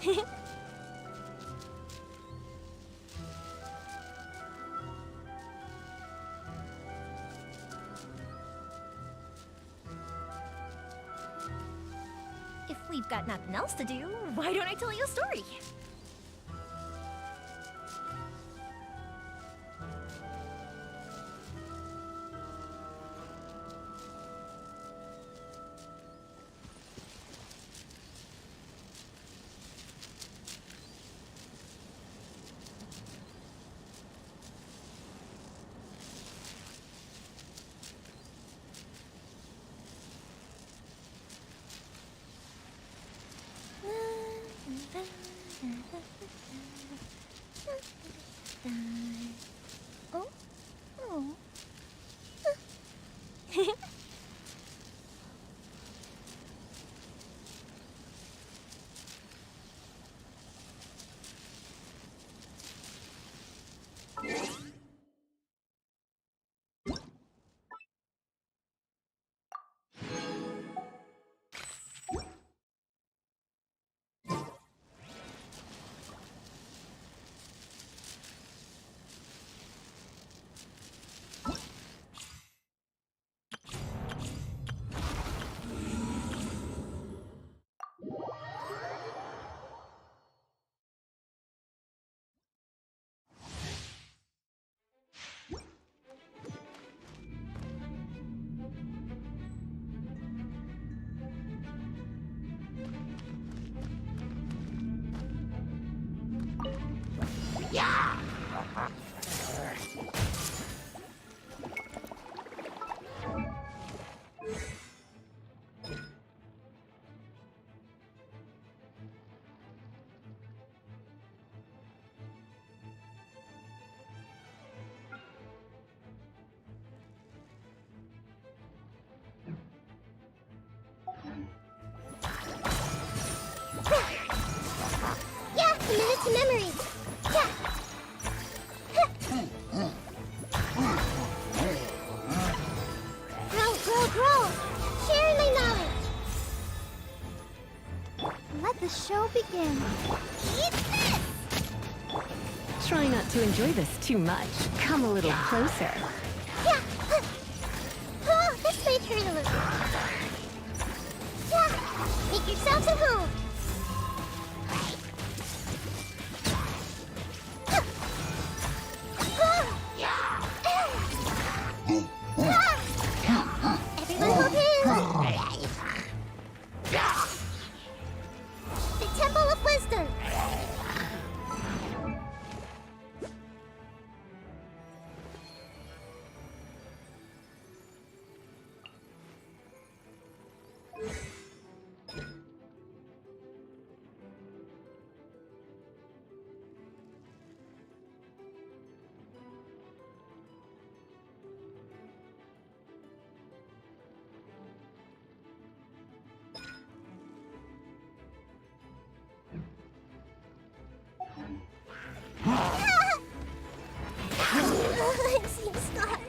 If we've got nothing else to do, why don't I tell you a story? Oh? Oh. Yeah, a minute to memory. Yeah. Grow. Sharing my knowledge. Let the show begin. Eat this! Try not to enjoy this too much. Come a little closer. Yeah. Oh, this may hurt a little. Yeah. Make yourselves at home. Everyone hold hands. The Temple of Wisdom. I'm seeing stars.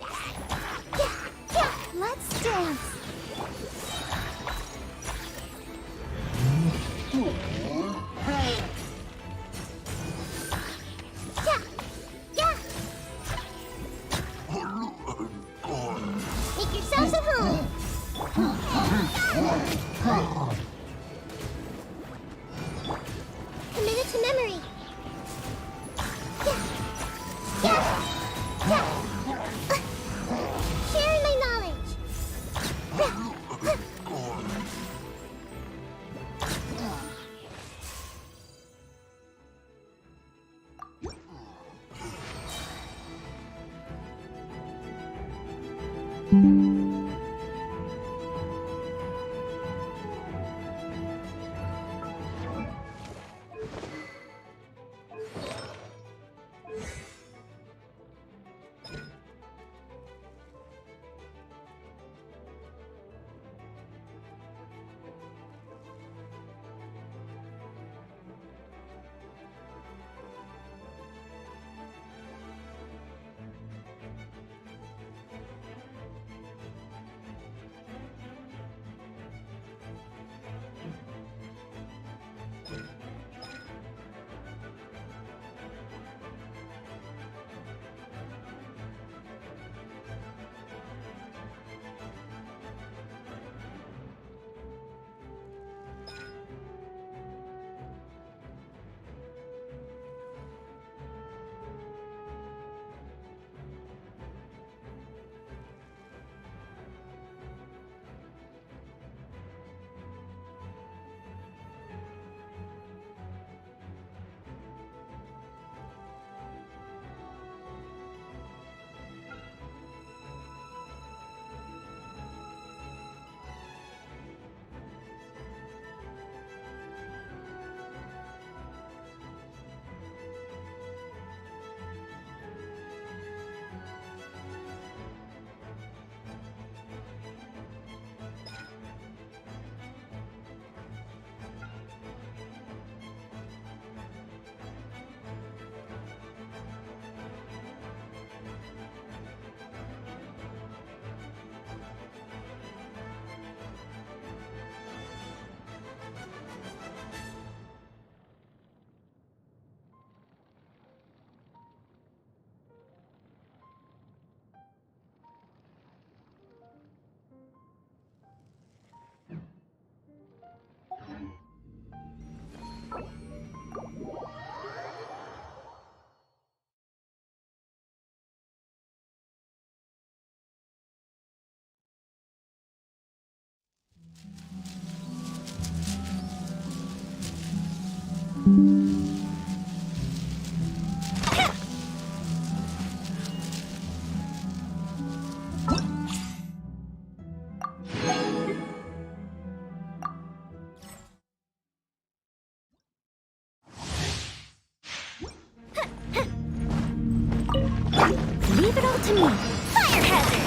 Yeah, let's dance. Yeah. Make yourselves at home. Commit it to memory. Yeah. Sharing my knowledge. Leave it all to me. Fire hazard!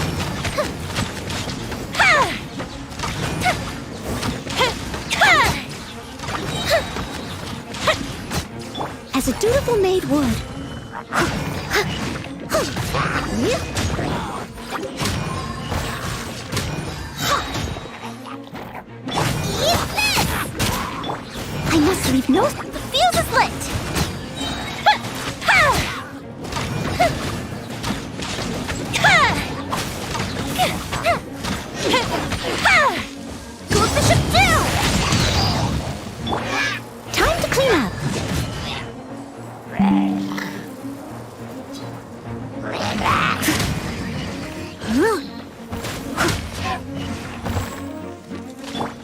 As a dutiful maid would. I must leave no... The fuse is lit! Go the ship down! Time to clean up.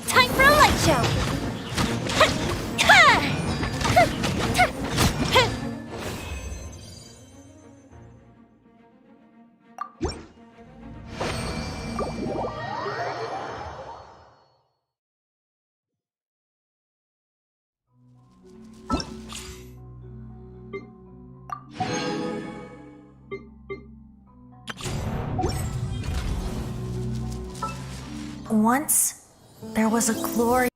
Time for a light show! Once, there was a glorious...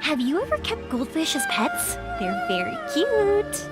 Have you ever kept goldfish as pets? They're very cute.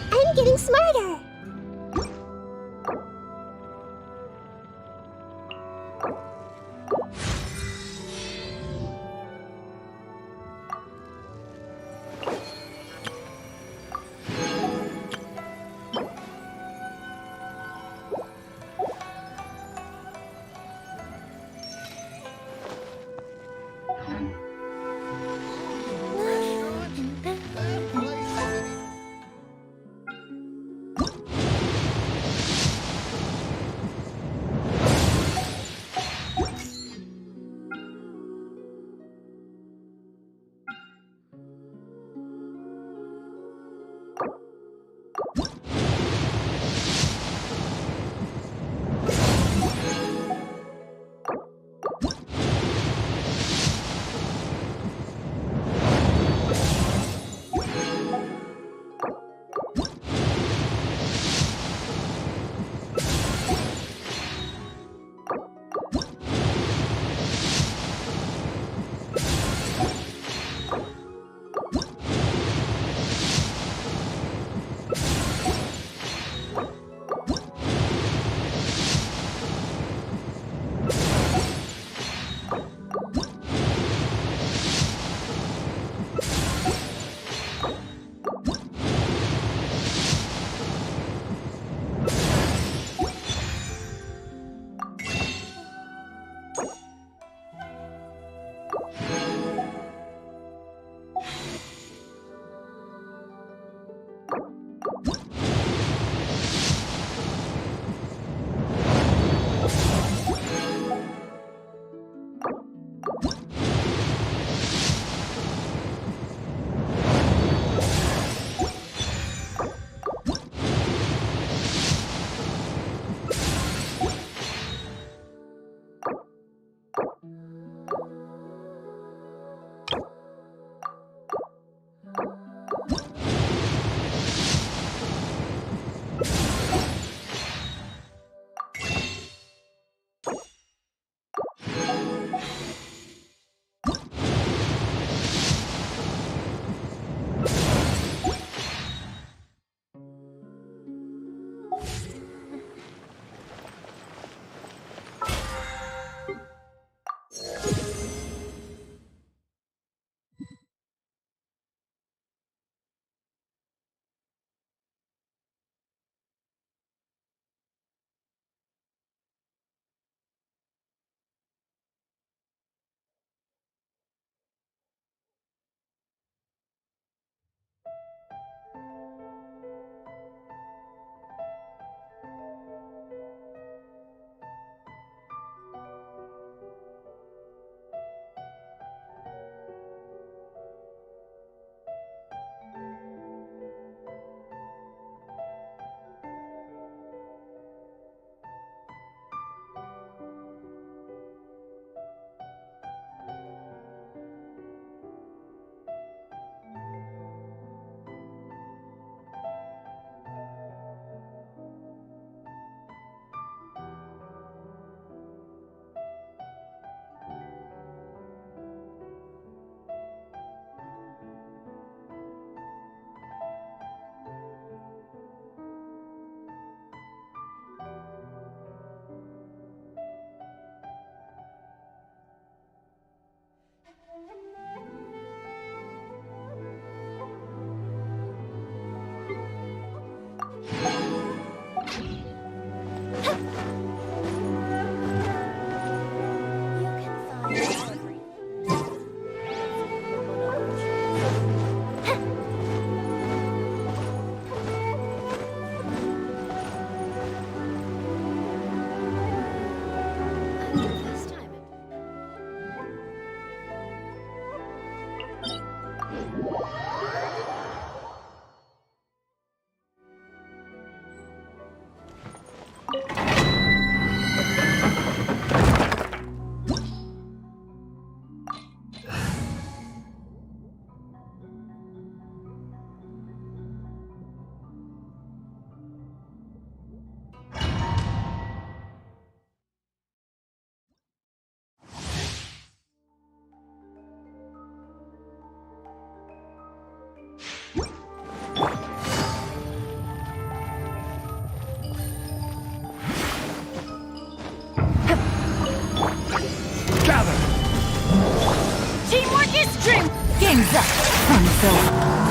I'm getting smarter.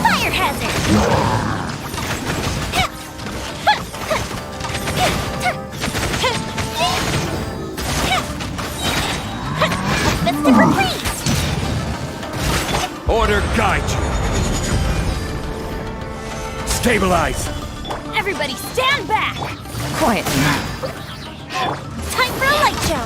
Fire hazard! Let's freeze! Order guide you. Stabilize. Everybody stand back! Quiet now. Time for a light show!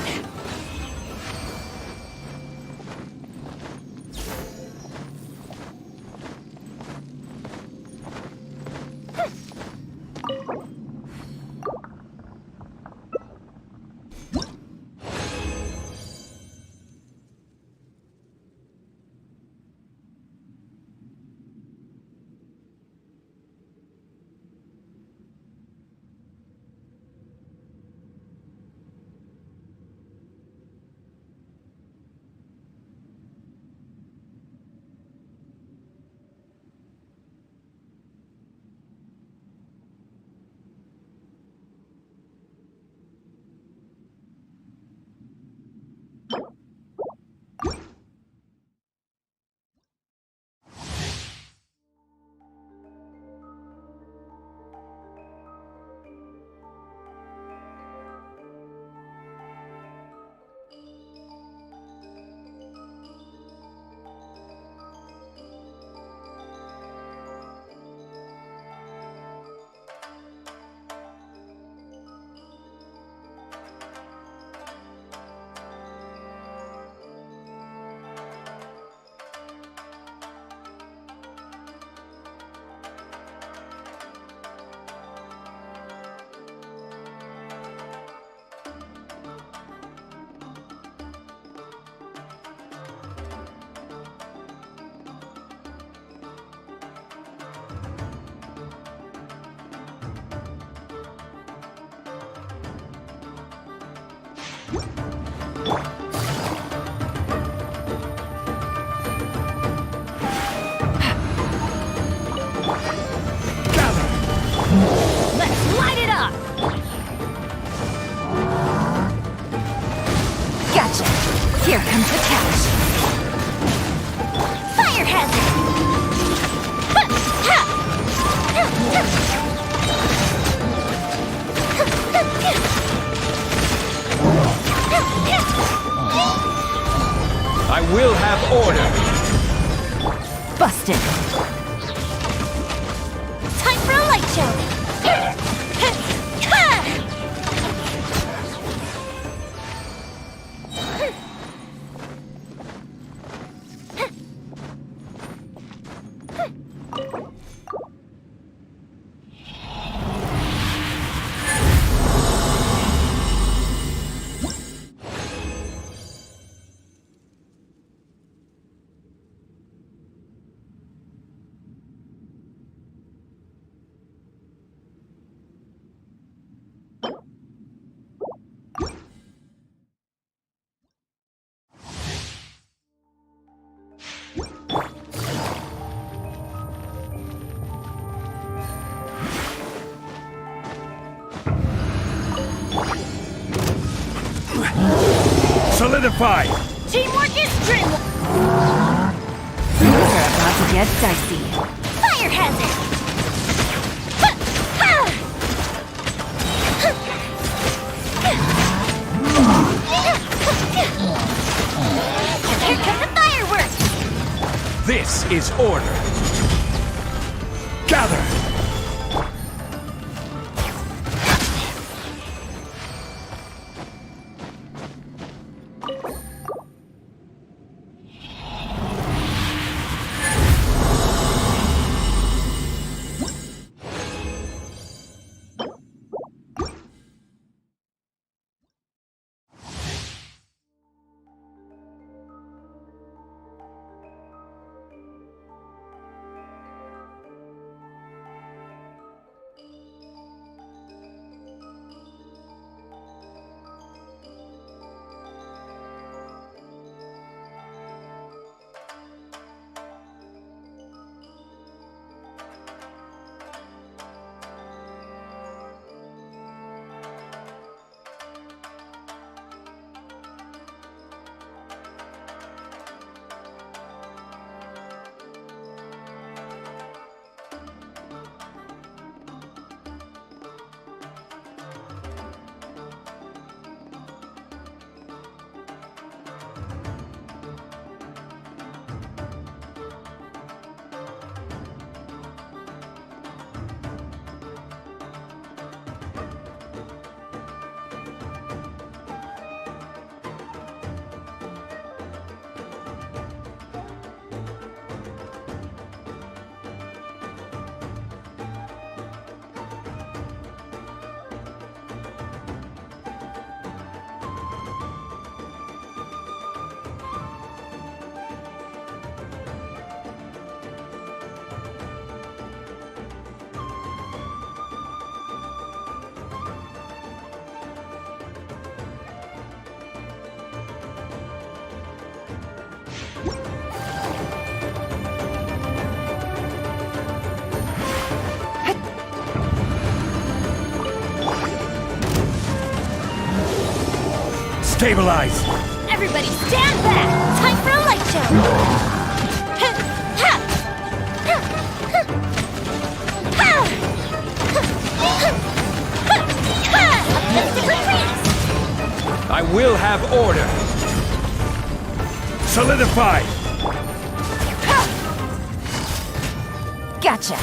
Let's light it up! Gotcha. Here comes the catch. Fire hazard! I will have order. Busted. Time for a light show! Solidify. Teamwork is dream. Things are about to get dicey. Fire hazard! Here come the fireworks! This is order. Gather. Stabilize! Everybody stand back! Time for a light show! Uplifted retreat! I will have order! Solidify! Gotcha!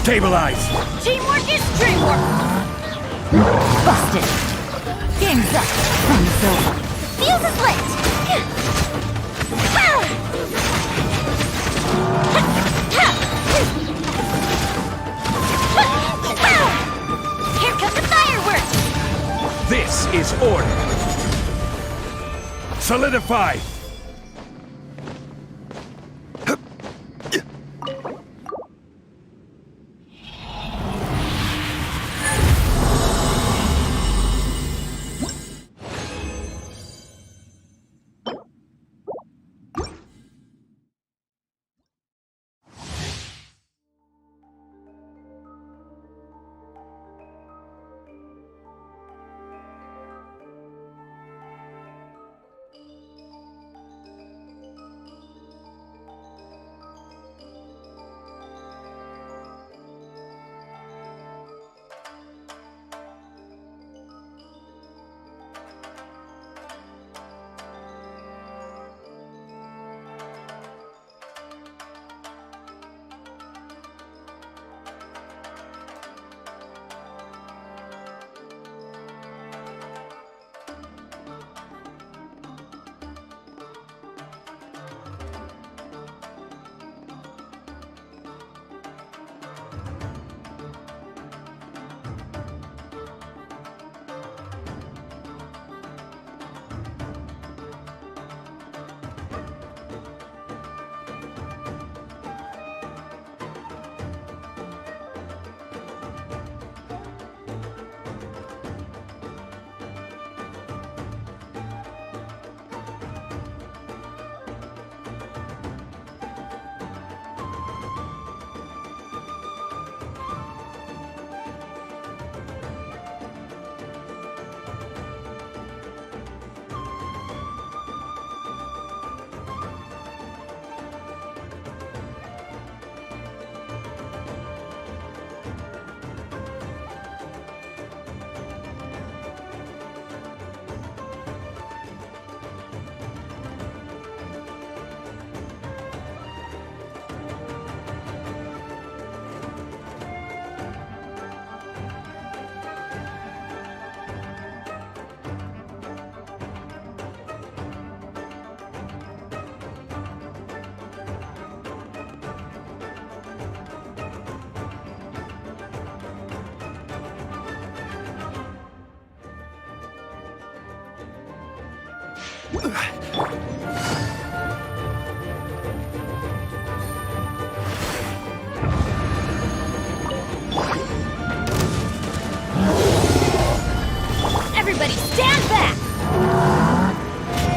Stabilize! Teamwork is dreamwork! Busted. Game's up. Fun's over. Fuse is lit! Here come the fireworks! This is order! Solidify!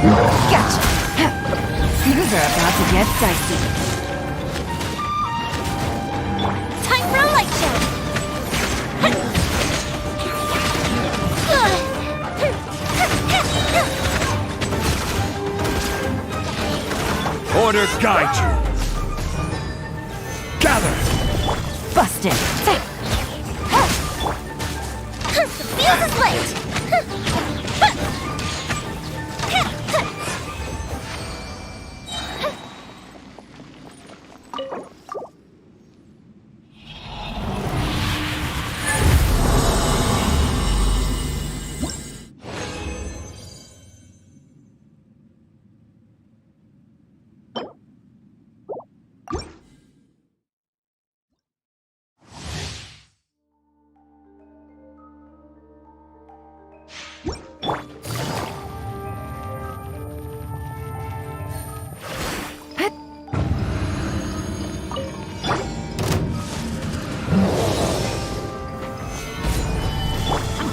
Gotcha! Things are about to get dicey. Time for a light show! Order guide you. Gather. Busted! The fuse is lit!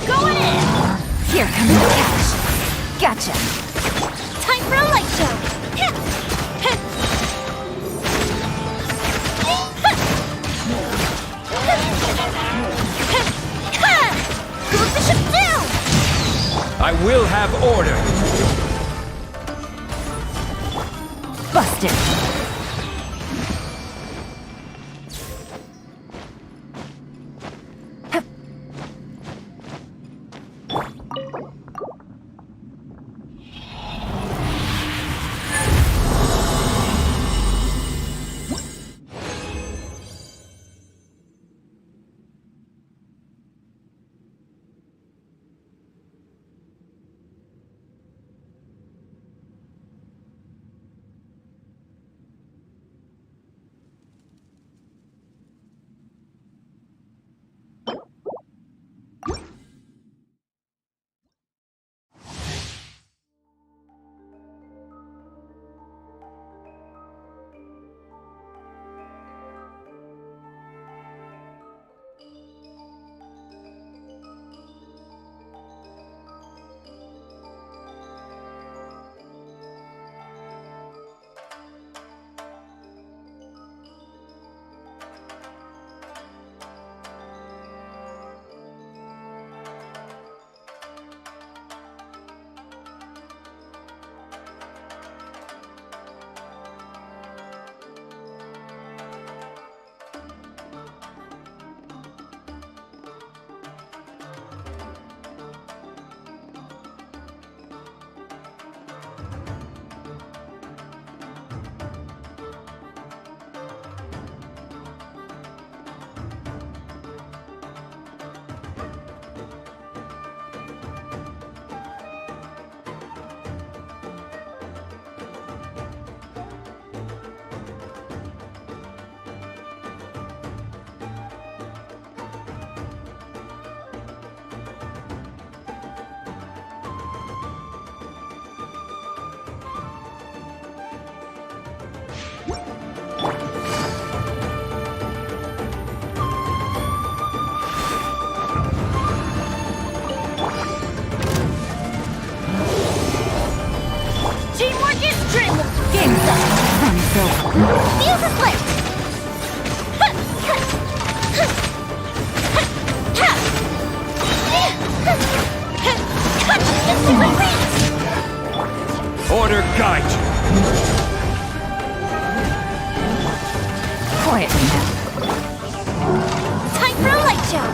Going in! Here comes the catch. Gotcha! Time for a light show! Move the ship down! I will have order. Busted! Teamwork is dream! Game's up! Run's over! Fuse is lit! Order guide you. Quietly now. Time for a light show!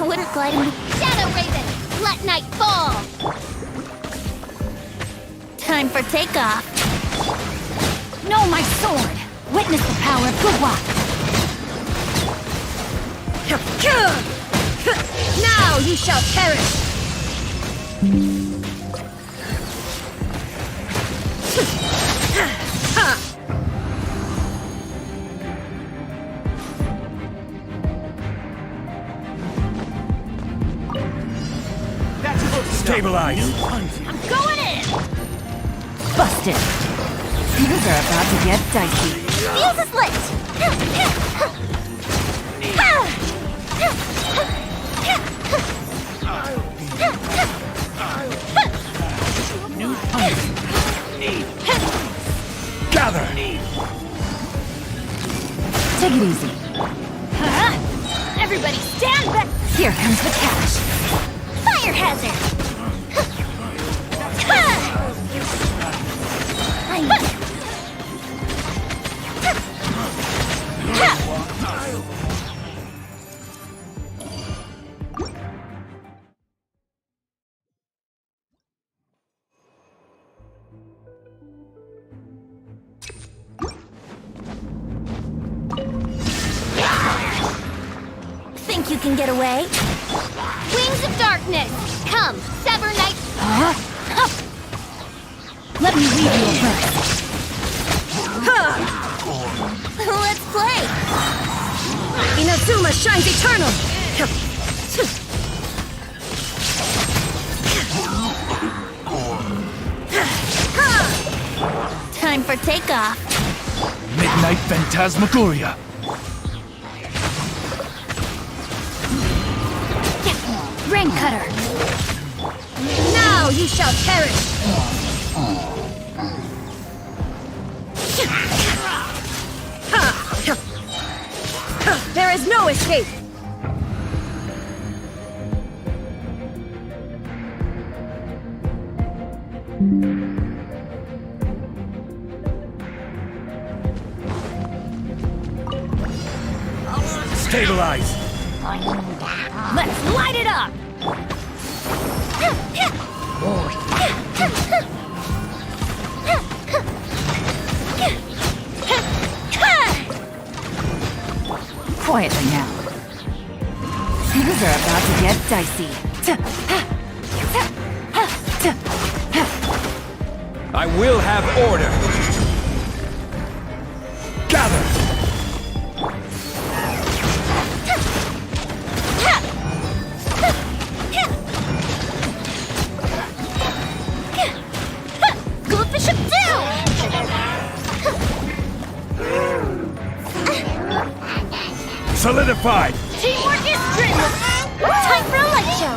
Water glide and Shadow Raven, let night fall. Time for takeoff. Know my sword! Witness the power of Guwak! Now you shall perish. Stabilize. I'm going in. Busted! Things are about to get dicey. Fuse is lit. Gather. Take it easy. Everybody stand back. Here comes the catch. Fire hazard. Think you can get away? Wings of darkness! Come, sever night. Let me read you a verse. Let's play! Inazuma shines eternal! Time for takeoff. Midnight Phantasmagoria. Rain cutter! Now you shall perish! There is no escape! Stabilize. Let's light it up! Quietly now. Things are about to get dicey. I will have order. Gather. Bishop down! Solidified. Teamwork is strength! Time for a light show!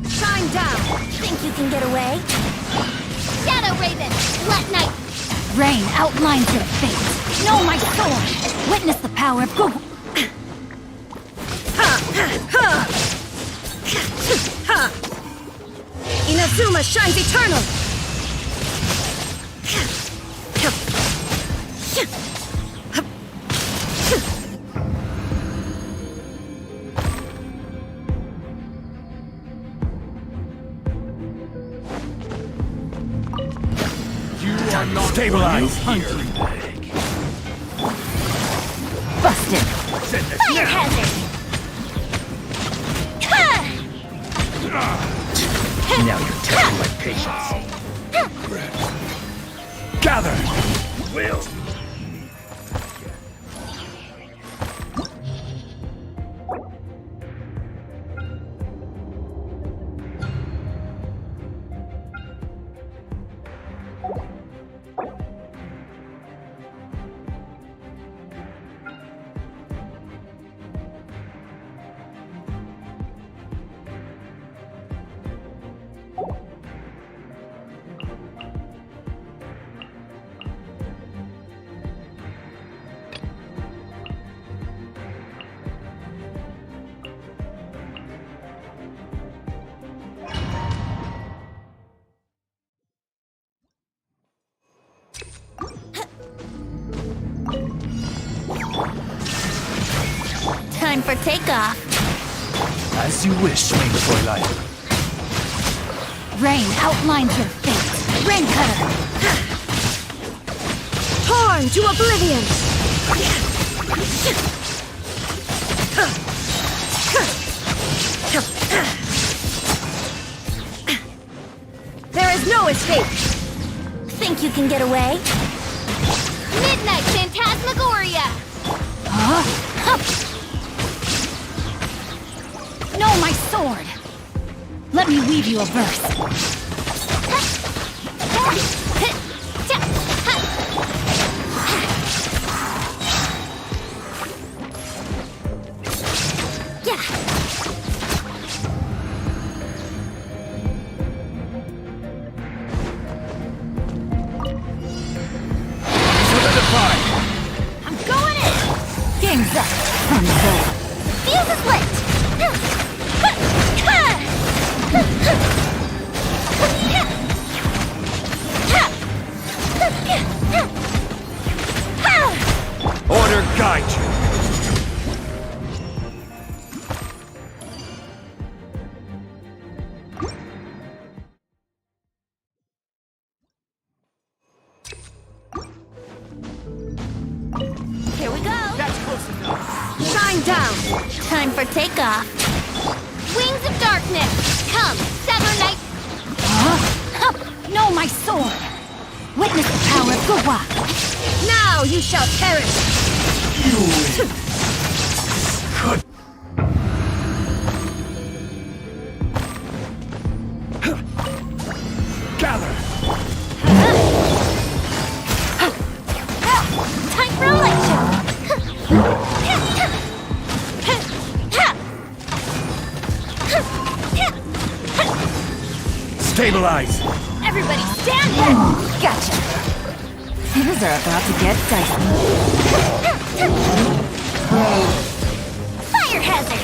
Shine down! Think you can get away? Shadow Raven, let night. Rain outlines your fate. Know my sword! Witness the power of Guwak! Inazuma shines eternal! Stabilize. Busted! Fire hazard! Now you're testing my patience. Gather. Will. Time for takeoff. As you wish, Swing Twilight. Rain outlines your fate. Rain cutter. Torn to oblivion! There is no escape! Think you can get away? Midnight Phantasmagoria! No, my sword! Let me weave you a verse. Solidify! I'm going in! Game's up. From the goal. Fuse is lit! Order guide you. Here we go! That's close enough. Shine down! Time for takeoff. Wings of darkness! Come, Sever Knight! No, my sword! Witness the power of Guwa! Now you shall perish! Good. Gather. Time for a light show! Stabilize. Everybody stand up! Gotcha! Things are about to get dicey. Fire hazard!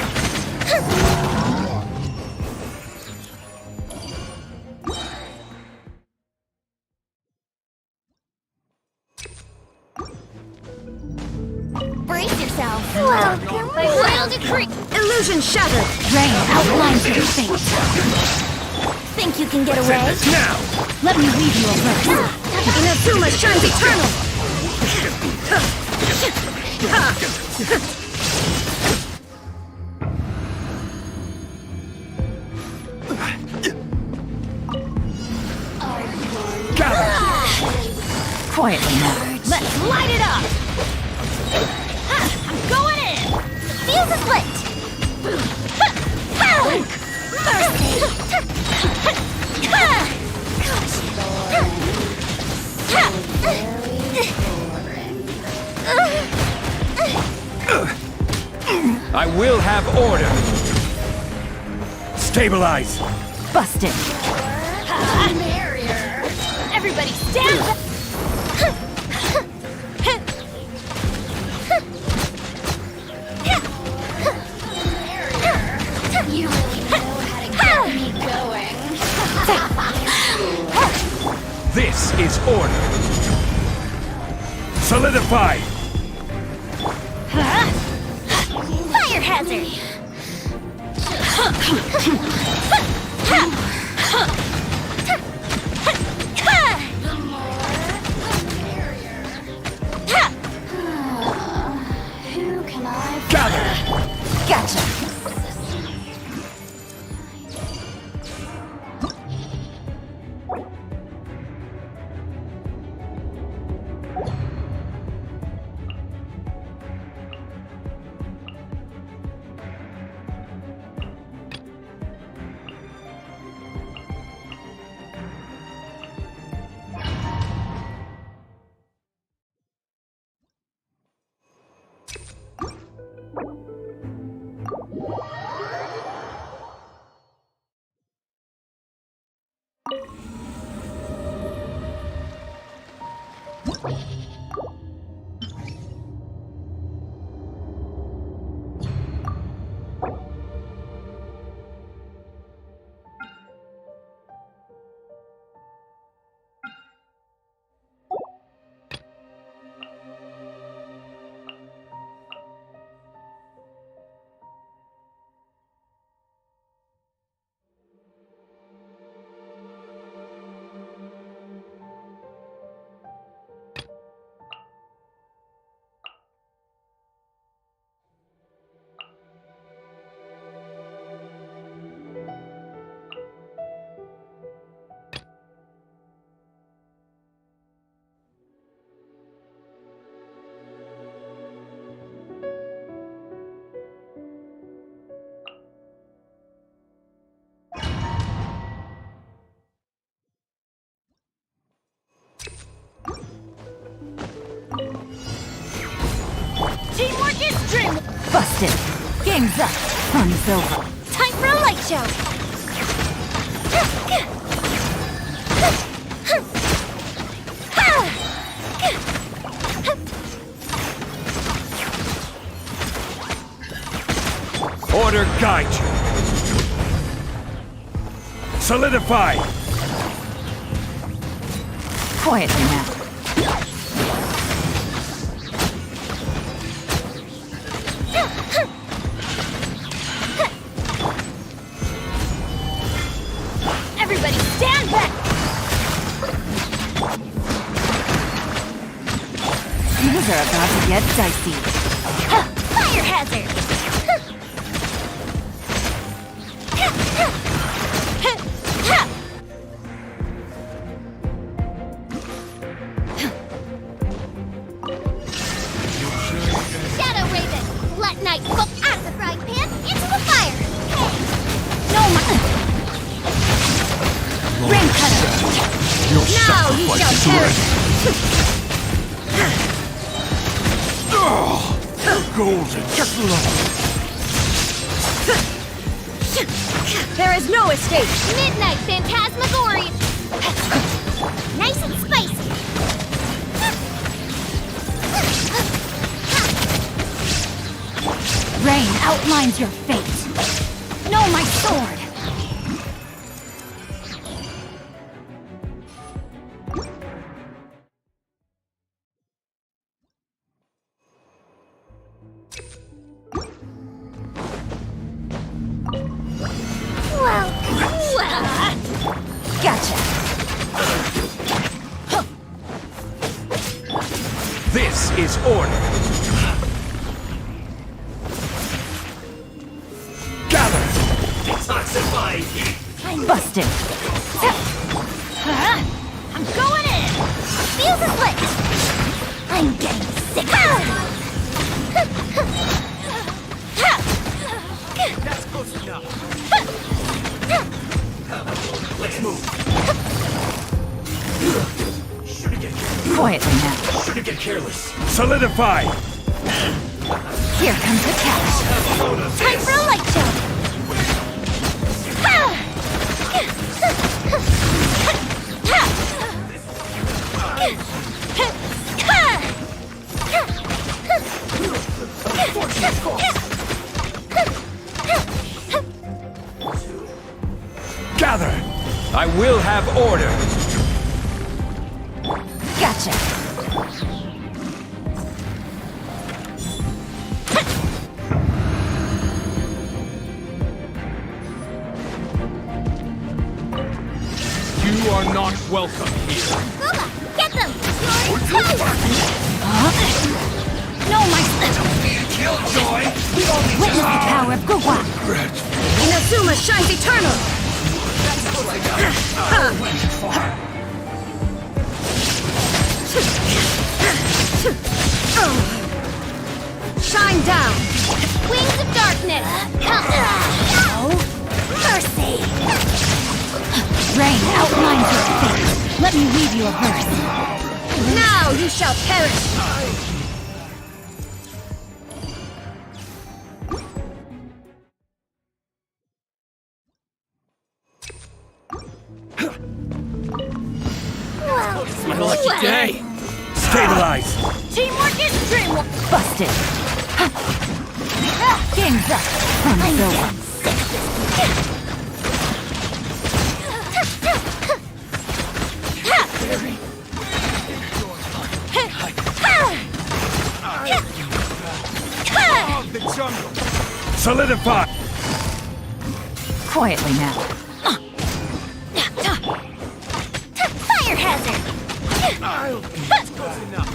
Brace yourself! By royal decree! Illusion shattered! Rain outlines your fate. Think you can get away? Finish now. Let me weave you a verse. Inazuma shines eternal! Gather. Quietly now. Let's light it up! I'm going in! Fuse is lit! I will have order. Stabilize. Busted. Everybody stand up! You really know how to get me going. This is order. Solidify. Fire hazard! Who can I Gather. Gotcha. Teamwork is dream. Busted. Game's up. Fun's over. Time for a light show. Order guide you. Solidify. Quietly now. Everybody stand back. Things are about to get dicey. Fire hazard. Shadow Raven, let night go out the frying pan into the fire. No, Rain cutter. Your Now you shall perish! golden slow. There is no escape! Midnight Phantasmagoria. Nice and spicy. Rain outlines your fate. Know my sword. Well. Gotcha. This is order. Gather. Detoxify heat. Busted. I'm going in. Feels a split. I'm getting sick. That's close enough. Let's move. Shouldn't get careless. Quietly now. Shouldn't get careless. Solidify. Here comes the catch. Time for a light show. Gather. I will have order. Gotcha. You are not welcome here. Booba, get them. You're in toast. Know my Killjoy. witness the power of Gurwa. Inazuma shines eternal! Shine down! Wings of darkness. No mercy. Rain outlines your fate. Let me read you a verse. Now you shall perish! My lucky day. Stabilize. Teamwork is dreamwork. Busted. Game's up. Fun's over. The jungle. Solidify. Quietly now. Fire hazard. Close enough.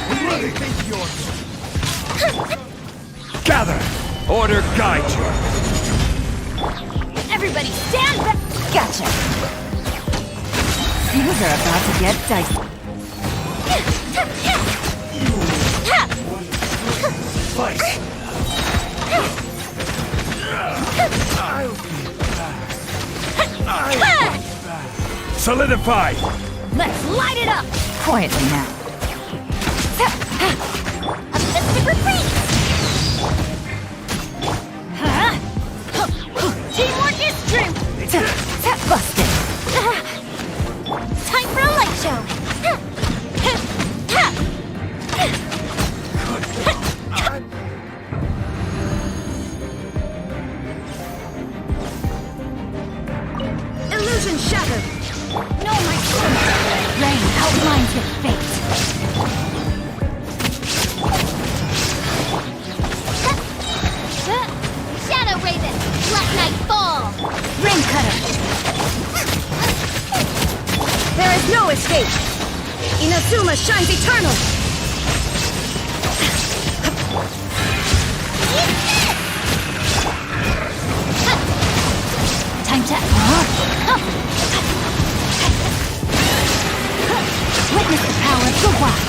Really think you're... Gather. Order guide you. Everybody stand back. Gotcha. Things are about to get dicey. Fight. Solidify. Let's light it up! Quietly now. A festive retreat! Teamwork is strength! Busted. Time for a light show! Illusion shattered! No, my son! Rain outlines your fate. Shadow Raven! Let night fall! Rain cutter. There is no escape! Inazuma shines eternal! Time to witness the power of the wild.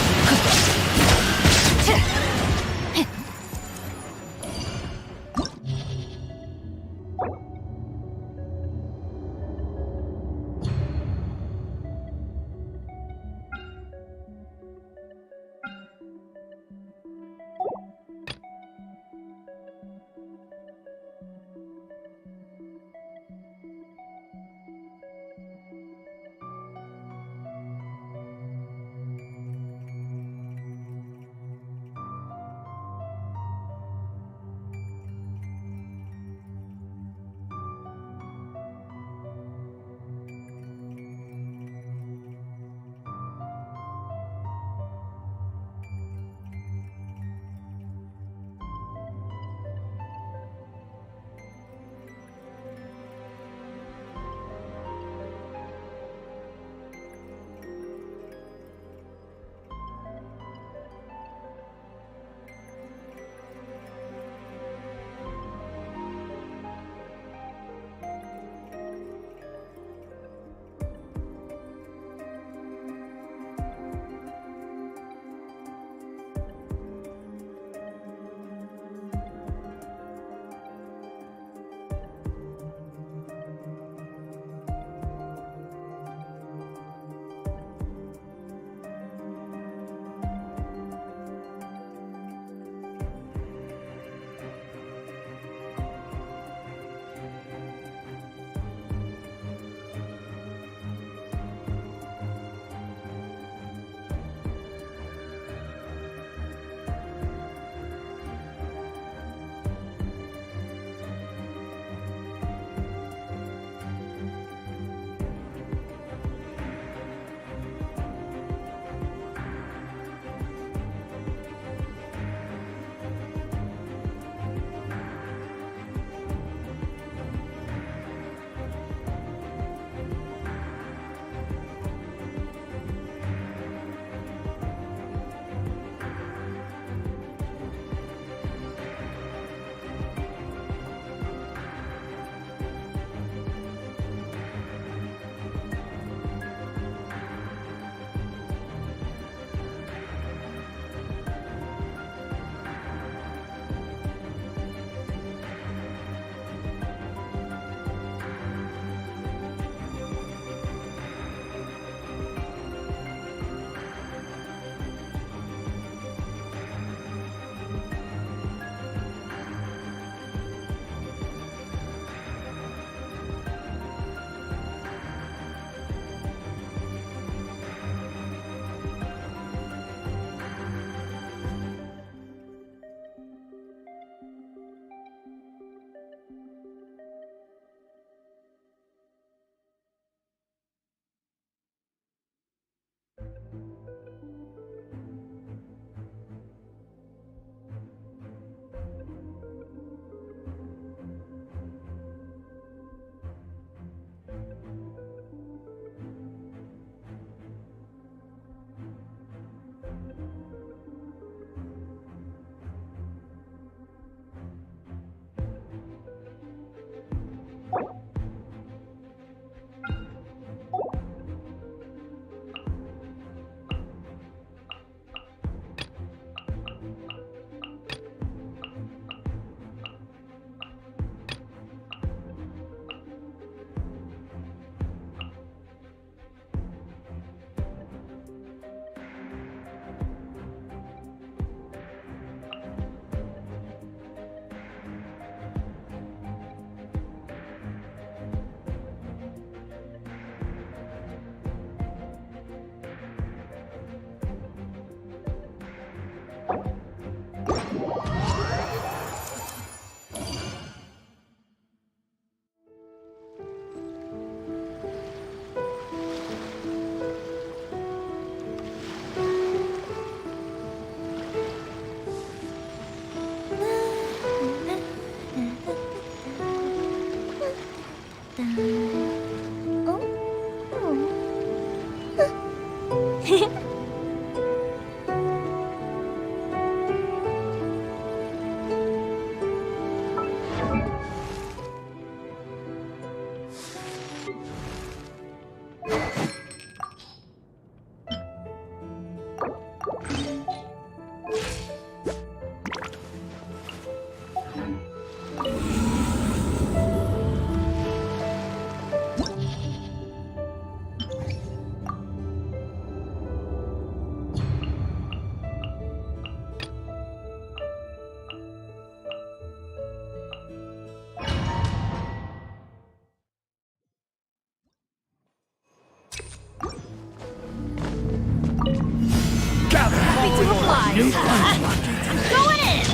Going in!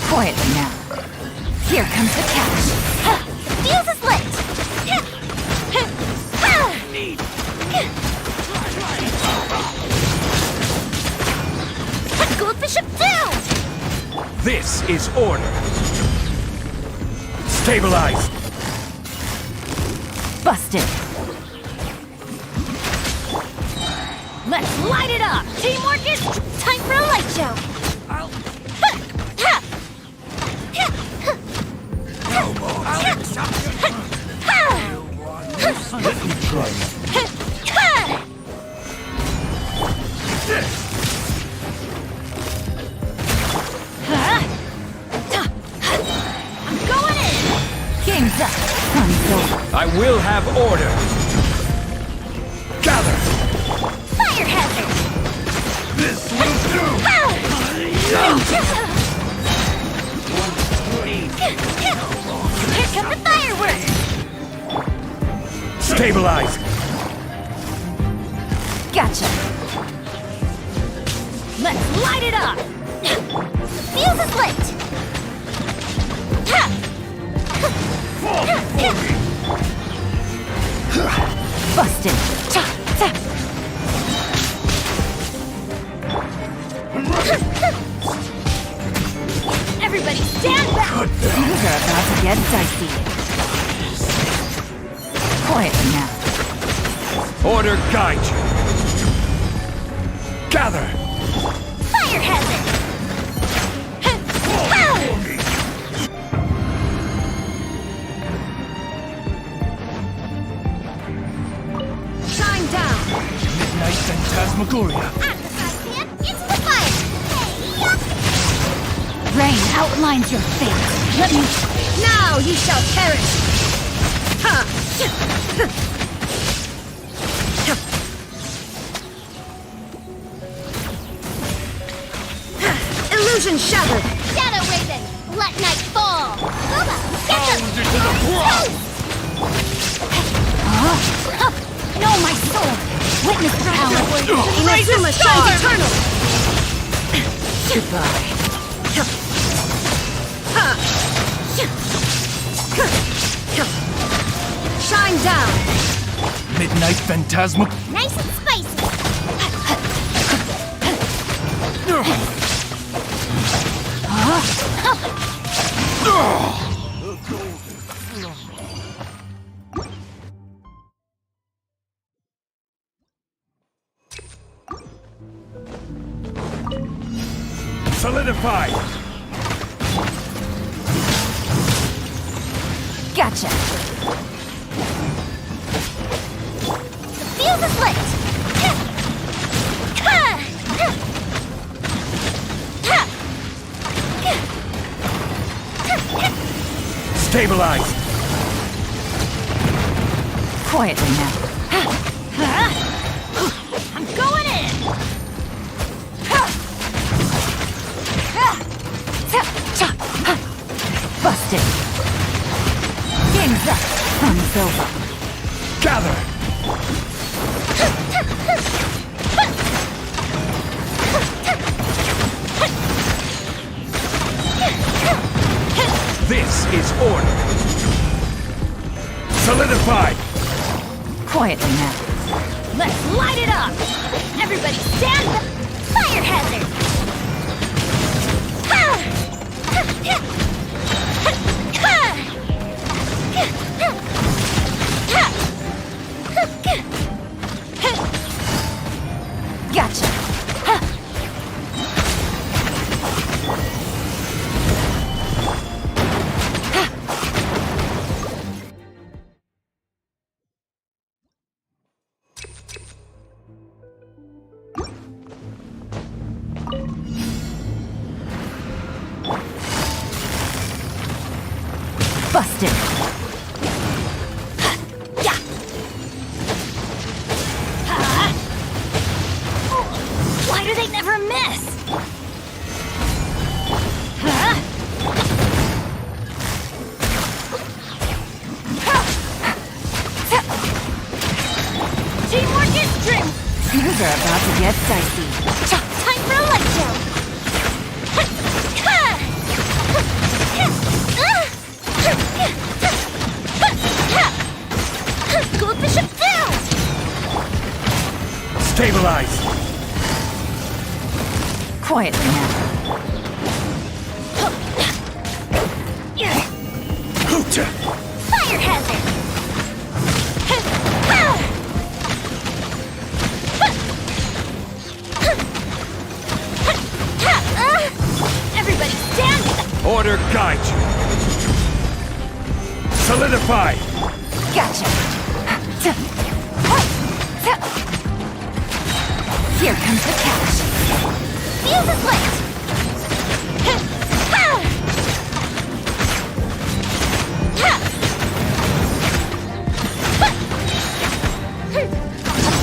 Quietly now. Here comes the catch. The fuse is lit! Goldfish up down! This is order. Stabilize. Busted. Let's light it up! Teamwork is time for a light show! No more. Let me try it. I'm going in! Game's up. Sun's over. I will have order. Gather. Fire hazard! This will do. Here come the fireworks! Stabilize. Gotcha. Let's light it up! The fuse is lit! Busted. Everybody stand back! Things are about to get dicey. Quietly now. Order guide you. Gather. Fire hazard! Shine down! Midnight Phantasmagoria. At the fry pan, into the fire! Rain outlines your fate. Let me... Now ye shall perish! Ha! Illusion shattered! Shadow Raven, let night fall! Booba, get them! Know my soul. Witness the power. Inazuma shines eternal! Goodbye. Shine down! Midnight Phantasma. Nice and spicy! Solidified. Gotcha. The fuse is lit! Stabilize. Quietly now. I'm going in! Busted. Game's up. Fun's over. Gather. This is order. Solidified. Quietly now. Let's light it up! Everybody stand up! Fire hazard! Gotcha. Busted. Yeah. Why do they never miss? Teamwork is strength. Things are about to get dicey. Time for a light show. Goldfish up down. Stabilize. Quietly now. Hoocha. Fire hazard. Everybody stand. Order guide you. Solidify. Gotcha. Here comes the catch. Fuse is lit.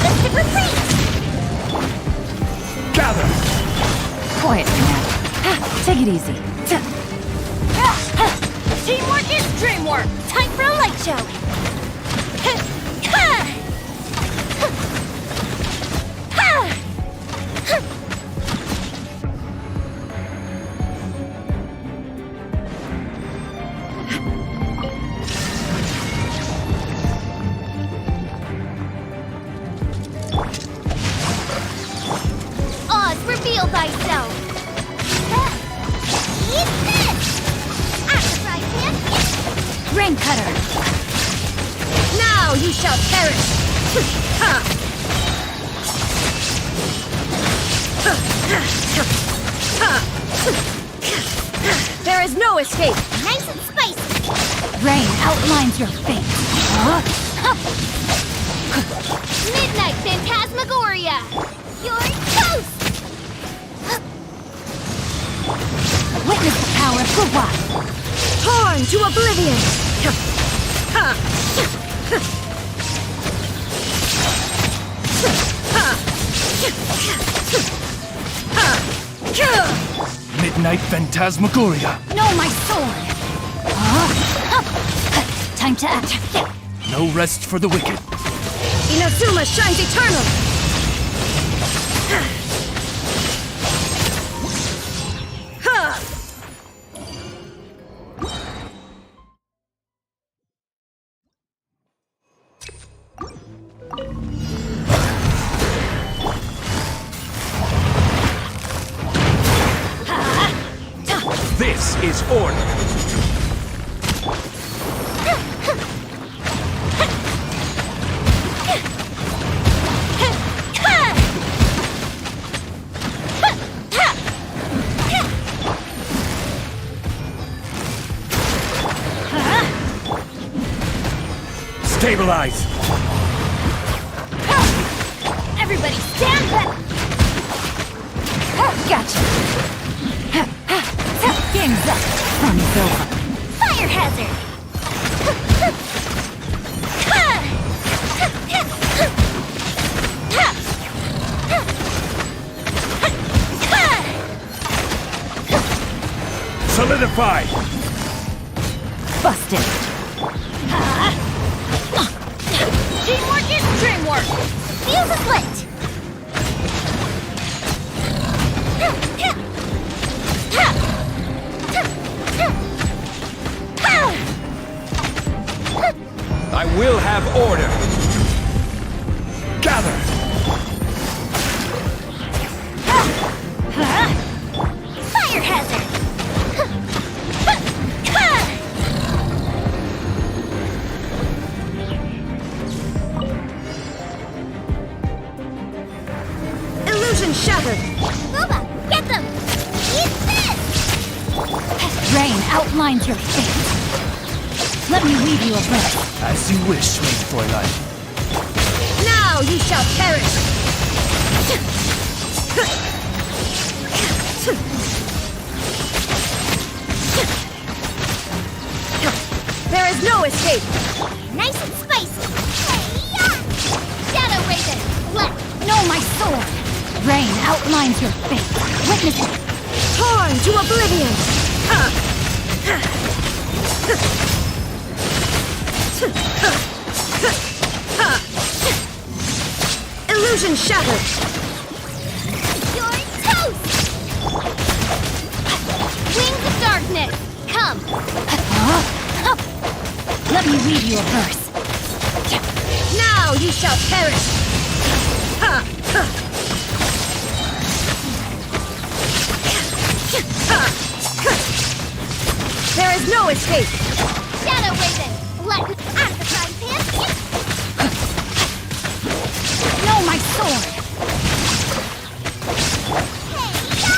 Let's retreat. Gather. Quietly now. Take it easy. Teamwork is dreamwork. Time for a light show. Oz, reveal thyself. Eat this. At the fry pan. Rain cutter. Now you shall perish. Ha! There is no escape. Nice and spicy. Rain outlines your fate. Midnight Phantasmagoria. You're toast. Witness the power of the wild. Torn to oblivion. Ha! Midnight Phantasmagoria. No, my sword. Time to act. No rest for the wicked. Inazuma shines eternal. Ha! This is order. Stabilize. Everybody stand back. Gotcha. Game's up. Fun's over. Fire hazard. Solidify. Busted. Teamwork is dreamwork. Fuse is lit. I will have order. Gather. Fire hazard. Illusion shattered. Booba, get them. Eat this. Rain outlines your fate. Let me weave you a verse. As you wish, sweet Fräulein. Now you shall perish. There is escape. Nice and spicy. Hey-ya! Shadow Raven, let Know my sword! Rain outlines your fate. Witness it. Torn to oblivion. Illusion shattered. your toast! Wings of darkness, come! Let me read you a verse. Now you shall perish. There is no escape. Shadow Raven, let at the frying pan. Know my sword! Hey-ya!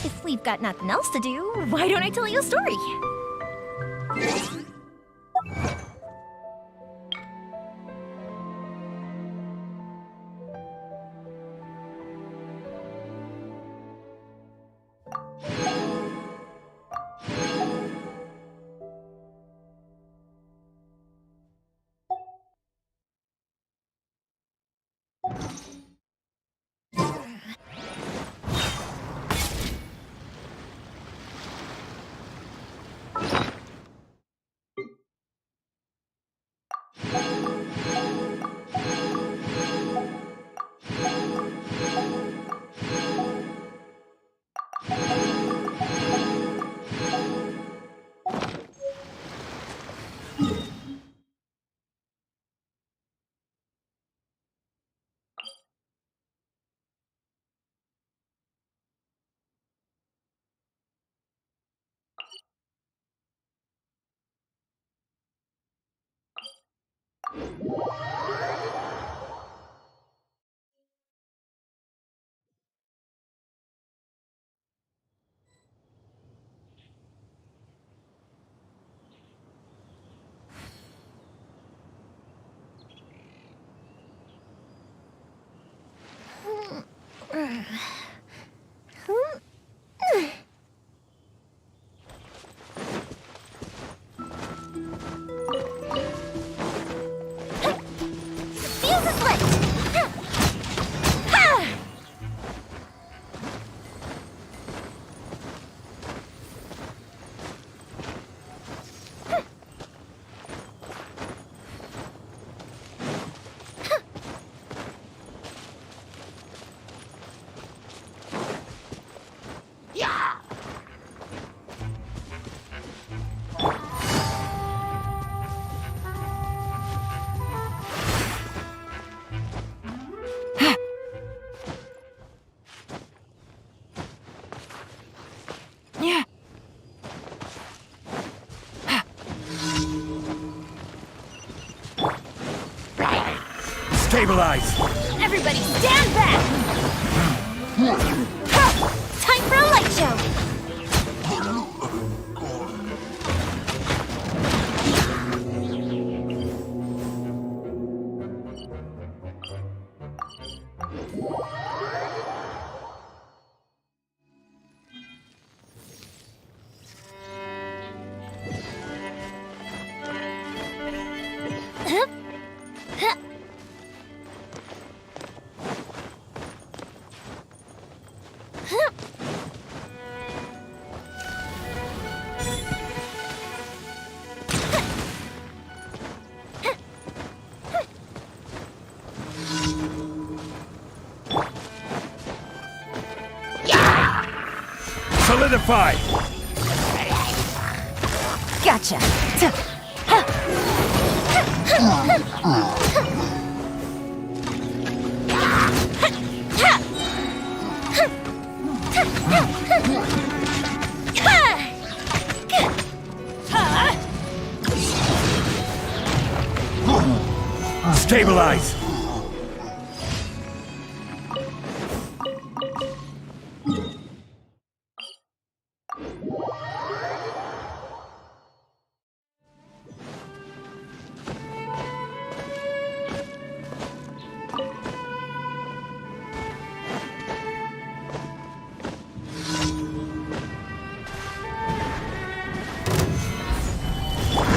If we've got nothing else to do, why don't I tell you a story? Fuse is lit! Stabilize! Everybody stand back! for a light show. Solidify! Gotcha. Stabilize!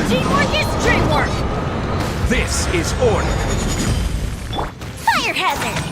Teamwork is dreamwork! This is order! Fire hazard!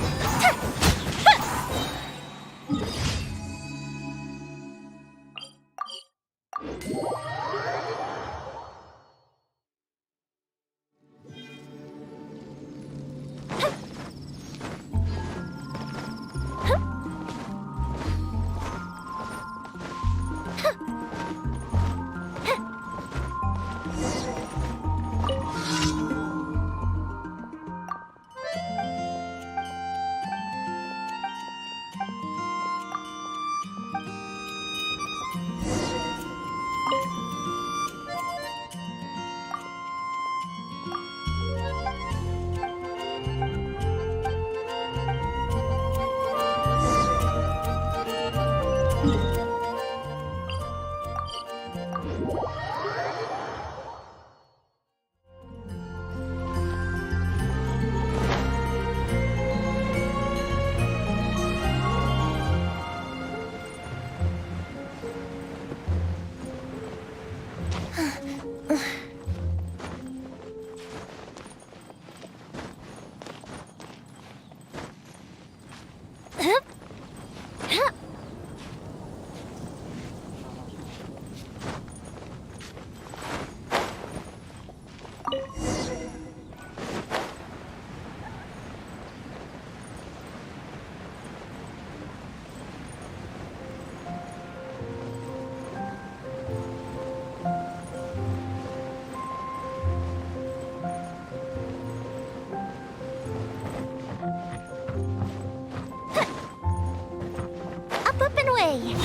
Up and away!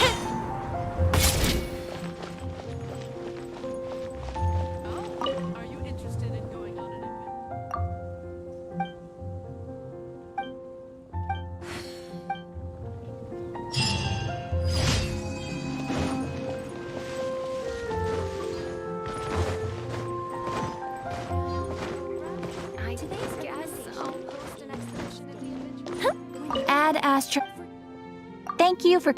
Are you interested in going on an adventure? Today's guest host an exhibition at the adventure. Add Astra. Thank you for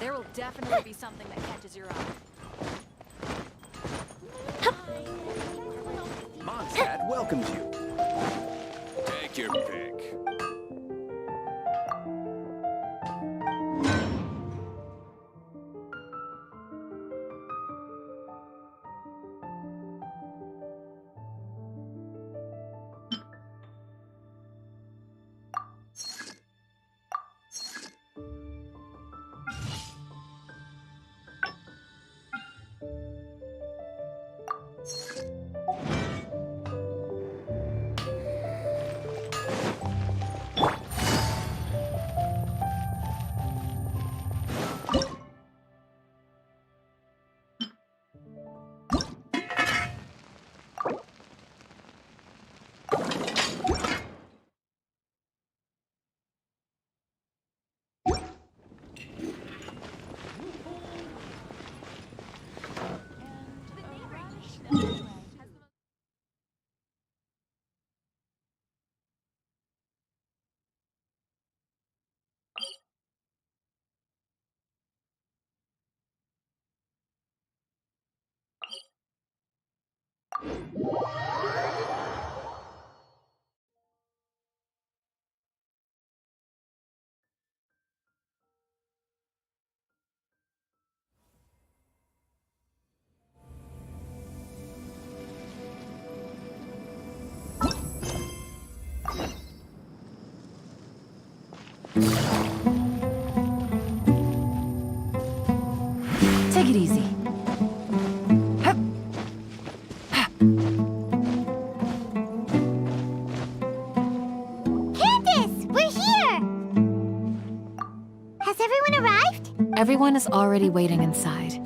There will definitely be something that catches your eye. Mondstadt welcomes you. Take your pick. Take it easy. Hup. Candace, we're here! Has everyone arrived? Everyone is already waiting inside.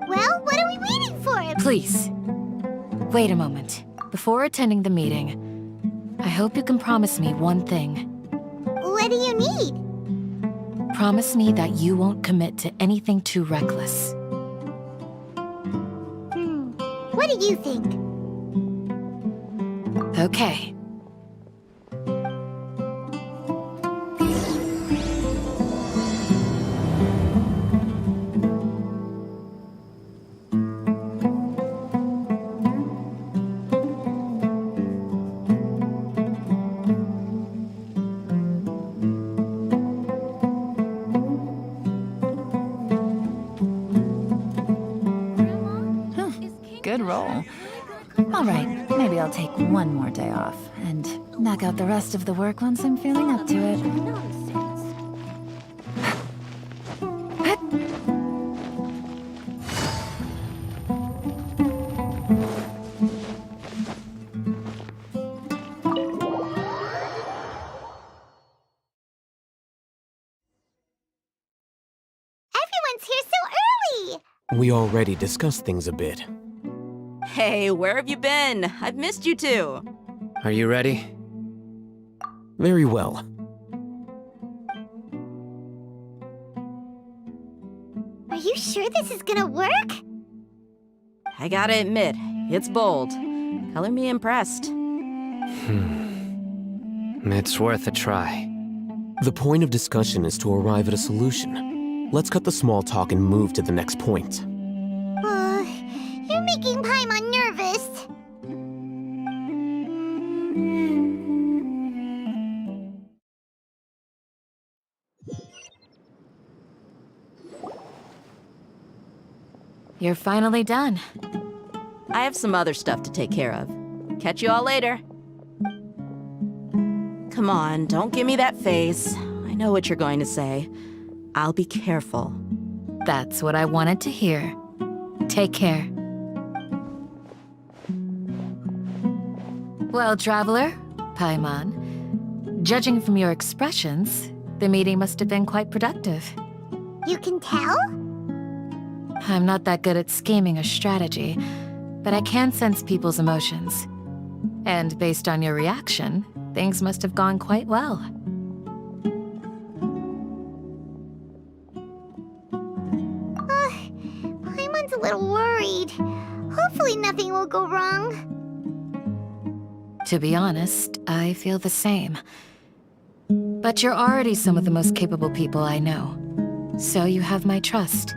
Well, what are we waiting for? Please, wait a moment. Before attending the meeting, I hope you can promise me one thing. What do you need? Promise me that you won't commit to anything too reckless. What do you think? Okay. Good roll. All right, maybe I'll take one more day off and knock out the rest of the work once I'm feeling up to it. Everyone's here so early! We already discussed things a bit. Hey, where have you been? I've missed you too. Are you ready? Very well. Are you sure this is gonna work? I gotta admit, it's bold. Color me impressed. It's worth a try. The point of discussion is to arrive at a solution. Let's cut the small talk and move to the next point. You're making Paimon nervous. You're finally done. I have some other stuff to take care of. Catch you all later. Come on, don't give me that face. I know what you're going to say. I'll be careful. That's what I wanted to hear. Take care. Well, traveler, Paimon, judging from your expressions, the meeting must have been quite productive. You can tell? I'm not that good at scheming or strategy, but I can sense people's emotions. And based on your reaction, things must have gone quite well. Paimon's a little worried. Hopefully nothing will go wrong. To be honest, I feel the same. But you're already some of the most capable people I know. So you have my trust.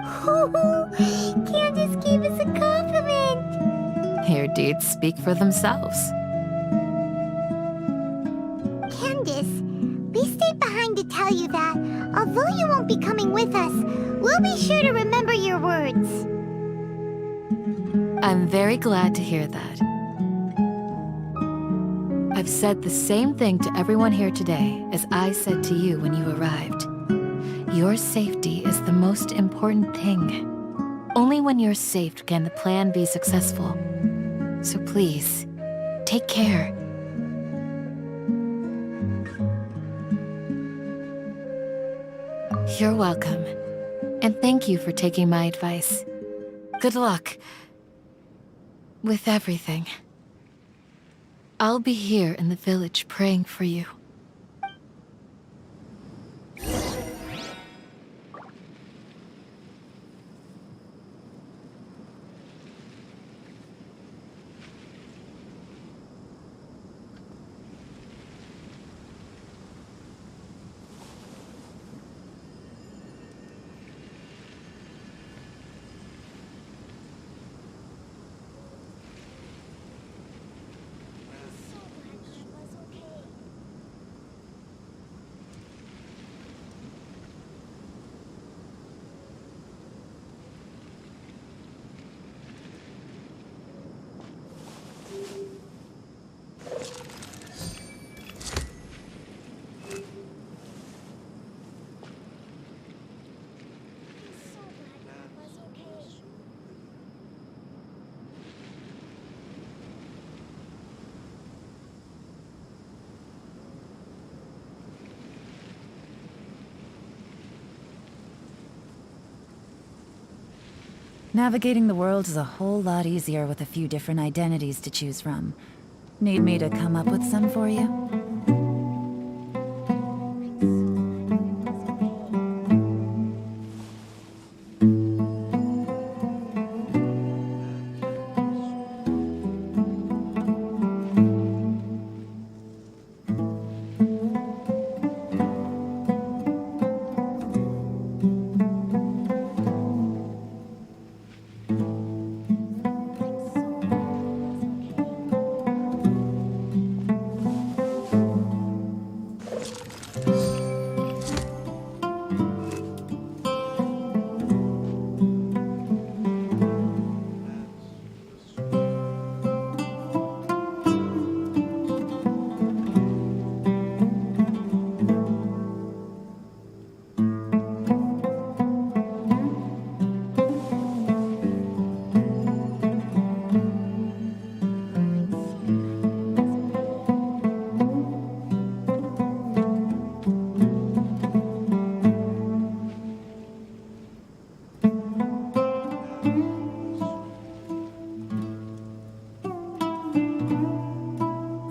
Candace gave us a compliment! Your deeds speak for themselves. Candace, we stayed behind to tell you that, although you won't be coming with us, we'll be sure to remember your words. I'm very glad to hear that. I've said the same thing to everyone here today as I said to you when you arrived. Your safety is the most important thing. Only when you're safe can the plan be successful. So please, take care. You're welcome. And thank you for taking my advice. Good luck with everything. I'll be here in the village praying for you. Navigating the world is a whole lot easier with a few different identities to choose from. Need me to come up with some for you?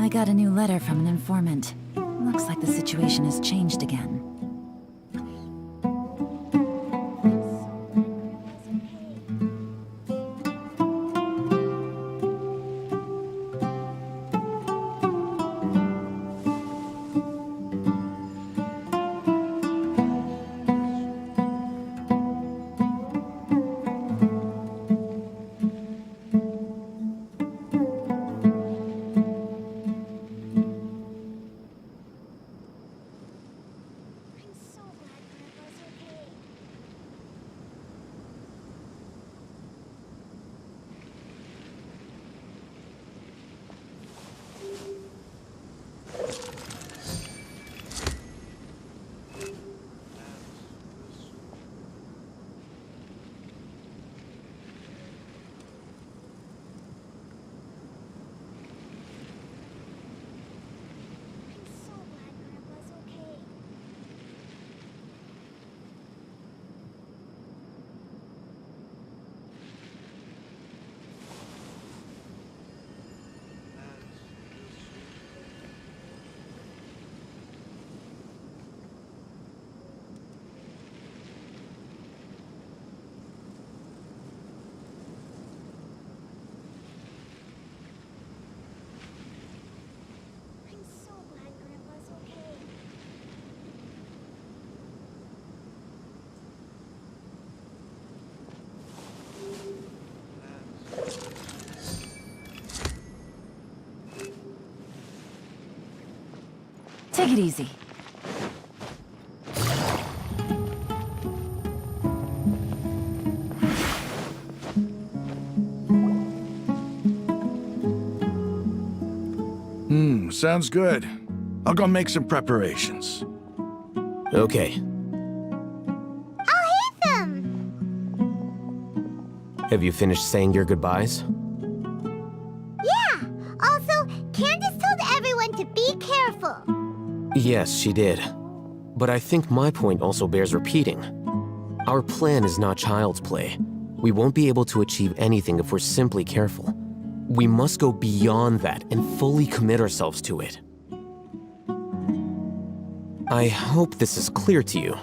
I got a new letter from an informant. Looks like the situation has changed again. Take it easy. Sounds good. I'll go make some preparations. Okay. I'll hit them! Have you finished saying your goodbyes? Yeah! Also, Candace told everyone to be careful. Yes, she did. But I think my point also bears repeating. Our plan is not child's play. We won't be able to achieve anything if we're simply careful. We must go beyond that and fully commit ourselves to it. I hope this is clear to you.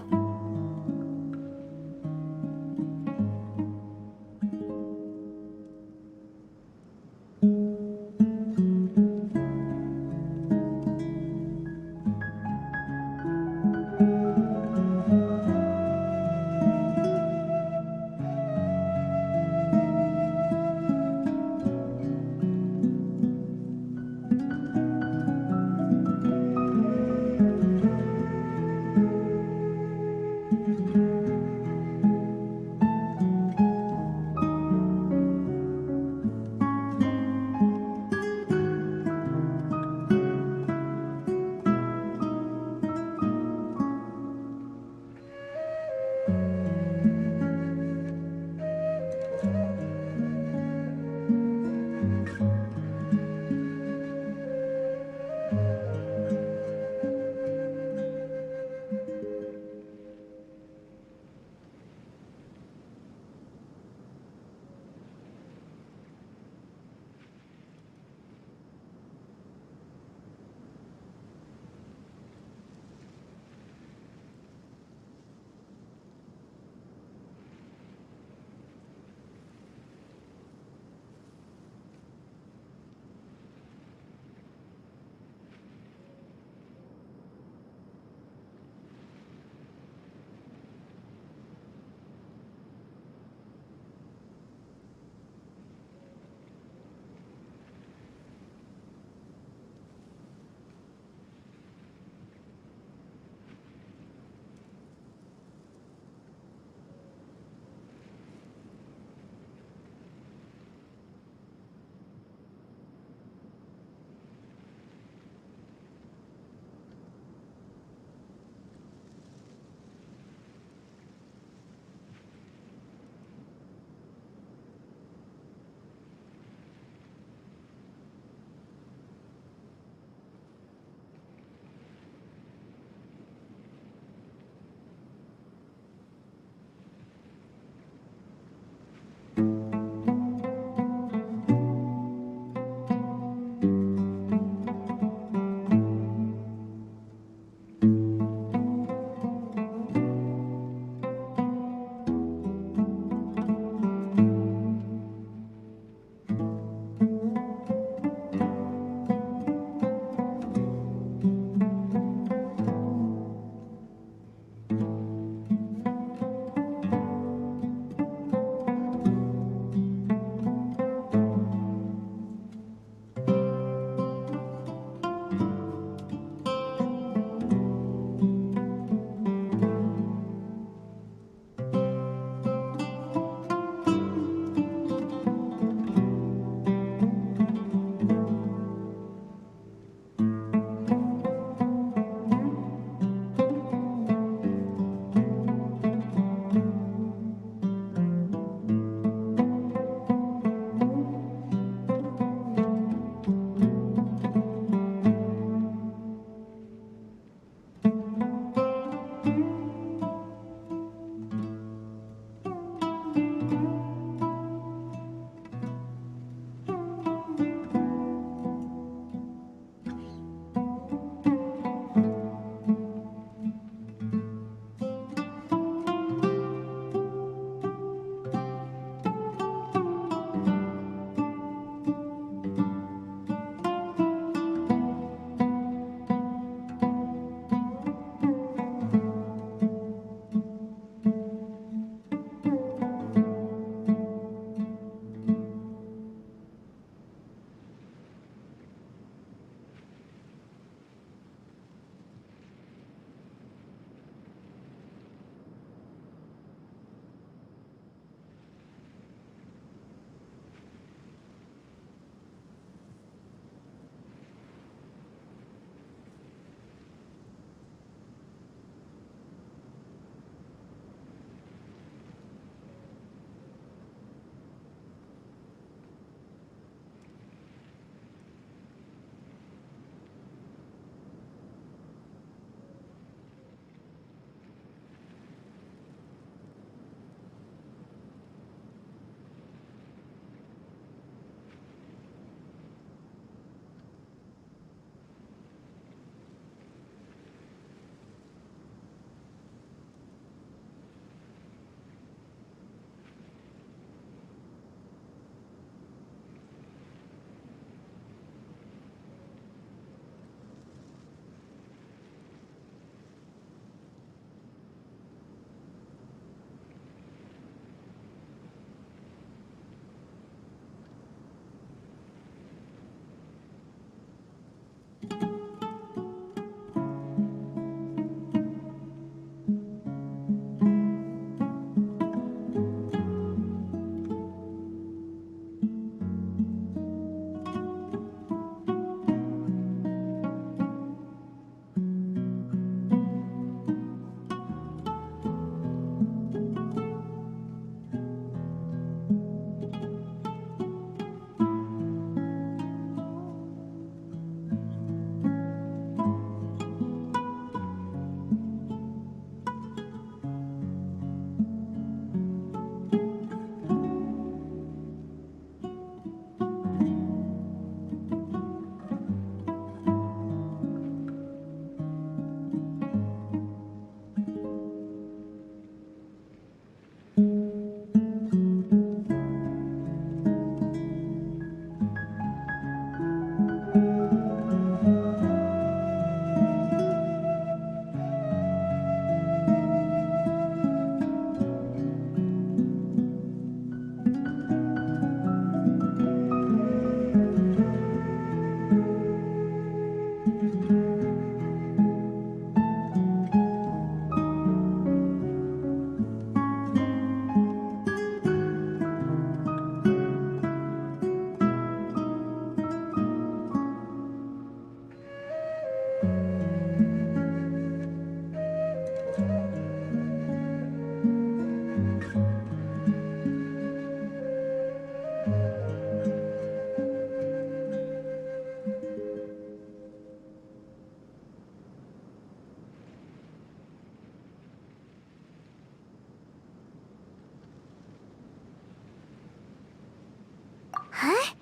Huh?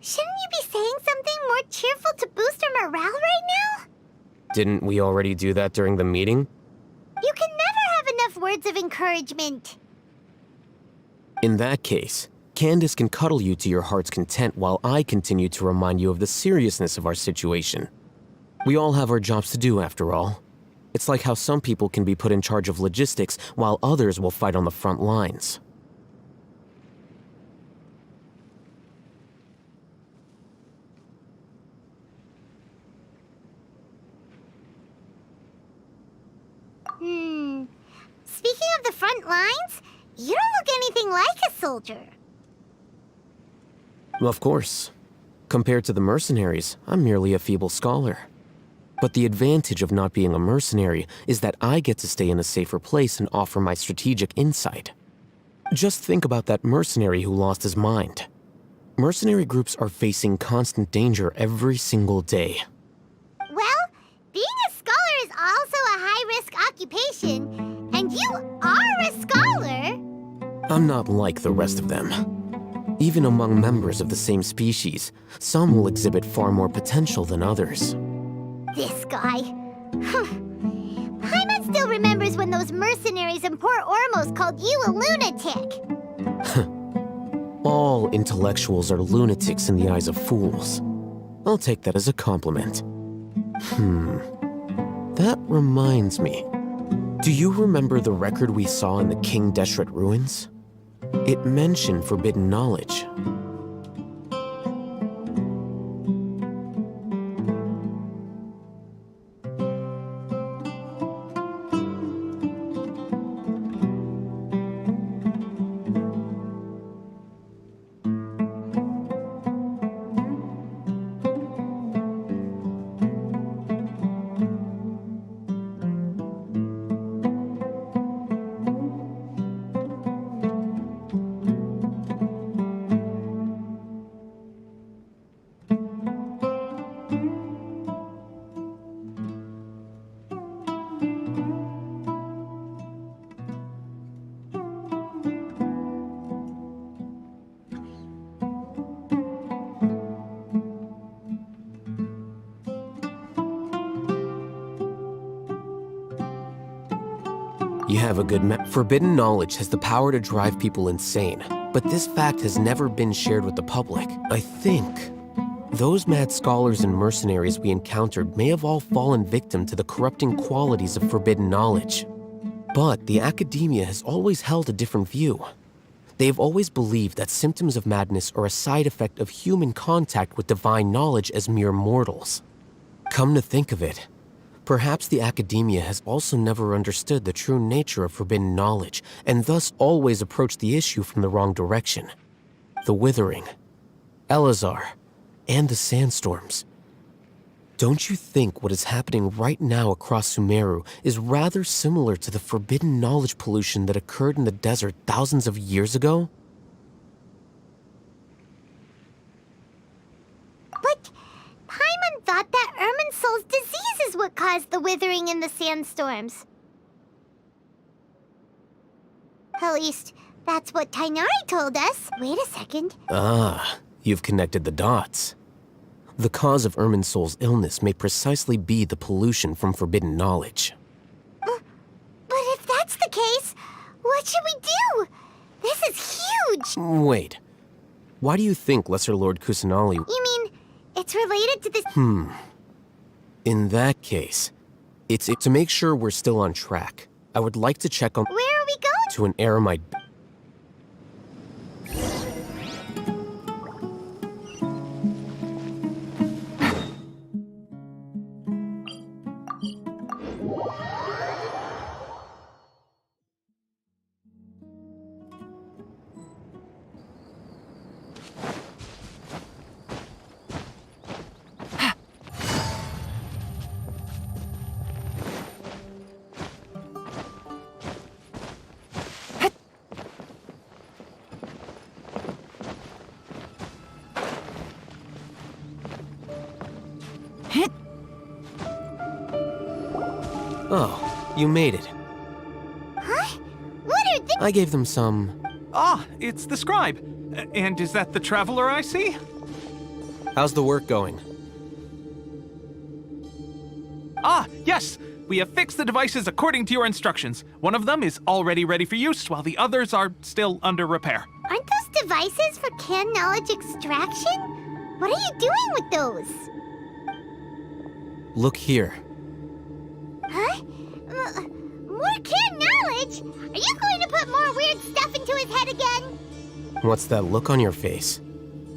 Shouldn't you be saying something more cheerful to boost our morale right now? Didn't we already do that during the meeting? You can never have enough words of encouragement. In that case, Candace can cuddle you to your heart's content while I continue to remind you of the seriousness of our situation. We all have our jobs to do, after all. It's like how some people can be put in charge of logistics while others will fight on the front lines. Speaking of the front lines, you don't look anything like a soldier. Of course. Compared to the mercenaries, I'm merely a feeble scholar. But the advantage of not being a mercenary is that I get to stay in a safer place and offer my strategic insight. Just think about that mercenary who lost his mind. Mercenary groups are facing constant danger every single day. Well, being a scholar is also a high-risk occupation, and you are a scholar. I'm not like the rest of them. Even among members of the same species, some will exhibit far more potential than others. This guy. Paimon still remembers when those mercenaries in Port Ormos called you a lunatic. All intellectuals are lunatics in the eyes of fools. I'll take that as a compliment. That reminds me. Do you remember the record we saw in the King Deshret ruins? It mentioned forbidden knowledge. You have a good Forbidden knowledge has the power to drive people insane, but this fact has never been shared with the public. I think those mad scholars and mercenaries we encountered may have all fallen victim to the corrupting qualities of forbidden knowledge. But the academia has always held a different view. They have always believed that symptoms of madness are a side effect of human contact with divine knowledge as mere mortals. Come to think of it, perhaps the academia has also never understood the true nature of forbidden knowledge, and thus always approached the issue from the wrong direction. The Withering, Elazar, and the sandstorms. Don't you think what is happening right now across Sumeru is rather similar to the forbidden knowledge pollution that occurred in the desert thousands of years ago? But Paimon thought that Irminsul's disease is what caused the withering and the sandstorms. At least, that's what Tainari told us. Wait a second. Ah, you've connected the dots. The cause of Irminsul's illness may precisely be the pollution from forbidden knowledge. But if that's the case, what should we do? This is huge! Wait. Why do you think Lesser Lord Kusanali... You mean, it's related to this... In that case, it's to make sure we're still on track. I would like to check on... Where are we going? To an eremite... Oh, you made it. Huh? What are they... I gave them some Ah, it's the scribe. And is that the traveler I see? How's the work going? Ah, yes! We have fixed the devices according to your instructions. One of them is already ready for use, while the others are still under repair. Aren't those devices for canned knowledge extraction? What are you doing with those? Look here. Huh? More canned knowledge? Are you going to put more weird stuff into his head again? What's that look on your face?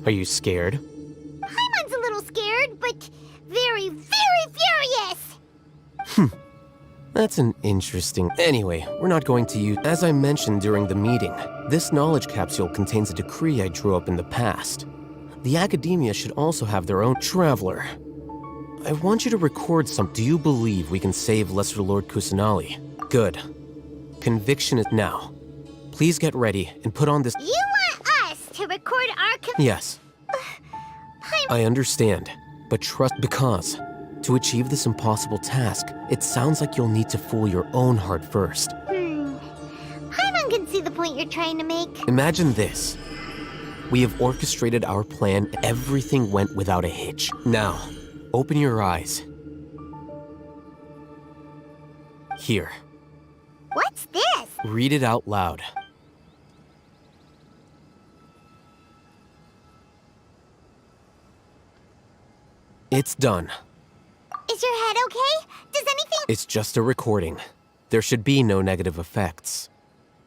Are you scared? Paimon's a little scared, but very, very furious! That's an interesting... Anyway, we're not going to use... As I mentioned during the meeting, this knowledge capsule contains a decree I drew up in the past. The academia should also have their own traveler. I want you to record some... Do you believe we can save Lesser Lord Kusanali? Good. Conviction is now. Please get ready and put on this... You want us to record our... Yes. I understand, but trust... Because... To achieve this impossible task, it sounds like you'll need to fool your own heart first. Paimon can see the point you're trying to make. Imagine this. We have orchestrated our plan, and everything went without a hitch. Now, open your eyes. Here. What's this? Read it out loud. It's done. Is your head okay? Does anything... It's just a recording. There should be no negative effects.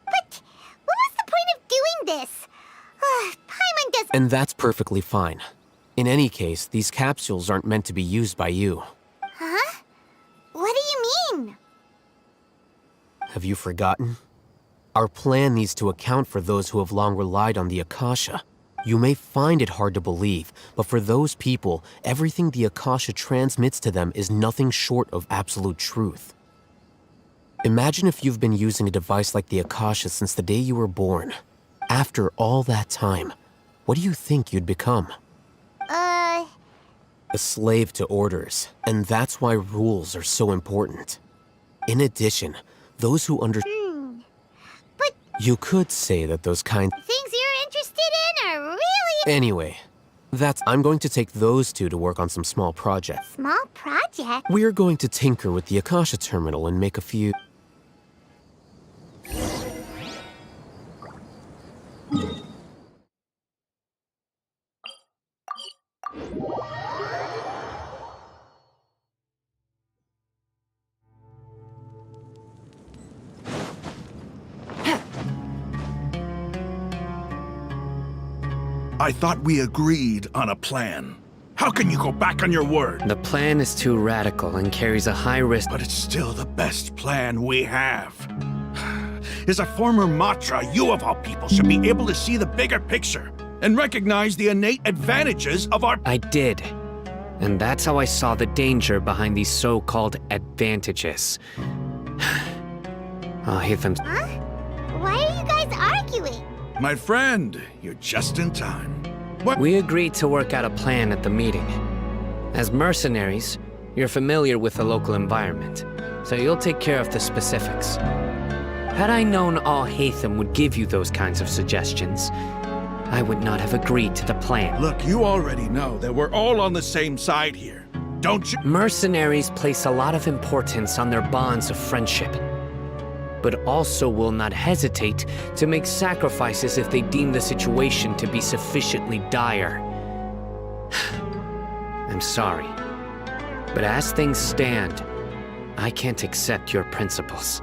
But what was the point of doing this? Paimon doesn't... And that's perfectly fine. In any case, these capsules aren't meant to be used by you. Huh? What do you mean? Have you forgotten? Our plan needs to account for those who have long relied on the Akasha. You may find it hard to believe, but for those people, everything the Akasha transmits to them is nothing short of absolute truth. Imagine if you've been using a device like the Akasha since the day you were born. After all that time, what do you think you'd become? A slave to orders, and that's why rules are so important. In addition, those who But... You could say that those kind... Things you're interested in are really... Anyway, I'm going to take those two to work on some small projects. Small project? We're going to tinker with the Akasha terminal and make a few... I thought we agreed on a plan. How can you go back on your word? The plan is too radical and carries a high risk. But it's still the best plan we have. As a former Matra, you of all people should be able to see the bigger picture and recognize the innate advantages of our... I did. And that's how I saw the danger behind these so-called advantages. I'll hit them. Huh? Why are you guys arguing? My friend, you're just in time. What? We agreed to work out a plan at the meeting. As mercenaries, you're familiar with the local environment, so you'll take care of the specifics. Had I known Al-Haytham would give you those kinds of suggestions, I would not have agreed to the plan. Look, you already know that we're all on the same side here, don't you? Mercenaries place a lot of importance on their bonds of friendship, but also will not hesitate to make sacrifices if they deem the situation to be sufficiently dire. I'm sorry, but as things stand, I can't accept your principles.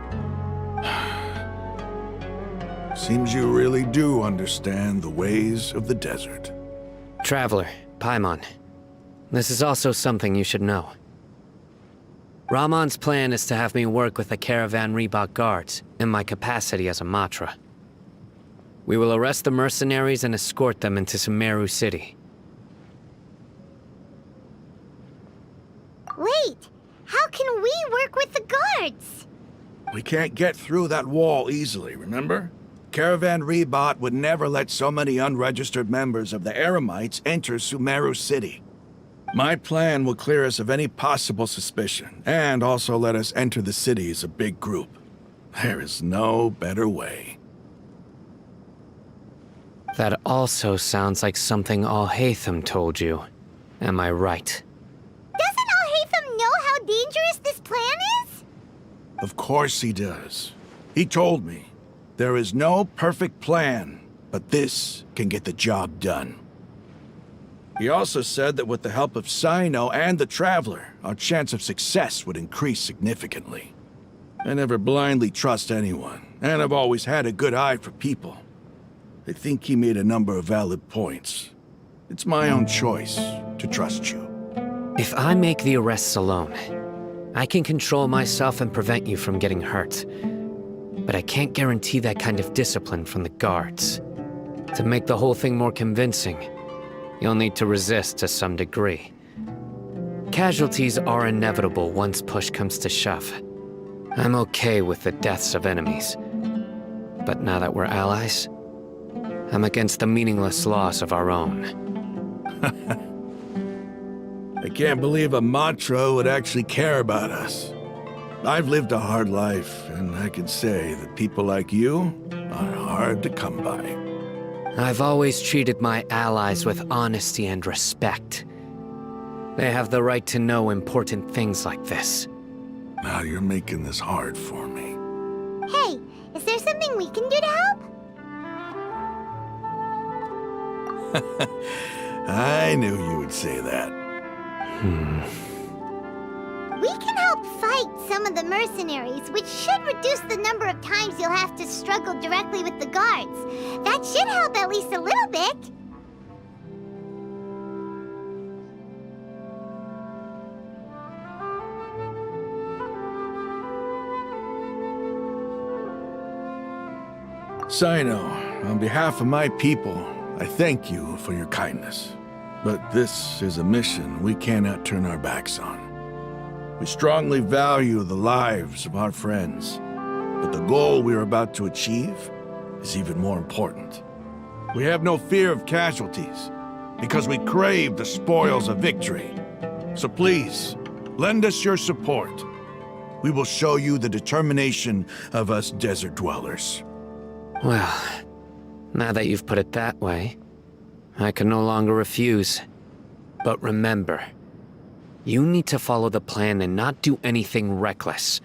Seems you really do understand the ways of the desert. Traveler, Paimon, this is also something you should know. Ramon's plan is to have me work with the Caravan Reebok guards in my capacity as a Matra. We will arrest the mercenaries and escort them into Sumeru City. Wait, how can we work with the guards? We can't get through that wall easily, remember? Caravan Reebok would never let so many unregistered members of the Eremites enter Sumeru City. My plan will clear us of any possible suspicion, and also let us enter the city as a big group. There is no better way. That also sounds like something Al-Haytham told you. Am I right? Doesn't Al-Haytham know how dangerous this plan is? Of course he does. He told me, there is no perfect plan, but this can get the job done. He also said that with the help of Sino and the Traveler, our chance of success would increase significantly. I never blindly trust anyone, and I've always had a good eye for people. I think he made a number of valid points. It's my own choice to trust you. If I make the arrests alone, I can control myself and prevent you from getting hurt. But I can't guarantee that kind of discipline from the guards. To make the whole thing more convincing, you'll need to resist to some degree. Casualties are inevitable once push comes to shove. I'm okay with the deaths of enemies. But now that we're allies, I'm against the meaningless loss of our own. I can't believe a Matra would actually care about us. I've lived a hard life, and I can say that people like you are hard to come by. I've always treated my allies with honesty and respect. They have the right to know important things like this. Now you're making this hard for me. Hey, is there something we can do to help? I knew you would say that. We can help fight some of the mercenaries, which should reduce the number of times you'll have to struggle directly with the guards. That should help at least a little bit. Sino, on behalf of my people, I thank you for your kindness. But this is a mission we cannot turn our backs on. We strongly value the lives of our friends, but the goal we are about to achieve is even more important. We have no fear of casualties, because we crave the spoils of victory. So please, lend us your support. We will show you the determination of us desert dwellers. Well, now that you've put it that way, I can no longer refuse. But remember, you need to follow the plan and not do anything reckless.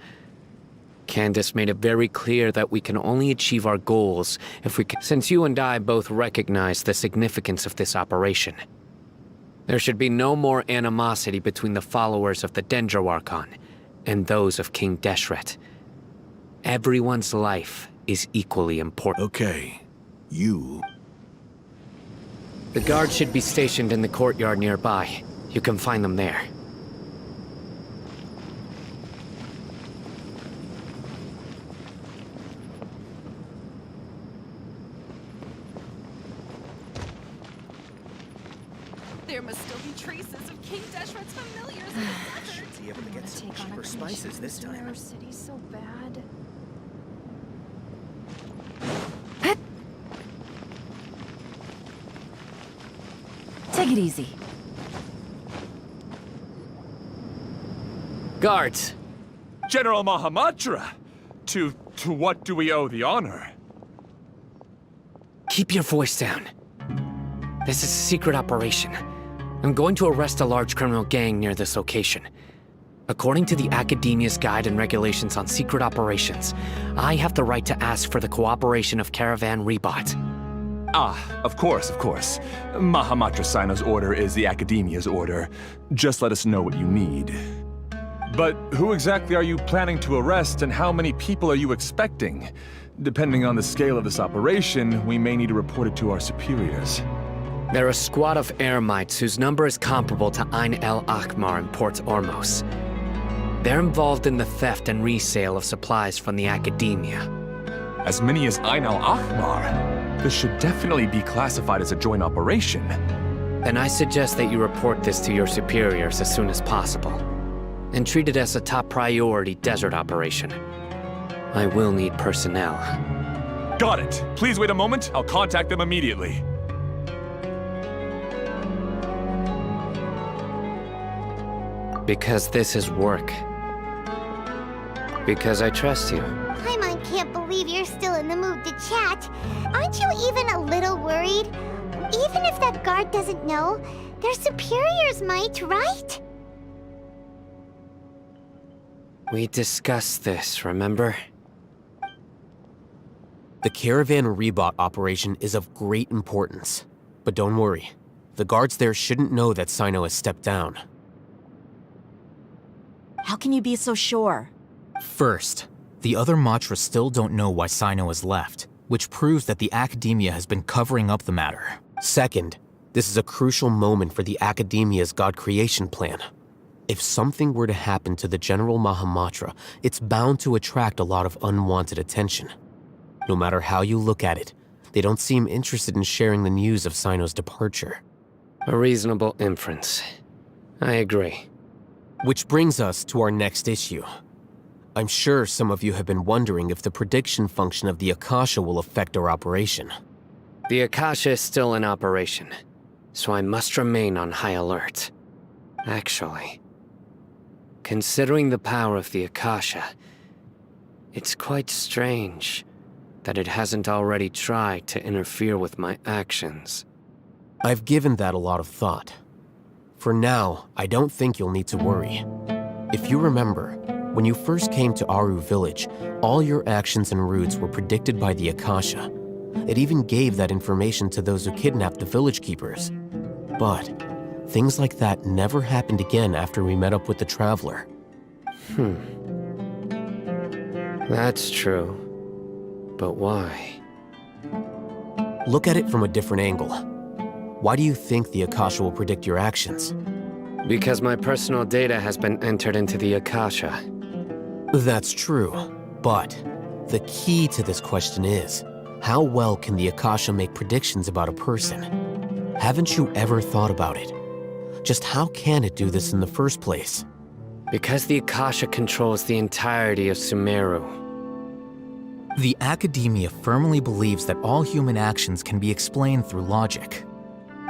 Candace made it very clear that we can only achieve our goals if we can, since you and I both recognize the significance of this operation. There should be no more animosity between the followers of the Dendroarchon and those of King Deshret. Everyone's life is equally important. Okay, you... The guards should be stationed in the courtyard nearby. You can find them there. There must still be traces of King Deshret's familiars in the desert. Should be able to get some cheaper spices this time. Our city's so bad. Take it easy. Guards! General Mahamatra! To what do we owe the honor? Keep your voice down. This is a secret operation. I'm going to arrest a large criminal gang near this location. According to the Academia's Guide and Regulations on Secret Operations, I have the right to ask for the cooperation of Caravan Rebot. Ah, of course, of course. Mahamatra Sino's order is the Academia's order. Just let us know what you need. But who exactly are you planning to arrest, and how many people are you expecting? Depending on the scale of this operation, we may need to report it to our superiors. They're a squad of Eremites whose number is comparable to Ain el-Akhmar in Port Ormos. They're involved in the theft and resale of supplies from the Academia. As many as Ain el-Akhmar? This should definitely be classified as a joint operation. Then I suggest that you report this to your superiors as soon as possible, and treat it as a top priority desert operation. I will need personnel. Got it. Please wait a moment. I'll contact them immediately. Because this is work. Because I trust you. Paimon can't believe you're they're still in the mood to chat. Aren't you even a little worried? Even if that guard doesn't know, their superiors might, right? We discussed this, remember? The Caravan Rebot operation is of great importance. But don't worry, the guards there shouldn't know that Sino has stepped down. How can you be so sure? First, the other Matra still don't know why Sino has left, which proves that the Academia has been covering up the matter. Second, this is a crucial moment for the Academia's God creation plan. If something were to happen to the General Mahamatra, it's bound to attract a lot of unwanted attention. No matter how you look at it, they don't seem interested in sharing the news of Sino's departure. A reasonable inference. I agree. Which brings us to our next issue. I'm sure some of you have been wondering if the prediction function of the Akasha will affect our operation. The Akasha is still in operation, so I must remain on high alert. Actually, considering the power of the Akasha, it's quite strange that it hasn't already tried to interfere with my actions. I've given that a lot of thought. For now, I don't think you'll need to worry. If you remember, when you first came to Aru Village, all your actions and routes were predicted by the Akasha. It even gave that information to those who kidnapped the village keepers. But things like that never happened again after we met up with the Traveler. That's true. But why? Look at it from a different angle. Why do you think the Akasha will predict your actions? Because my personal data has been entered into the Akasha. That's true, but the key to this question is, how well can the Akasha make predictions about a person? Haven't you ever thought about it? Just how can it do this in the first place? Because the Akasha controls the entirety of Sumeru. The Academia firmly believes that all human actions can be explained through logic.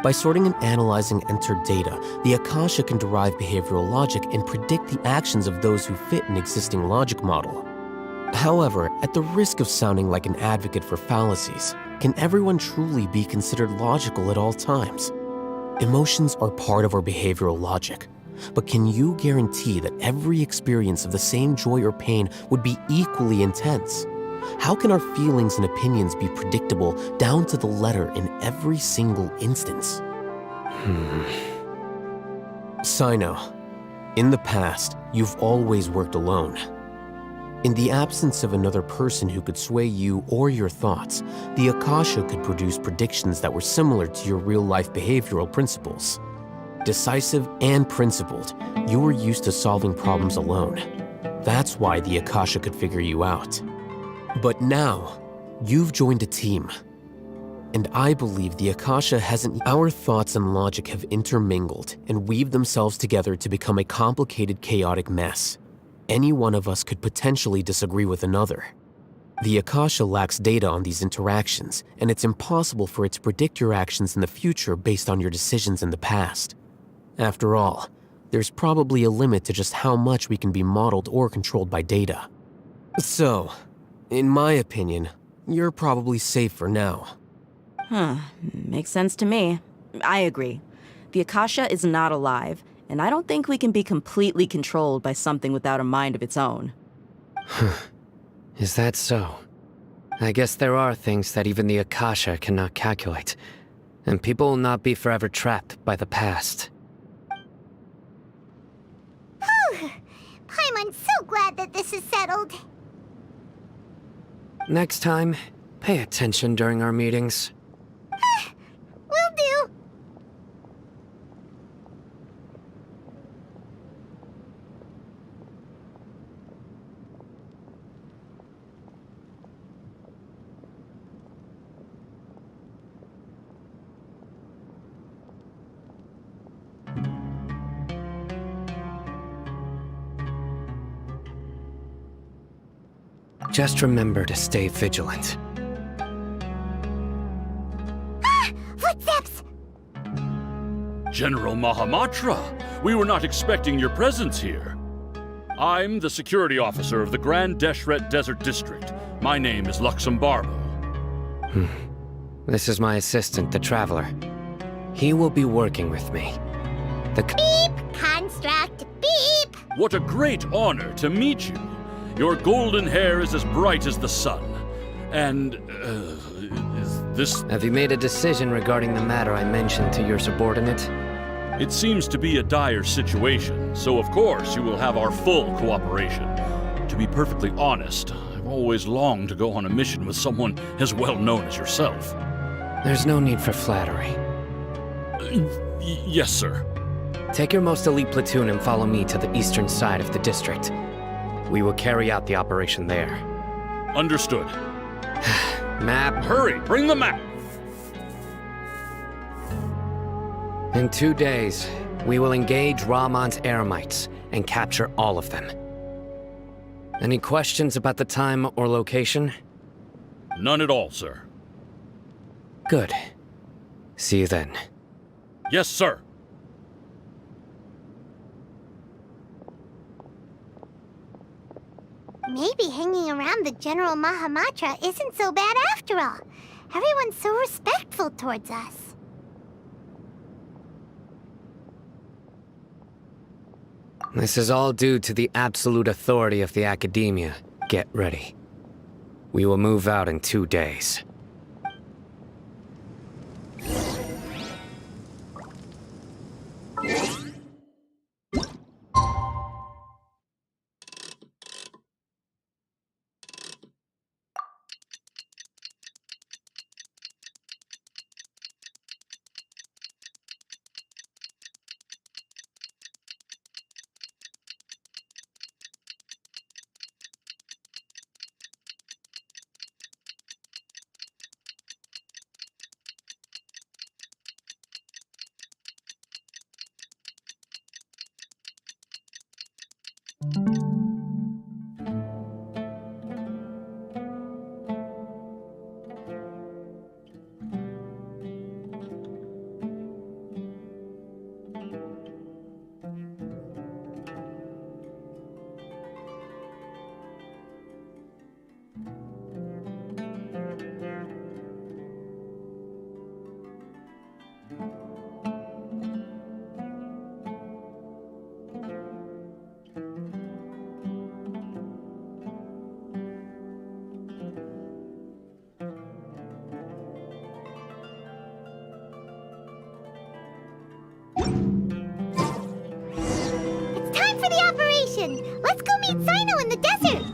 By sorting and analyzing entered data, the Akasha can derive behavioral logic and predict the actions of those who fit an existing logic model. However, at the risk of sounding like an advocate for fallacies, can everyone truly be considered logical at all times? Emotions are part of our behavioral logic, but can you guarantee that every experience of the same joy or pain would be equally intense? How can our feelings and opinions be predictable down to the letter in every single instance? Sino, in the past, you've always worked alone. In the absence of another person who could sway you or your thoughts, the Akasha could produce predictions that were similar to your real-life behavioral principles. Decisive and principled, you were used to solving problems alone. That's why the Akasha could figure you out. But now, you've joined a team. And I believe the Akasha hasn't. Our thoughts and logic have intermingled and weaved themselves together to become a complicated, chaotic mess. Any one of us could potentially disagree with another. The Akasha lacks data on these interactions, and it's impossible for it to predict your actions in the future based on your decisions in the past. After all, there's probably a limit to just how much we can be modeled or controlled by data. So, in my opinion, you're probably safe for now. Makes sense to me. I agree. The Akasha is not alive, and I don't think we can be completely controlled by something without a mind of its own. Is that so? I guess there are things that even the Akasha cannot calculate, and people will not be forever trapped by the past. I'm so glad that this is settled. Next time, pay attention during our meetings. Will do. Just remember to stay vigilant. Footsteps! General Mahamatra, we were not expecting your presence here. I'm the security officer of the Grand Deshret Desert District, My name is Luxembarbo. This is my assistant, the Traveler. He will be working with me. Beep! Construct, beep! What a great honor to meet you. Your golden hair is as bright as the sun. And, is this... Have you made a decision regarding the matter I mentioned to your subordinate? It seems to be a dire situation, so of course you will have our full cooperation. To be perfectly honest, I've always longed to go on a mission with someone as well known as yourself. There's no need for flattery. Yes, sir. Take your most elite platoon and follow me to the eastern side of the district. We will carry out the operation there. Understood. Map. Hurry, bring the map! In 2 days, we will engage Rahman's Eremites and capture all of them. Any questions about the time or location? None at all, sir. Good. See you then. Yes, sir. Maybe hanging around the General Mahamatra isn't so bad after all. Everyone's so respectful towards us. This is all due to the absolute authority of the Academia. Get ready. We will move out in 2 days. It's time for the operation! Let's go meet Sino in the desert!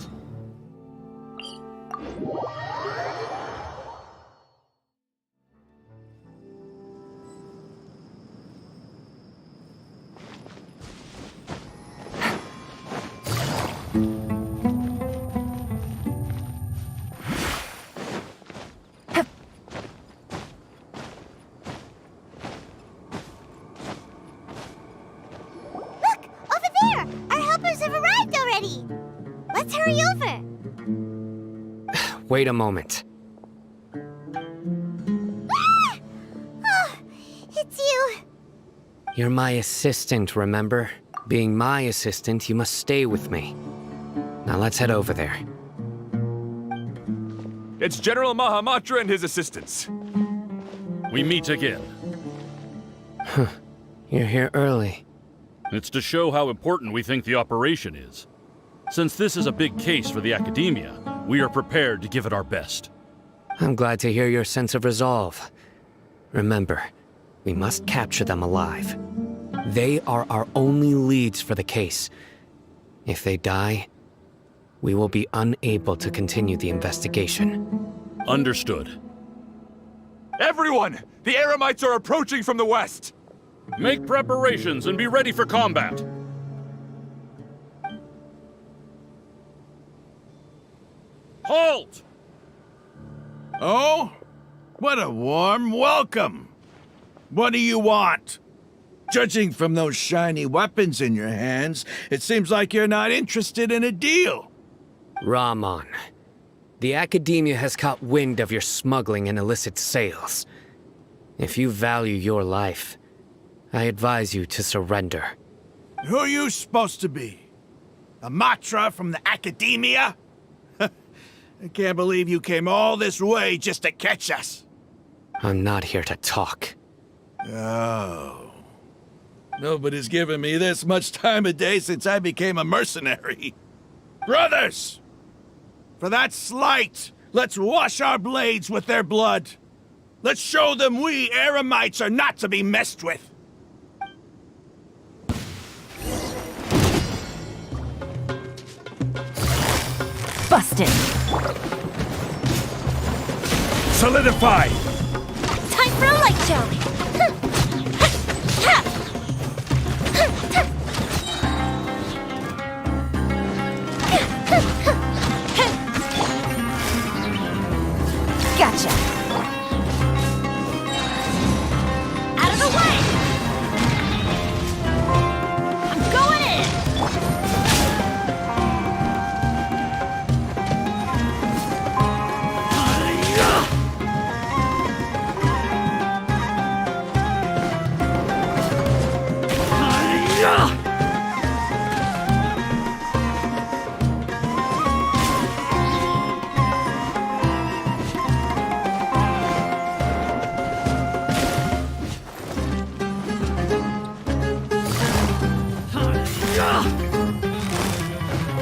Let's hurry over! Wait a moment. Ah! Oh, it's you. You're my assistant, remember? Being my assistant, you must stay with me. Now let's head over there. It's General Mahamatra and his assistants. We meet again. You're here early. It's to show how important we think the operation is. Since this is a big case for the Academia, we are prepared to give it our best. I'm glad to hear your sense of resolve. Remember, we must capture them alive. They are our only leads for the case. If they die, we will be unable to continue the investigation. Understood. Everyone! The Eremites are approaching from the west! Make preparations and be ready for combat. Halt! Oh? What a warm welcome! What do you want? Judging from those shiny weapons in your hands, it seems like you're not interested in a deal. Rahman, the Academia has caught wind of your smuggling and illicit sales. If you value your life, I advise you to surrender. Who are you supposed to be? A Matra from the Academia? I can't believe you came all this way just to catch us. I'm not here to talk. Oh. Nobody's given me this much time of day since I became a mercenary. Brothers! For that slight, let's wash our blades with their blood. Let's show them we Eremites are not to be messed with. Busted! Solidify! Time for a light show! Gotcha! Out of the way! I'm going in!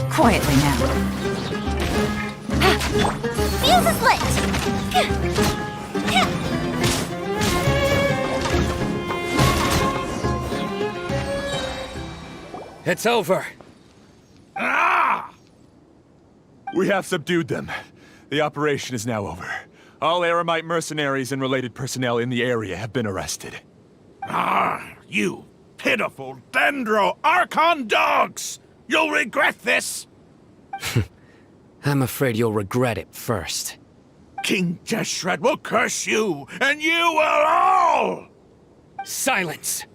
Quietly now. Fuse is lit! It's over. We have subdued them. The operation is now over. All Eremite mercenaries and related personnel in the area have been arrested. You pitiful Dendro Archon dogs! You'll regret this! I'm afraid you'll regret it first. King Jeshret will curse you, and you will all! Silence!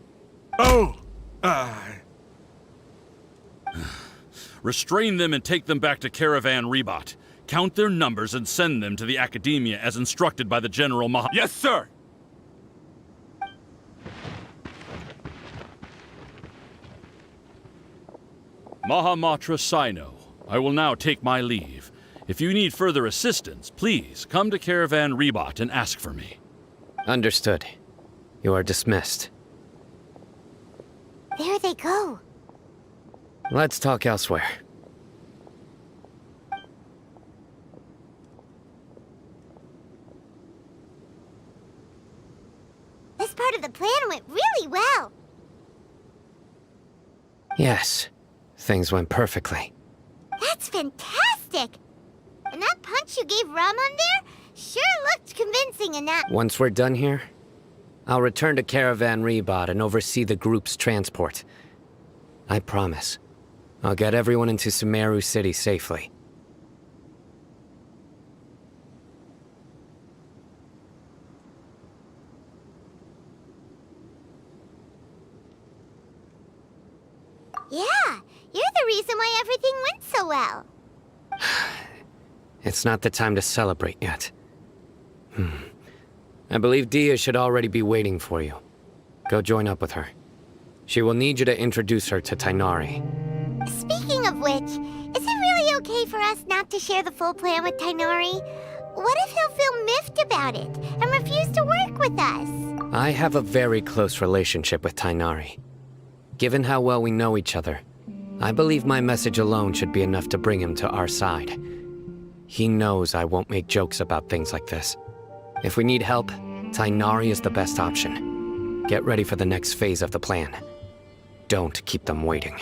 Oh, Restrain them and take them back to Caravan Rebot. Count their numbers and send them to the Academia as instructed by the General Yes, sir! Mahamatra Sino. I will now take my leave. If you need further assistance, please come to Caravan Rebot and ask for me. Understood. You are dismissed. There they go. Let's talk elsewhere. This part of the plan went really well. Yes, things went perfectly. That's fantastic! And that punch you gave Ramon there sure looked convincing in that. Once we're done here, I'll return to Caravan Rebot and oversee the group's transport. I promise. I'll get everyone into Sumeru City safely. Yeah, you're the reason why everything went so well. It's not the time to celebrate yet. I believe Dia should already be waiting for you. Go join up with her. She will need you to introduce her to Tainari. Speaking of which, is it really okay for us not to share the full plan with Tainari? What if he'll feel miffed about it and refuse to work with us? I have a very close relationship with Tainari. Given how well we know each other, I believe my message alone should be enough to bring him to our side. He knows I won't make jokes about things like this. If we need help, Tainari is the best option. Get ready for the next phase of the plan. Don't keep them waiting.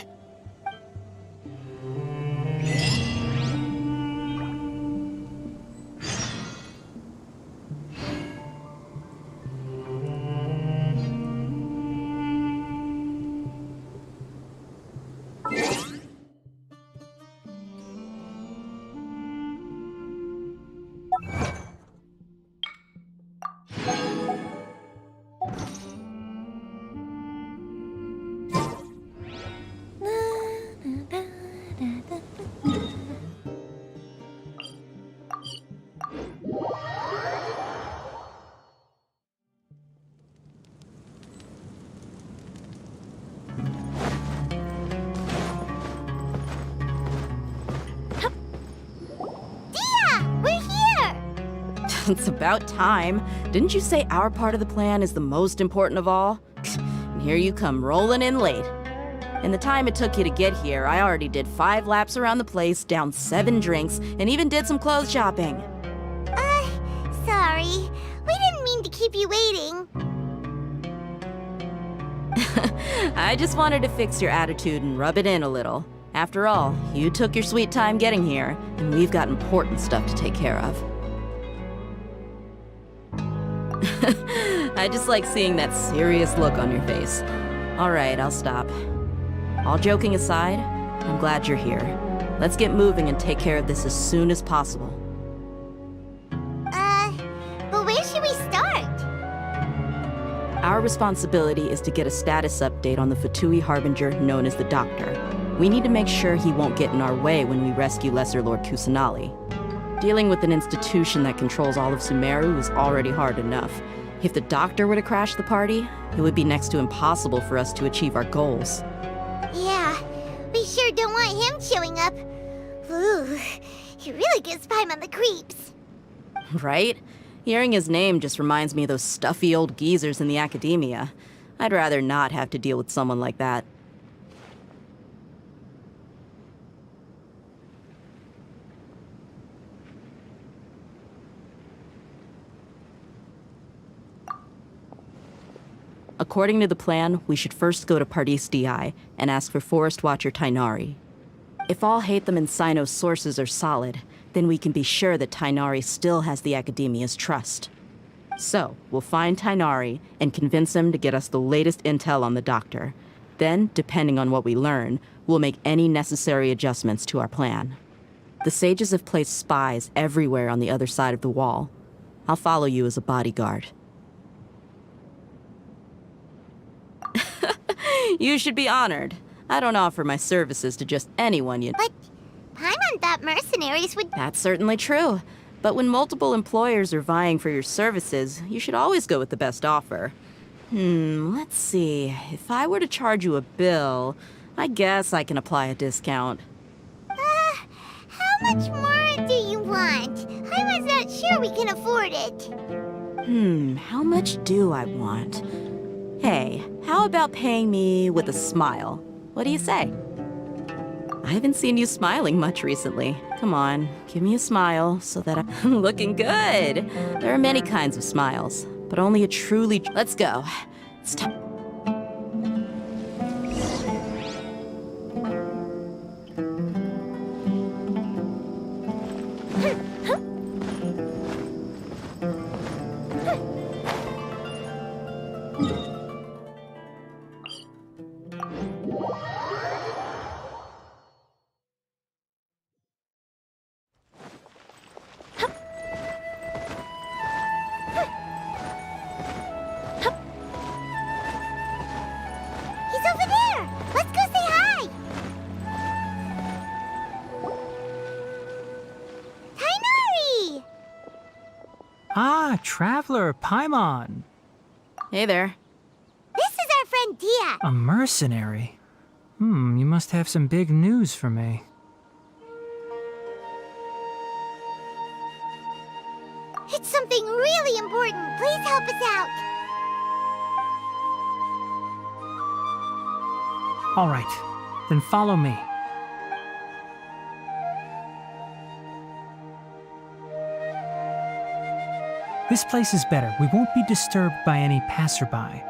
It's about time. Didn't you say our part of the plan is the most important of all? And here you come rolling in late. In the time it took you to get here, I already did 5 laps around the place, downed 7 drinks, and even did some clothes shopping. Sorry. We didn't mean to keep you waiting. I just wanted to fix your attitude and rub it in a little. After all, you took your sweet time getting here, and we've got important stuff to take care of. I just like seeing that serious look on your face. All right, I'll stop. All joking aside, I'm glad you're here. Let's get moving and take care of this as soon as possible. But where should we start? Our responsibility is to get a status update on the Fatui Harbinger known as the Doctor. We need to make sure he won't get in our way when we rescue Lesser Lord Kusanali. Dealing with an institution that controls all of Sumeru is already hard enough. If the Doctor were to crash the party, it would be next to impossible for us to achieve our goals. Yeah, we sure don't want him showing up. Ooh, he really gives Paimon the creeps. Right? Hearing his name just reminds me of those stuffy old geezers in the academia. I'd rather not have to deal with someone like that. According to the plan, we should first go to Pardis DI and ask for Forest Watcher Tainari. If all Hatham and Sino's sources are solid, then we can be sure that Tainari still has the Academia's trust. So, we'll find Tainari and convince him to get us the latest intel on the Doctor. Then, depending on what we learn, we'll make any necessary adjustments to our plan. The sages have placed spies everywhere on the other side of the wall. I'll follow you as a bodyguard. You should be honored. I don't offer my services to just anyone you... But Paimon thought mercenaries would... That's certainly true. But when multiple employers are vying for your services, you should always go with the best offer. Let's see. If I were to charge you a bill, I guess I can apply a discount. How much more do you want? I was not sure we can afford it. How much do I want? Hey, how about paying me with a smile? What do you say? I haven't seen you smiling much recently. Come on, give me a smile so that I'm looking good. There are many kinds of smiles, but only a truly... Let's go. Stop. Ah, Traveler, Paimon. Hey there. This is our friend Dia. A mercenary? You must have some big news for me. It's something really important. Please help us out. All right, then follow me. This place is better. We won't be disturbed by any passerby.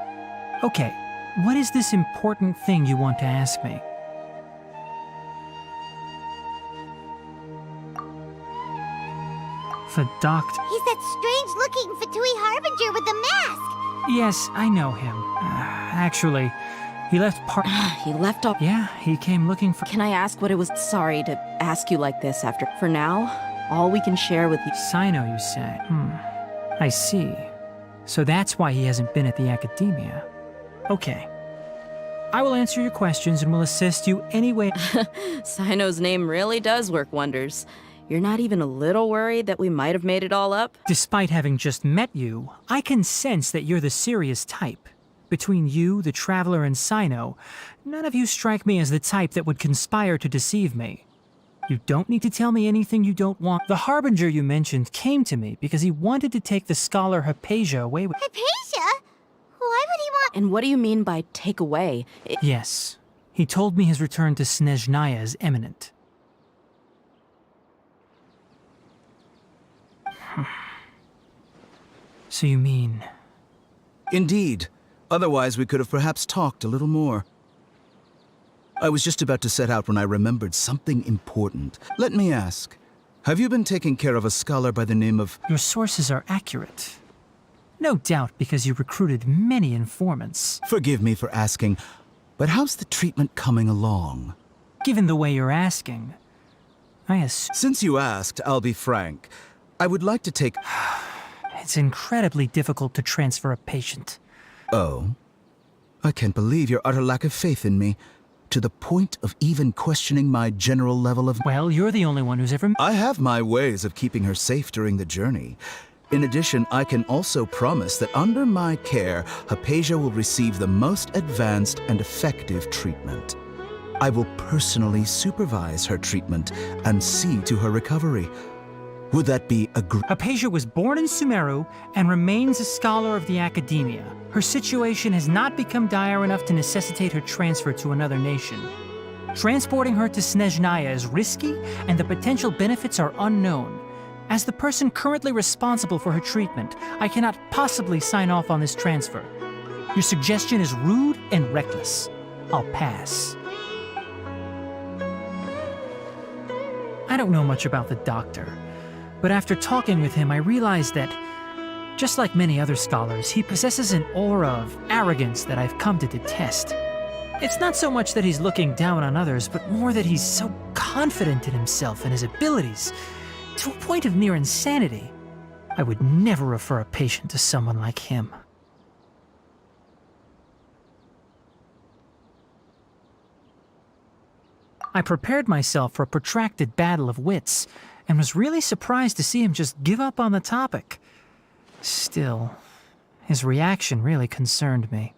Okay, what is this important thing you want to ask me? The Doctor. He's that strange-looking Fatui Harbinger with the mask. Yes, I know him. Actually, he left He left off. Yeah, he came looking for... Can I ask what it was? Sorry to ask you like this after... For now, all we can share with you... Sino, you say? I see. So that's why he hasn't been at the Academia. Okay. I will answer your questions and will assist you any way... Sino's name really does work wonders. You're not even a little worried that we might have made it all up? Despite having just met you, I can sense that you're the serious type. Between you, the Traveler, and Sino, none of you strike me as the type that would conspire to deceive me. You don't need to tell me anything you don't want. The Harbinger you mentioned came to me because he wanted to take the scholar Hypatia away with— Hypatia? Why would he want— And what do you mean by take away? Yes. He told me his return to Snezhnaya is imminent. So you mean— Indeed. Otherwise, we could have perhaps talked a little more. I was just about to set out when I remembered something important. Let me ask, have you been taking care of a scholar by the name of— Your sources are accurate. No doubt because you recruited many informants. Forgive me for asking, but how's the treatment coming along? Given the way you're asking, Since you asked, I'll be frank. I would like to take— It's incredibly difficult to transfer a patient. Oh? I can't believe your utter lack of faith in me, to the point of even questioning my general level of— Well, you're the only one who's ever— I have my ways of keeping her safe during the journey. In addition, I can also promise that under my care, Hypatia will receive the most advanced and effective treatment. I will personally supervise her treatment and see to her recovery. Would that be Hypatia was born in Sumeru and remains a scholar of the Academia. Her situation has not become dire enough to necessitate her transfer to another nation. Transporting her to Snezhnaya is risky, and the potential benefits are unknown. As the person currently responsible for her treatment, I cannot possibly sign off on this transfer. Your suggestion is rude and reckless. I'll pass. I don't know much about the doctor, but after talking with him, I realized that, just like many other scholars, he possesses an aura of arrogance that I've come to detest. It's not so much that he's looking down on others, but more that he's so confident in himself and his abilities, to a point of near insanity. I would never refer a patient to someone like him. I prepared myself for a protracted battle of wits, and was really surprised to see him just give up on the topic. Still, his reaction really concerned me.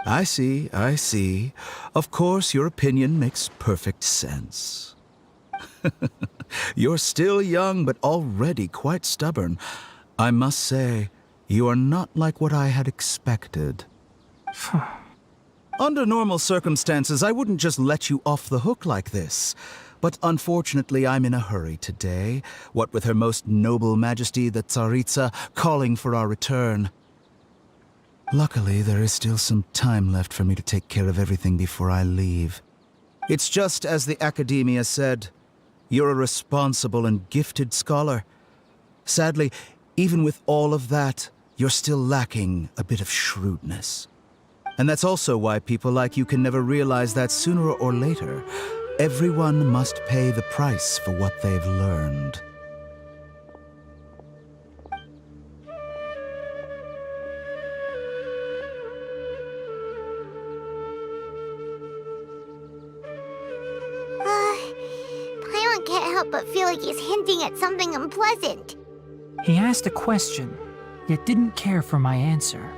I see. Of course, your opinion makes perfect sense. You're still young, but already quite stubborn. I must say, you are not like what I had expected. Under normal circumstances, I wouldn't just let you off the hook like this. But unfortunately, I'm in a hurry today, what with Her Most Noble Majesty the Tsaritsa calling for our return. Luckily, there is still some time left for me to take care of everything before I leave. It's just as the Academia said, you're a responsible and gifted scholar. Sadly, even with all of that, you're still lacking a bit of shrewdness. And that's also why people like you can never realize that sooner or later, everyone must pay the price for what they've learned. Paimon can't help but feel like he's hinting at something unpleasant. He asked a question, yet didn't care for my answer.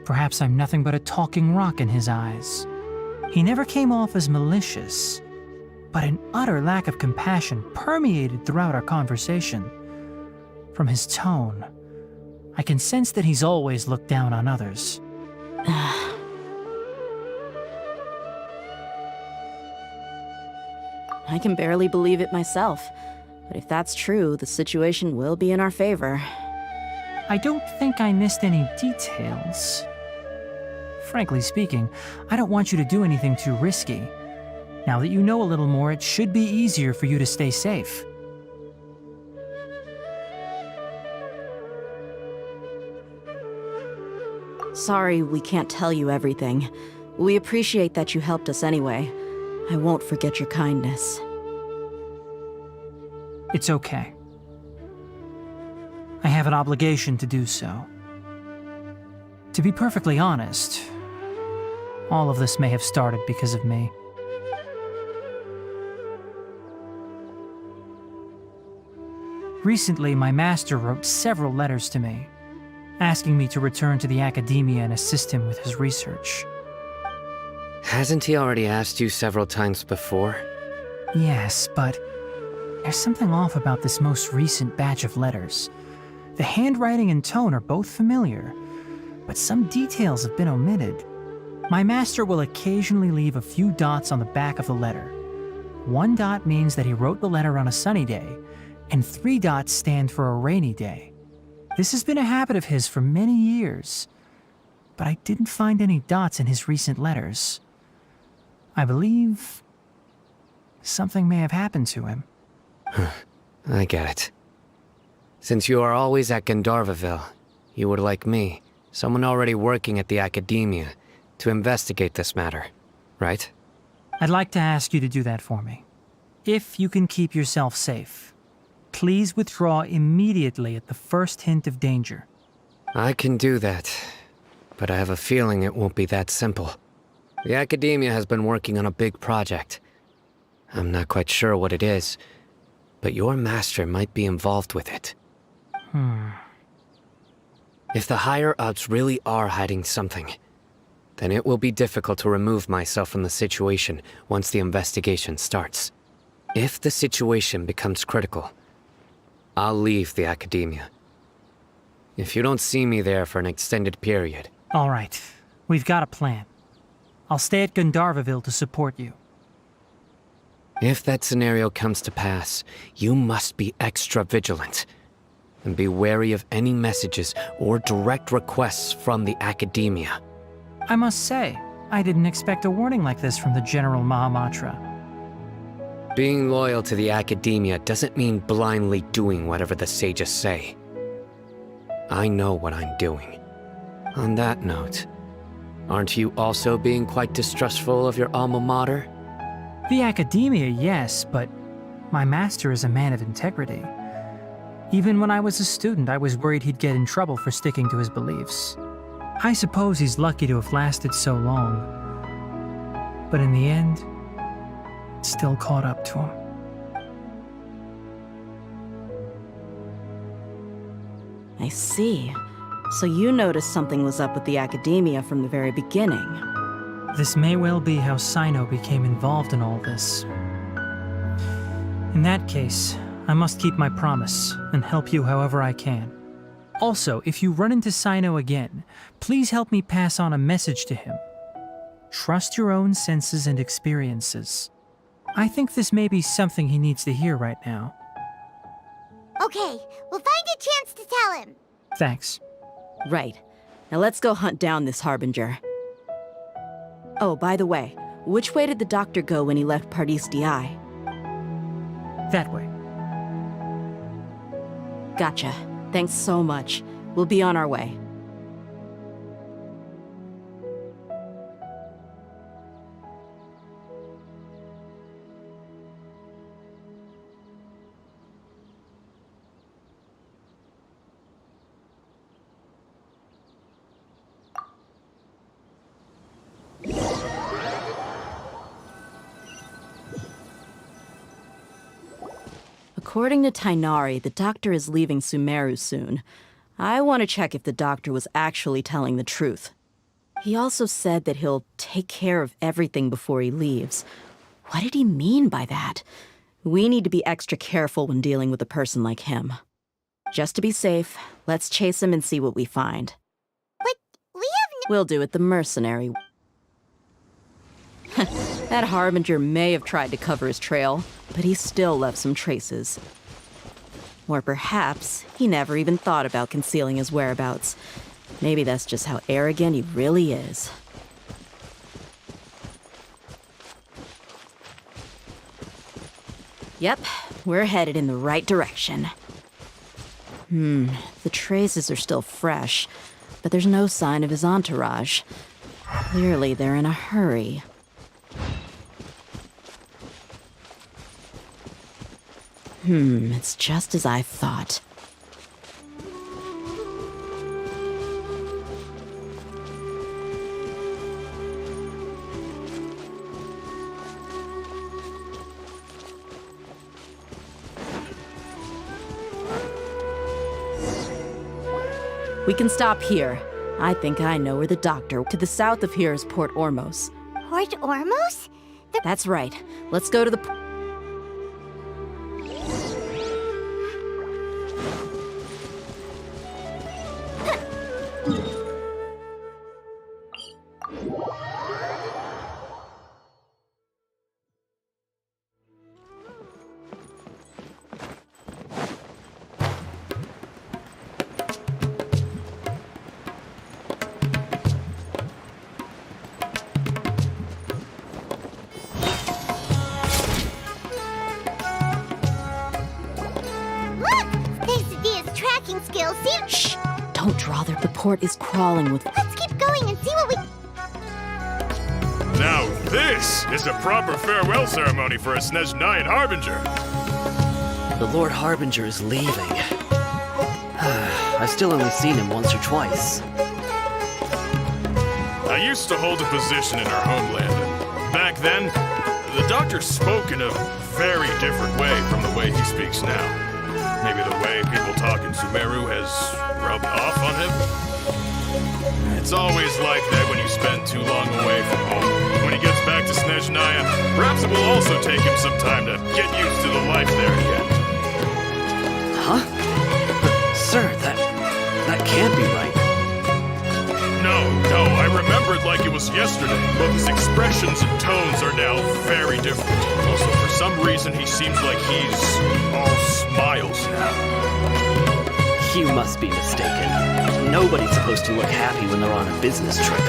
Perhaps I'm nothing but a talking rock in his eyes. He never came off as malicious, but an utter lack of compassion permeated throughout our conversation. From his tone, I can sense that he's always looked down on others. I can barely believe it myself. But if that's true, the situation will be in our favor. I don't think I missed any details. Frankly speaking, I don't want you to do anything too risky. Now that you know a little more, it should be easier for you to stay safe. Sorry we can't tell you everything. We appreciate that you helped us anyway. I won't forget your kindness. It's okay. I have an obligation to do so. To be perfectly honest, all of this may have started because of me. Recently, my master wrote several letters to me, asking me to return to the academia and assist him with his research. Hasn't he already asked you several times before? Yes, but there's something off about this most recent batch of letters. The handwriting and tone are both familiar, but some details have been omitted. My master will occasionally leave a few dots on the back of the letter. 1 dot means that he wrote the letter on a sunny day, and 3 dots stand for a rainy day. This has been a habit of his for many years, but I didn't find any dots in his recent letters. I believe something may have happened to him. I get it. Since you are always at Gandharvaville, you would like me, someone already working at the academia, to investigate this matter, right? I'd like to ask you to do that for me. If you can keep yourself safe, please withdraw immediately at the first hint of danger. I can do that, but I have a feeling it won't be that simple. The academia has been working on a big project. I'm not quite sure what it is, but your master might be involved with it. If the higher-ups really are hiding something, then it will be difficult to remove myself from the situation once the investigation starts. If the situation becomes critical, I'll leave the academia. If you don't see me there for an extended period... All right, we've got a plan. I'll stay at Gandharvaville to support you. If that scenario comes to pass, you must be extra vigilant. And be wary of any messages or direct requests from the academia. I must say, I didn't expect a warning like this from the General Mahamatra. Being loyal to the academia doesn't mean blindly doing whatever the sages say. I know what I'm doing. On that note, aren't you also being quite distrustful of your alma mater? The academia, yes, but my master is a man of integrity. Even when I was a student, I was worried he'd get in trouble for sticking to his beliefs. I suppose he's lucky to have lasted so long. But in the end, it still caught up to him. I see. So you noticed something was up with the academia from the very beginning. This may well be how Sino became involved in all this. In that case, I must keep my promise and help you however I can. Also, if you run into Sino again, please help me pass on a message to him. Trust your own senses and experiences. I think this may be something he needs to hear right now. Okay, we'll find a chance to tell him. Thanks. Right. Now let's go hunt down this Harbinger. Oh, by the way, which way did the doctor go when he left Pardis DI? That way. Gotcha. Thanks so much. We'll be on our way. According to Tainari, the doctor is leaving Sumeru soon. I want to check if the doctor was actually telling the truth. He also said that he'll take care of everything before he leaves. What did he mean by that? We need to be extra careful when dealing with a person like him. Just to be safe, let's chase him and see what we find. But we have We'll do it the mercenary. That Harbinger may have tried to cover his trail, but he still left some traces. Or perhaps he never even thought about concealing his whereabouts. Maybe that's just how arrogant he really is. Yep, we're headed in the right direction. The traces are still fresh, but there's no sign of his entourage. Clearly they're in a hurry. It's just as I thought. We can stop here. I think I know where the doctor. To the south of here is Port Ormos. Port Ormos? That's right. Let's go to the... Skills. See? Shh! Don't draw there. The port is crawling with... Let's keep going and see what we... Now this is a proper farewell ceremony for a Snezhnayan Harbinger. The Lord Harbinger is leaving. I've still only seen him once or twice. I used to hold a position in our homeland, and back then, the doctor spoke in a very different way from the way he speaks now. Maybe the way people talk in Sumeru has rubbed off on him? It's always like that when you spend too long away from home. When he gets back to Snezhnaya, perhaps it will also take him some time to get used to the life there again. Huh? Sir, that can't be right. No, I remember it like it was yesterday, but his expressions and tones are now very different. Also, for some reason, he seems like he's all smiles now. You must be mistaken. Nobody's supposed to look happy when they're on a business trip.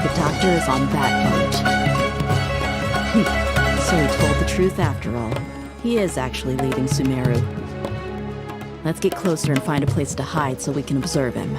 The doctor is on that boat. So he told the truth after all. He is actually leaving Sumeru. Let's get closer and find a place to hide so we can observe him.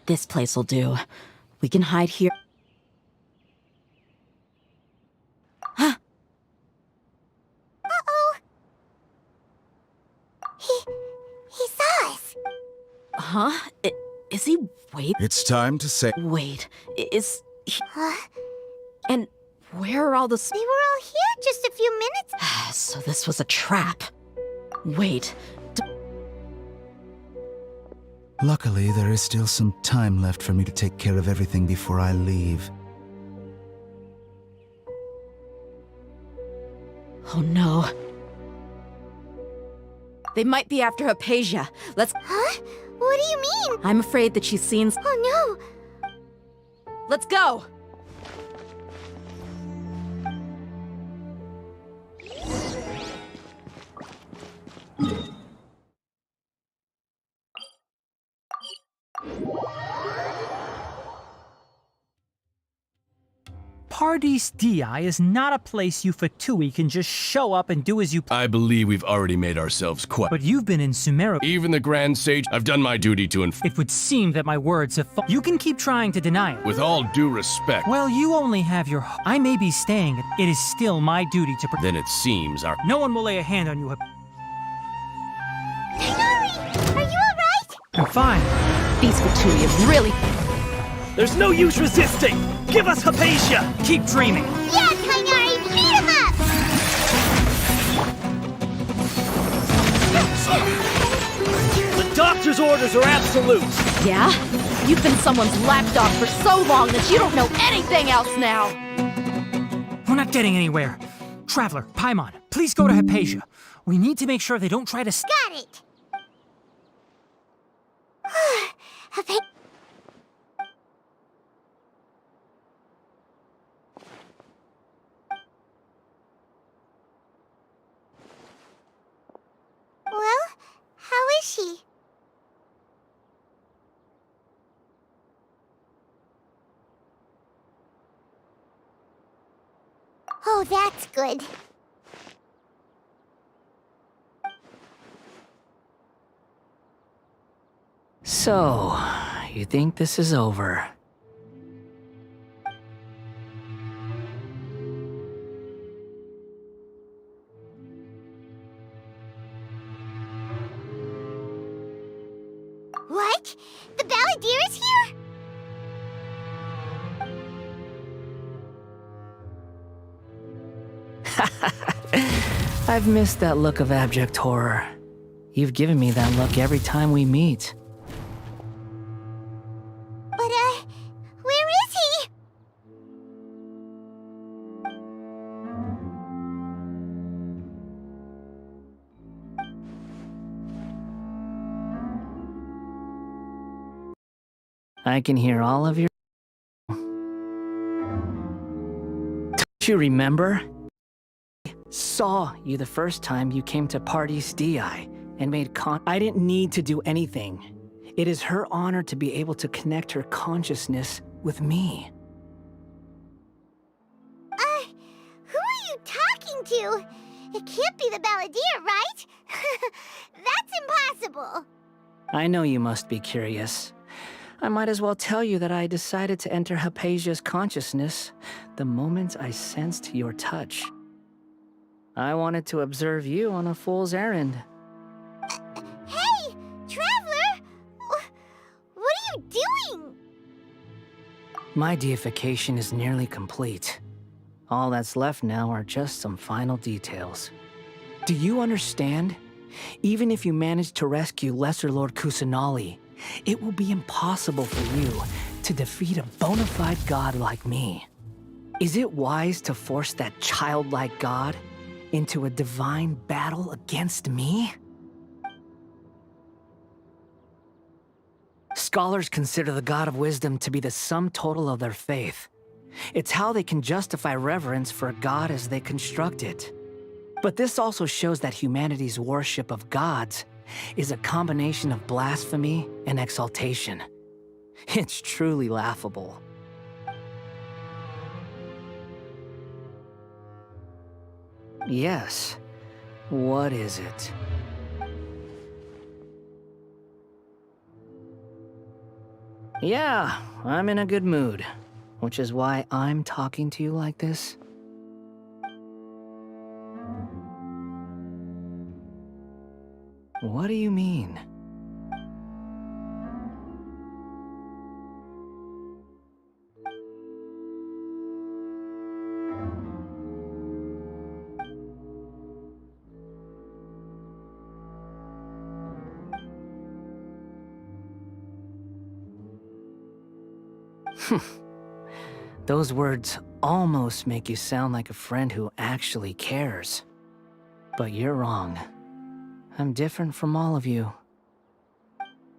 This place will do. We can hide here. Uh-oh. He saw us. Huh? Is he... Wait. It's time to say... Wait. Is he... And where are all the... They were all here just a few minutes... So this was a trap. Wait. Luckily, there is still some time left for me to take care of everything before I leave. Oh no. They might be after Hypatia. Let's... Huh? What do you mean? I'm afraid that she's seen... Oh no! Let's go! Paradis Di is not a place you Fatui can just show up and do as you... I believe we've already made ourselves quite... But you've been in Sumeru... Even the Grand Sage, I've done my duty to It would seem that my words have... You can keep trying to deny it. With all due respect... Well, you only have your... I may be staying. It is still my duty to... Then it seems our... No one will lay a hand on you. Tighnari! Are you alright? I'm fine. These Fatui have really... There's no use resisting! Give us Hypatia! Keep dreaming! Yeah, Tighnari! Beat him up! The doctor's orders are absolute! Yeah? You've been someone's lapdog for so long that you don't know anything else now! We're not getting anywhere. Traveler, Paimon, please go to Hypatia. We need to make sure they don't try to... Got it! Oh, that's good. So, you think this is over? What? The Balladeer is here? I've missed that look of abject horror. You've given me that look every time we meet. But, where is he? I can hear all of your... Don't you remember? Saw you the first time you came to Parties DI and made I didn't need to do anything. It is her honor to be able to connect her consciousness with me. Who are you talking to? It can't be the Balladeer, right? That's impossible. I know you must be curious. I might as well tell you that I decided to enter Hypatia's consciousness the moment I sensed your touch. I wanted to observe you on a fool's errand. Hey, Traveler! What are you doing? My deification is nearly complete. All that's left now are just some final details. Do you understand? Even if you manage to rescue Lesser Lord Kusanali, it will be impossible for you to defeat a bona fide god like me. Is it wise to force that childlike god into a divine battle against me? Scholars consider the God of Wisdom to be the sum total of their faith. It's how they can justify reverence for a god as they construct it. But this also shows that humanity's worship of gods is a combination of blasphemy and exaltation. It's truly laughable. Yes. What is it? Yeah, I'm in a good mood, which is why I'm talking to you like this. What do you mean? Those words almost make you sound like a friend who actually cares. But you're wrong. I'm different from all of you.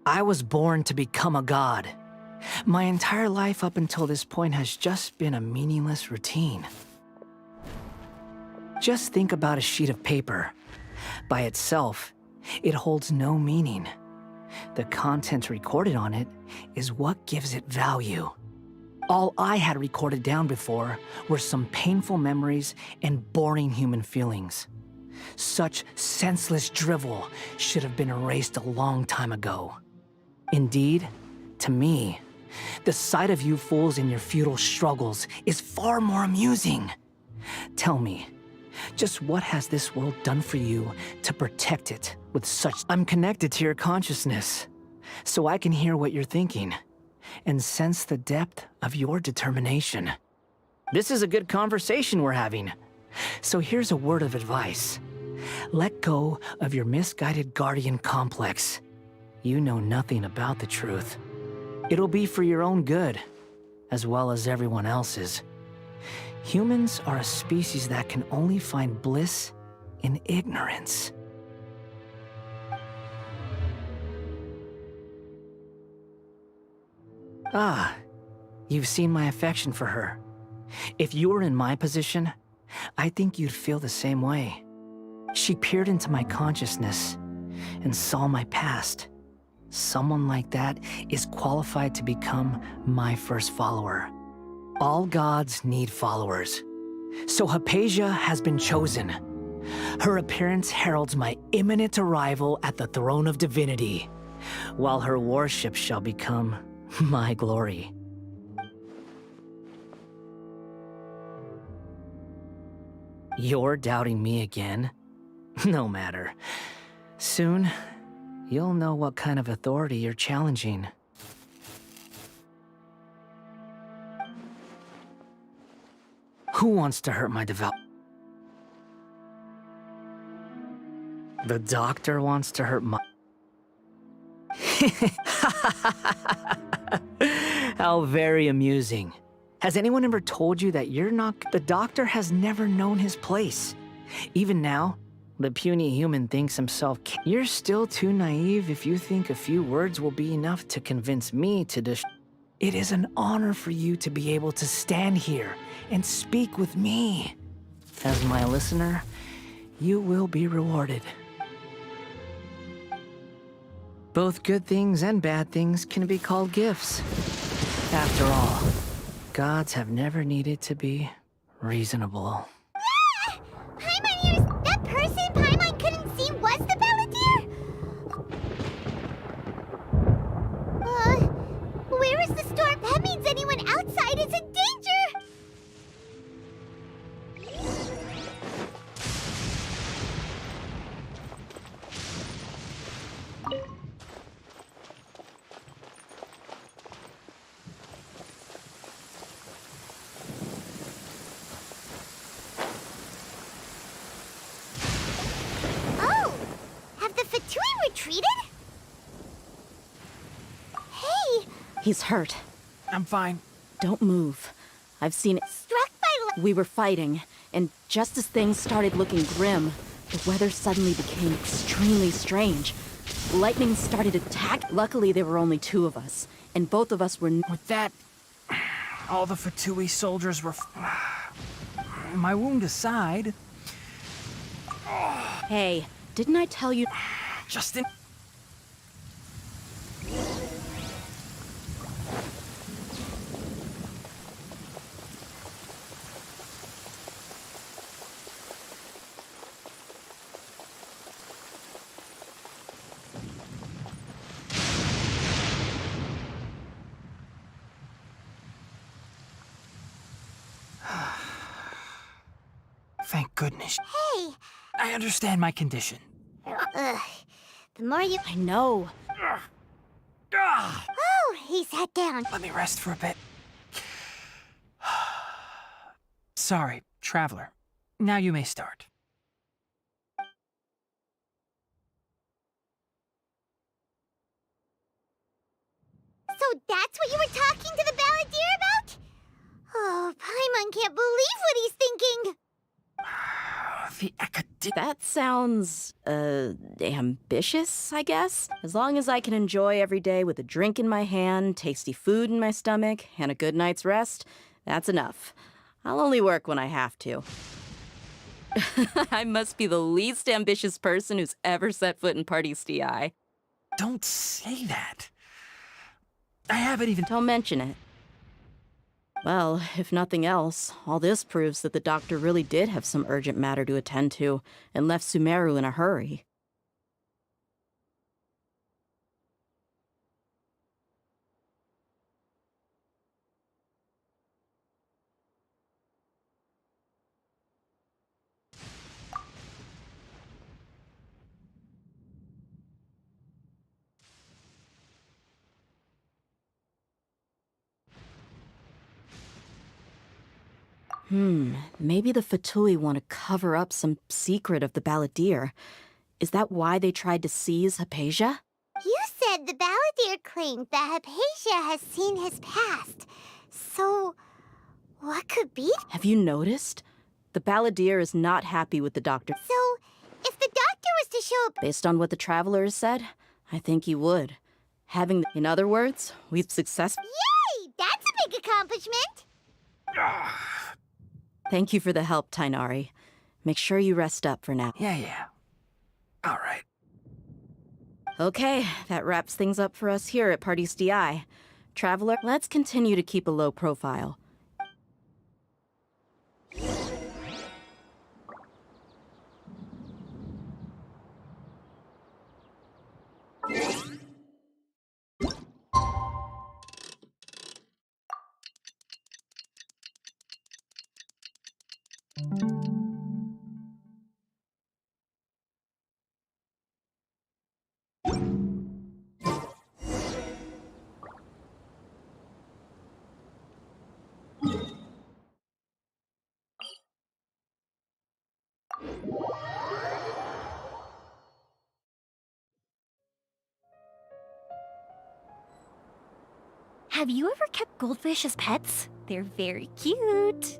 I was born to become a god. My entire life up until this point has just been a meaningless routine. Just think about a sheet of paper. By itself, it holds no meaning. The content recorded on it is what gives it value. All I had recorded down before were some painful memories and boring human feelings. Such senseless drivel should have been erased a long time ago. Indeed, to me, the sight of you fools in your futile struggles is far more amusing. Tell me, just what has this world done for you to protect it with such... I'm connected to your consciousness, so I can hear what you're thinking and sense the depth of your determination. This is a good conversation we're having. So here's a word of advice. Let go of your misguided guardian complex. You know nothing about the truth. It'll be for your own good, as well as everyone else's. Humans are a species that can only find bliss in ignorance. Ah, you've seen my affection for her. If you were in my position, I think you'd feel the same way. She peered into my consciousness and saw my past. Someone like that is qualified to become my first follower. All gods need followers. So Hypatia has been chosen. Her appearance heralds my imminent arrival at the throne of divinity, while her worship shall become my glory. You're doubting me again? No matter. Soon, you'll know what kind of authority you're challenging. Who wants to hurt my devout? The doctor wants to hurt my... How very amusing. Has anyone ever told you that you're not... The doctor has never known his place. Even now, the puny human thinks himself... You're still too naive if you think a few words will be enough to convince me to It is an honor for you to be able to stand here and speak with me. As my listener, you will be rewarded. Both good things and bad things can be called gifts. After all, gods have never needed to be reasonable. Ah! Paimon hears that person Paimon couldn't see was the Balladeer? Where is the storm? That means anyone outside is in danger! Oh! Have the Fatui retreated? Hey! He's hurt. I'm fine. Don't move. I've seen it. Struck by We were fighting, and just as things started looking grim, the weather suddenly became extremely strange. Lightning started attack. Luckily, there were only two of us, and both of us were... With that, all the Fatui soldiers were... My wound aside... Hey, didn't I tell you... Justin... Thank goodness. Hey! I understand my condition. Ugh. The more you... I know. Oh, he sat down. Let me rest for a bit. Sorry, traveler. Now you may start. So that's what you were talking to the Balladeer about? Oh, Paimon can't believe what he's thinking. That sounds, ambitious, I guess? As long as I can enjoy every day with a drink in my hand, tasty food in my stomach, and a good night's rest, that's enough. I'll only work when I have to. I must be the least ambitious person who's ever set foot in Party's DI. Don't say that. I haven't even... Don't mention it. Well, if nothing else, all this proves that the doctor really did have some urgent matter to attend to, and left Sumeru in a hurry. Maybe the Fatui want to cover up some secret of the Balladeer. Is that why they tried to seize Hypatia? You said the Balladeer claimed that Hypatia has seen his past. So, what could be? Have you noticed? The Balladeer is not happy with the doctor. So, if the doctor was to show up... Based on what the Traveler has said, I think he would. In other words, we've successfully... Yay! That's a big accomplishment! Thank you for the help, Tainari. Make sure you rest up for now. Yeah. All right. Okay, that wraps things up for us here at Party's DI. Traveler, let's continue to keep a low profile. Have you ever kept goldfish as pets? They're very cute.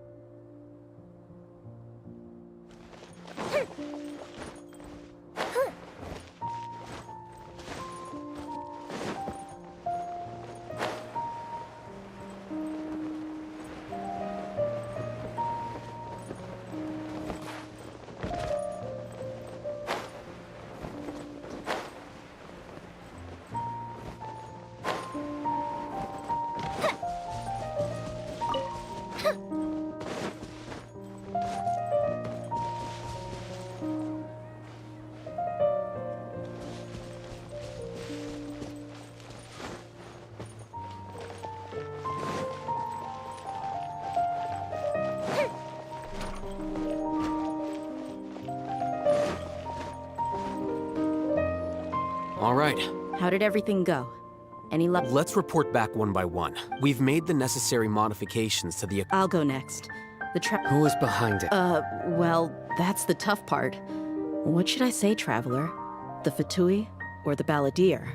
All right. How did everything go? Any luck? Let's report back one by one. We've made the necessary modifications to the... I'll go next. Who is behind it? Well, that's the tough part. What should I say, Traveler? The Fatui or the Balladeer?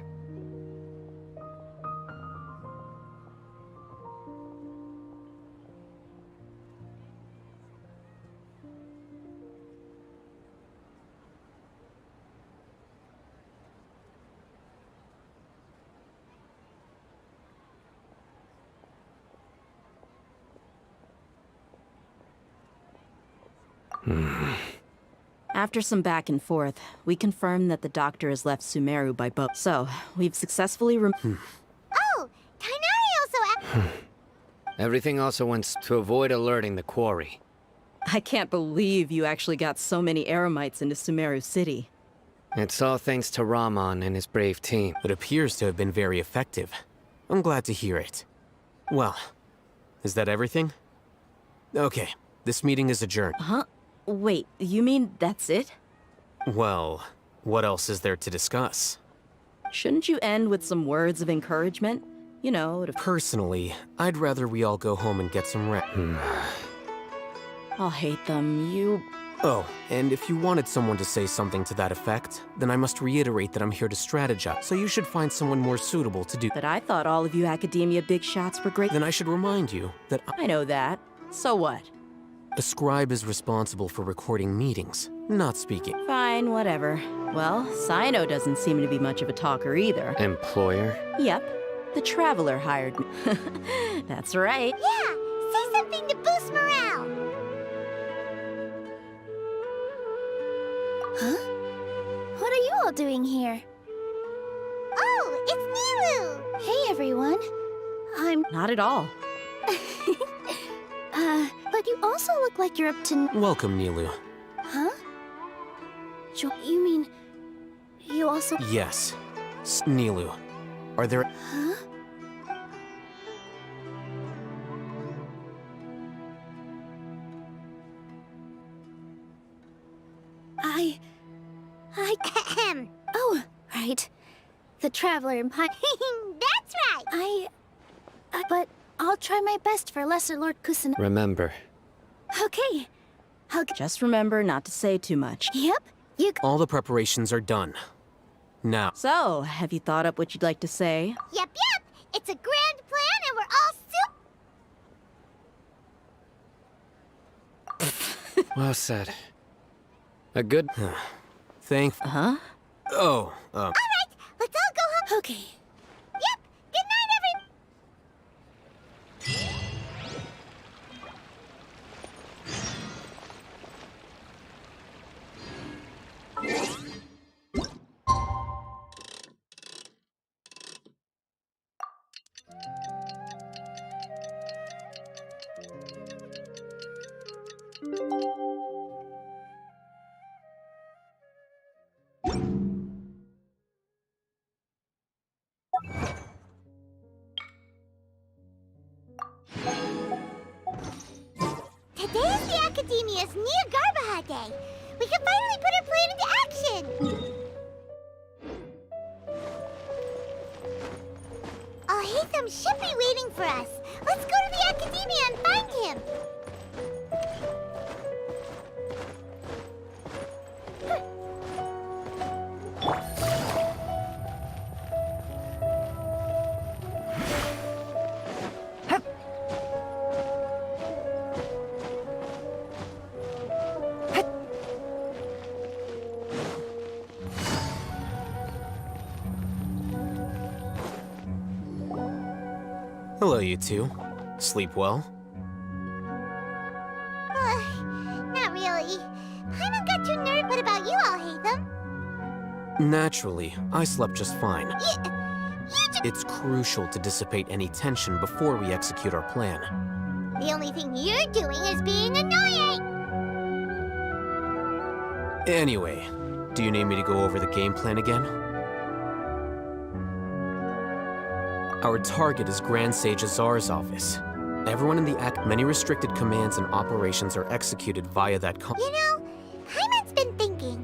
After some back and forth, we confirmed that the doctor has left Sumeru by boat. So, we've successfully Oh! Tainari also Everything also went to avoid alerting the quarry. I can't believe you actually got so many Eremites into Sumeru City. It's all thanks to Rahman and his brave team. It appears to have been very effective. I'm glad to hear it. Well, is that everything? Okay, this meeting is adjourned. Huh? Wait, you mean that's it? Well, what else is there to discuss? Shouldn't you end with some words of encouragement? You know, to... Personally, I'd rather we all go home and get some rest. I'll hate them, you... Oh, and if you wanted someone to say something to that effect, then I must reiterate that I'm here to strategize, so you should find someone more suitable to do... But I thought all of you academia big shots were great. Then I should remind you that I know that. So what? A scribe is responsible for recording meetings, not speaking. Fine, whatever. Well, Sino doesn't seem to be much of a talker either. Employer? Yep. The Traveler hired me. That's right. Yeah! Say something to boost morale! Huh? What are you all doing here? Oh, it's Nilu! Hey, everyone. I'm... Not at all. But you also look like you're up to... Welcome, Nilu. Huh? You mean... You also... Yes. Nilu. Are there... Huh? Oh, right. The Traveler in Pine... That's right! But I'll try my best for Lesser Lord Kusan... Remember. Okay. Just remember not to say too much. Yep. All the preparations are done. Now... So, have you thought up what you'd like to say? Yep. It's a grand plan and we're all Well said. A good... Huh? Oh, Alright, let's all go home. Okay. Yep. Good night, Today is the Academia's Nia Garbaha Day. We can finally put our plan into action. Al-Haytham should be waiting for us. Let's go to the Academia and find him. Hello, you two. Sleep well? Not really. Paimon got too nervous. What about you, all hate them? Naturally, I slept just fine. You It's crucial to dissipate any tension before we execute our plan. The only thing you're doing is being annoying! Anyway, do you need me to go over the game plan again? Our target is Grand Sage Azar's office. Everyone in the Act, many restricted commands and operations are executed via that You know, Paimon's been thinking,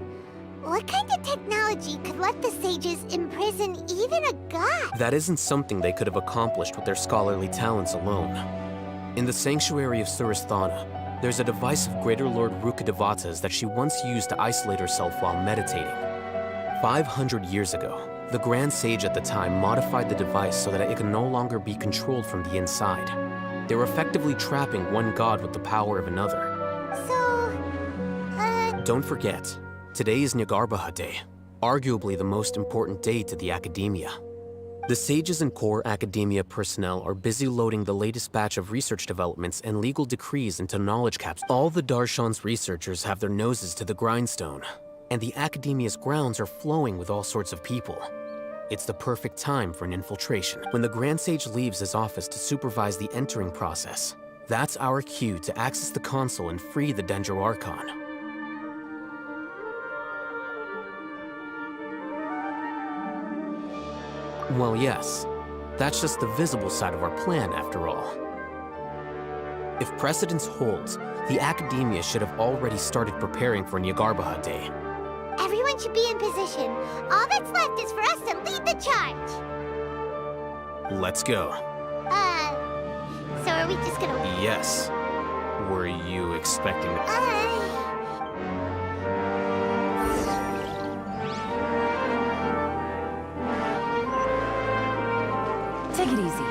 what kind of technology could let the sages imprison even a god? That isn't something they could have accomplished with their scholarly talents alone. In the Sanctuary of Suristhana, there's a device of Greater Lord Rukkhadevata's that she once used to isolate herself while meditating. 500 years ago, the Grand Sage at the time modified the device so that it could no longer be controlled from the inside. They were effectively trapping one god with the power of another. Don't forget, today is Nyagarbha Day, arguably the most important day to the Academia. The sages and core Academia personnel are busy loading the latest batch of research developments and legal decrees into knowledge caps. All the Darshan's researchers have their noses to the grindstone, and the Academia's grounds are flowing with all sorts of people. It's the perfect time for an infiltration. When the Grand Sage leaves his office to supervise the entering process, that's our cue to access the console and free the Dendro Archon. Well, yes. That's just the visible side of our plan, after all. If precedence holds, the Academia should have already started preparing for Nyagarbha Day. Everyone should be in position. All that's left is for us to lead the charge. Let's go. So are we just gonna... Yes. Were you expecting... Take it easy.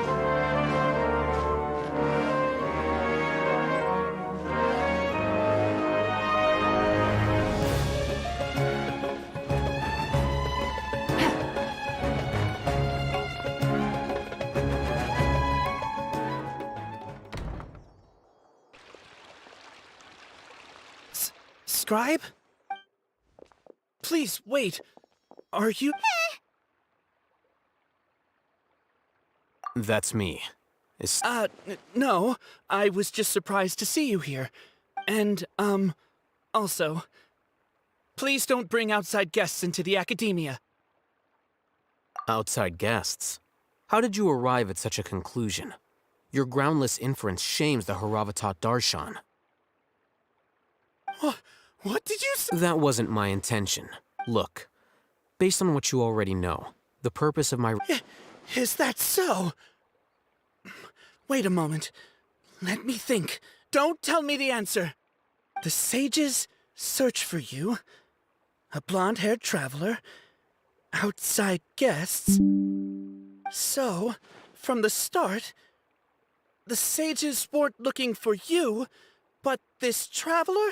Scribe? Please, wait. Are you... That's me. No. I was just surprised to see you here. And, also, please don't bring outside guests into the Academia. Outside guests? How did you arrive at such a conclusion? Your groundless inference shames the Haravatat Darshan. What did you say? That wasn't my intention. Look, based on what you already know, the purpose of my... Is that so? Wait a moment. Let me think. Don't tell me the answer. The sages search for you. A blonde-haired traveler. Outside guests. So, from the start, the sages weren't looking for you, but this traveler?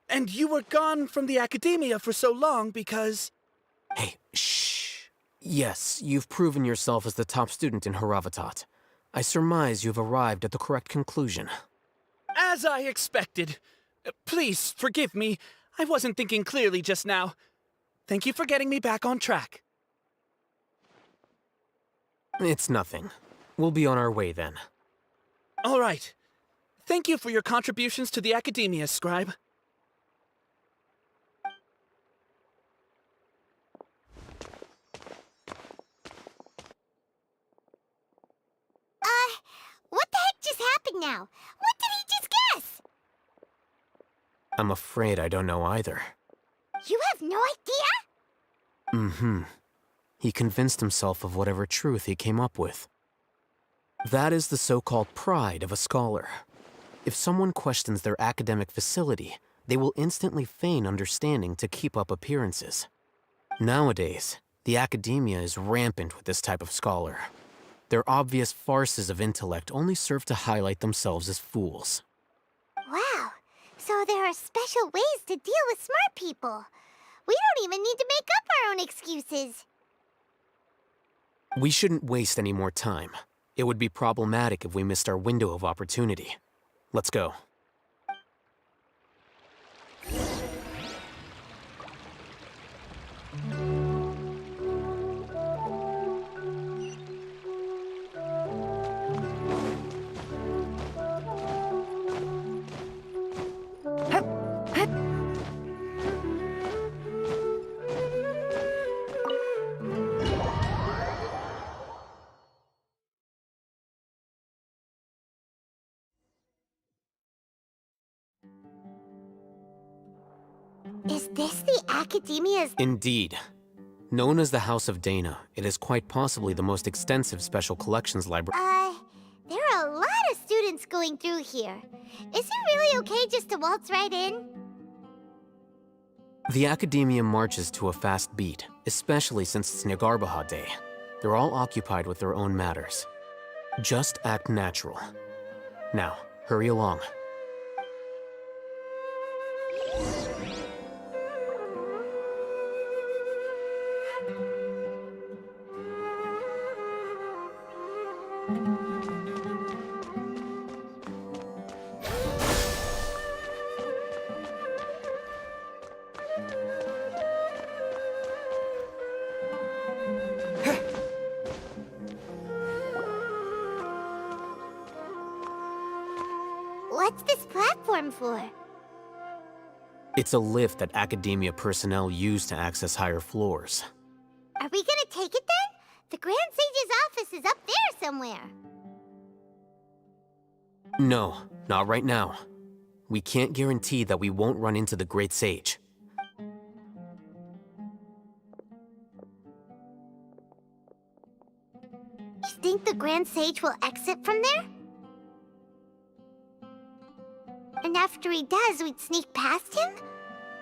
And you were gone from the Academia for so long because... Hey, shh. Yes, you've proven yourself as the top student in Haravatat. I surmise you've arrived at the correct conclusion. As I expected. Please, forgive me. I wasn't thinking clearly just now. Thank you for getting me back on track. It's nothing. We'll be on our way then. All right. Thank you for your contributions to the Academia, Scribe. What the heck just happened now? What did he just guess? I'm afraid I don't know either. You have no idea? Mm-hmm. He convinced himself of whatever truth he came up with. That is the so-called pride of a scholar. If someone questions their academic facility, they will instantly feign understanding to keep up appearances. Nowadays, the Academia is rampant with this type of scholar. Their obvious farces of intellect only serve to highlight themselves as fools. Wow, so there are special ways to deal with smart people. We don't even need to make up our own excuses. We shouldn't waste any more time. It would be problematic if we missed our window of opportunity. Let's go. Is this the Academia's... Indeed. Known as the House of Dana, it is quite possibly the most extensive special collections library. There are a lot of students going through here. Is it really okay just to waltz right in? The Academia marches to a fast beat, especially since it's Nagarbaha Day. They're all occupied with their own matters. Just act natural. Now, hurry along. What's this platform for? It's a lift that Academia personnel use to access higher floors. Are we gonna take it then? The Grand Sage's office is up there somewhere. No, not right now. We can't guarantee that we won't run into the Great Sage. You think the Grand Sage will exit from there? And after he does, we'd sneak past him?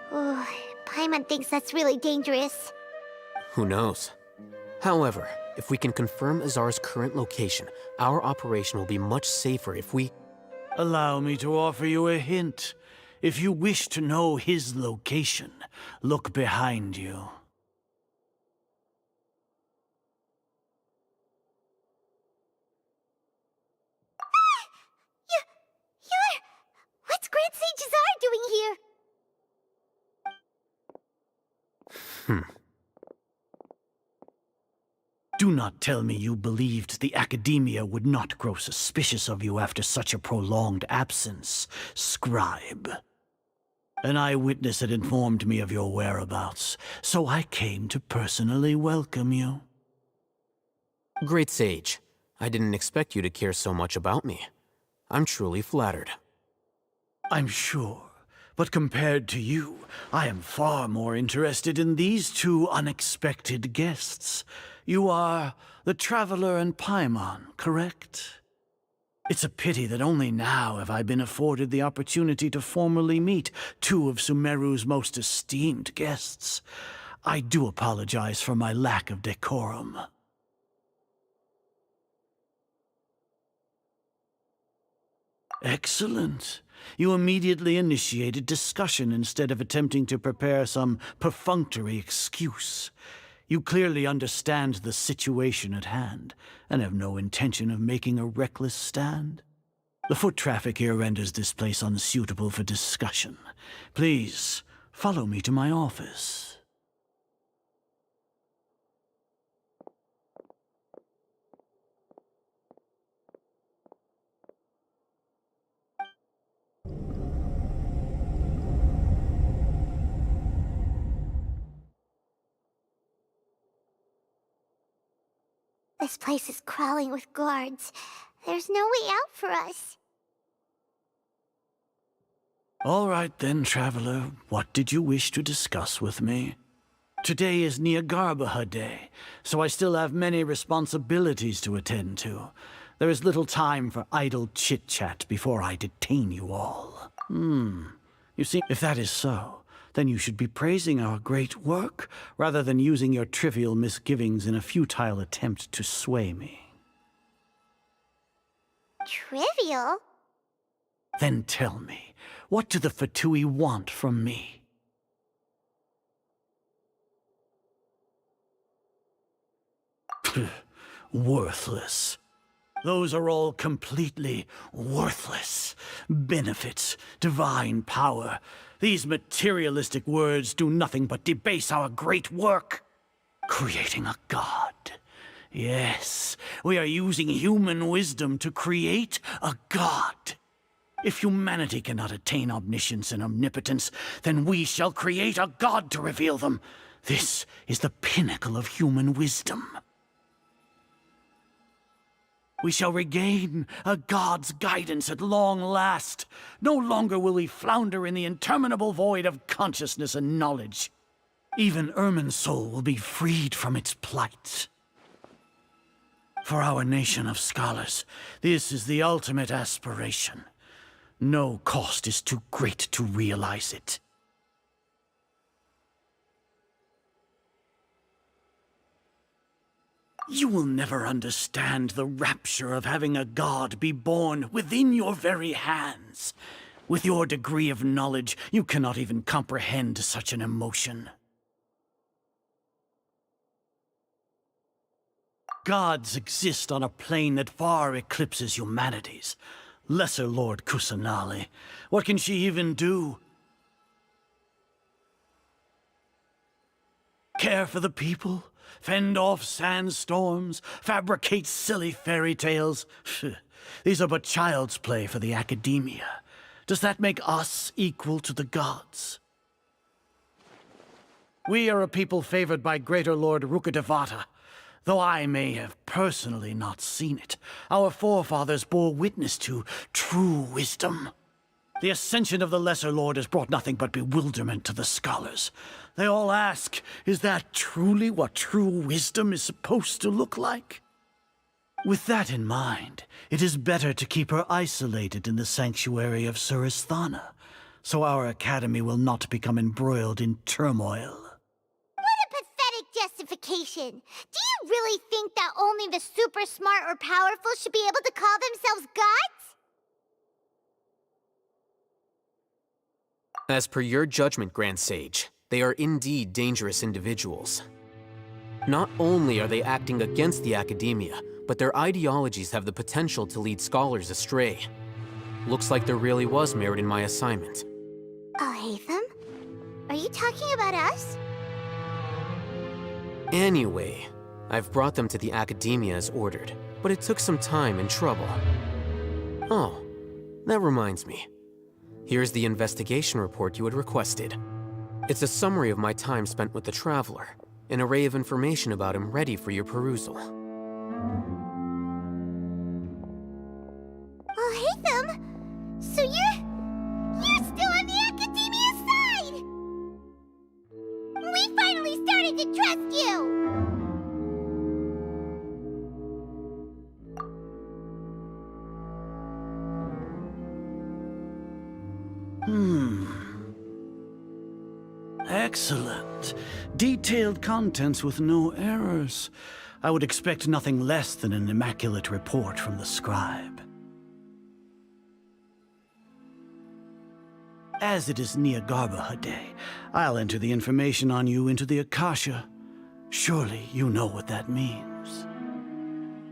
Oh, Paimon thinks that's really dangerous. Who knows? However, if we can confirm Azar's current location, our operation will be much safer if we... Allow me to offer you a hint. If you wish to know his location, look behind you. What's Grand Sage Azar doing here? Do not tell me you believed the Academia would not grow suspicious of you after such a prolonged absence, scribe. An eyewitness had informed me of your whereabouts, so I came to personally welcome you. Great Sage, I didn't expect you to care so much about me. I'm truly flattered. I'm sure, but compared to you, I am far more interested in these two unexpected guests. You are the Traveler and Paimon, correct? It's a pity that only now have I been afforded the opportunity to formally meet two of Sumeru's most esteemed guests. I do apologize for my lack of decorum. Excellent. You immediately initiated discussion instead of attempting to prepare some perfunctory excuse. You clearly understand the situation at hand, and have no intention of making a reckless stand. The foot traffic here renders this place unsuitable for discussion. Please, follow me to my office. This place is crawling with guards. There's no way out for us. All right then, Traveler. What did you wish to discuss with me? Today is Nagarbaha Day, so I still have many responsibilities to attend to. There is little time for idle chit-chat before I detain you all. You see, if that is so, then you should be praising our great work, rather than using your trivial misgivings in a futile attempt to sway me. Trivial? Then tell me, what do the Fatui want from me? Worthless. Those are all completely worthless. Benefits, divine power. These materialistic words do nothing but debase our great work. Creating a god. Yes, we are using human wisdom to create a god. If humanity cannot attain omniscience and omnipotence, then we shall create a god to reveal them. This is the pinnacle of human wisdom. We shall regain a god's guidance at long last. No longer will we flounder in the interminable void of consciousness and knowledge. Even Ermin's soul will be freed from its plight. For our nation of scholars, this is the ultimate aspiration. No cost is too great to realize it. You will never understand the rapture of having a god be born within your very hands. With your degree of knowledge, you cannot even comprehend such an emotion. Gods exist on a plane that far eclipses humanity's. Lesser Lord Kusanali, what can she even do? Care for the people? Fend off sandstorms? Fabricate silly fairy tales? These are but child's play for the academia. Does that make us equal to the gods? We are a people favored by Greater Lord Rukkhadevata. Though I may have personally not seen it, our forefathers bore witness to true wisdom. The ascension of the Lesser Lord has brought nothing but bewilderment to the scholars. They all ask, is that truly what true wisdom is supposed to look like? With that in mind, it is better to keep her isolated in the sanctuary of Suristhana, so our academy will not become embroiled in turmoil. Justification. Do you really think that only the super smart or powerful should be able to call themselves gods? As per your judgment, Grand Sage, they are indeed dangerous individuals. Not only are they acting against the academia, but their ideologies have the potential to lead scholars astray. Looks like there really was merit in my assignment. Haytham? Are you talking about us? Anyway, I've brought them to the academia as ordered, but it took some time and trouble. Oh, that reminds me. Here's the investigation report you had requested. It's a summary of my time spent with the Traveler, an array of information about him ready for your perusal. Haytham? So you're still on the academia side! We finally started to trust you! Excellent. Detailed contents with no errors. I would expect nothing less than an immaculate report from the scribe. As it is Niagarbaha Day, I'll enter the information on you into the Akasha. Surely you know what that means.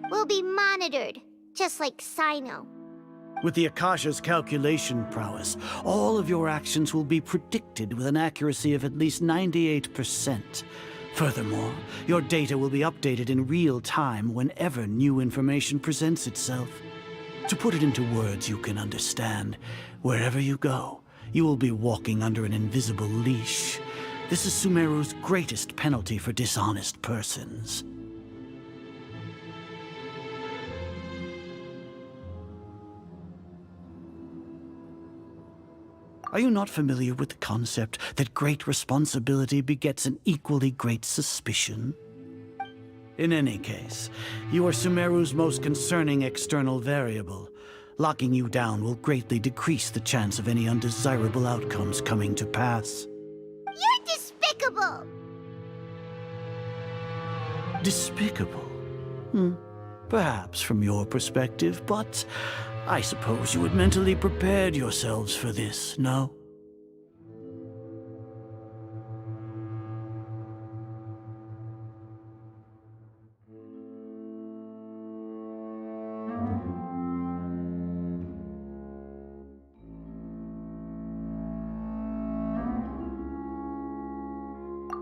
We'll be monitored, just like Sino. With the Akasha's calculation prowess, all of your actions will be predicted with an accuracy of at least 98%. Furthermore, your data will be updated in real time whenever new information presents itself. To put it into words you can understand, wherever you go, you will be walking under an invisible leash. This is Sumeru's greatest penalty for dishonest persons. Are you not familiar with the concept that great responsibility begets an equally great suspicion? In any case, you are Sumeru's most concerning external variable. Locking you down will greatly decrease the chance of any undesirable outcomes coming to pass. You're despicable! Despicable? Perhaps from your perspective, but I suppose you had mentally prepared yourselves for this, no?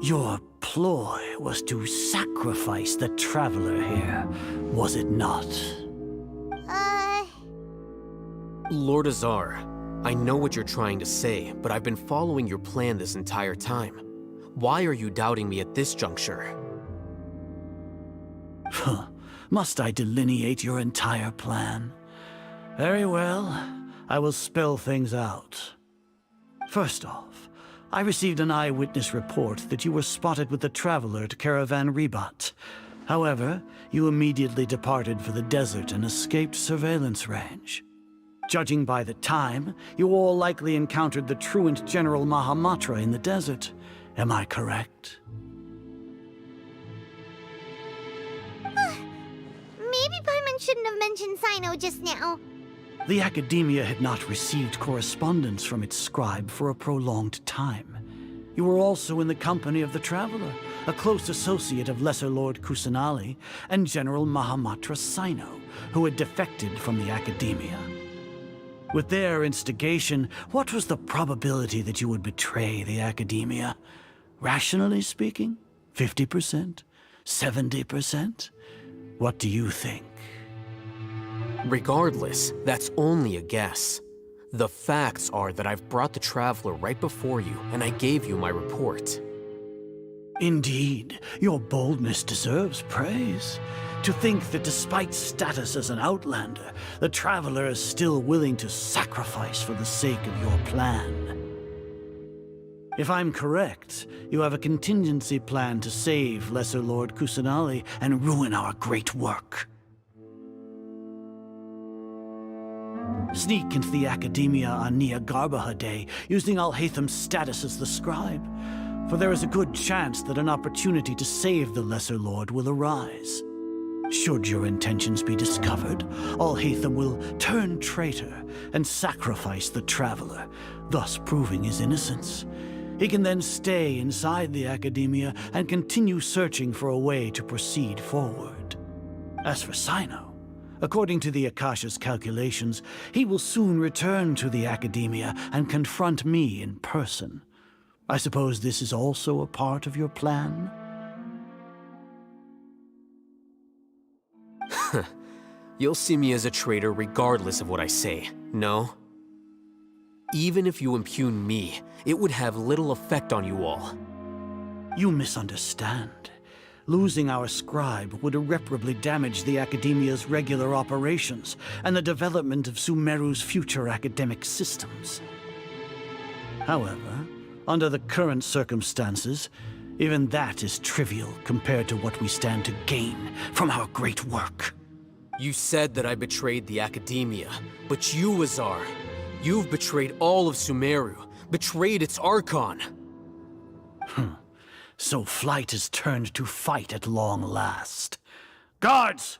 Your ploy was to sacrifice the traveler here, was it not? Lord Azar, I know what you're trying to say, but I've been following your plan this entire time. Why are you doubting me at this juncture? Must I delineate your entire plan? Very well, I will spell things out. First off, I received an eyewitness report that you were spotted with the traveler at Caravan Rebat. However, you immediately departed for the desert and escaped surveillance range. Judging by the time, you all likely encountered the truant General Mahamatra in the desert. Am I correct? Maybe Paimon shouldn't have mentioned Sino just now. The Academia had not received correspondence from its scribe for a prolonged time. You were also in the company of the Traveler, a close associate of Lesser Lord Kusanali and General Mahamatra Sino, who had defected from the Academia. With their instigation, what was the probability that you would betray the Academia? Rationally speaking, 50%? 70%? What do you think? Regardless, that's only a guess. The facts are that I've brought the Traveler right before you, and I gave you my report. Indeed, your boldness deserves praise. To think that despite status as an outlander, the Traveler is still willing to sacrifice for the sake of your plan. If I'm correct, you have a contingency plan to save Lesser Lord Kusanali and ruin our great work. Sneak into the Academia on Nia Garbaha Day, using Alhaitham's status as the scribe, for there is a good chance that an opportunity to save the Lesser Lord will arise. Should your intentions be discovered, Alhaitham will turn traitor and sacrifice the Traveler, thus proving his innocence. He can then stay inside the Academia and continue searching for a way to proceed forward. As for Sino, according to the Akasha's calculations, he will soon return to the Academia and confront me in person. I suppose this is also a part of your plan? You'll see me as a traitor regardless of what I say, no? Even if you impugn me, it would have little effect on you all. You misunderstand. Losing our scribe would irreparably damage the Academia's regular operations and the development of Sumeru's future academic systems. However, under the current circumstances, even that is trivial compared to what we stand to gain from our great work. You said that I betrayed the Academia, but you, Azar, you've betrayed all of Sumeru, betrayed its Archon. So flight is turned to fight at long last. Guards!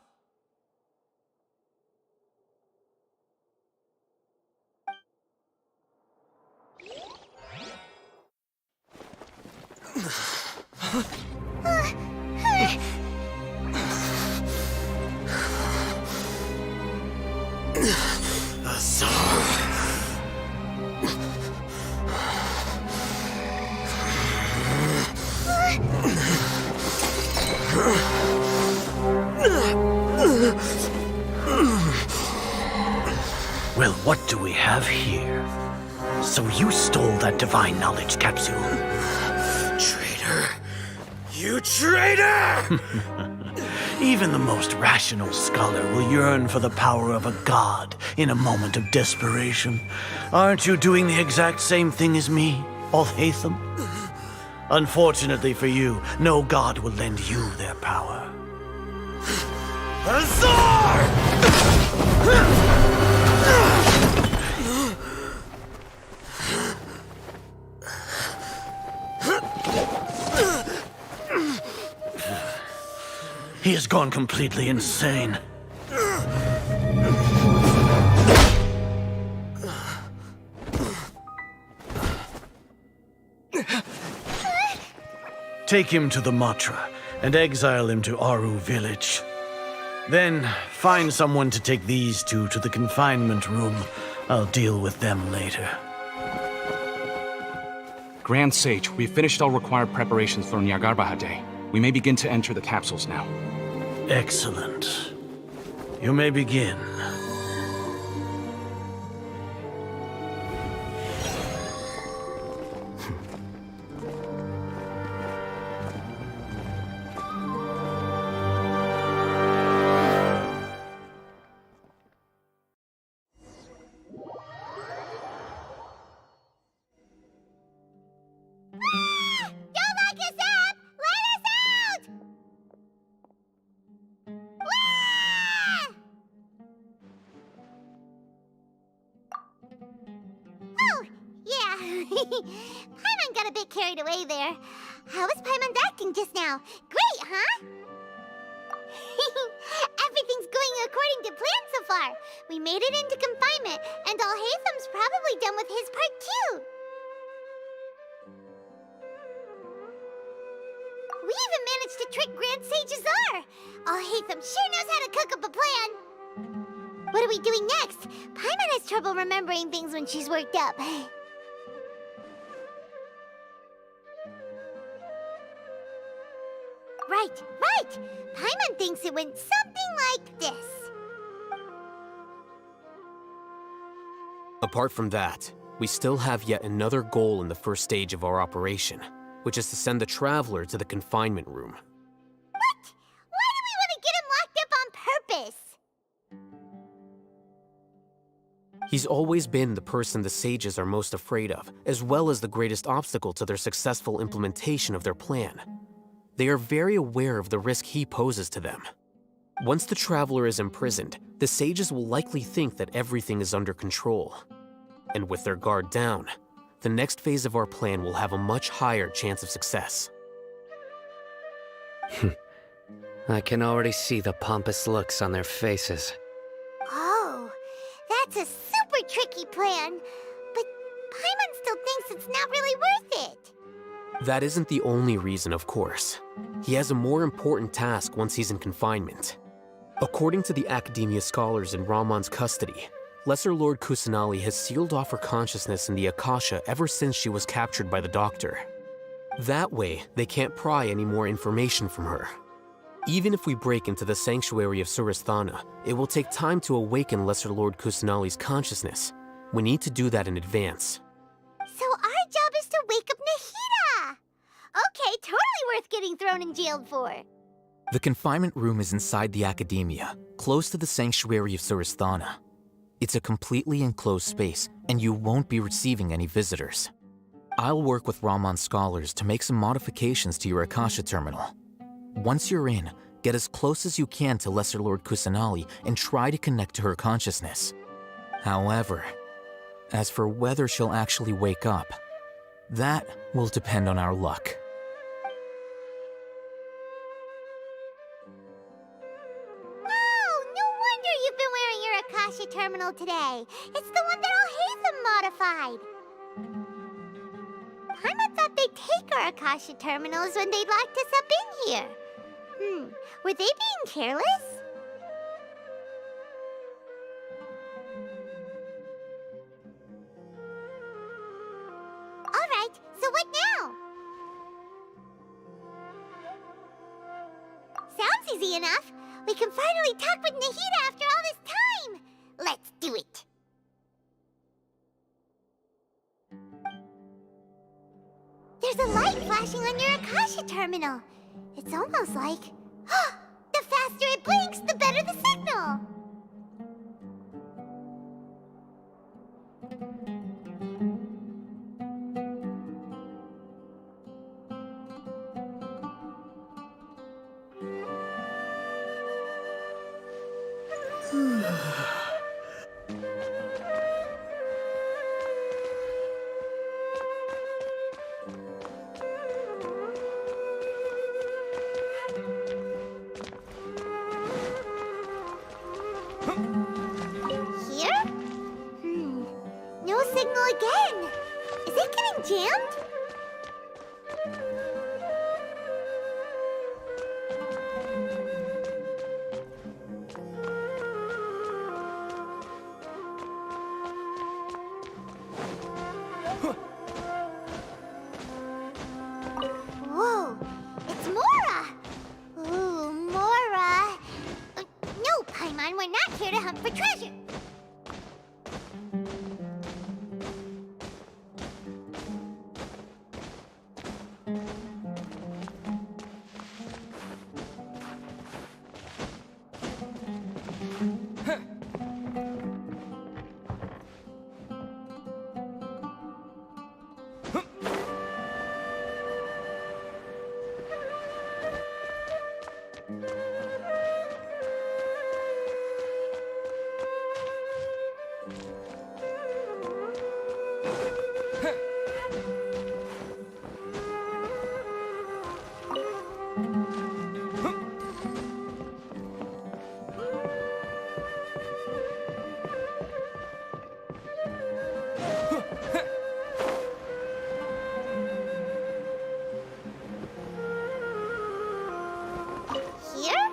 Well, what do we have here? So you stole that divine knowledge capsule. Traitor! You traitor! Even the most rational scholar will yearn for the power of a god in a moment of desperation. Aren't you doing the exact same thing as me, Alhaitham? Unfortunately for you, no god will lend you their power. Azar! He has gone completely insane. Take him to the Matra and exile him to Aru village. Then find someone to take these two to the confinement room. I'll deal with them later. Grand Sage, we've finished all required preparations for Nyargarbaha Day. We may begin to enter the capsules now. Excellent. You may begin. Don't lock us up! Let us out! Oh, yeah. Paimon got a bit carried away there. How was Paimon's acting just now? Great, huh? Everything's going according to plan so far. We made it into confinement, and Alhaitham's probably done with his part too. We even managed to trick Grand Sage Azar! Alhaitham sure knows how to cook up a plan! What are we doing next? Paimon has trouble remembering things when she's worked up. Right! Paimon thinks it went something like this. Apart from that, we still have yet another goal in the first stage of our operation, which is to send the Traveler to the confinement room. What? Why do we want to get him locked up on purpose? He's always been the person the sages are most afraid of, as well as the greatest obstacle to their successful implementation of their plan. They are very aware of the risk he poses to them. Once the Traveler is imprisoned, the sages will likely think that everything is under control. And with their guard down, the next phase of our plan will have a much higher chance of success. I can already see the pompous looks on their faces. Oh, that's a super tricky plan. But Paimon still thinks it's not really worth it. That isn't the only reason, of course. He has a more important task once he's in confinement. According to the Academia scholars in Ramon's custody, Lesser Lord Kusanali has sealed off her consciousness in the Akasha ever since she was captured by the Doctor. That way, they can't pry any more information from her. Even if we break into the sanctuary of Surasthana, it will take time to awaken Lesser Lord Kusanali's consciousness. We need to do that in advance. So our job is to wake up Nahida! Okay, totally worth getting thrown and jailed for. The confinement room is inside the Academia, close to the sanctuary of Surasthana. It's a completely enclosed space, and you won't be receiving any visitors. I'll work with Ramon's scholars to make some modifications to your Akasha terminal. Once you're in, get as close as you can to Lesser Lord Kusanali and try to connect to her consciousness. However, as for whether she'll actually wake up, that will depend on our luck. Akasha terminal today. It's the one that Alhaitham modified. Paimon thought they'd take our Akasha terminals when they locked us up in here. Were they being careless? Alright, so what now? Sounds easy enough. We can finally talk with Nahida after all this time! Let's do it! There's a light flashing on your Akasha terminal. It's almost like... the faster it blinks, the better the signal! Here? No signal again. Is it getting jammed? not here to hunt for treasure. Here?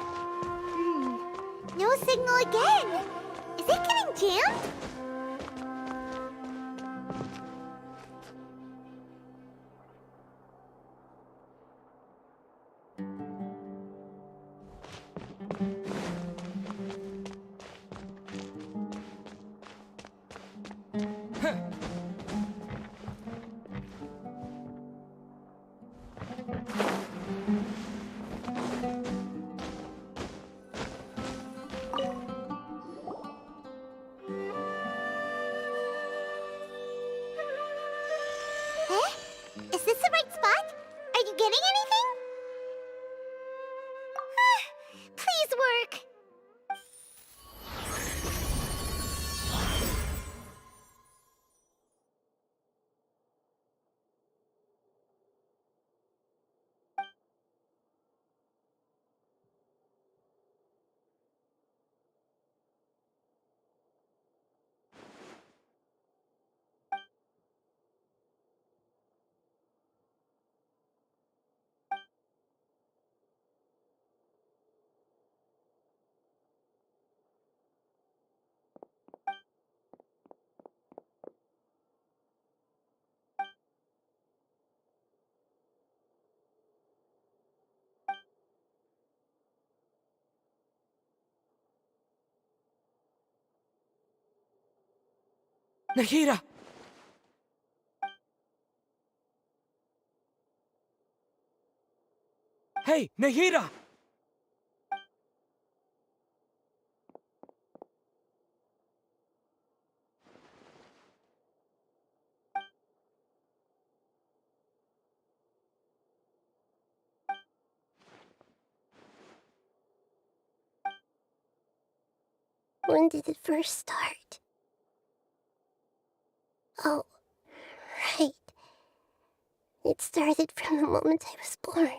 No signal again. Is it getting jammed? Is this the right spot? Are you getting anything? Please work. Nahida! Hey, Nahida! When did it first start? Oh, right. It started from the moment I was born.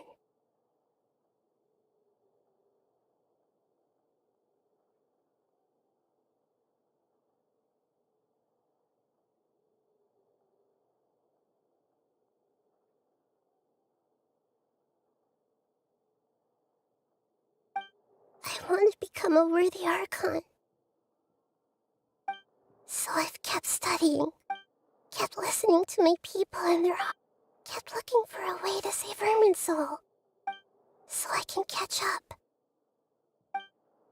I want to become a worthy Archon. So I've kept studying, kept listening to my people and their hearts, kept looking for a way to save Irminsul, so I can catch up.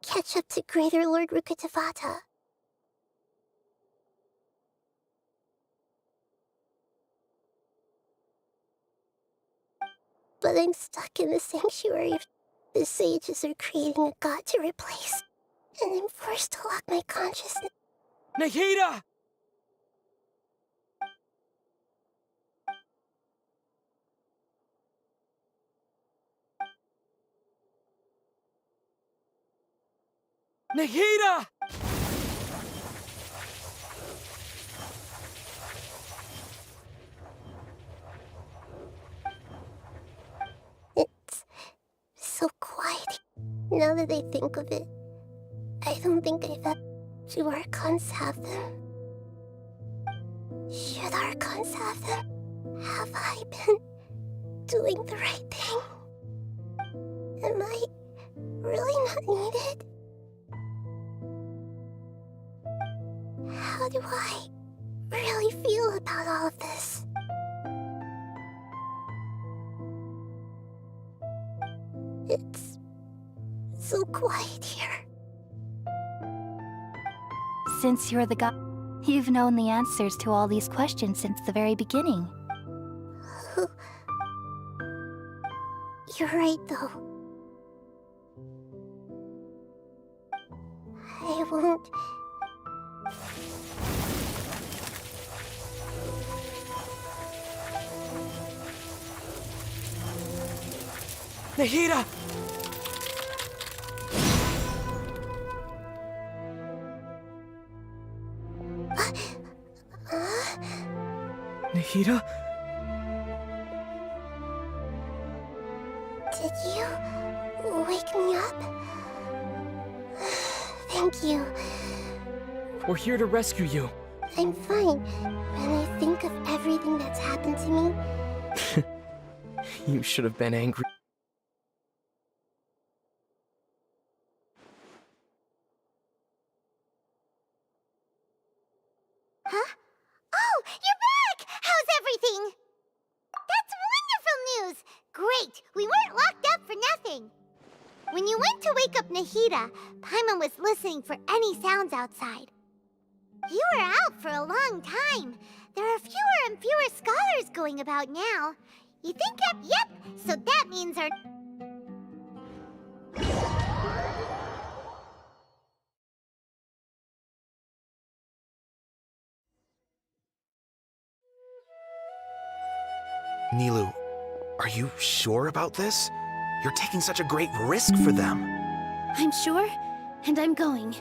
Catch up to Greater Lord Rukkhadevata. But I'm stuck in the sanctuary. The sages are creating a god to replace, and I'm forced to lock my consciousness. Nahida! Nahida! It's so quiet. Now that I think of it, I don't think I've had... Do Archons have them? Should Archons have them? Have I been doing the right thing? Am I really not needed? How do I really feel about all of this? It's so quiet here. Since you're the guy, you've known the answers to all these questions since the very beginning. You're right, though. I won't... Nahida! Nahida? Did you wake me up? Thank you. We're here to rescue you. I'm fine. When I think of everything that's happened to me... You should have been angry. Huh? Oh, you're back! How's everything? That's wonderful news! Great! We weren't locked up for nothing! When you went to wake up Nahida, Paimon was listening for any sounds outside. You were out for a long time. There are fewer and fewer scholars going about now. You think yep, so that means our... Nilou, are you sure about this? You're taking such a great risk for them. I'm sure, and I'm going.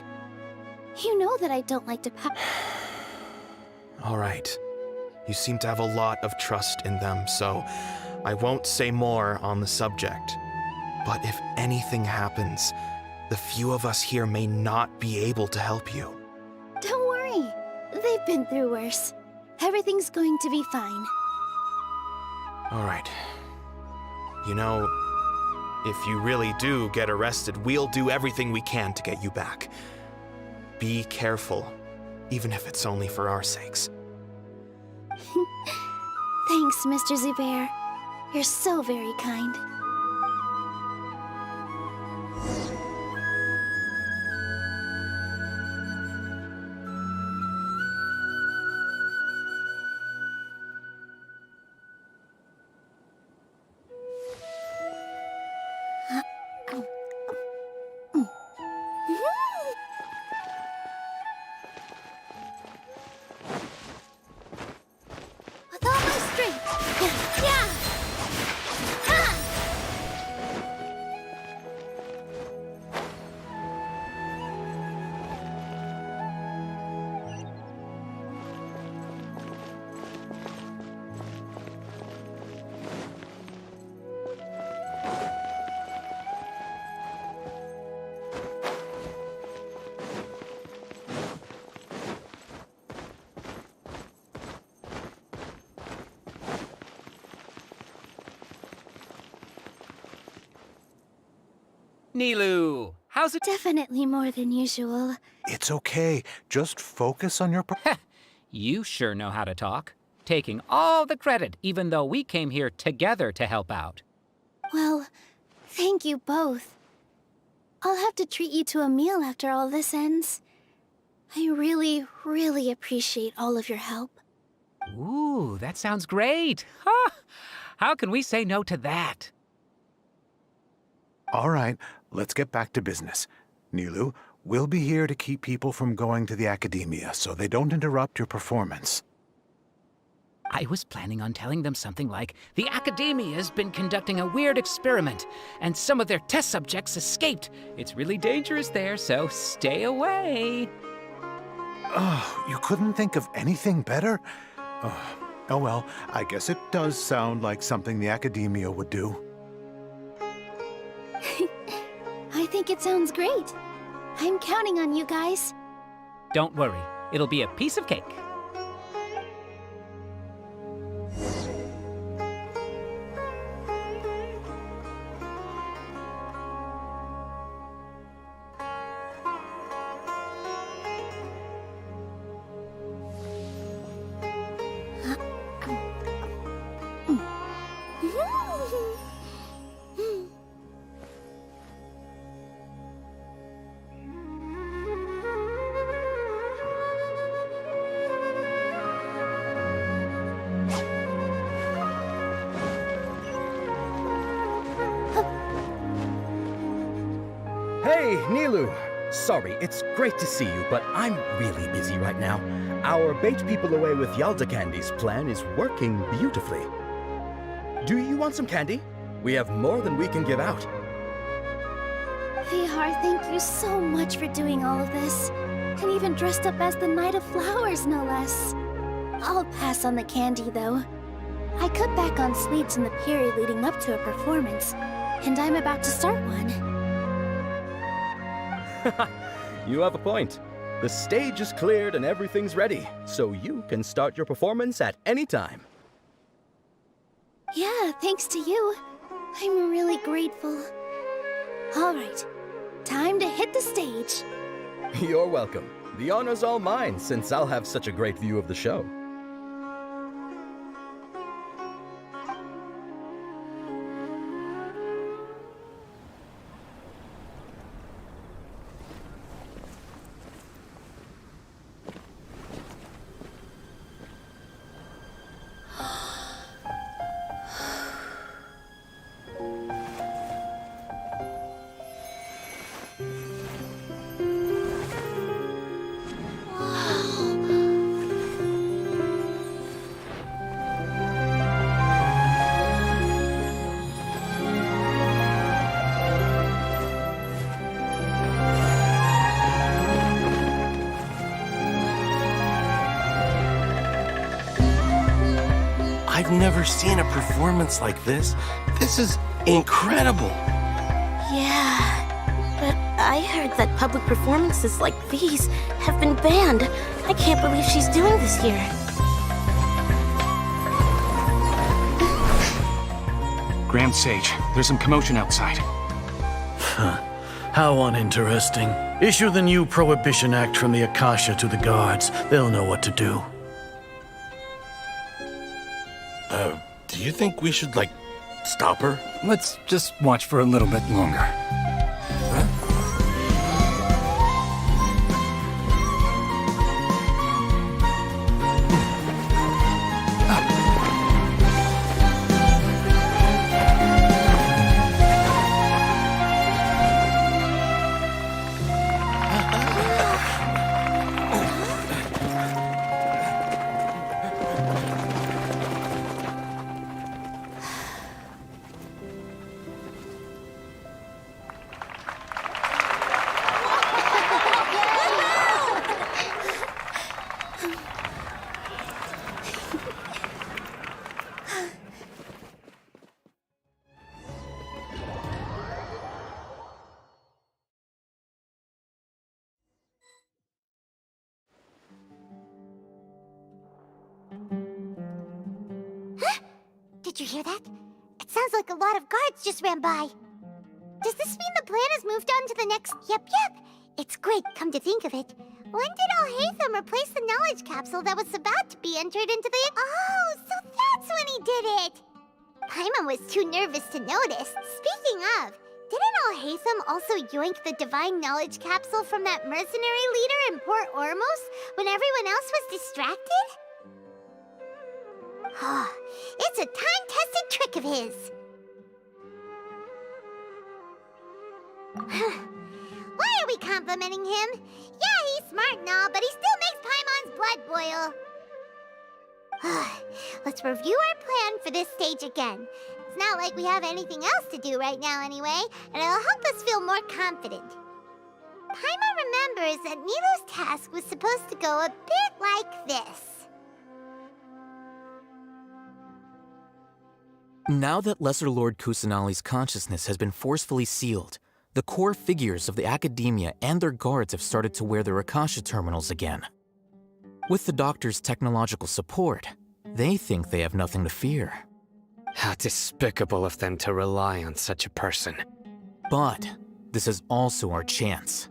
You know that I don't like to All right. You seem to have a lot of trust in them, so I won't say more on the subject. But if anything happens, the few of us here may not be able to help you. Don't worry. They've been through worse. Everything's going to be fine. All right. You know, if you really do get arrested, we'll do everything we can to get you back. Be careful, even if it's only for our sakes. Thanks, Mr. Zubair. You're so very kind. With all my strength! Yeah! Ah! Nilou, how's it? Definitely more than usual. It's okay. Just focus on your... You sure know how to talk. Taking all the credit, even though we came here together to help out. Well, thank you both. I'll have to treat you to a meal after all this ends. I really, really appreciate all of your help. Ooh, that sounds great. Huh? How can we say no to that? All right, let's get back to business. Nilou, we'll be here to keep people from going to the academia so they don't interrupt your performance. I was planning on telling them something like, the Academia's been conducting a weird experiment, and some of their test subjects escaped. It's really dangerous there, so stay away. Oh, you couldn't think of anything better? Oh well, I guess it does sound like something the Academia would do. I think it sounds great. I'm counting on you guys. Don't worry, it'll be a piece of cake. Nilu, sorry, it's great to see you, but I'm really busy right now. Our bait people away with Yalda candies plan is working beautifully. Do you want some candy? We have more than we can give out. Vihar, thank you so much for doing all of this. And even dressed up as the Knight of Flowers, no less. I'll pass on the candy, though. I cut back on sweets in the period leading up to a performance, and I'm about to start one. You have a point. The stage is cleared and everything's ready, so you can start your performance at any time. Yeah, thanks to you. I'm really grateful. All right, time to hit the stage. You're welcome. The honor's all mine, since I'll have such a great view of the show. I've never seen a performance like this. This is incredible. Yeah, but I heard that public performances like these have been banned. I can't believe she's doing this here. Grand Sage, there's some commotion outside. Huh. How uninteresting. Issue the new Prohibition Act from the Akasha to the guards. They'll know what to do. Do you think we should, stop her? Let's just watch for a little bit longer. Did you hear that? It sounds like a lot of guards just ran by. Does this mean the plan has moved on to the next... Yep. It's great, come to think of it. When did Alhaitham replace the knowledge capsule that was about to be entered into the... Oh, so that's when he did it! Paimon was too nervous to notice. Speaking of, didn't Alhaitham also yoink the divine knowledge capsule from that mercenary leader in Port Ormos when everyone else was distracted? It's a time-tested trick of his. Why are we complimenting him? Yeah, he's smart and all, but he still makes Paimon's blood boil. Let's review our plan for this stage again. It's not like we have anything else to do right now anyway, and it'll help us feel more confident. Paimon remembers that Nilu's task was supposed to go a bit like this. Now that Lesser Lord Kusanali's consciousness has been forcefully sealed, the core figures of the academia and their guards have started to wear their Akasha terminals again. With the Doctor's technological support, they think they have nothing to fear. How despicable of them to rely on such a person. But this is also our chance.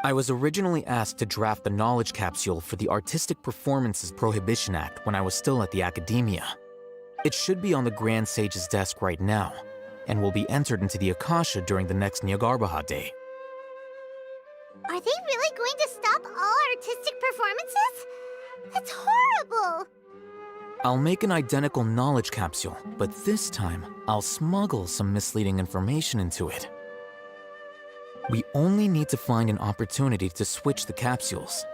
I was originally asked to draft the knowledge capsule for the Artistic Performances Prohibition Act when I was still at the academia. It should be on the Grand Sage's desk right now, and will be entered into the Akasha during the next Nyagarbha Day. Are they really going to stop all artistic performances? That's horrible! I'll make an identical knowledge capsule, but this time, I'll smuggle some misleading information into it. We only need to find an opportunity to switch the capsules.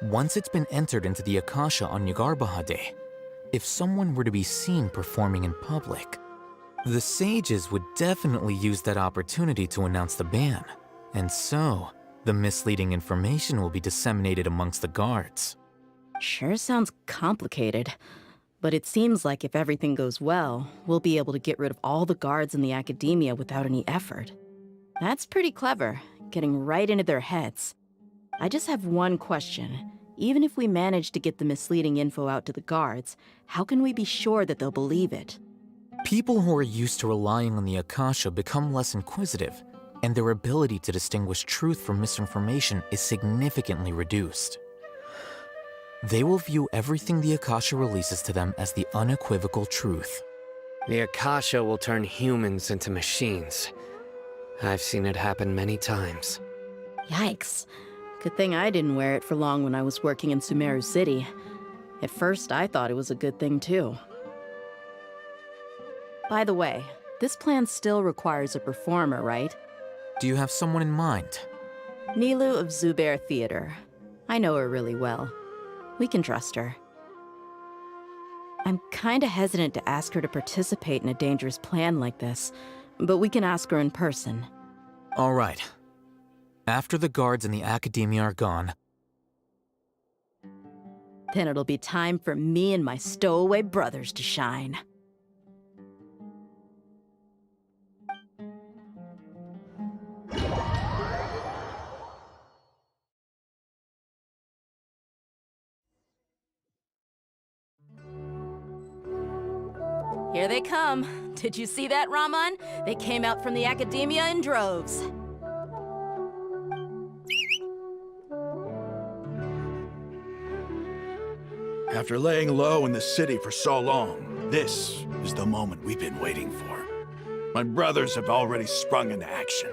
Once it's been entered into the Akasha on Yagarbahade, if someone were to be seen performing in public, the sages would definitely use that opportunity to announce the ban, and so the misleading information will be disseminated amongst the guards. Sure sounds complicated, but it seems like if everything goes well, we'll be able to get rid of all the guards in the academia without any effort. That's pretty clever, getting right into their heads. I just have one question. Even if we manage to get the misleading info out to the guards, how can we be sure that they'll believe it? People who are used to relying on the Akasha become less inquisitive, and their ability to distinguish truth from misinformation is significantly reduced. They will view everything the Akasha releases to them as the unequivocal truth. The Akasha will turn humans into machines. I've seen it happen many times. Yikes. Good thing I didn't wear it for long when I was working in Sumeru City. At first, I thought it was a good thing too. By the way, this plan still requires a performer, right? Do you have someone in mind? Nilu of Zubair Theater. I know her really well. We can trust her. I'm kinda hesitant to ask her to participate in a dangerous plan like this, but we can ask her in person. All right. After the guards and the academia are gone, then it'll be time for me and my stowaway brothers to shine. Here they come. Did you see that, Raman? They came out from the academia in droves. After laying low in the city for so long, this is the moment we've been waiting for. My brothers have already sprung into action.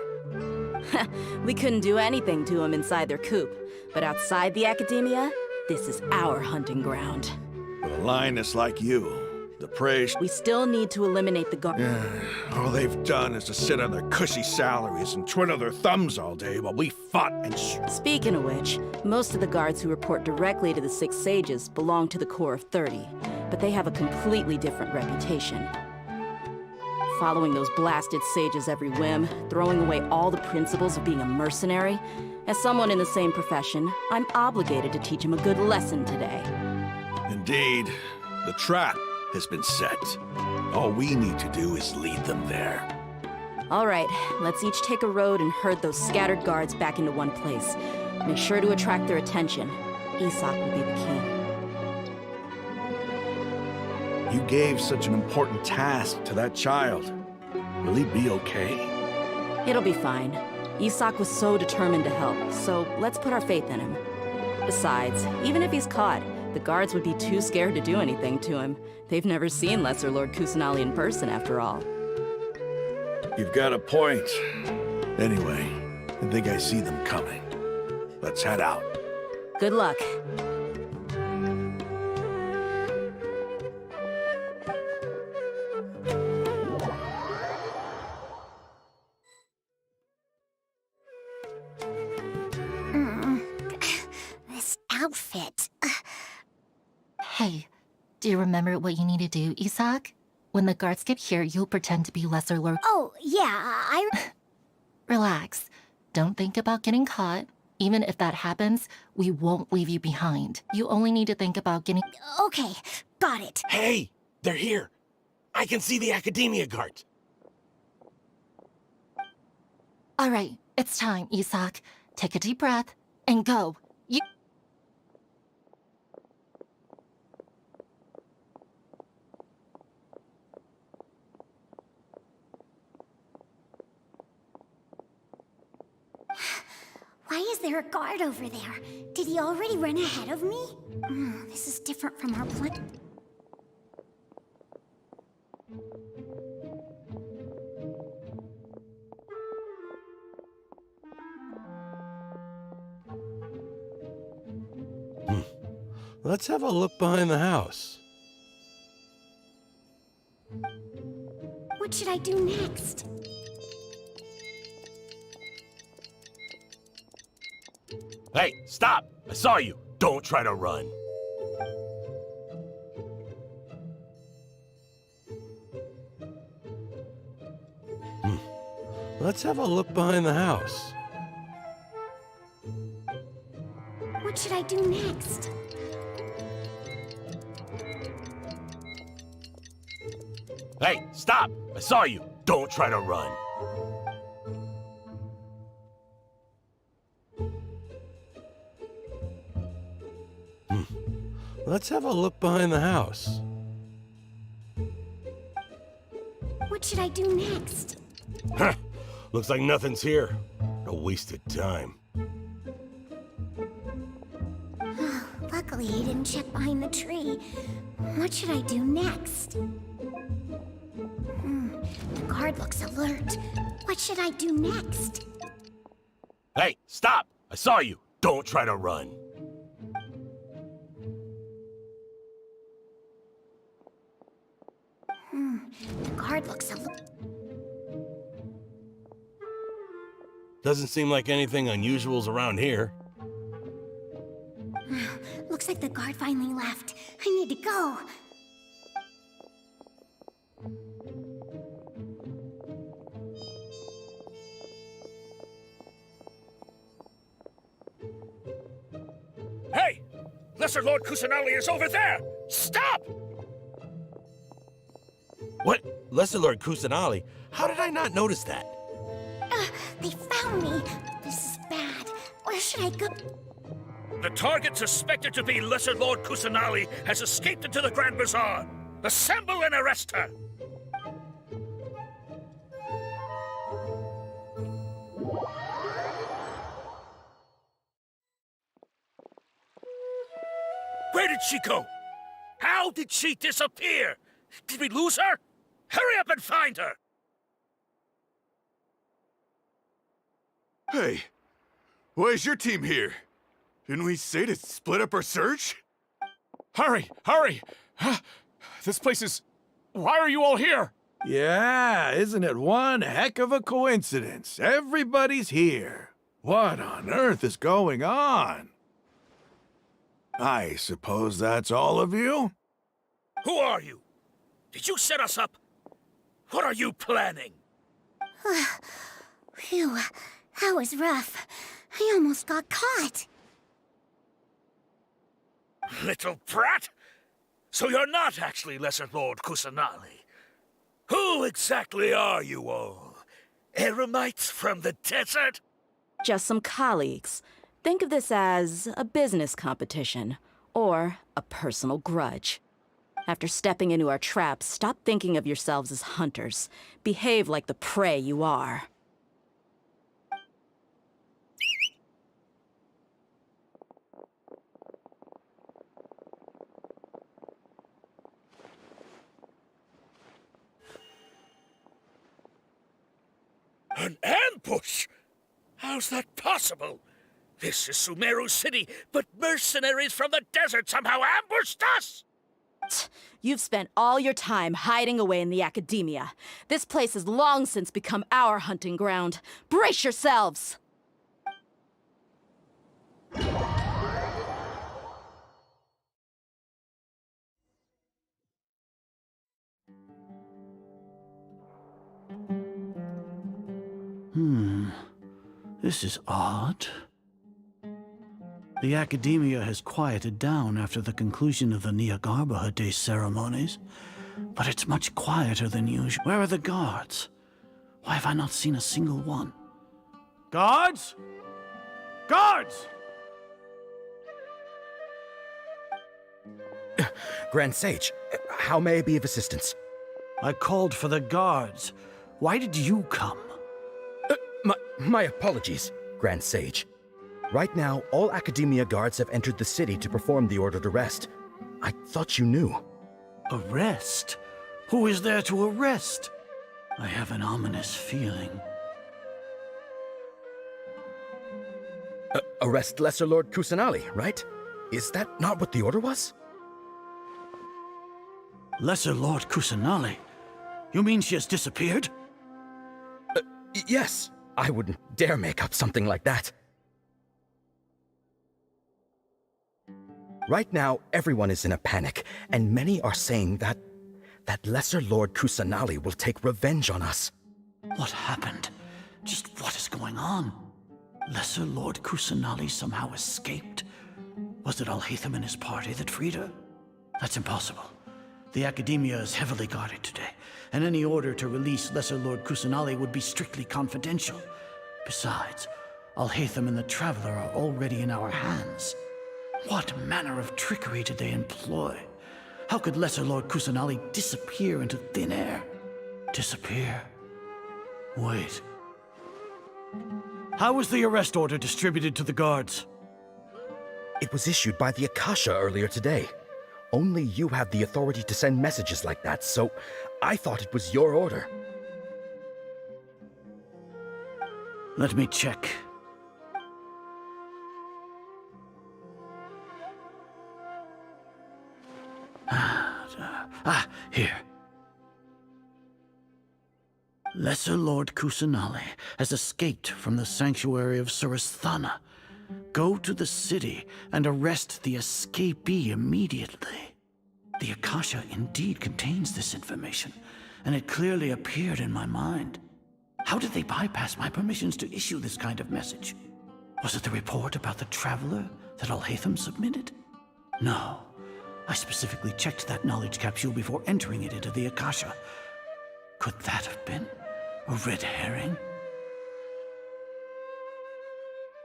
We couldn't do anything to them inside their coop, but outside the academia, this is our hunting ground. With a lioness like you, the prey... We still need to eliminate the guard. All they've done is to sit on their cushy salaries and twiddle their thumbs all day while we fought and... Speaking of which, most of the guards who report directly to the Six Sages belong to the Corps of 30, but they have a completely different reputation. Following those blasted sages every whim, throwing away all the principles of being a mercenary. As someone in the same profession, I'm obligated to teach them a good lesson today. Indeed, the trap has been set. All we need to do is lead them there. All right, let's each take a road and herd those scattered guards back into one place. Make sure to attract their attention. Isak will be the key. You gave such an important task to that child. Will he be okay? It'll be fine. Isak was so determined to help, so let's put our faith in him. Besides, even if he's caught, the guards would be too scared to do anything to him. They've never seen Lesser Lord Kusanali in person, after all. You've got a point. Anyway, I think I see them coming. Let's head out. Good luck. This outfit. Hey, do you remember what you need to do, Isak? When the guards get here, you'll pretend to be Lesser Lord. Oh, yeah, Relax. Don't think about getting caught. Even if that happens, we won't leave you behind. You only need to think about getting... Okay, got it. Hey, they're here. I can see the Academia guards. All right, it's time, Isak. Take a deep breath and go. Why is there a guard over there? Did he already run ahead of me? This is different from our plan. Let's have a look behind the house. What should I do next? Hey, stop! I saw you! Don't try to run. Let's have a look behind the house. What should I do next? Hey, stop! I saw you! Don't try to run. Let's have a look behind the house. What should I do next? Huh. Looks like nothing's here. A wasted time. Luckily, he didn't check behind the tree. What should I do next? The guard looks alert. What should I do next? Hey, stop! I saw you! Don't try to run. The guard looks alert. Doesn't seem like anything unusual's around here. Looks like the guard finally left. I need to go. Hey! Lesser Lord Kusanali is over there! Stop! What? Lesser Lord Kusanali? How did I not notice that? They found me. This is bad. Where should I go? The target suspected to be Lesser Lord Kusanali has escaped into the Grand Bazaar. Assemble and arrest her! Where did she go? How did she disappear? Did we lose her? Hurry up and find her! Hey, why is your team here? Didn't we say to split up our search? Hurry! Hurry! This place is... Why are you all here? Yeah, isn't it one heck of a coincidence? Everybody's here. What on earth is going on? I suppose that's all of you? Who are you? Did you set us up? What are you planning? Phew, that was rough. I almost got caught. Little brat! So you're not actually Lesser Lord Kusanali. Who exactly are you all? Eremites from the desert? Just some colleagues. Think of this as a business competition, or a personal grudge. After stepping into our traps, stop thinking of yourselves as hunters. Behave like the prey you are. An ambush? How's that possible? This is Sumeru City, but mercenaries from the desert somehow ambushed us! You've spent all your time hiding away in the academia. This place has long since become our hunting ground. Brace yourselves! This is odd. The academia has quieted down after the conclusion of the Nyagarbha Day ceremonies, but it's much quieter than usual. Where are the guards? Why have I not seen a single one? Guards? Guards! Grand Sage, how may I be of assistance? I called for the guards. Why did you come? My apologies, Grand Sage. Right now, all Academia guards have entered the city to perform the ordered arrest. I thought you knew. Arrest? Who is there to arrest? I have an ominous feeling. Arrest Lesser Lord Kusanali, right? Is that not what the order was? Lesser Lord Kusanali? You mean she has disappeared? Yes. I wouldn't dare make up something like that. Right now, everyone is in a panic, and many are saying that Lesser Lord Kusanali will take revenge on us. What happened? Just what is going on? Lesser Lord Kusanali somehow escaped? Was it Alhaitham and his party that freed her? That's impossible. The Academia is heavily guarded today, and any order to release Lesser Lord Kusanali would be strictly confidential. Besides, Alhaitham and the Traveler are already in our hands. What manner of trickery did they employ? How could Lesser Lord Kusanali disappear into thin air? Disappear? Wait. How was the arrest order distributed to the guards? It was issued by the Akasha earlier today. Only you have the authority to send messages like that, so I thought it was your order. Let me check. Here. Lesser Lord Kusanali has escaped from the sanctuary of Surasthana. Go to the city and arrest the escapee immediately. The Akasha indeed contains this information, and it clearly appeared in my mind. How did they bypass my permissions to issue this kind of message? Was it the report about the Traveler that Alhaitham submitted? No. I specifically checked that knowledge capsule before entering it into the Akasha. Could that have been a red herring?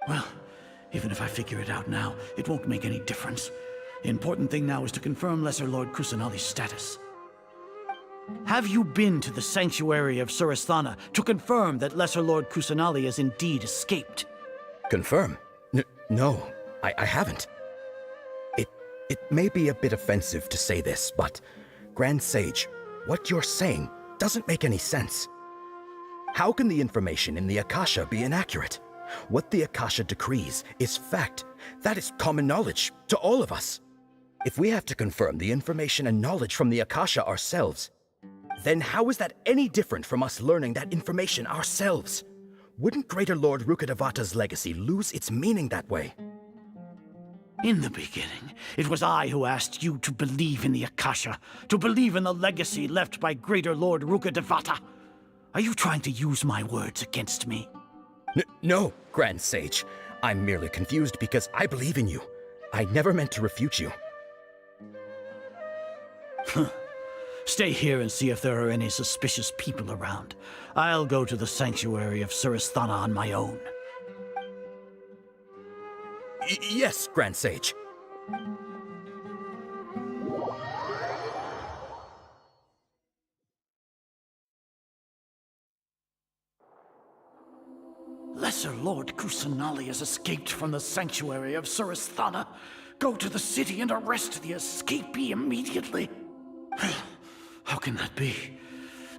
Well, even if I figure it out now, it won't make any difference. The important thing now is to confirm Lesser Lord Kusanali's status. Have you been to the sanctuary of Surasthana to confirm that Lesser Lord Kusanali has indeed escaped? Confirm? No, I haven't. It may be a bit offensive to say this, but Grand Sage, what you're saying doesn't make any sense. How can the information in the Akasha be inaccurate? What the Akasha decrees is fact. That is common knowledge to all of us. If we have to confirm the information and knowledge from the Akasha ourselves, then how is that any different from us learning that information ourselves? Wouldn't Greater Lord Rukkhadevata's legacy lose its meaning that way? In the beginning, it was I who asked you to believe in the Akasha, to believe in the legacy left by Greater Lord Rukkhadevata. Are you trying to use my words against me? No, Grand Sage. I'm merely confused because I believe in you. I never meant to refute you. Stay here and see if there are any suspicious people around. I'll go to the sanctuary of Surasthana on my own. Yes, Grand Sage. Lesser Lord Kusanali has escaped from the sanctuary of Surasthana. Go to the city and arrest the escapee immediately. How can that be?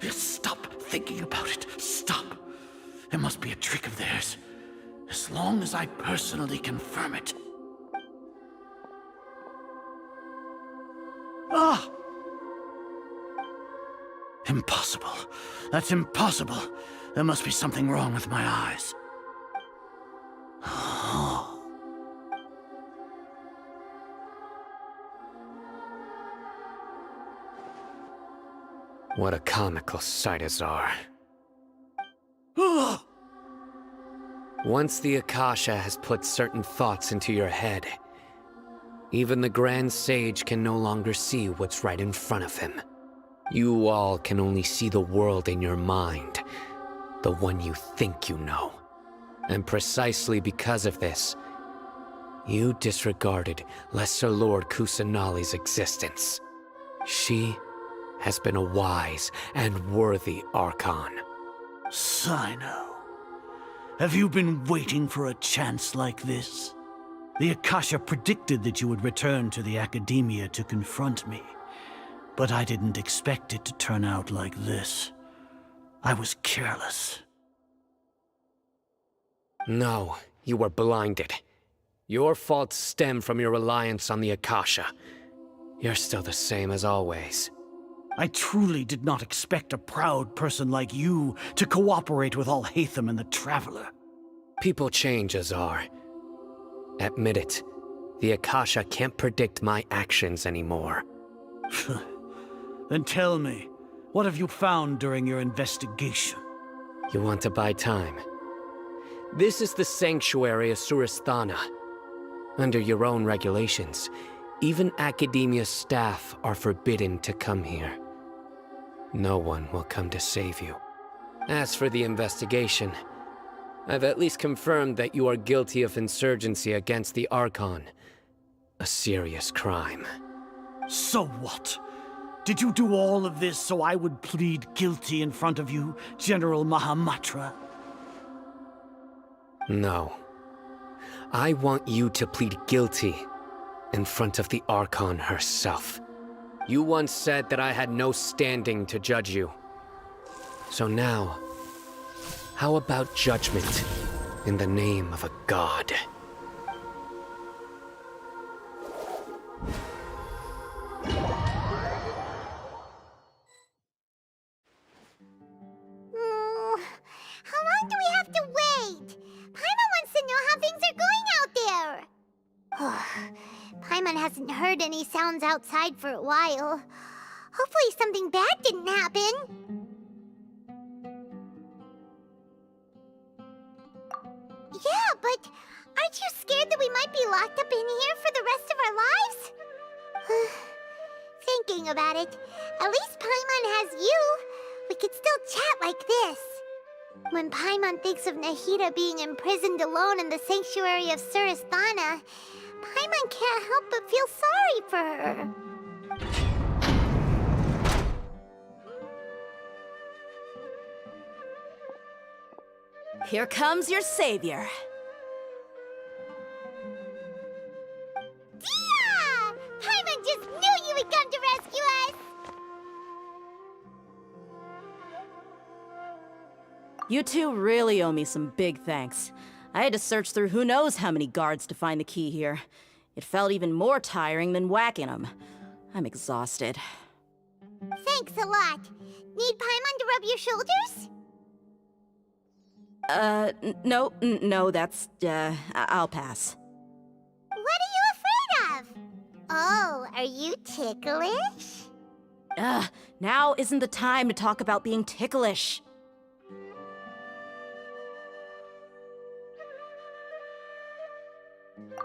Stop thinking about it. Stop. It must be a trick of theirs. As long as I personally confirm it. Ah! Impossible. That's impossible. There must be something wrong with my eyes. What a comical sight, Azar. Once the Akasha has put certain thoughts into your head, even the Grand Sage can no longer see what's right in front of him. You all can only see the world in your mind, the one you think you know. And precisely because of this, you disregarded Lesser Lord Kusanali's existence. She has been a wise and worthy Archon. Sino, have you been waiting for a chance like this? The Akasha predicted that you would return to the Academia to confront me, but I didn't expect it to turn out like this. I was careless. No, you were blinded. Your faults stem from your reliance on the Akasha. You're still the same as always. I truly did not expect a proud person like you to cooperate with Alhaitham and the Traveler. People change, Azar. Admit it. The Akasha can't predict my actions anymore. Then tell me, what have you found during your investigation? You want to buy time? This is the sanctuary of Suristhana. Under your own regulations, even Academia staff are forbidden to come here. No one will come to save you. As for the investigation, I've at least confirmed that you are guilty of insurgency against the Archon. A serious crime. So what? Did you do all of this so I would plead guilty in front of you, General Mahamatra? No. I want you to plead guilty in front of the Archon herself. You once said that I had no standing to judge you. So now, how about judgment in the name of a god? How long do we have to wait? Paimon wants to know how things are going out there. Paimon hasn't heard any sounds outside for a while. Hopefully something bad didn't happen. Yeah, but aren't you scared that we might be locked up in here for the rest of our lives? Thinking about it, at least Paimon has you. We could still chat like this. When Paimon thinks of Nahida being imprisoned alone in the sanctuary of Suristhana, Paimon can't help but feel sorry for her. Here comes your savior. Dia! Paimon just knew you would come to rescue us! You two really owe me some big thanks. I had to search through who knows how many guards to find the key here. It felt even more tiring than whacking them. I'm exhausted. Thanks a lot. Need Paimon to rub your shoulders? No, that's, I'll pass. What are you afraid of? Oh, are you ticklish? Now isn't the time to talk about being ticklish.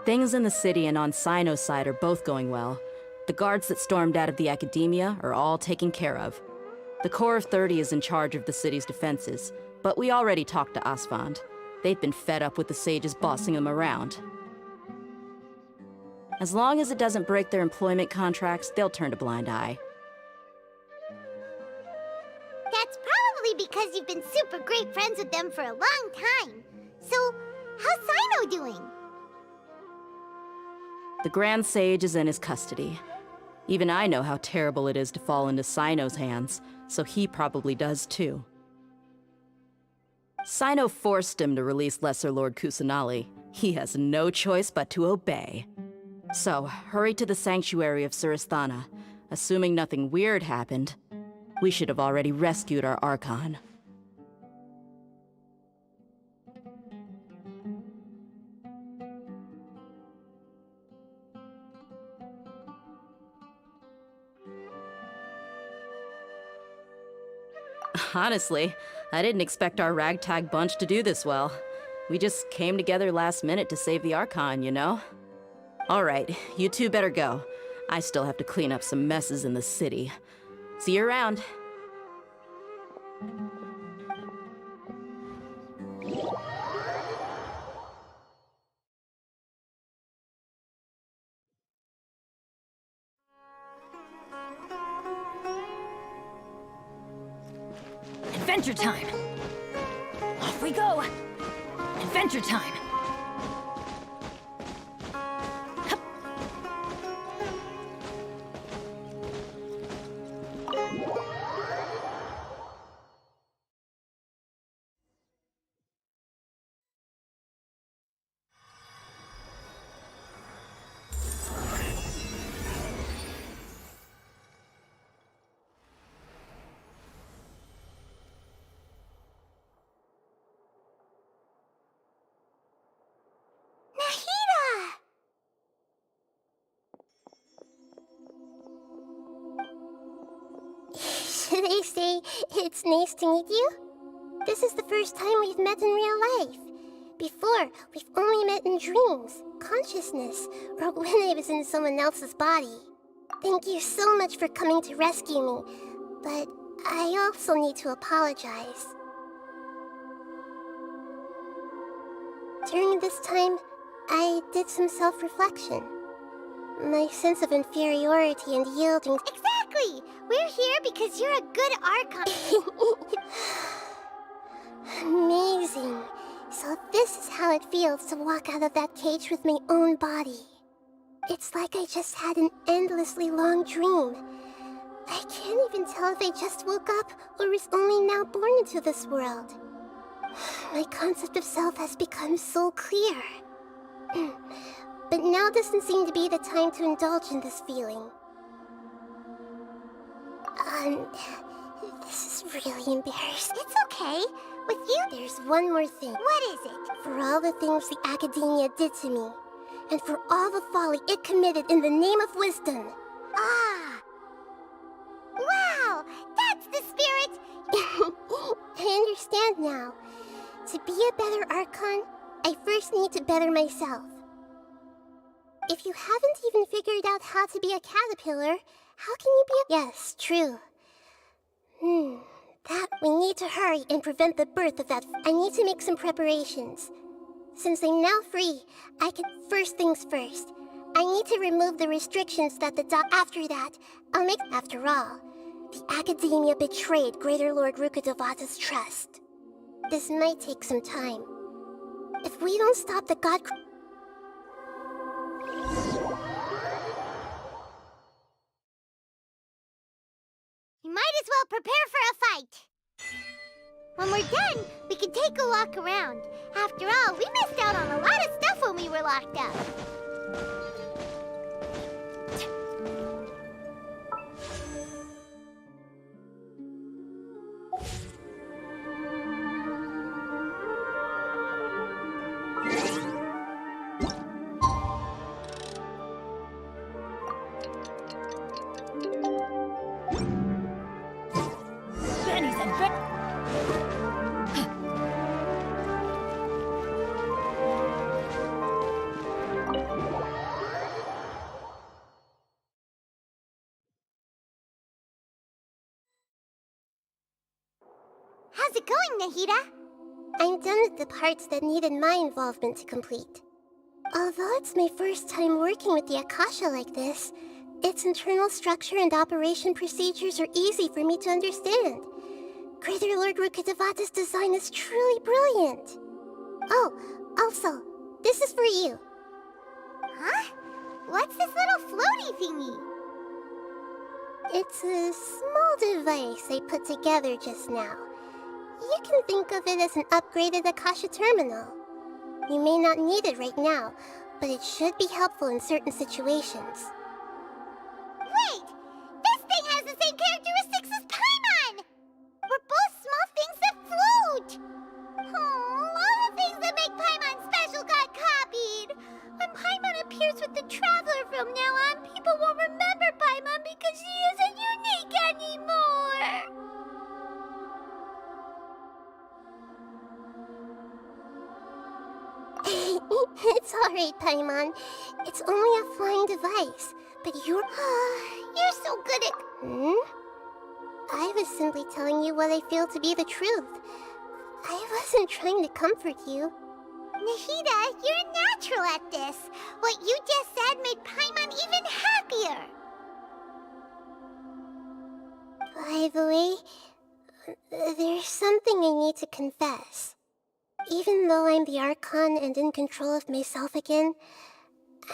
Things in the city and on Sino's side are both going well. The guards that stormed out of the Academia are all taken care of. The Corps of 30 is in charge of the city's defenses, but we already talked to Asfand. They've been fed up with the sages bossing them around. As long as it doesn't break their employment contracts, they'll turn a blind eye. That's probably because you've been super great friends with them for a long time. So, how's Sino doing? The Grand Sage is in his custody. Even I know how terrible it is to fall into Sino's hands, so he probably does too. Sino forced him to release Lesser Lord Kusanali. He has no choice but to obey. So, hurry to the sanctuary of Suristhana. Assuming nothing weird happened, we should have already rescued our Archon. Honestly, I didn't expect our ragtag bunch to do this well. We just came together last minute to save the Archon, you know? Alright, you two better go. I still have to clean up some messes in the city. See you around. Adventure time! Off we go! Adventure time! Hup. It's nice to meet you. This is the first time we've met in real life. Before, we've only met in dreams, consciousness, or when I was in someone else's body. Thank you so much for coming to rescue me, but I also need to apologize. During this time, I did some self-reflection. My sense of inferiority and yielding... Exactly! We're here because you're a good Archon. Amazing. So this is how it feels to walk out of that cage with my own body. It's like I just had an endlessly long dream. I can't even tell if I just woke up or was only now born into this world. My concept of self has become so clear. But now doesn't seem to be the time to indulge in this feeling. This is really embarrassing. It's okay. With you, there's one more thing. What is it? For all the things the Academia did to me, and for all the folly it committed in the name of wisdom. Ah! Wow! That's the spirit! I understand now. To be a better Archon, I first need to better myself. If you haven't even figured out how to be a caterpillar, how can you be a... Yes, true. That we need to hurry and prevent the birth of that... I need to make some preparations. Since I'm now free, I can... First things first. I need to remove the restrictions that the After that, I'll make... After all, the Academia betrayed Greater Lord Rukkhadevata's trust. This might take some time. If we don't stop the god... You might as well prepare for a fight. When we're done, we can take a walk around. After all, we missed out on a lot of stuff when we were locked up. How's it going, Nahida? I'm done with the parts that needed my involvement to complete. Although it's my first time working with the Akasha like this, its internal structure and operation procedures are easy for me to understand. Greater Lord Rukkhadevata's design is truly brilliant. Oh, also, this is for you. Huh? What's this little floaty thingy? It's a small device I put together just now. You can think of it as an upgraded Akasha terminal. You may not need it right now, but it should be helpful in certain situations. Wait! This thing has the same characteristics as Paimon! We're both small things that float! Oh, all the things that make Paimon special got copied! When Paimon appears with the Traveler from now on, people won't remember Paimon because she isn't unique anymore! It's alright, Paimon. It's only a flying device, but you're... You're so good at... I was simply telling you what I feel to be the truth. I wasn't trying to comfort you. Nahida, you're natural at this. What you just said made Paimon even happier. By the way, there's something I need to confess. Even though I'm the Archon and in control of myself again,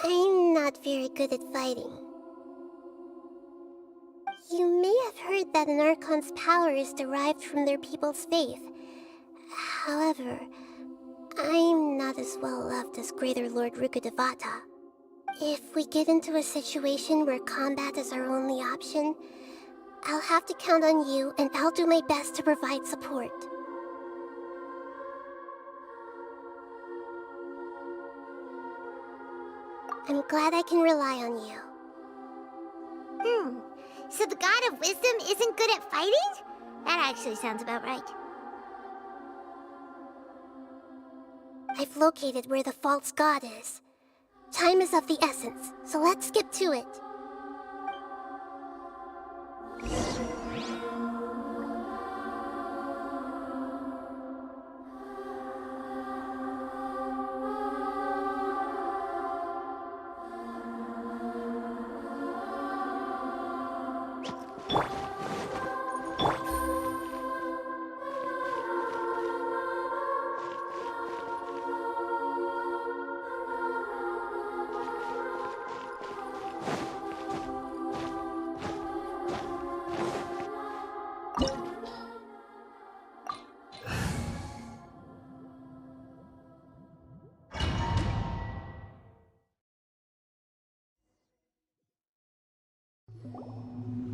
I'm not very good at fighting. You may have heard that an Archon's power is derived from their people's faith. However, I'm not as well loved as Greater Lord Rukkhadevata. If we get into a situation where combat is our only option, I'll have to count on you, and I'll do my best to provide support. I'm glad I can rely on you. So the God of Wisdom isn't good at fighting? That actually sounds about right. I've located where the false god is. Time is of the essence, so let's skip to it.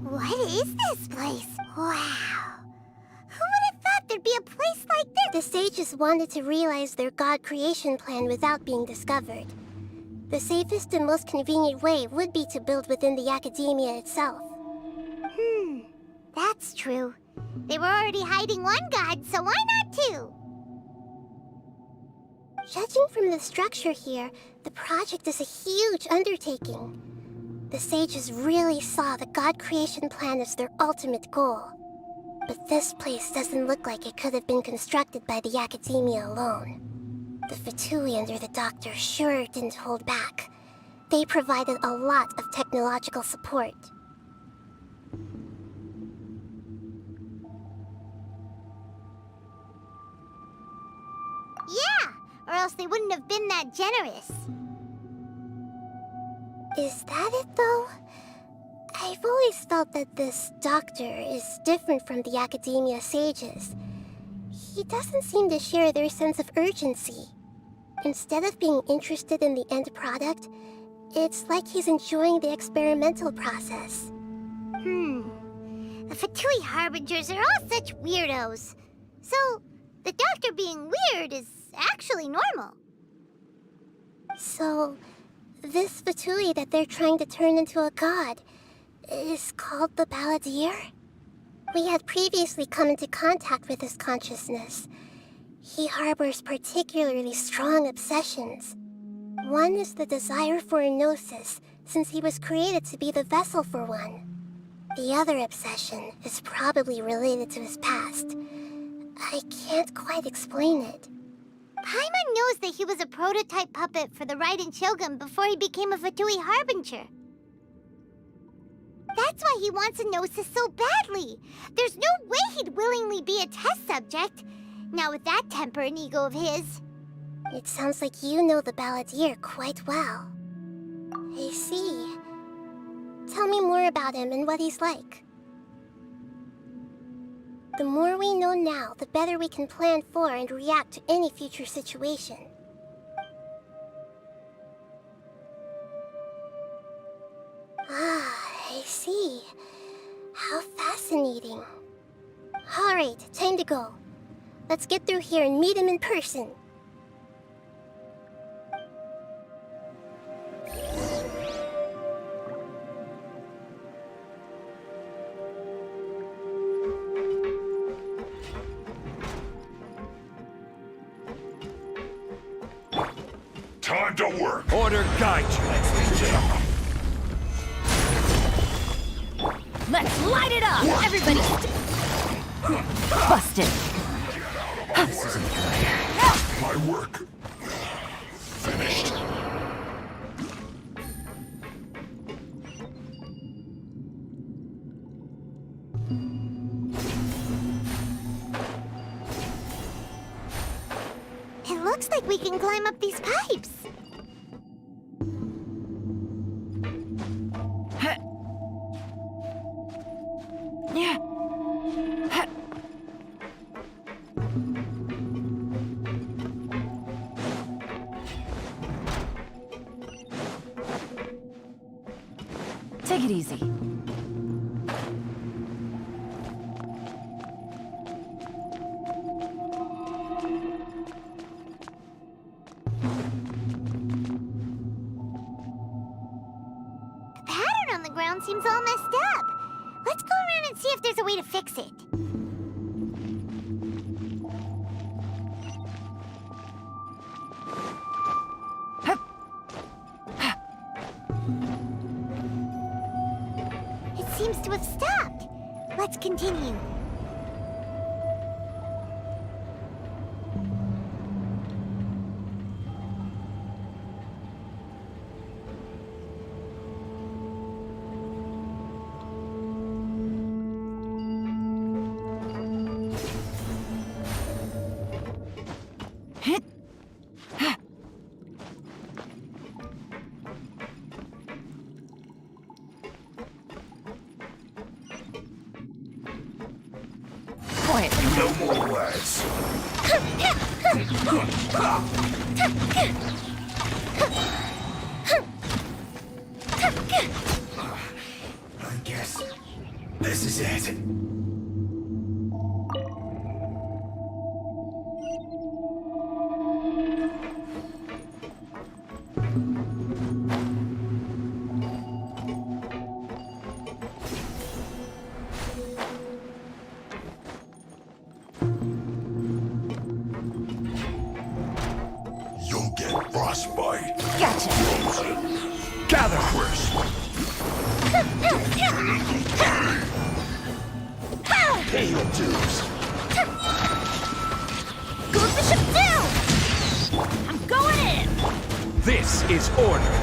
What is this place? Wow. Who would have thought there'd be a place like this? The sages wanted to realize their god creation plan without being discovered. The safest and most convenient way would be to build within the academia itself. That's true. They were already hiding one god, so why not two? Judging from the structure here, the project is a huge undertaking. The sages really saw the god creation plan as their ultimate goal. But this place doesn't look like it could have been constructed by the academia alone. The Fatui under the doctor sure didn't hold back. They provided a lot of technological support. Yeah, or else they wouldn't have been that generous. Is that it, though? I've always felt that this doctor is different from the academia sages. He doesn't seem to share their sense of urgency. Instead of being interested in the end product, it's like he's enjoying the experimental process. The Fatui Harbingers are all such weirdos. So, the doctor being weird is actually normal. So, this Fatui that they're trying to turn into a god is called the Balladeer? We had previously come into contact with his consciousness. He harbors particularly strong obsessions. One is the desire for a gnosis, since he was created to be the vessel for one. The other obsession is probably related to his past. I can't quite explain it. Paimon knows that he was a prototype puppet for the Raiden Shogun before he became a Fatui Harbinger. That's why he wants a gnosis so badly. There's no way he'd willingly be a test subject. Now with that temper and ego of his. It sounds like you know the Balladeer quite well. I see. Tell me more about him and what he's like. The more we know now, the better we can plan for and react to any future situation. I see. How fascinating. Alright, time to go. Let's get through here and meet him in person. Time to work. Order guide you. Let's light it up! Everybody! Busted! This isn't good. My work. Finished. It looks like we can climb up these pipes. Take it easy. The pattern on the ground seems all messed up. Let's go around and see if there's a way to fix it. seems to have stopped. Let's continue. No more words. I guess this is it. You'll get frostbite. Gotcha. Gather first. Pay your dues. Go Bishop down! I'm going in! This is order.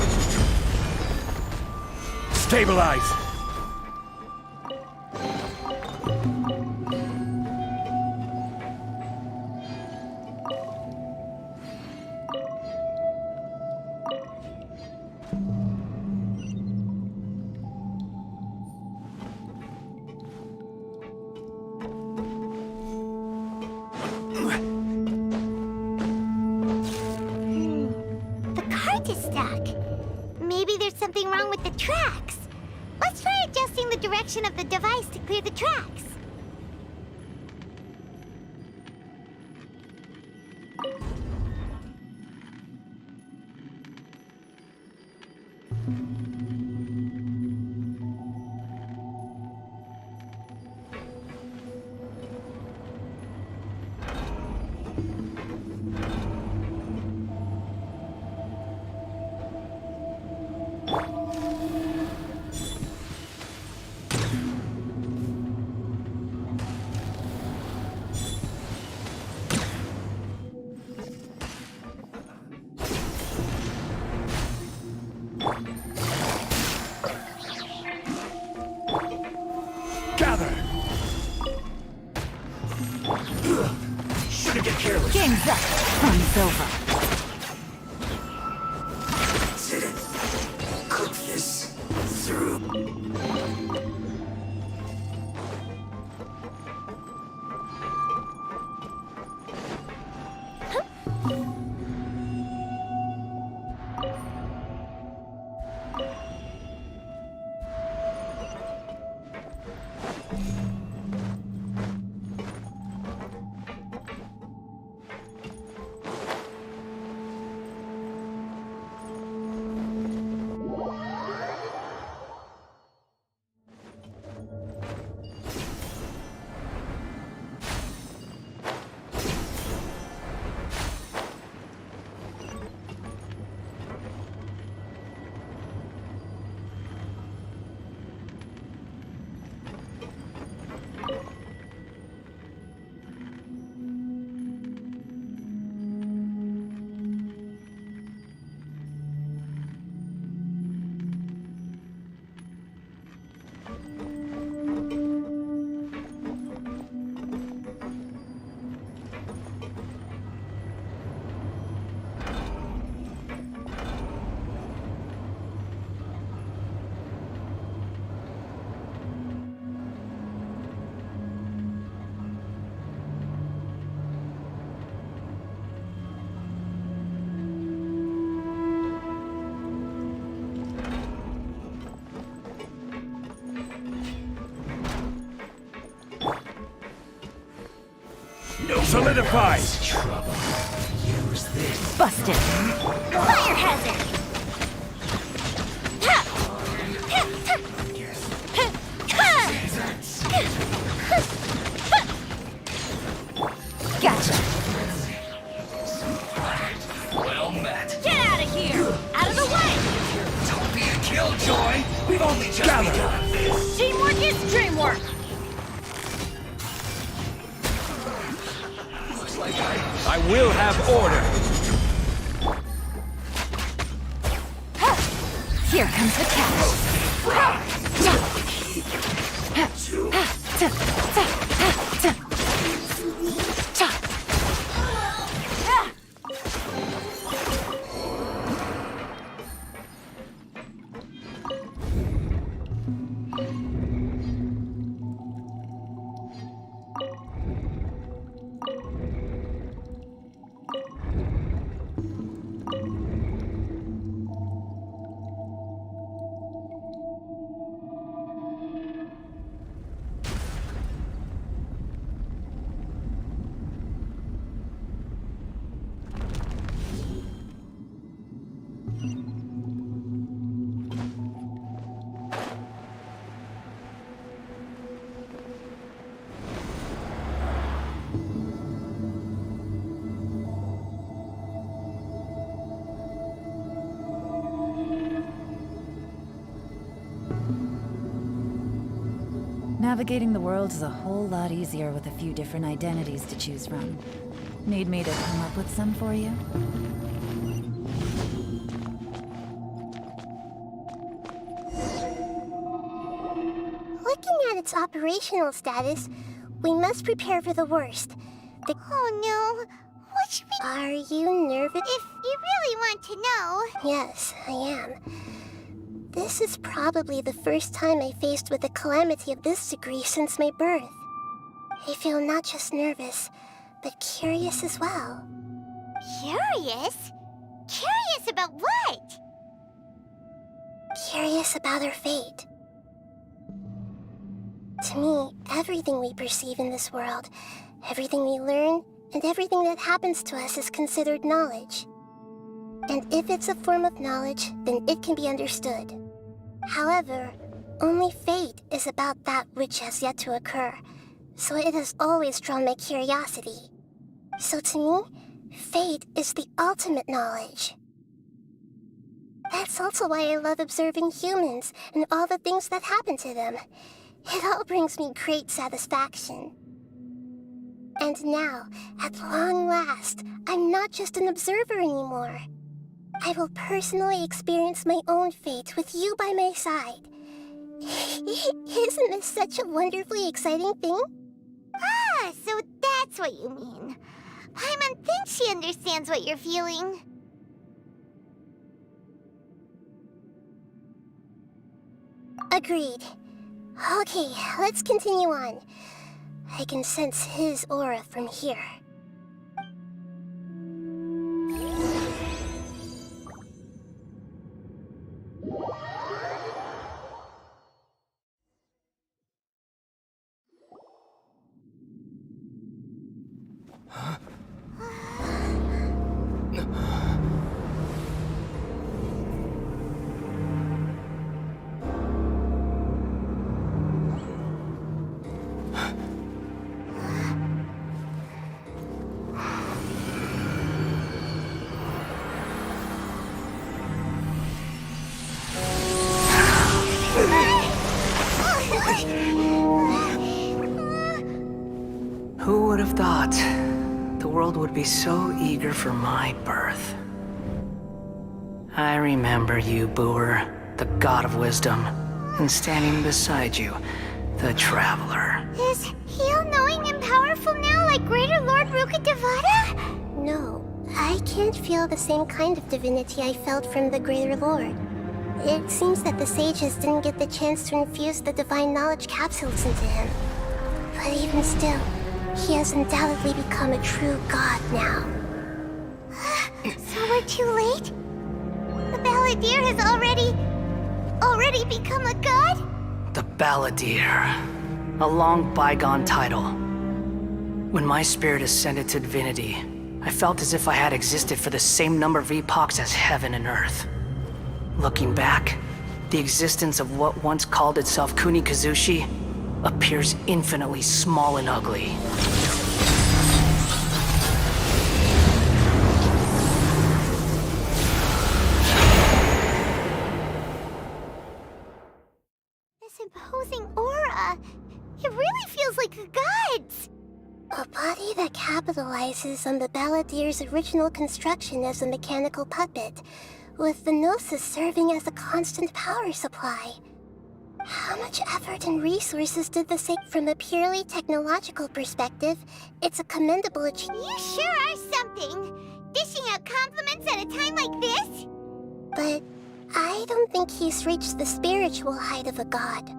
Stabilize. The cart is stuck. Maybe there's something wrong with the tracks. Let's try adjusting the direction of the device to clear the tracks. Gather. Shouldn't get careless. Game's up. Fun's over. Didn't cook this through. Solidify! Busted. Fire hazard. Gotcha. Well met. Get out of here. Out of the way. Don't be a killjoy. We've only just begun this. Teamwork Dream work! Looks like I will have order. Here comes the catch. Navigating the world is a whole lot easier with a few different identities to choose from. Need me to come up with some for you? Looking at its operational status, we must prepare for the worst. Oh no! What should we... Are you nervous? If you really want to know... Yes, I am. This is probably the first time I faced with a calamity of this degree since my birth. I feel not just nervous, but curious as well. Curious? Curious about what? Curious about our fate. To me, everything we perceive in this world, everything we learn, and everything that happens to us is considered knowledge. And if it's a form of knowledge, then it can be understood. However, only fate is about that which has yet to occur, so it has always drawn my curiosity. So to me, fate is the ultimate knowledge. That's also why I love observing humans and all the things that happen to them. It all brings me great satisfaction. And now, at long last, I'm not just an observer anymore. I will personally experience my own fate with you by my side. Isn't this such a wonderfully exciting thing? Ah, so that's what you mean. Paimon thinks she understands what you're feeling. Agreed. Okay, let's continue on. I can sense his aura from here. Who would have thought the world would be so eager for my birth? I remember you, Booer, the god of wisdom, and standing beside you, the traveler. Is he all-knowing and powerful now like Greater Lord Rukkhadevata? No, I can't feel the same kind of divinity I felt from the Greater Lord. It seems that the sages didn't get the chance to infuse the divine knowledge capsules into him. But even still, he has undoubtedly become a true god now. So we're too late? The Balladeer has already become a god? The Balladeer. A long bygone title. When my spirit ascended to divinity, I felt as if I had existed for the same number of epochs as heaven and earth. Looking back, the existence of what once called itself Kunikazushi appears infinitely small and ugly. This imposing imposing aura. It really feels like the gods. A body that capitalizes on the Balladeer's original construction as a mechanical puppet, with the Gnosis serving as a constant power supply. How much effort and resources did this take? From a purely technological perspective, it's a commendable achievement. You sure are something. Dishing out compliments at a time like this? But I don't think he's reached the spiritual height of a god.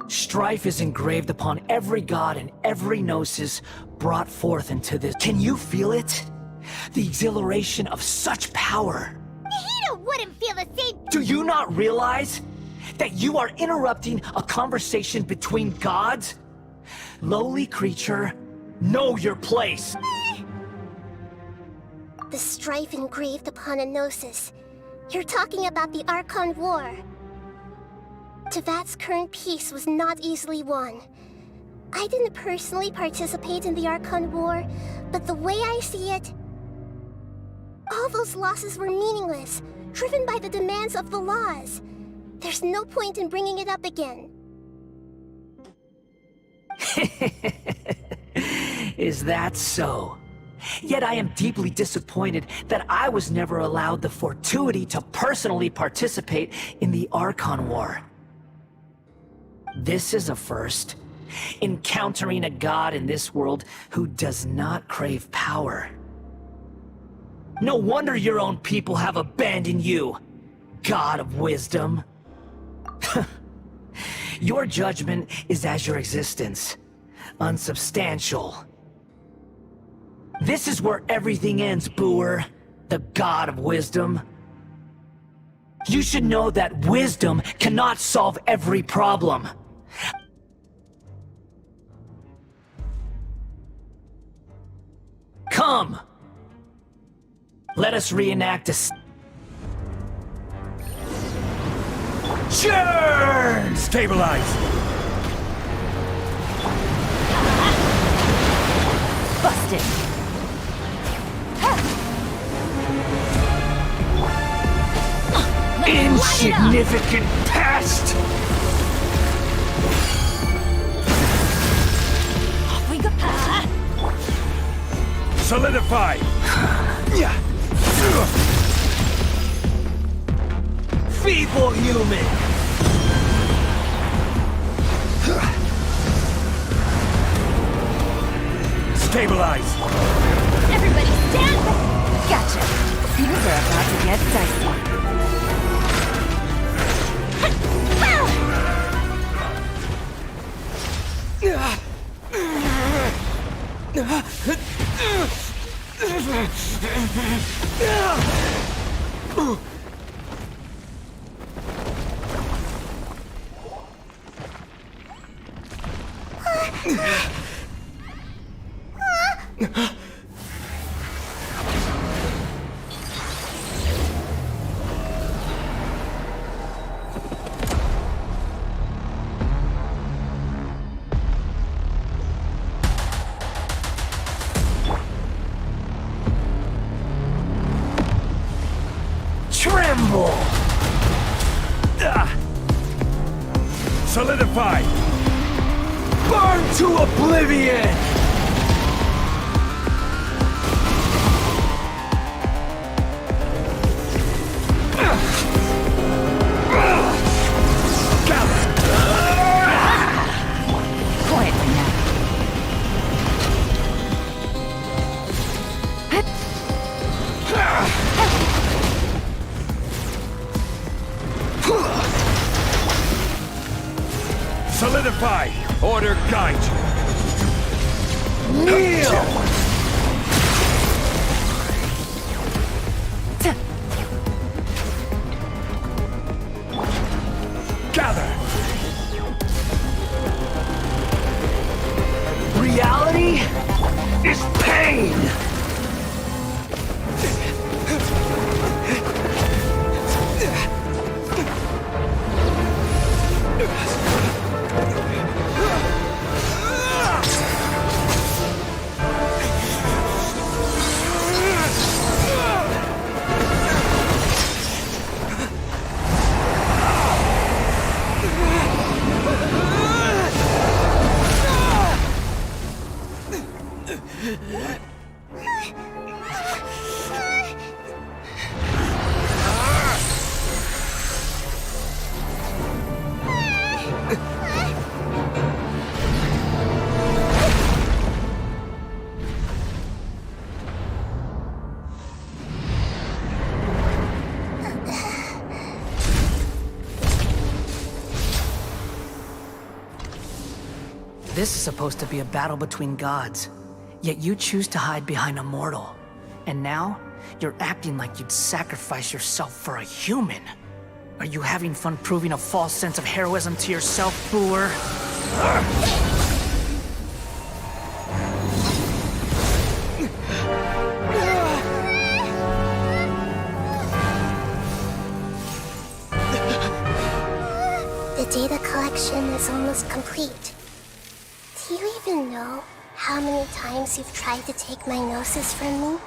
Strife is engraved upon every god and every gnosis brought forth into this. Can you feel it? The exhilaration of such power. Nahida wouldn't feel the same. Do you not realize that you are interrupting a conversation between gods? Lowly creature, know your place. The strife engraved upon a gnosis. You're talking about the Archon War. Tevat's current peace was not easily won. I didn't personally participate in the Archon War, but the way I see it, all those losses were meaningless, driven by the demands of the laws. There's no point in bringing it up again. Is that so? Yet I am deeply disappointed that I was never allowed the fortuity to personally participate in the Archon War. This is a first. Encountering a god in this world who does not crave power. No wonder your own people have abandoned you, God of Wisdom. Your judgment is as your existence, unsubstantial. This is where everything ends, Booer, the God of Wisdom. You should know that wisdom cannot solve every problem. Come! Let us reenact a... Churn! Stabilize! Busted! Insignificant pest! Off we go! Solidify! Feeble human! Stabilize! Everybody stand back! Gotcha! Things are about to get dicey. Tremble! Solidify! Burn to oblivion! Quietly now. Solidify! Order guide you! Kneel! Gather! Reality is pain! This is supposed to be a battle between gods, yet you choose to hide behind a mortal. And now, you're acting like you'd sacrifice yourself for a human. Are you having fun proving a false sense of heroism to yourself, Booer? The data collection is almost complete. Do you even know how many times you've tried to take my gnosis from me?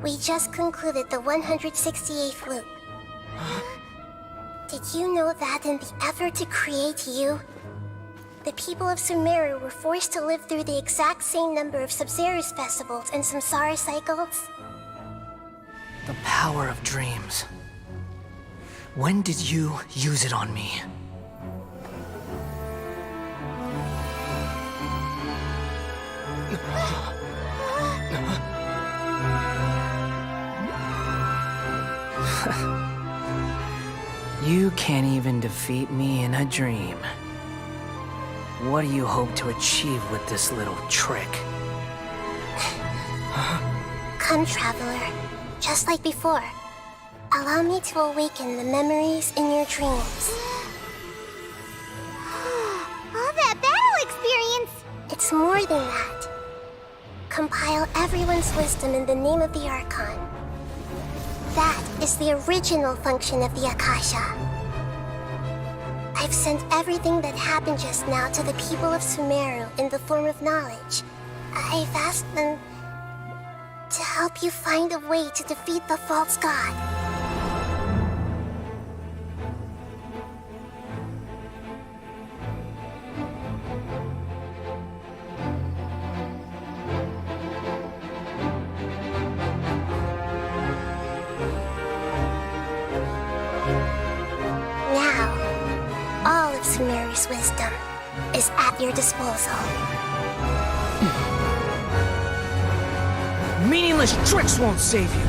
We just concluded the 168th loop. Did you know that in the effort to create you, the people of Sumeru were forced to live through the exact same number of Sub-Zerus festivals and Samsara cycles? The power of dreams. When did you use it on me? You can't even defeat me in a dream. What do you hope to achieve with this little trick? Come, Traveler. Just like before. Allow me to awaken the memories in your dreams. All that battle experience! It's more than that. Compile everyone's wisdom in the name of the Archon. That is the original function of the Akasha. I've sent everything that happened just now to the people of Sumeru in the form of knowledge. I've asked them to help you find a way to defeat the false god. Sumeru's wisdom is at your disposal. Meaningless tricks won't save you.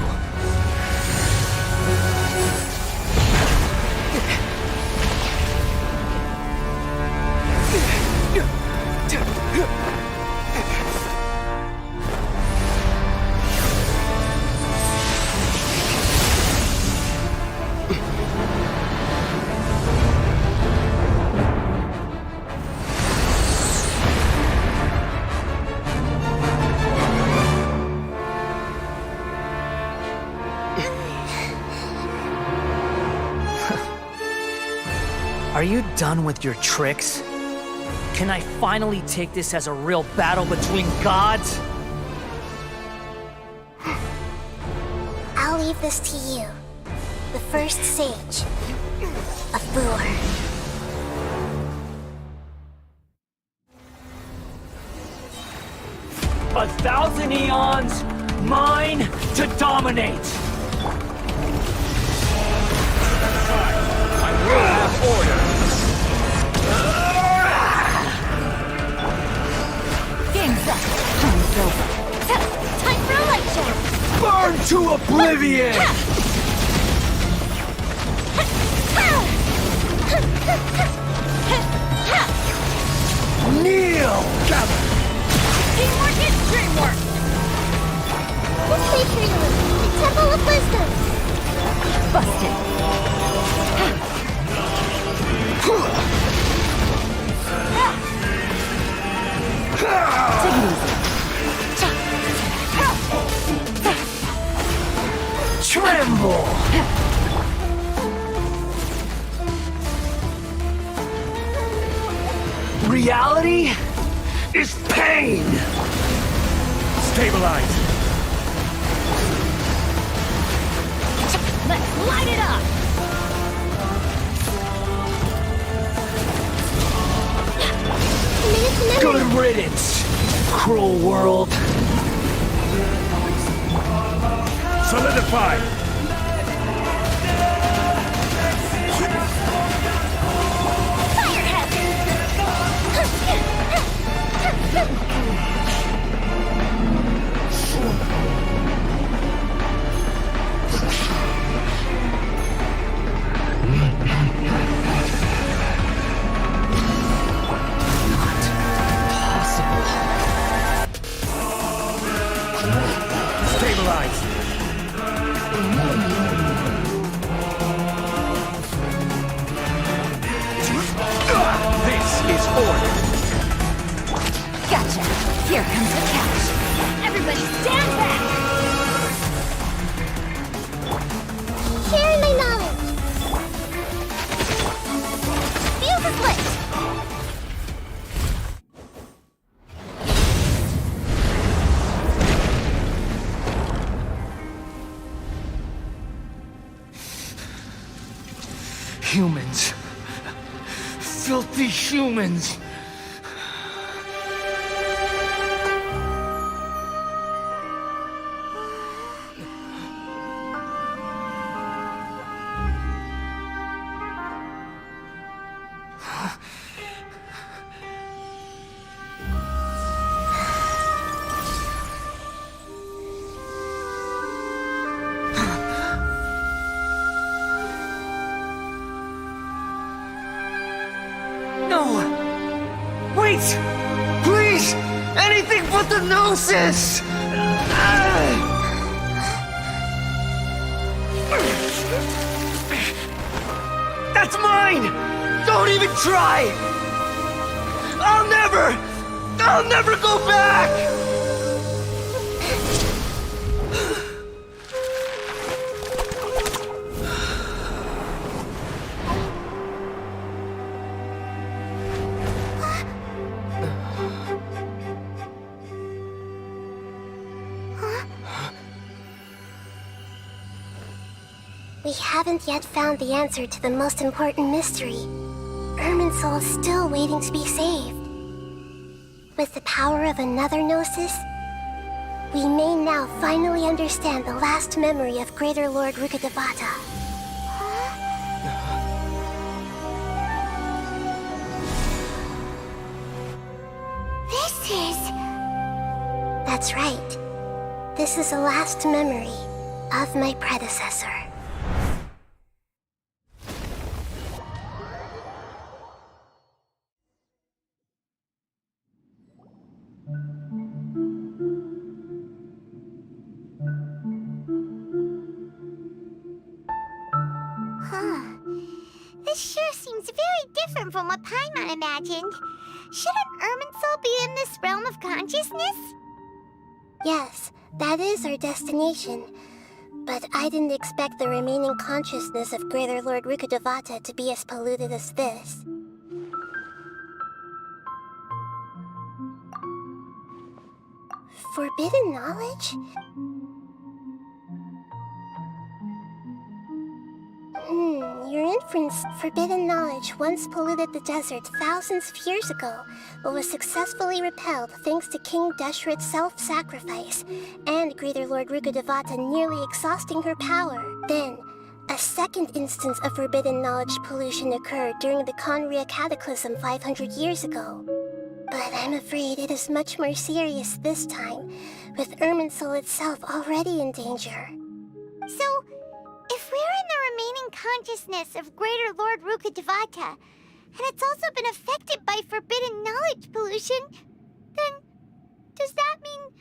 Are you done with your tricks? Can I finally take this as a real battle between gods? I'll leave this to you, the first sage of Booer. 1,000 eons, mine to dominate! I will have order! Game's up. Time's over. Time for a light show! Burn to oblivion! Kneel! Gather! Teamwork is dreamwork! This way for you, the Temple of Wisdom! Busted! Take it easy. Tremble! Reality is pain! Stabilize! Let's light it up! Good riddance, cruel world. Solidify! Here comes the catch. Everybody stand back! Share my knowledge. Fuse is lit. Humans. Filthy humans. Wait! Please! Anything but the Gnosis! That's mine! Don't even try! I'll never go back! We haven't yet found the answer to the most important mystery. Irminsul is still waiting to be saved. With the power of another Gnosis, we may now finally understand the last memory of Greater Lord Rukkhadevata. This is... That's right. This is the last memory of my predecessor. This sure seems very different from what Paimon imagined. Shouldn't Irminsul be in this realm of consciousness? Yes, that is our destination. But I didn't expect the remaining consciousness of Greater Lord Rukkhadevata to be as polluted as this. Forbidden knowledge? Your inference, forbidden knowledge, once polluted the desert thousands of years ago, but was successfully repelled thanks to King Deshret's self-sacrifice, and Greater Lord Rukkhadevata nearly exhausting her power. Then, a second instance of forbidden knowledge pollution occurred during the Conria Cataclysm 500 years ago. But I'm afraid it is much more serious this time, with Irminsul itself already in danger. So, if we're in the remaining consciousness of Greater Lord Rukkhadevata, and it's also been affected by forbidden knowledge pollution, then does that mean,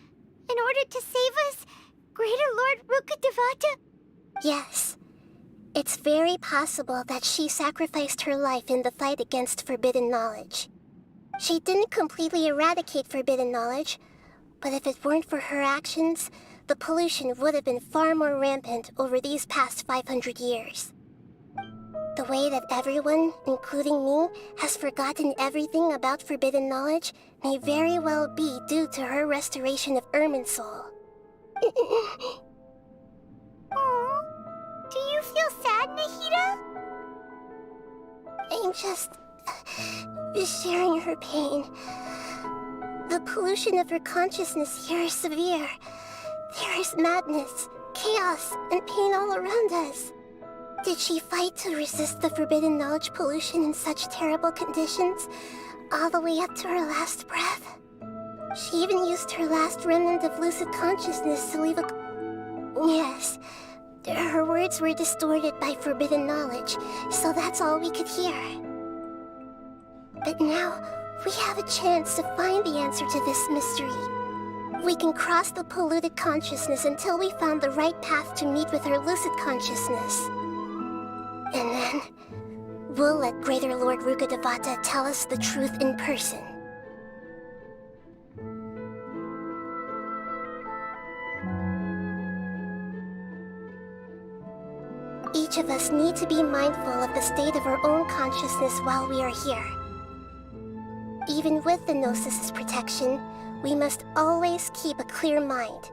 in order to save us, Greater Lord Rukkhadevata? Yes. It's very possible that she sacrificed her life in the fight against forbidden knowledge. She didn't completely eradicate forbidden knowledge, but if it weren't for her actions, the pollution would have been far more rampant over these past 500 years. The way that everyone, including me, has forgotten everything about forbidden knowledge may very well be due to her restoration of Irminsul. Aww. Do you feel sad, Nahida? I'm just sharing her pain. The pollution of her consciousness here is severe. There is madness, chaos, and pain all around us. Did she fight to resist the forbidden knowledge pollution in such terrible conditions, all the way up to her last breath? She even used her last remnant of lucid consciousness to leave a... Yes, her words were distorted by forbidden knowledge, so that's all we could hear. But now, we have a chance to find the answer to this mystery. We can cross the polluted consciousness until we found the right path to meet with her lucid consciousness. And then, we'll let Greater Lord Rukkhadevata tell us the truth in person. of us need to be mindful of the state of our own consciousness while we are here. Even with the Gnosis' protection, we must always keep a clear mind.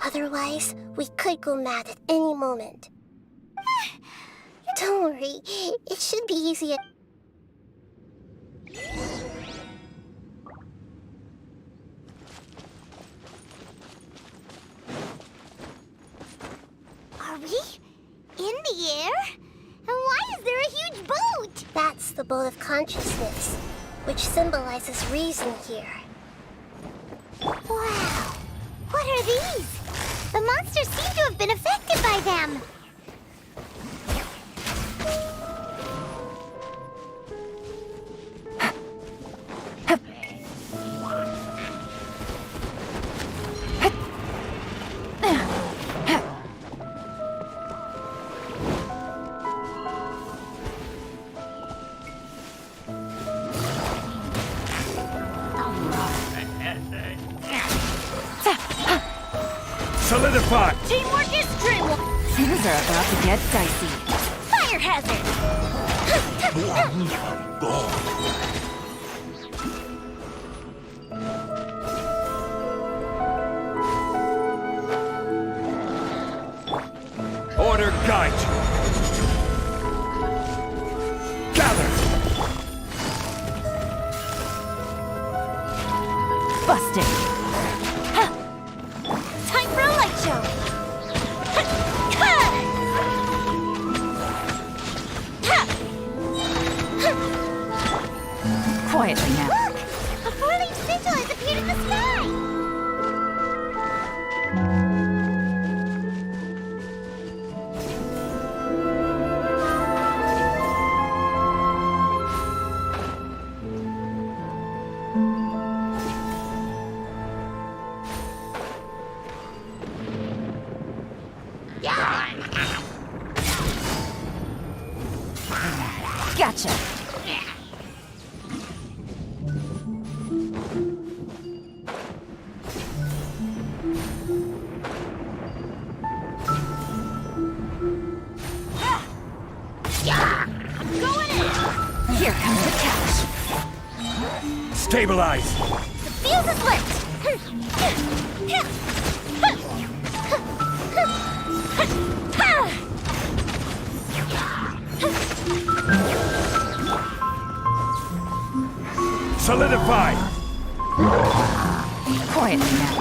Otherwise, we could go mad at any moment. Don't worry, it should be easy. Are we in the air? And why is there a huge boat? That's the boat of consciousness, which symbolizes reason here. Wow! What are these? The monsters seem to have been affected by them. Solidify! Teamwork is dreamwork! Things are about to get dicey. Fire hazard! Order guide you. Gather! Busted. Time for a light show! Quietly now. Look! A four-leaf sigil has appeared in the sky! Gotcha. Here comes the catch. Stabilize! The fuse is lit! Solidify! Quietly now.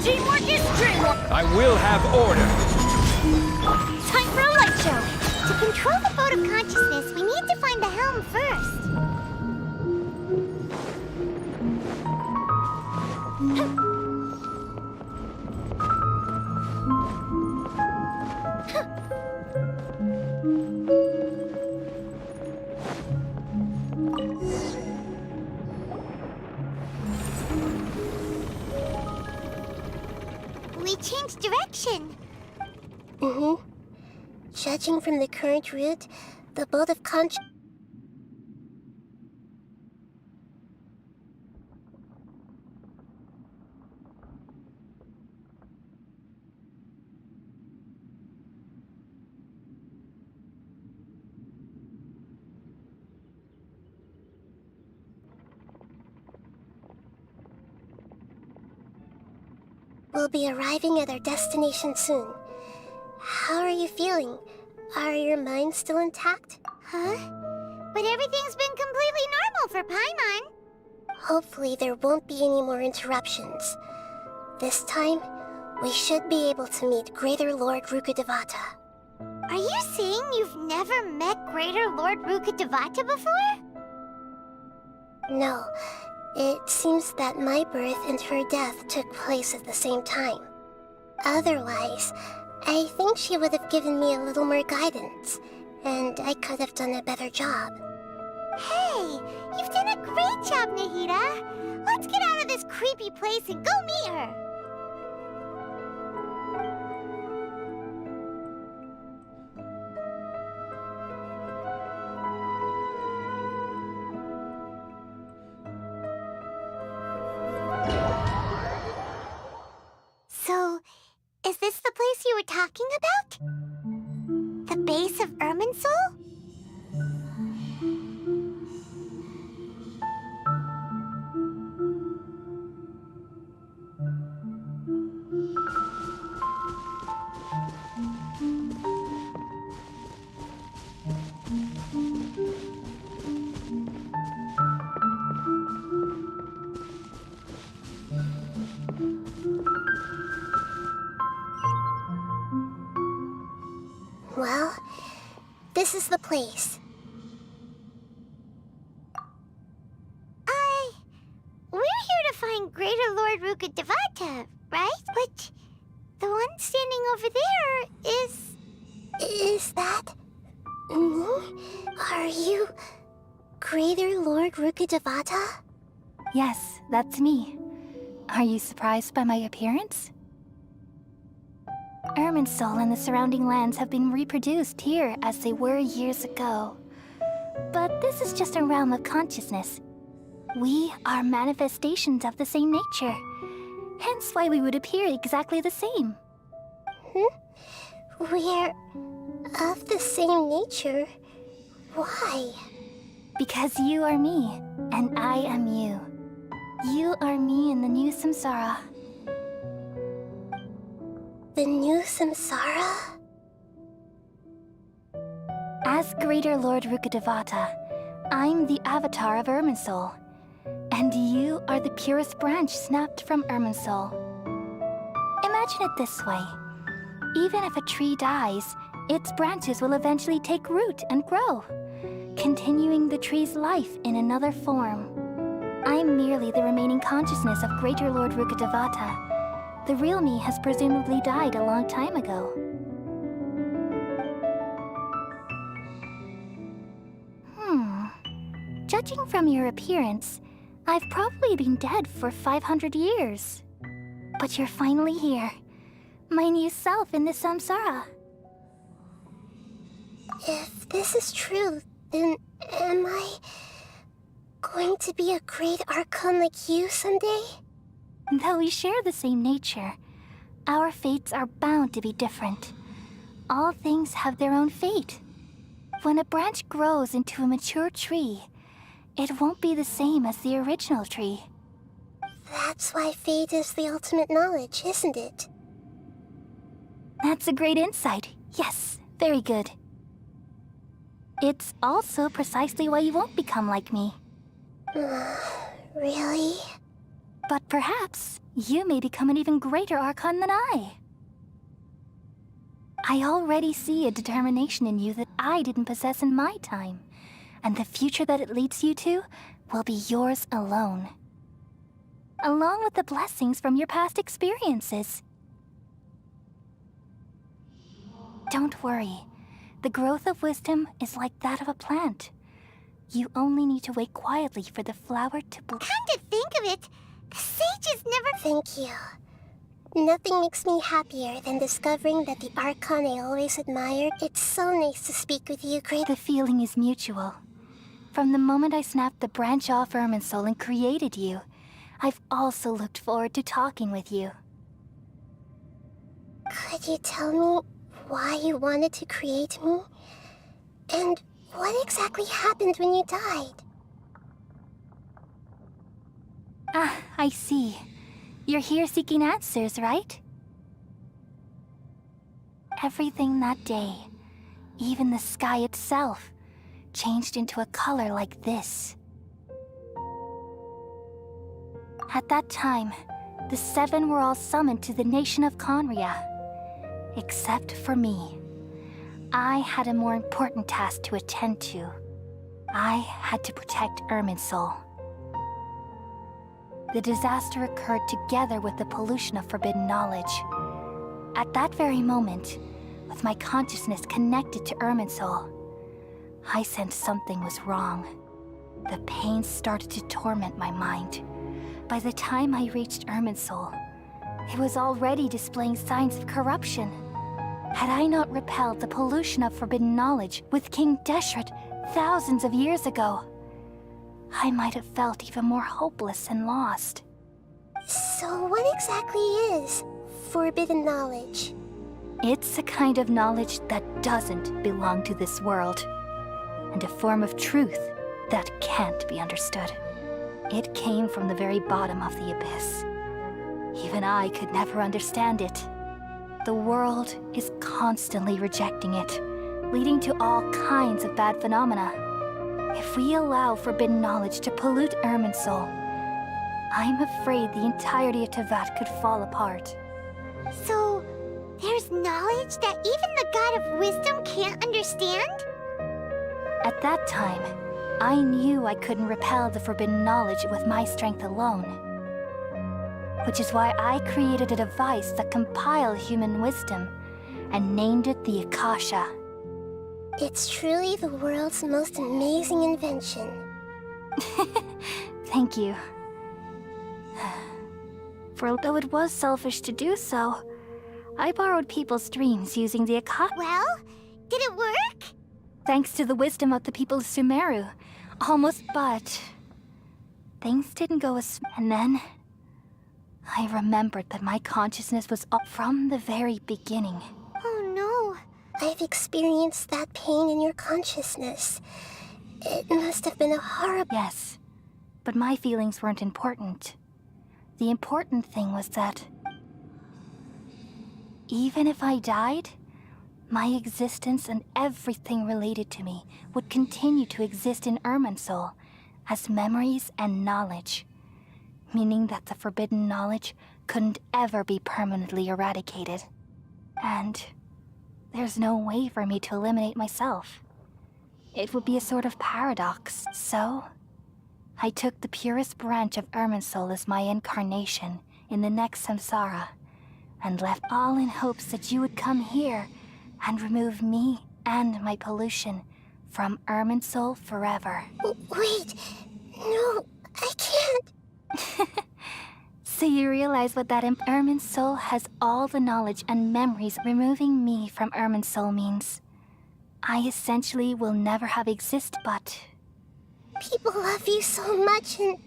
Teamwork is dreamwork! I will have order. Time for a light show! To control the boat of consciousness, we need to find the helm first. We changed direction. Mm-hmm. Judging from the current route, the boat of conscience will be arriving at our destination soon. How are you feeling? Are your minds still intact? Huh? But everything's been completely normal for Paimon. Hopefully there won't be any more interruptions. This time, we should be able to meet Greater Lord Rukkhadevata. Are you saying you've never met Greater Lord Rukkhadevata before? No. It seems that my birth and her death took place at the same time. Otherwise, I think she would have given me a little more guidance, and I could have done a better job. Hey, you've done a great job, Nahida. Let's get out of this creepy place and go meet her. So, is this the place you were talking about? The base of Irminsul? Well, this is the place. We're here to find Greater Lord Rukkhadevata, right? But the one standing over there is... Is that... me? Are you... Greater Lord Rukkhadevata? Yes, that's me. Are you surprised by my appearance? Irminsul and the surrounding lands have been reproduced here as they were years ago. But this is just a realm of consciousness. We are manifestations of the same nature. Hence why we would appear exactly the same. We're... of the same nature? Why? Because you are me, and I am you. You are me in the new samsara. The new samsara? As Greater Lord Rukkhadevata, I'm the avatar of Irminsul. And you are the purest branch snapped from Irminsul. Imagine it this way. Even if a tree dies, its branches will eventually take root and grow, continuing the tree's life in another form. I'm merely the remaining consciousness of Greater Lord Rukkhadevata. The real me has presumably died a long time ago. Judging from your appearance, I've probably been dead for 500 years. But you're finally here. My new self in the samsara. If this is true, then am I... going to be a great Archon like you someday? Though we share the same nature, our fates are bound to be different. All things have their own fate. When a branch grows into a mature tree, it won't be the same as the original tree. That's why fate is the ultimate knowledge, isn't it? That's a great insight. Yes, very good. It's also precisely why you won't become like me. Really? But perhaps you may become an even greater Archon than I. I already see a determination in you that I didn't possess in my time, and the future that it leads you to will be yours alone. Along with the blessings from your past experiences. Don't worry. The growth of wisdom is like that of a plant. You only need to wait quietly for the flower to bloom. Come to think of it, the sages never... Thank you. Nothing makes me happier than discovering that the Archon I always admired. It's so nice to speak with you, Great... The feeling is mutual. From the moment I snapped the branch off Irminsul and created you, I've also looked forward to talking with you. Could you tell me why you wanted to create me? And what exactly happened when you died? Ah, I see. You're here seeking answers, right? Everything that day, even the sky itself, changed into a color like this. At that time, the seven were all summoned to the nation of Conria, except for me. I had a more important task to attend to. I had to protect Irminsul. The disaster occurred together with the pollution of forbidden knowledge. At that very moment, with my consciousness connected to Irminsul, I sensed something was wrong. The pain started to torment my mind. By the time I reached Irminsul, it was already displaying signs of corruption. Had I not repelled the pollution of forbidden knowledge with King Deshret thousands of years ago, I might have felt even more hopeless and lost. So what exactly is forbidden knowledge? It's a kind of knowledge that doesn't belong to this world, and a form of truth that can't be understood. It came from the very bottom of the abyss. Even I could never understand it. The world is constantly rejecting it, leading to all kinds of bad phenomena. If we allow forbidden knowledge to pollute Irminsul, I'm afraid the entirety of Tevat could fall apart. So, there's knowledge that even the God of Wisdom can't understand? At that time, I knew I couldn't repel the forbidden knowledge with my strength alone. Which is why I created a device that compiled human wisdom and named it the Akasha. It's truly the world's most amazing invention. Thank you. For although it was selfish to do so, I borrowed people's dreams using the Akasha. Well, did it work? Thanks to the wisdom of the people of Sumeru. Almost, but things didn't go as... And then I remembered that my consciousness was up from the very beginning. Oh no. I've experienced that pain in your consciousness. It must have been a horrible... Yes, but my feelings weren't important. The important thing was that even if I died, my existence and everything related to me would continue to exist in Irminsul as memories and knowledge, meaning that the forbidden knowledge couldn't ever be permanently eradicated. And there's no way for me to eliminate myself. It would be a sort of paradox. So, I took the purest branch of Irminsul as my incarnation in the next samsara, and left all in hopes that you would come here and remove me and my pollution from Irminsul forever. Wait, no, I can't. So you realize what that Irminsul has all the knowledge and memories. Removing me from Irminsul means I essentially will never have existed, but... People love you so much, and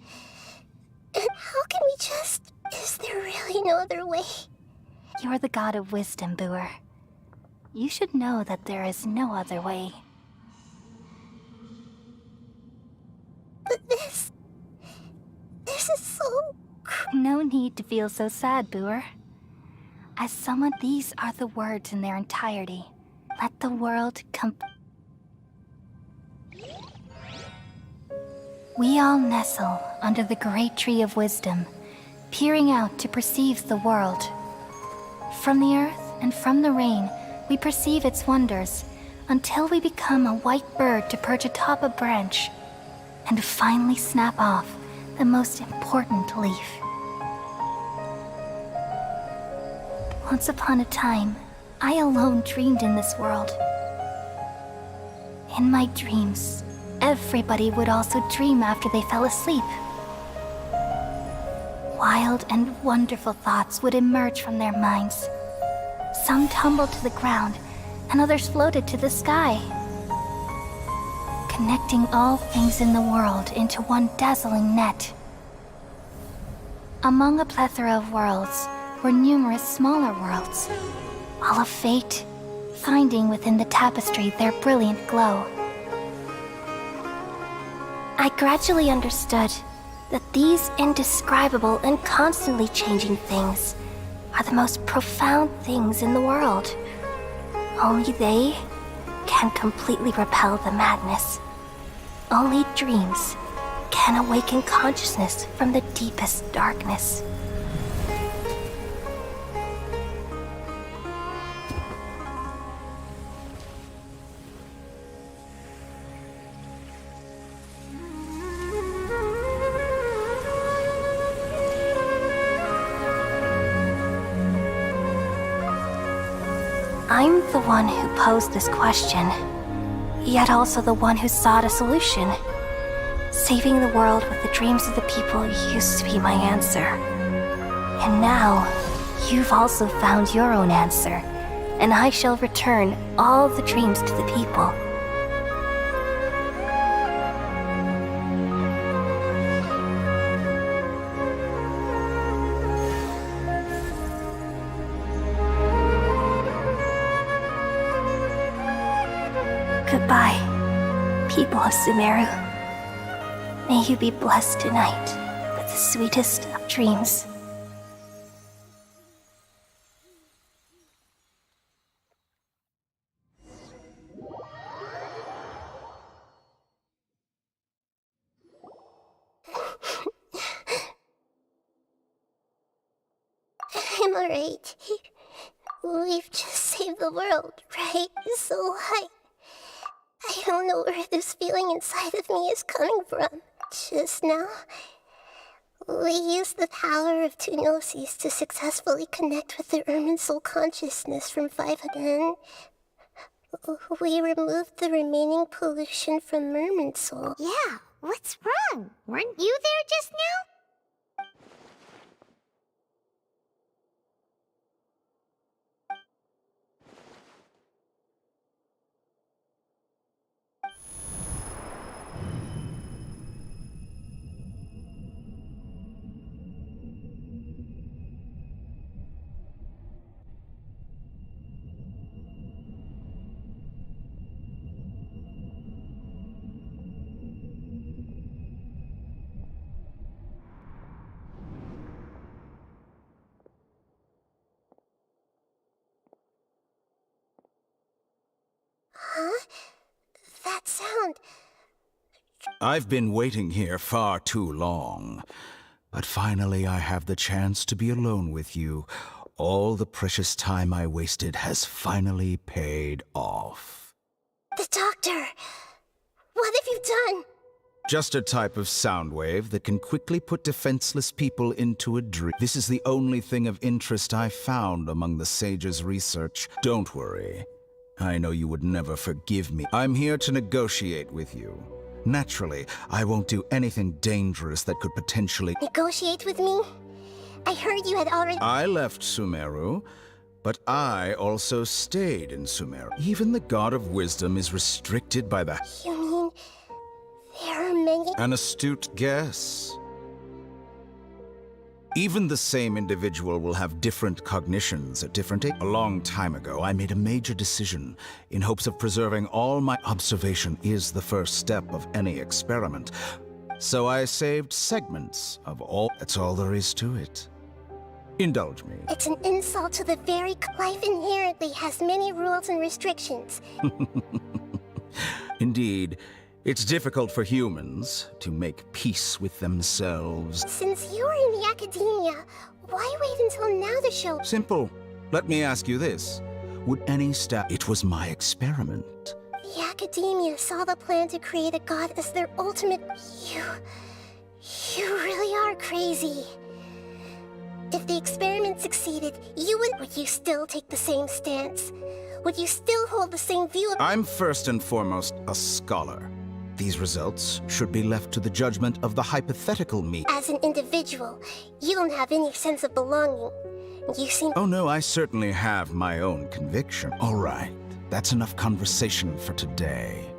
how can we just... Is there really no other way? You're the God of Wisdom, Booer. You should know that there is no other way. But this is so... No need to feel so sad, Booer. As someone, these are the words in their entirety. Let the world come... We all nestle under the great tree of wisdom, peering out to perceive the world. From the earth and from the rain, we perceive its wonders, until we become a white bird to perch atop a branch, and finally snap off the most important leaf. Once upon a time, I alone dreamed in this world. In my dreams, everybody would also dream after they fell asleep. Wild and wonderful thoughts would emerge from their minds. Some tumbled to the ground, and others floated to the sky, connecting all things in the world into one dazzling net. Among a plethora of worlds were numerous smaller worlds, all of fate, finding within the tapestry their brilliant glow. I gradually understood that these indescribable and constantly changing things are the most profound things in the world. Only they can completely repel the madness. Only dreams can awaken consciousness from the deepest darkness. I'm the one who posed this question, yet also the one who sought a solution. Saving the world with the dreams of the people used to be my answer. And now, you've also found your own answer, and I shall return all the dreams to the people. Goodbye, people of Sumeru. May you be blessed tonight with the sweetest of dreams. I'm alright. We've just saved the world, right? So I don't know where this feeling inside of me is coming from. Just now, we used the power of two gnosis to successfully connect with the Ermin soul consciousness from 500. We removed the remaining pollution from Merman soul. Yeah, what's wrong? Weren't you there just now? Huh? That sound... I've been waiting here far too long. But finally I have the chance to be alone with you. All the precious time I wasted has finally paid off. The doctor! What have you done? Just a type of sound wave that can quickly put defenseless people into a dream. This is the only thing of interest I found among the sage's research. Don't worry. I know you would never forgive me. I'm here to negotiate with you. Naturally, I won't do anything dangerous that could potentially... Negotiate with me? I heard you had already... I left Sumeru, but I also stayed in Sumeru. Even the God of Wisdom is restricted by the... You mean... there are many... An astute guess. Even the same individual will have different cognitions at different ages. A long time ago, I made a major decision in hopes of preserving all my... Observation is the first step of any experiment. So I saved segments of all... That's all there is to it. Indulge me. It's an insult to the very... Life inherently has many rules and restrictions. Indeed. It's difficult for humans to make peace with themselves. Since you are in the academia, why wait until now to show... Simple. Let me ask you this. Would any staff... It was my experiment. The academia saw the plan to create a god as their ultimate... You really are crazy. If the experiment succeeded, Would you still take the same stance? Would you still hold the same view of... I'm first and foremost a scholar. These results should be left to the judgment of the hypothetical me. As an individual, you don't have any sense of belonging. You seem... Oh no, I certainly have my own conviction. All right, that's enough conversation for today.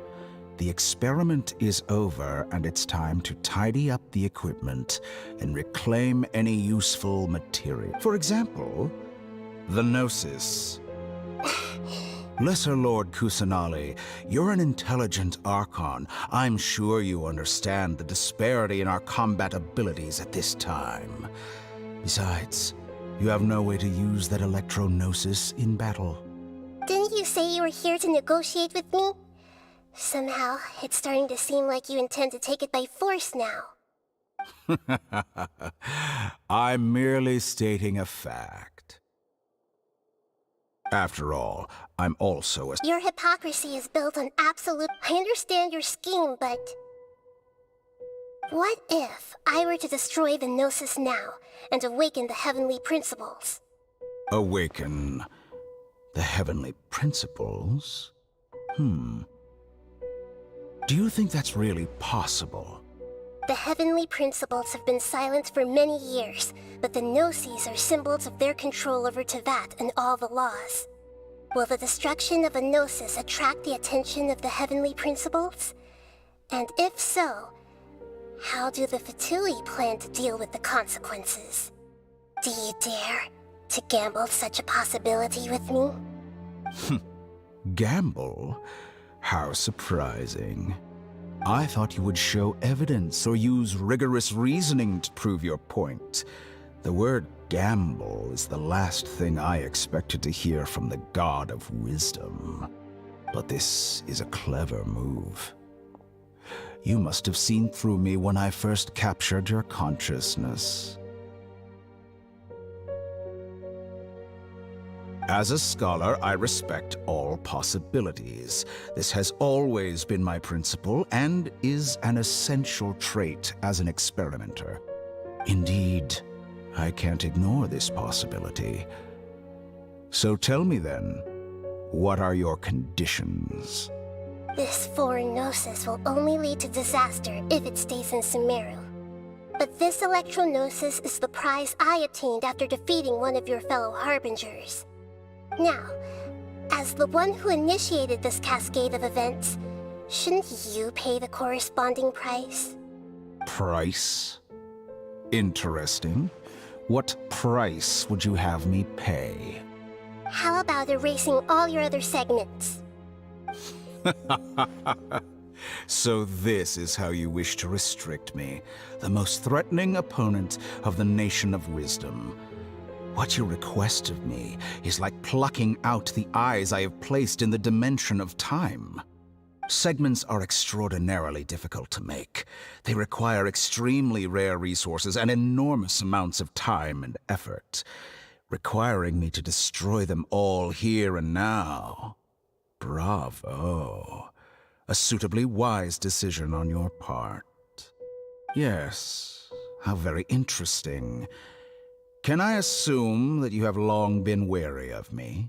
The experiment is over, and it's time to tidy up the equipment and reclaim any useful material. For example, the Gnosis. Lesser Lord Kusanali, you're an intelligent Archon. I'm sure you understand the disparity in our combat abilities at this time. Besides, you have no way to use that Electro-Gnosis in battle. Didn't you say you were here to negotiate with me? Somehow, it's starting to seem like you intend to take it by force now. I'm merely stating a fact. After all, I'm also a... Your hypocrisy is built on absolute... I understand your scheme, but... What if I were to destroy the Gnosis now and awaken the heavenly principles? Awaken the heavenly principles? Do you think that's really possible? The heavenly principles have been silent for many years, but the Gnosis are symbols of their control over Tevat and all the laws. Will the destruction of a Gnosis attract the attention of the heavenly principles? And if so, how do the Fatui plan to deal with the consequences? Do you dare to gamble such a possibility with me? Gamble? How surprising. I thought you would show evidence or use rigorous reasoning to prove your point. The word gamble is the last thing I expected to hear from the god of wisdom. But this is a clever move. You must have seen through me when I first captured your consciousness. As a scholar, I respect all possibilities. This has always been my principle and is an essential trait as an experimenter. Indeed, I can't ignore this possibility. So tell me then, what are your conditions? This foreign gnosis will only lead to disaster if it stays in Sumeru. But this electro-gnosis is the prize I obtained after defeating one of your fellow harbingers. Now, as the one who initiated this cascade of events, shouldn't you pay the corresponding price? Price? Interesting. What price would you have me pay? How about erasing all your other segments? So this is how you wish to restrict me, the most threatening opponent of the Nation of Wisdom. What you request of me is like plucking out the eyes I have placed in the dimension of time. Segments are extraordinarily difficult to make. They require extremely rare resources and enormous amounts of time and effort, requiring me to destroy them all here and now. Bravo. A suitably wise decision on your part. Yes, how very interesting. Can I assume that you have long been wary of me?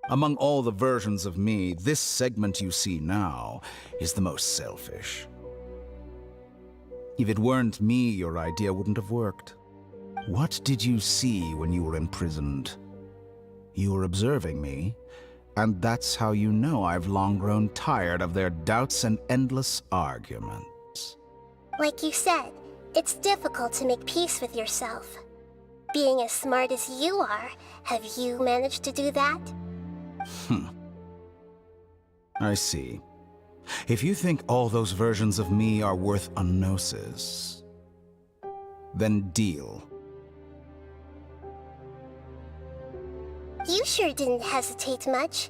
Among all the versions of me, this segment you see now is the most selfish. If it weren't me, your idea wouldn't have worked. What did you see when you were imprisoned? You were observing me, and that's how you know I've long grown tired of their doubts and endless arguments. Like you said, it's difficult to make peace with yourself. Being as smart as you are, have you managed to do that? I see. If you think all those versions of me are worth a gnosis, then deal. You sure didn't hesitate much.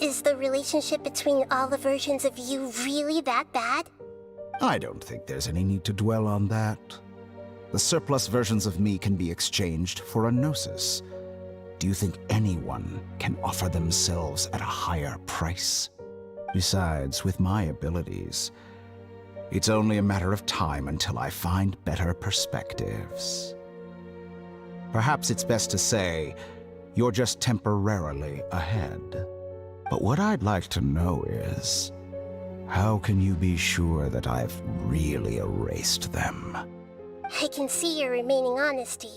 Is the relationship between all the versions of you really that bad? I don't think there's any need to dwell on that. The surplus versions of me can be exchanged for a gnosis. Do you think anyone can offer themselves at a higher price? Besides, with my abilities, it's only a matter of time until I find better perspectives. Perhaps it's best to say, you're just temporarily ahead. But what I'd like to know is, how can you be sure that I've really erased them? I can see your remaining honesty.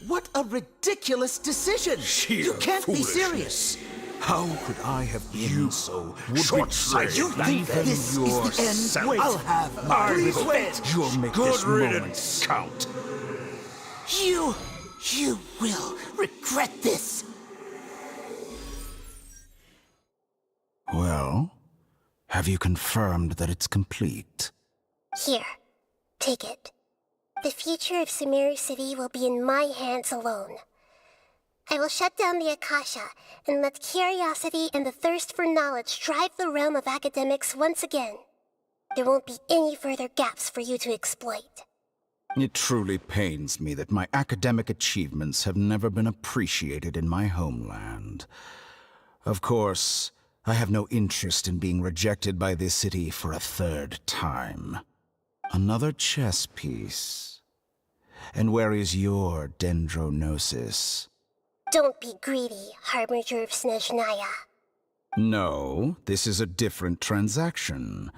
What a ridiculous decision! You can't be serious! How could I have been so short-sighted? You think this is the end? Wait, I'll have my revenge! You'll make this moment count. You will regret this! Well, have you confirmed that it's complete? Here, take it. The future of Sumeru City will be in my hands alone. I will shut down the Akasha and let curiosity and the thirst for knowledge drive the realm of academics once again. There won't be any further gaps for you to exploit. It truly pains me that my academic achievements have never been appreciated in my homeland. Of course, I have no interest in being rejected by this city for a third time. Another chess piece. And where is your dendrognosis? Don't be greedy, Harbinger of Snezhnaya. No, this is a different transaction.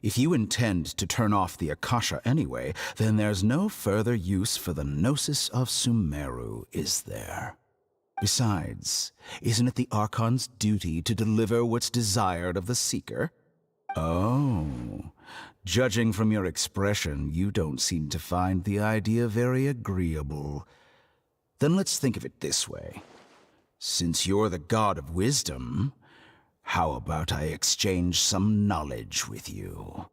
If you intend to turn off the Akasha anyway, then there's no further use for the Gnosis of Sumeru, is there? Besides, isn't it the Archon's duty to deliver what's desired of the Seeker? Oh. Judging from your expression, you don't seem to find the idea very agreeable. Then let's think of it this way. Since you're the god of wisdom, how about I exchange some knowledge with you?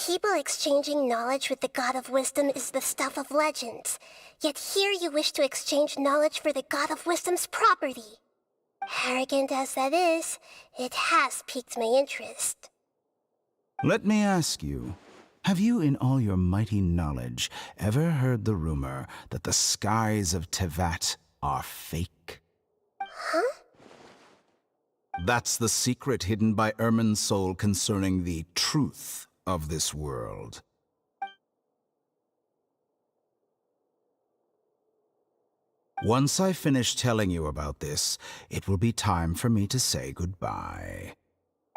People exchanging knowledge with the god of wisdom is the stuff of legends. Yet here you wish to exchange knowledge for the god of wisdom's property. Arrogant as that is, it has piqued my interest. Let me ask you, have you in all your mighty knowledge ever heard the rumor that the skies of Tevat are fake? Huh? That's the secret hidden by Ermin's soul concerning the truth of this world. Once I finish telling you about this, it will be time for me to say goodbye.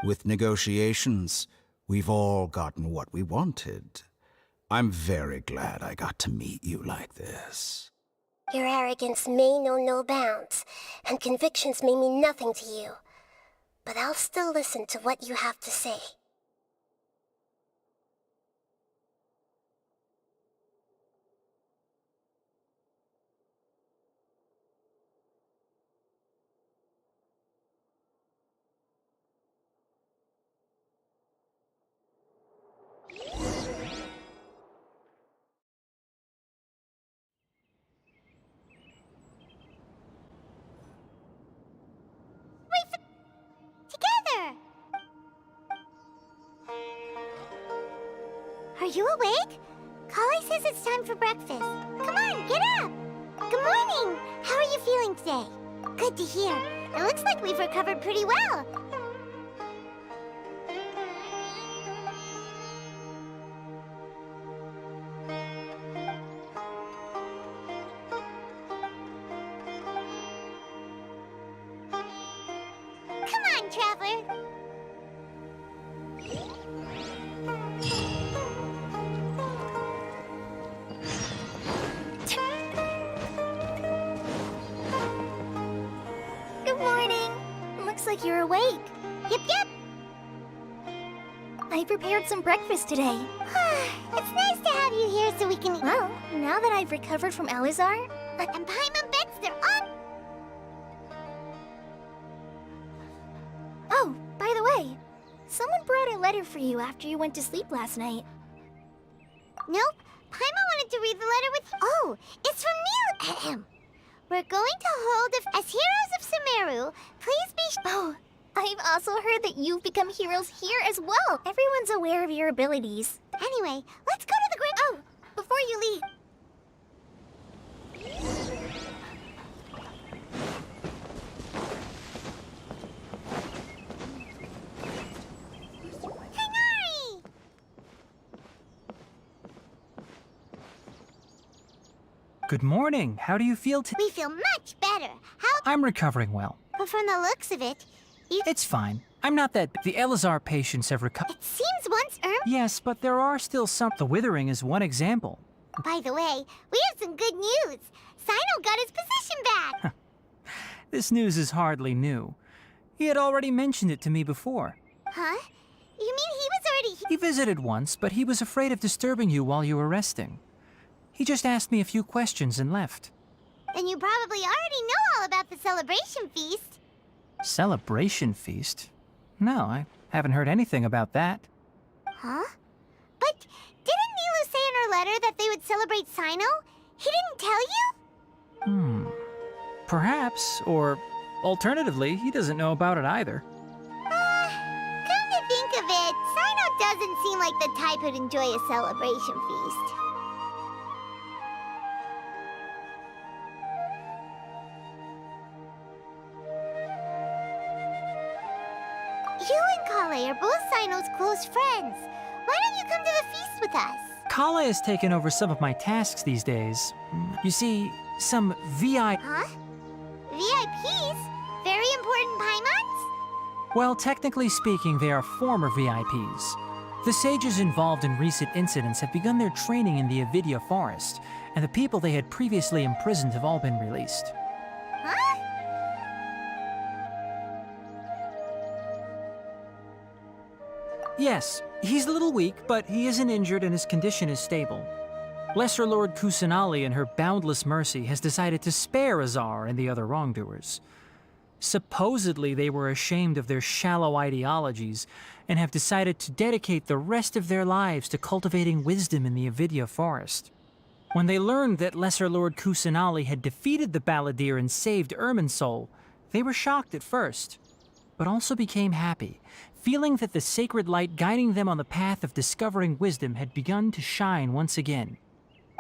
With negotiations, we've all gotten what we wanted. I'm very glad I got to meet you like this. Your arrogance may know no bounds, and convictions may mean nothing to you. But I'll still listen to what you have to say. Together! Are you awake? Kale says it's time for breakfast. Come on, get up! Good morning! How are you feeling today? Good to hear. It looks like we've recovered pretty well. Come on, Traveler. Good morning. Looks like you're awake. Yep, yep. I prepared some breakfast today. It's nice to have you here so we can... Well, now that I've recovered from Ellazar, And Paimon bets they're on... Oh, by the way, someone brought a letter for you after you went to sleep last night. Nope. Paimon wanted to read the letter with... Oh, it's from Neil. We're going to hold as heroes of Sumeru. Please be... Oh, I've also heard that you've become heroes here as well. Everyone's aware of your abilities. Anyway, let's go to the great... Oh, before you leave... Tighnari! Good morning. How do you feel today? We feel much better. How... I'm recovering well. But from the looks of it, you... It's fine. I'm not that... The Ellazar patients have recovered. It seems once Yes, but there are still some... The withering is one example. By the way, we have some good news. Sino got his position back. This news is hardly new. He had already mentioned it to me before. Huh? You mean he was already... He visited once, but he was afraid of disturbing you while you were resting. He just asked me a few questions and left. Then you probably already know all about the celebration feast. Celebration feast? No, I haven't heard anything about that. Huh? But didn't Nilu say in her letter that they would celebrate Sino? He didn't tell you? Perhaps, or alternatively, he doesn't know about it either. Come to think of it, Sino doesn't seem like the type who'd enjoy a celebration feast. You and Kale are both Sino's close friends. Why don't you come to the feast with us? Kale has taken over some of my tasks these days. You see, some Huh? VIPs? Very important Paimons? Well, technically speaking, they are former VIPs. The sages involved in recent incidents have begun their training in the Avidya forest, and the people they had previously imprisoned have all been released. Huh? Yes, he's a little weak, but he isn't injured and his condition is stable. Lesser Lord Kusanali, in her boundless mercy, has decided to spare Azar and the other wrongdoers. Supposedly, they were ashamed of their shallow ideologies and have decided to dedicate the rest of their lives to cultivating wisdom in the Avidya forest. When they learned that Lesser Lord Kusanali had defeated the Balladeer and saved Irminsul, they were shocked at first, but also became happy, feeling that the sacred light guiding them on the path of discovering wisdom had begun to shine once again.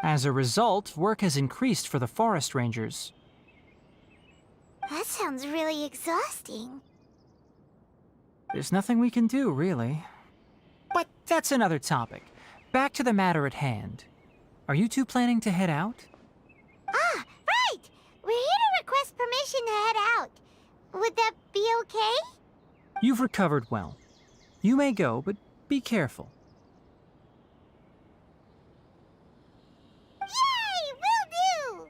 As a result, work has increased for the forest rangers. That sounds really exhausting. There's nothing we can do, really. But that's another topic. Back to the matter at hand. Are you two planning to head out? Ah, right! We're here to request permission to head out. Would that be okay? You've recovered well. You may go, but be careful. Yay! Will do!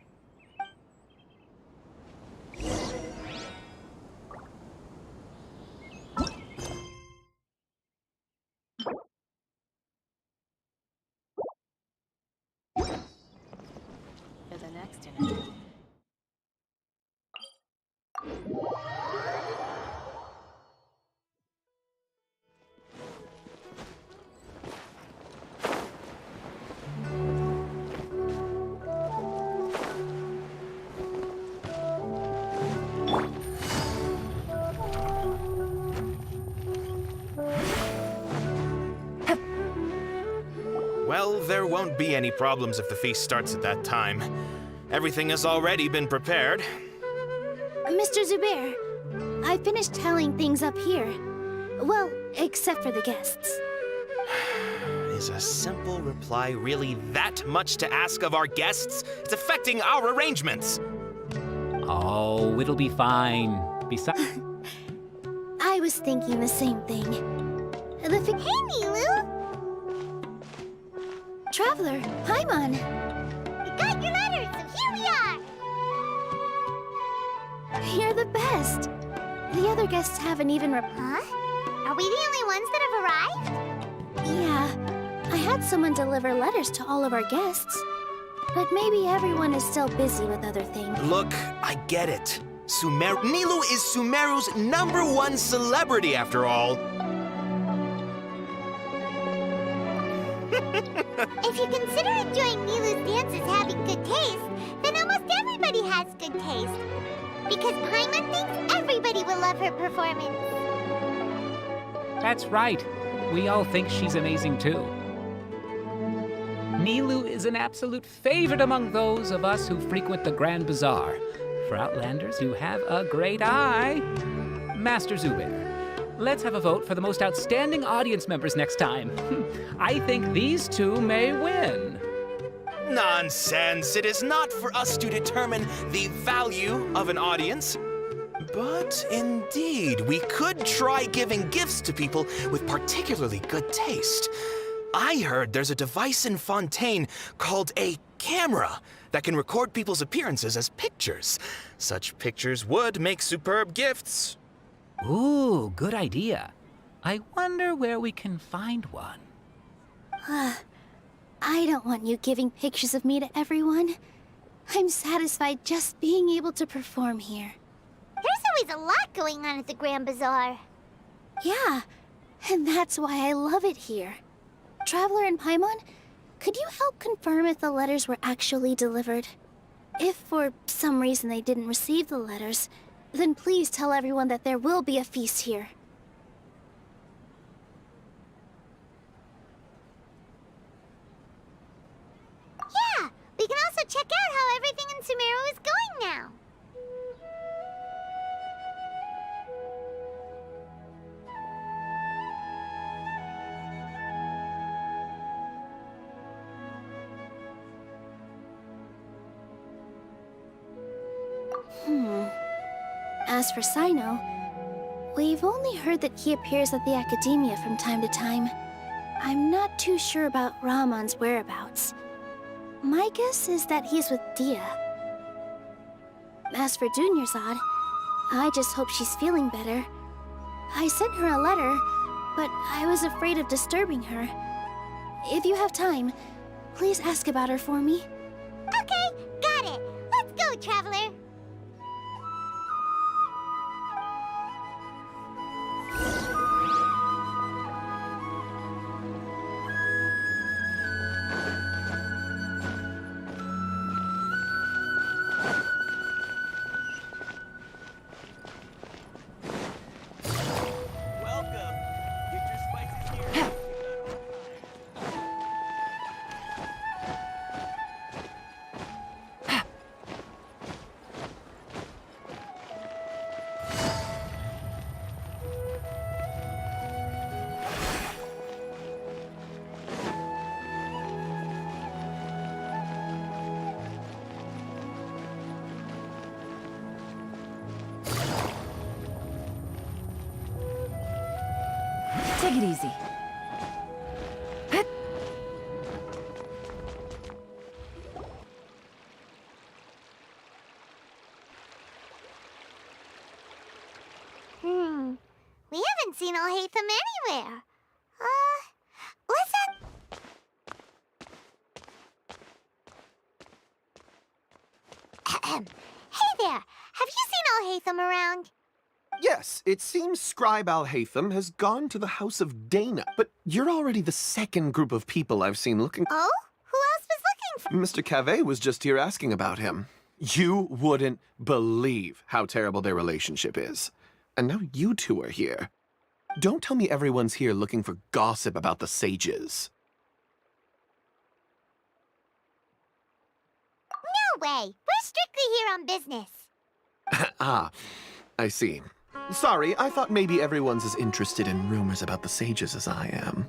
For the next interview. Well, there won't be any problems if the feast starts at that time. Everything has already been prepared. Mr. Zubair, I finished tallying things up here. Well, except for the guests. Is a simple reply really that much to ask of our guests? It's affecting our arrangements. Oh, it'll be fine. Besides... I was thinking the same thing. Hey, Nilu! Traveler, Paimon! We got your letter, so here we are! You're the best! The other guests haven't even Huh? Are we the only ones that have arrived? Yeah. I had someone deliver letters to all of our guests. But maybe everyone is still busy with other things. Look, I get it. Nilu is Sumeru's #1 celebrity, after all. If you consider enjoying Nilu's dances having good taste, then almost everybody has good taste. Because Paimon thinks everybody will love her performance. That's right. We all think she's amazing too. Nilu is an absolute favorite among those of us who frequent the Grand Bazaar. For Outlanders, you have a great eye. Master Zubair, let's have a vote for the most outstanding audience members next time. I think these two may win. Nonsense! It is not for us to determine the value of an audience. But indeed, we could try giving gifts to people with particularly good taste. I heard there's a device in Fontaine called a camera that can record people's appearances as pictures. Such pictures would make superb gifts. Ooh, good idea. I wonder where we can find one. I don't want you giving pictures of me to everyone. I'm satisfied just being able to perform here. There's always a lot going on at the Grand Bazaar. Yeah, and that's why I love it here. Traveler and Paimon, could you help confirm if the letters were actually delivered? If for some reason they didn't receive the letters, then please tell everyone that there will be a feast here. Yeah, we can also check out how everything in Sumeru is going now. As for Sino, we've only heard that he appears at the Academia from time to time. I'm not too sure about Rahman's whereabouts. My guess is that he's with Dia. As for Dunyarzad, I just hope she's feeling better. I sent her a letter, but I was afraid of disturbing her. If you have time, please ask about her for me. Okay, got it. Let's go, Traveler. Take it easy. We haven't seen Alhaitham anywhere. Listen. Hey there, have you seen Alhaitham around? Yes, it seems Scribe Alhaitham has gone to the House of Dana, but you're already the second group of people I've seen looking. Oh? Who else was looking for? Mr. Cavey was just here asking about him. You wouldn't believe how terrible their relationship is. And now you two are here. Don't tell me everyone's here looking for gossip about the sages. No way. We're strictly here on business. Ah, I see. Sorry, I thought maybe everyone's as interested in rumors about the sages as I am.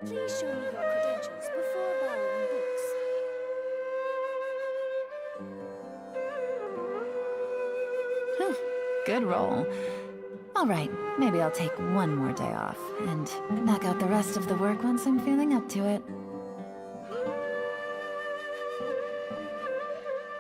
Please show me your credentials before borrowing books. Whew, good roll. All right, maybe I'll take one more day off and knock out the rest of the work once I'm feeling up to it. Please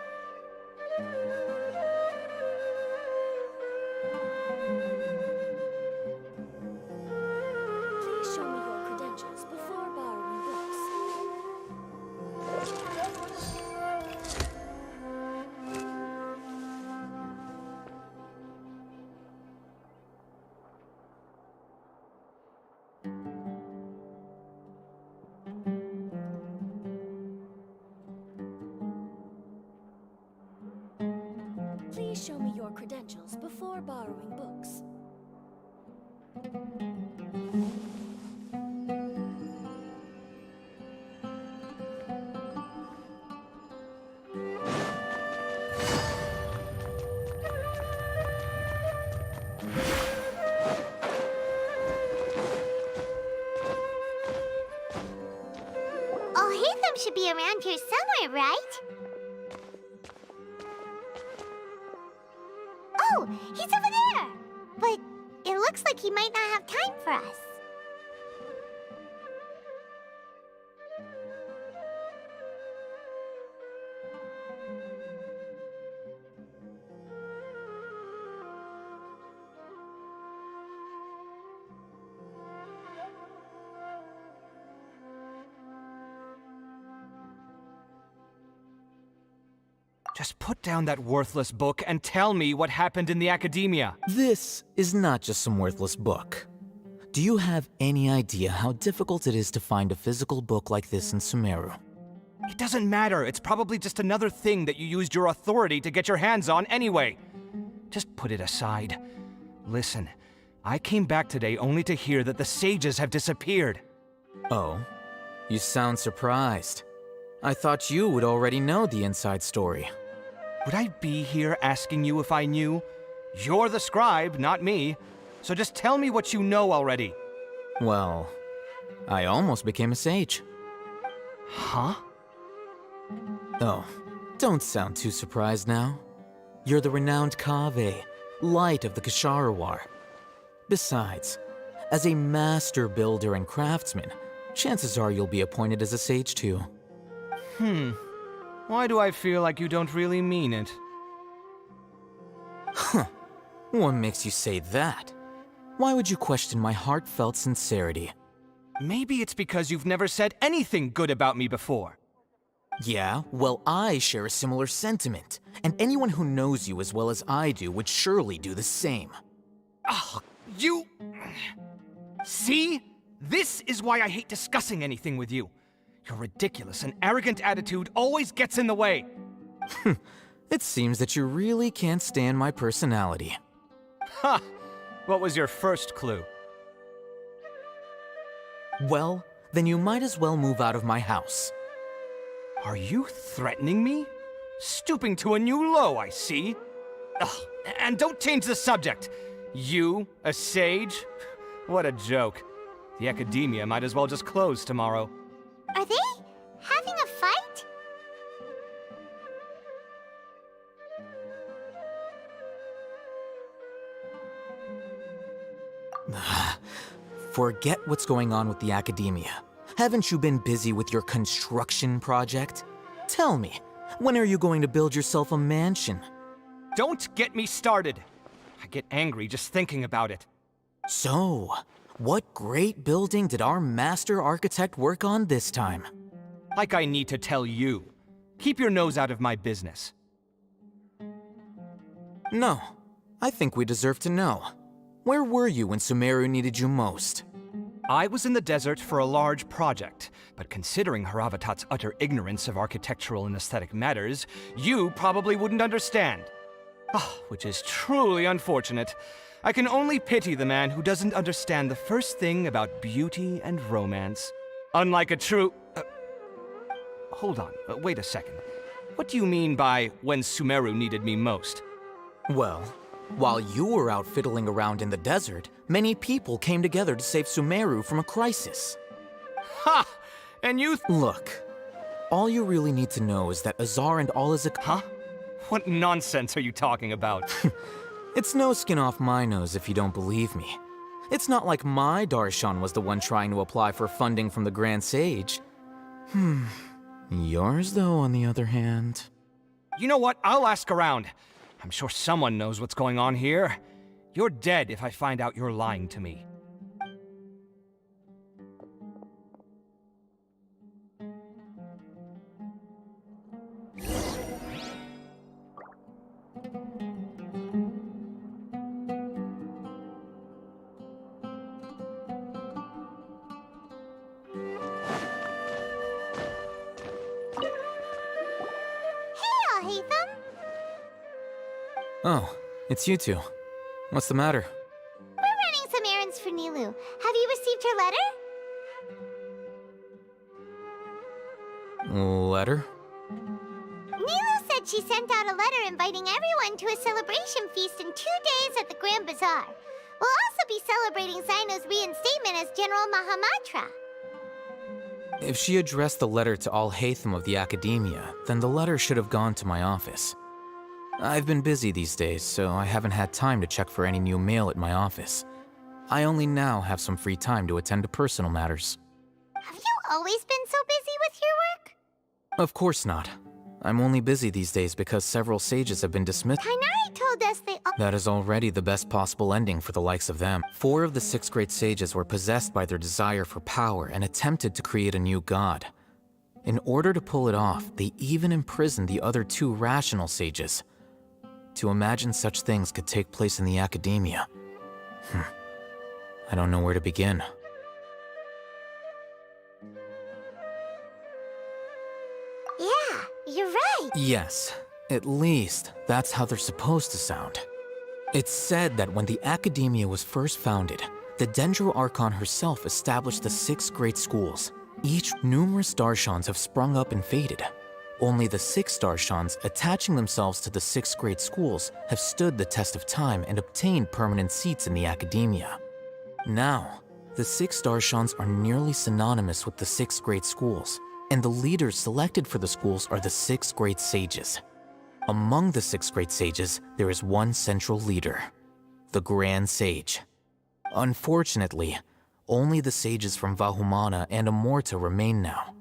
show me your credentials before borrowing books. Please show me your credentials before borrowing books. Hatham should be around here somewhere, right? Oh, he's over there! But it looks like he might not have time for us. Just put down that worthless book and tell me what happened in the academia. This is not just some worthless book. Do you have any idea how difficult it is to find a physical book like this in Sumeru? It doesn't matter. It's probably just another thing that you used your authority to get your hands on anyway. Just put it aside. Listen, I came back today only to hear that the sages have disappeared. Oh, you sound surprised. I thought you would already know the inside story. Would I be here asking you if I knew? You're the scribe, not me. So just tell me what you know already. Well, I almost became a sage. Huh? Oh, don't sound too surprised now. You're the renowned Kaveh, light of the Ksharawar. Besides, as a master builder and craftsman, chances are you'll be appointed as a sage too. Why do I feel like you don't really mean it? Huh. What makes you say that? Why would you question my heartfelt sincerity? Maybe it's because you've never said anything good about me before. Yeah, well, I share a similar sentiment, and anyone who knows you as well as I do would surely do the same. Oh, you... See? This is why I hate discussing anything with you. Your ridiculous and arrogant attitude always gets in the way. It seems that you really can't stand my personality. Ha! What was your first clue? Well, then you might as well move out of my house. Are you threatening me? Stooping to a new low, I see. Ugh, and don't change the subject. You, a sage? What a joke. The academia might as well just close tomorrow. Are they having a fight? Forget what's going on with the academia. Haven't you been busy with your construction project? Tell me, when are you going to build yourself a mansion? Don't get me started. I get angry just thinking about it. So, what great building did our master architect work on this time? Like I need to tell you. Keep your nose out of my business. No, I think we deserve to know. Where were you when Sumeru needed you most? I was in the desert for a large project, but considering Haravatat's utter ignorance of architectural and aesthetic matters, you probably wouldn't understand. Oh, which is truly unfortunate. I can only pity the man who doesn't understand the first thing about beauty and romance. Unlike a true... hold on, wait a second. What do you mean by when Sumeru needed me most? Well, while you were out fiddling around in the desert, many people came together to save Sumeru from a crisis. Ha! And you... Look, all you really need to know is that Azar and all his... Huh? What nonsense are you talking about? It's no skin off my nose if you don't believe me. It's not like my Darshan was the one trying to apply for funding from the Grand Sage. Yours, though, on the other hand... You know what? I'll ask around. I'm sure someone knows what's going on here. You're dead if I find out you're lying to me. Oh, it's you two. What's the matter? We're running some errands for Nilu. Have you received her letter? Letter? Nilu said she sent out a letter inviting everyone to a celebration feast in 2 days at the Grand Bazaar. We'll also be celebrating Zino's reinstatement as General Mahamatra. If she addressed the letter to all Hatham of the Academia, then the letter should have gone to my office. I've been busy these days, so I haven't had time to check for any new mail at my office. I only now have some free time to attend to personal matters. Have you always been so busy with your work? Of course not. I'm only busy these days because several sages have been dismissed. Tighnari told us they all— That is already the best possible ending for the likes of them. 4 of the 6th grade sages were possessed by their desire for power and attempted to create a new god. In order to pull it off, they even imprisoned the other 2 rational sages. To imagine such things could take place in the Academia. I don't know where to begin. Yeah, you're right. Yes, at least that's how they're supposed to sound. It's said that when the Academia was first founded, the Dendro Archon herself established the 6 great schools. Each numerous Darshans have sprung up and faded. Only the 6 Darshans, attaching themselves to the 6 great schools, have stood the test of time and obtained permanent seats in the Academia. Now, the 6 Darshans are nearly synonymous with the 6 great schools, and the leaders selected for the schools are the 6 great sages. Among the 6 great sages, there is one central leader, the Grand Sage. Unfortunately, only the sages from Vahumana and Amorta remain now.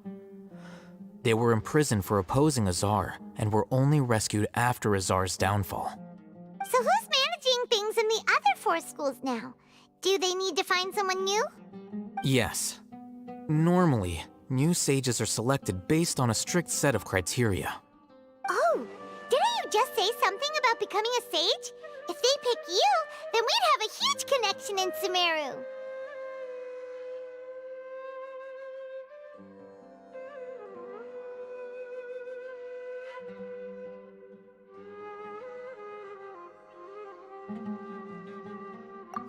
They were imprisoned for opposing Azar and were only rescued after Azar's downfall. So who's managing things in the other 4 schools now? Do they need to find someone new? Yes. Normally, new sages are selected based on a strict set of criteria. Oh, didn't you just say something about becoming a sage? If they pick you, then we'd have a huge connection in Sumeru.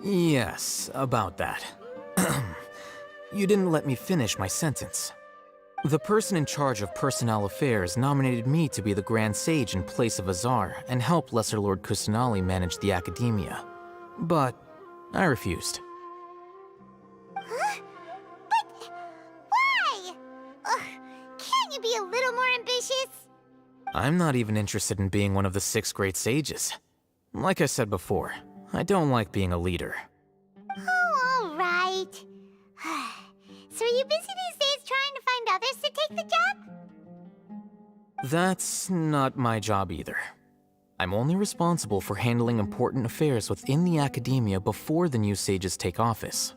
Yes, about that. You didn't let me finish my sentence. The person in charge of personnel affairs nominated me to be the Grand Sage in place of Azar and help Lesser Lord Kusanali manage the Academia. But I refused. Huh? But why? Can't you be a little more ambitious? I'm not even interested in being one of the 6 great sages. Like I said before, I don't like being a leader. Oh, all right. So are you busy these days trying to find others to take the job? That's not my job either. I'm only responsible for handling important affairs within the Academia before the new sages take office.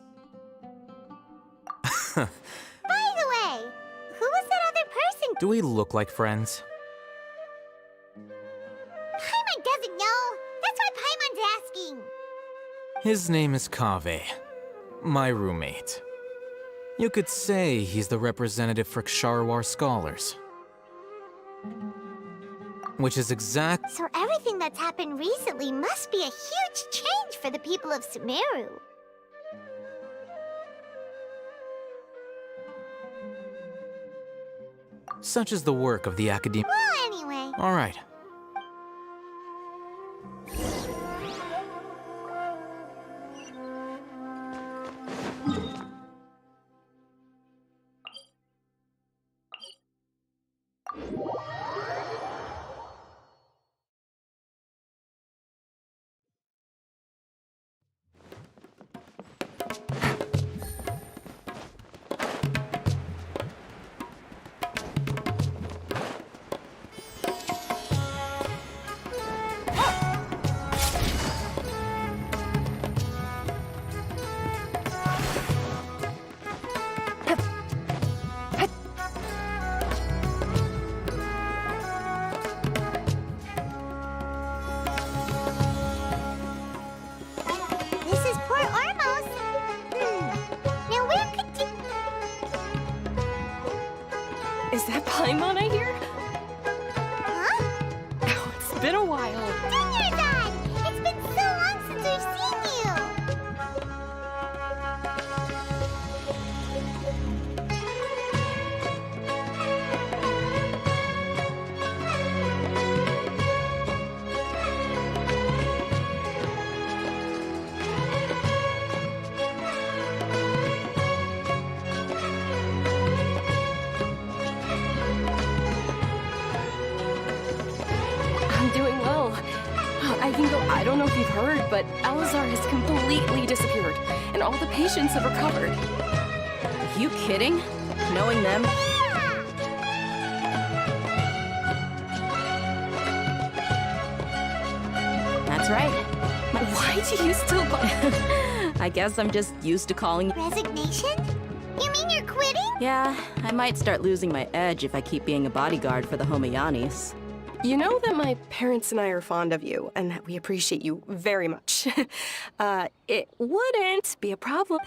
By the way, who was that other person? Do we look like friends? Paimon doesn't know. That's why Paimon's asking. His name is Kaveh, my roommate. You could say he's the representative for Ksharawar scholars. Which is exact— So everything that's happened recently must be a huge change for the people of Sumeru. Such is the work of the Academia. Well, anyway. All right. Is that Paimon I hear? Huh? Oh, it's been a while. Dinner's on! don't know if you've heard, but Ellazar has completely disappeared, and all the patients have recovered. Are you kidding? Knowing them? That's right. Why do you still I guess I'm just used to calling... Resignation? You mean you're quitting? Yeah, I might start losing my edge if I keep being a bodyguard for the Homayanis. You know that my parents and I are fond of you, and that we appreciate you very much. It wouldn't be a problem.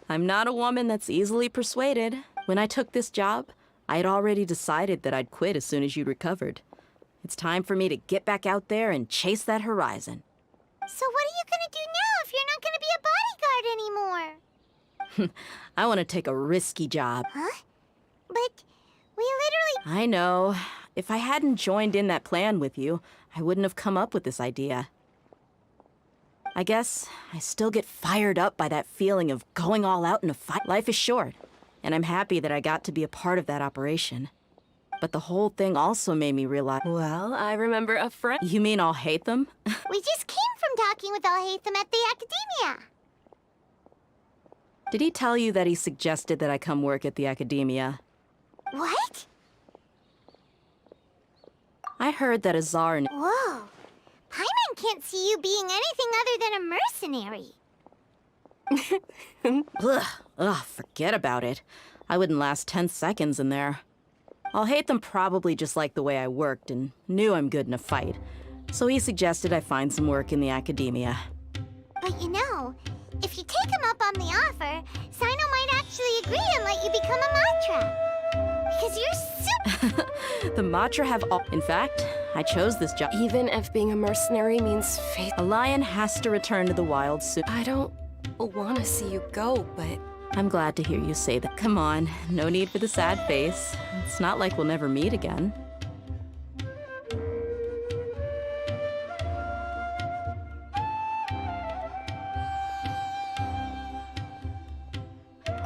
I'm not a woman that's easily persuaded. When I took this job, I had already decided that I'd quit as soon as you recovered. It's time for me to get back out there and chase that horizon. So what are you gonna do now if you're not gonna be a bodyguard anymore? I want to take a risky job. Huh? But we literally... I know. If I hadn't joined in that plan with you, I wouldn't have come up with this idea. I guess I still get fired up by that feeling of going all out in a fight. Life is short, and I'm happy that I got to be a part of that operation. But the whole thing also made me realize... Well, I remember a friend... You mean I'll hate them? We just came from talking with Al-Haytham at the Academia. Did he tell you that he suggested that I come work at the Academia? What? I heard that Azar and... Whoa. Paimon can't see you being anything other than a mercenary. Ugh, forget about it. I wouldn't last 10 seconds in there. I'll hate them probably just like the way I worked and knew I'm good in a fight. So he suggested I find some work in the Academia. But you know, if you take him up on the offer, Sino might actually agree and let you become a Matra. Because you're super... The Matra have all... In fact, I chose this job. Even if being a mercenary means fate... A lion has to return to the wild soon. I don't want to see you go, but... I'm glad to hear you say that. Come on, no need for the sad face. It's not like we'll never meet again.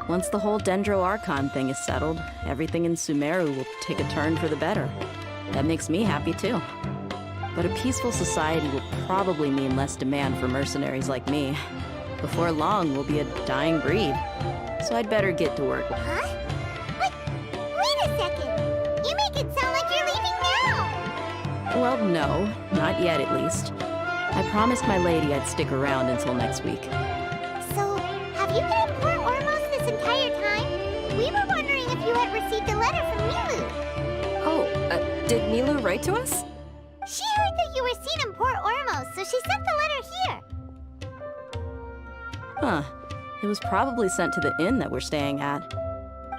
Once the whole Dendro Archon thing is settled, everything in Sumeru will take a turn for the better. That makes me happy too. But a peaceful society will probably mean less demand for mercenaries like me. Before long, we'll be a dying breed. So I'd better get to work. Huh? Wait a second! You make it sound like you're leaving now! Well, no. Not yet, at least. I promised my lady I'd stick around until next week. So, have you been in Port Ormos this entire time? We were wondering if you had received a letter from Milu. Oh, did Milu write to us? She heard that you were seen in Port Ormos, so she sent the letter here. Huh. It was probably sent to the inn that we're staying at.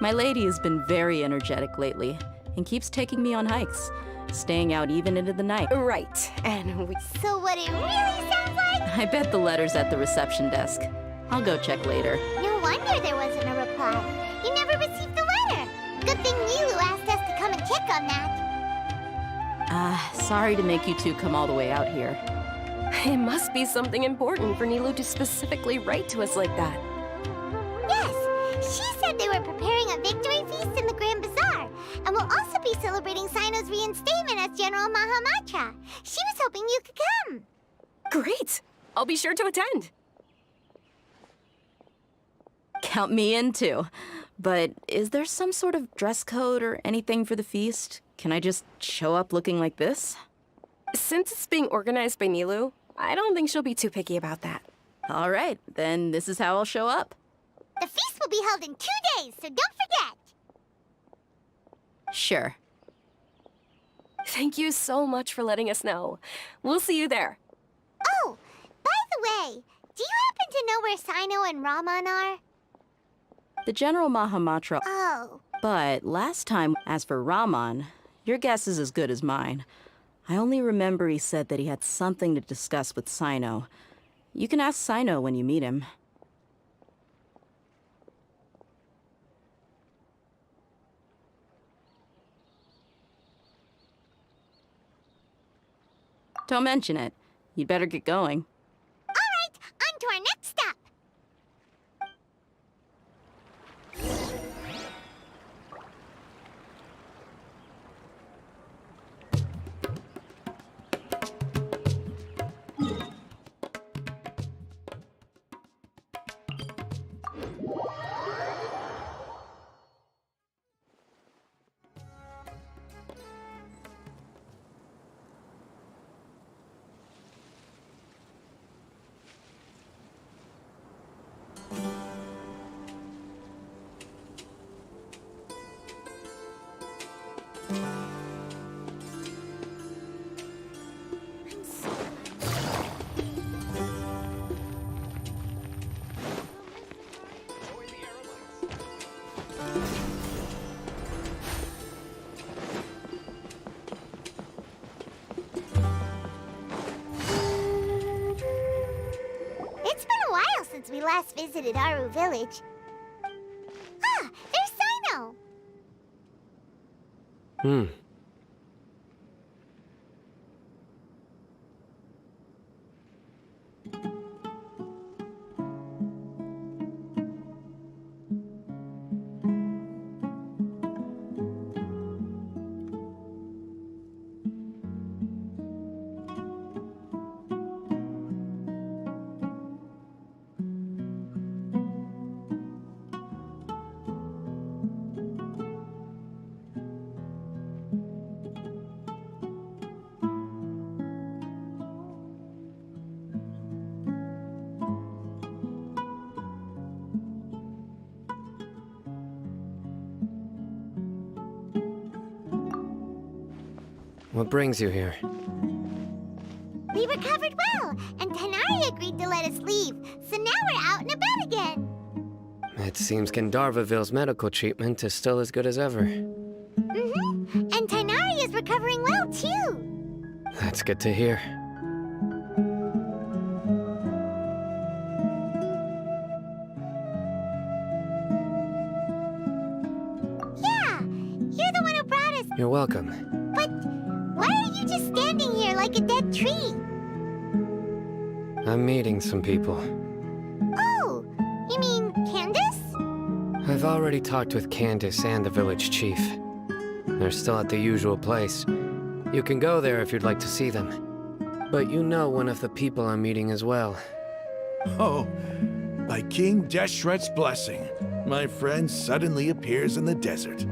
My lady has been very energetic lately and keeps taking me on hikes, staying out even into the night. Right, and we... So what it really sounds like? I bet the letter's at the reception desk. I'll go check later. No wonder there wasn't a reply. You never received the letter. Good thing Milu asked us to come and check on that. Sorry to make you two come all the way out here. It must be something important for Nilou to specifically write to us like that. Yes, she said they were preparing a victory feast in the Grand Bazaar, and will also be celebrating Sino's reinstatement as General Mahamatra. She was hoping you could come. Great! I'll be sure to attend. Count me in too. But is there some sort of dress code or anything for the feast? Can I just show up looking like this? Since it's being organized by Nilou, I don't think she'll be too picky about that. All right, then this is how I'll show up. The feast will be held in 2 days, so don't forget. Sure. Thank you so much for letting us know. We'll see you there. Oh, by the way, do you happen to know where Sino and Raman are? The General Mahamatra... Oh. But last time, as for Raman, your guess is as good as mine. I only remember he said that he had something to discuss with Sino. You can ask Sino when you meet him. Don't mention it. You'd better get going. All right, on to our next stop. since we last visited Aru Village. Ah, there's Sino! What brings you here? We recovered well, and Tanari agreed to let us leave, so now we're out and about again. It seems Gandharvaville's medical treatment is still as good as ever. And Tanari is recovering well, too. That's good to hear. Yeah, you're the one who brought us. You're welcome. But why are you just standing here like a dead tree? I'm meeting some people. Oh, you mean Candace? I've already talked with Candace and the village chief. They're still at the usual place. You can go there if you'd like to see them. But you know one of the people I'm meeting as well. Oh, by King Deshret's blessing, my friend suddenly appears in the desert.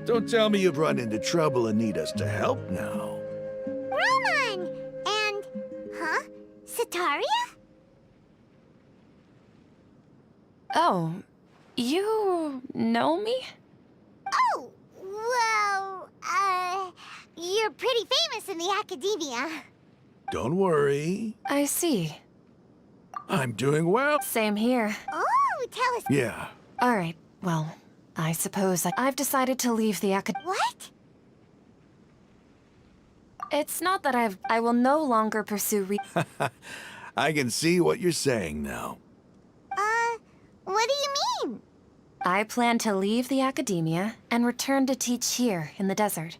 Don't tell me you've run into trouble and need us to help now. Roman! And... huh? Sataria? Oh, you know me? Oh, well, you're pretty famous in the academia. Don't worry. I see. I'm doing well. Same here. Oh, tell us... Yeah. All right, well, I suppose I've decided to leave the What? It's not that I will no longer pursue I can see what you're saying now. What do you mean? I plan to leave the academia and return to teach here in the desert.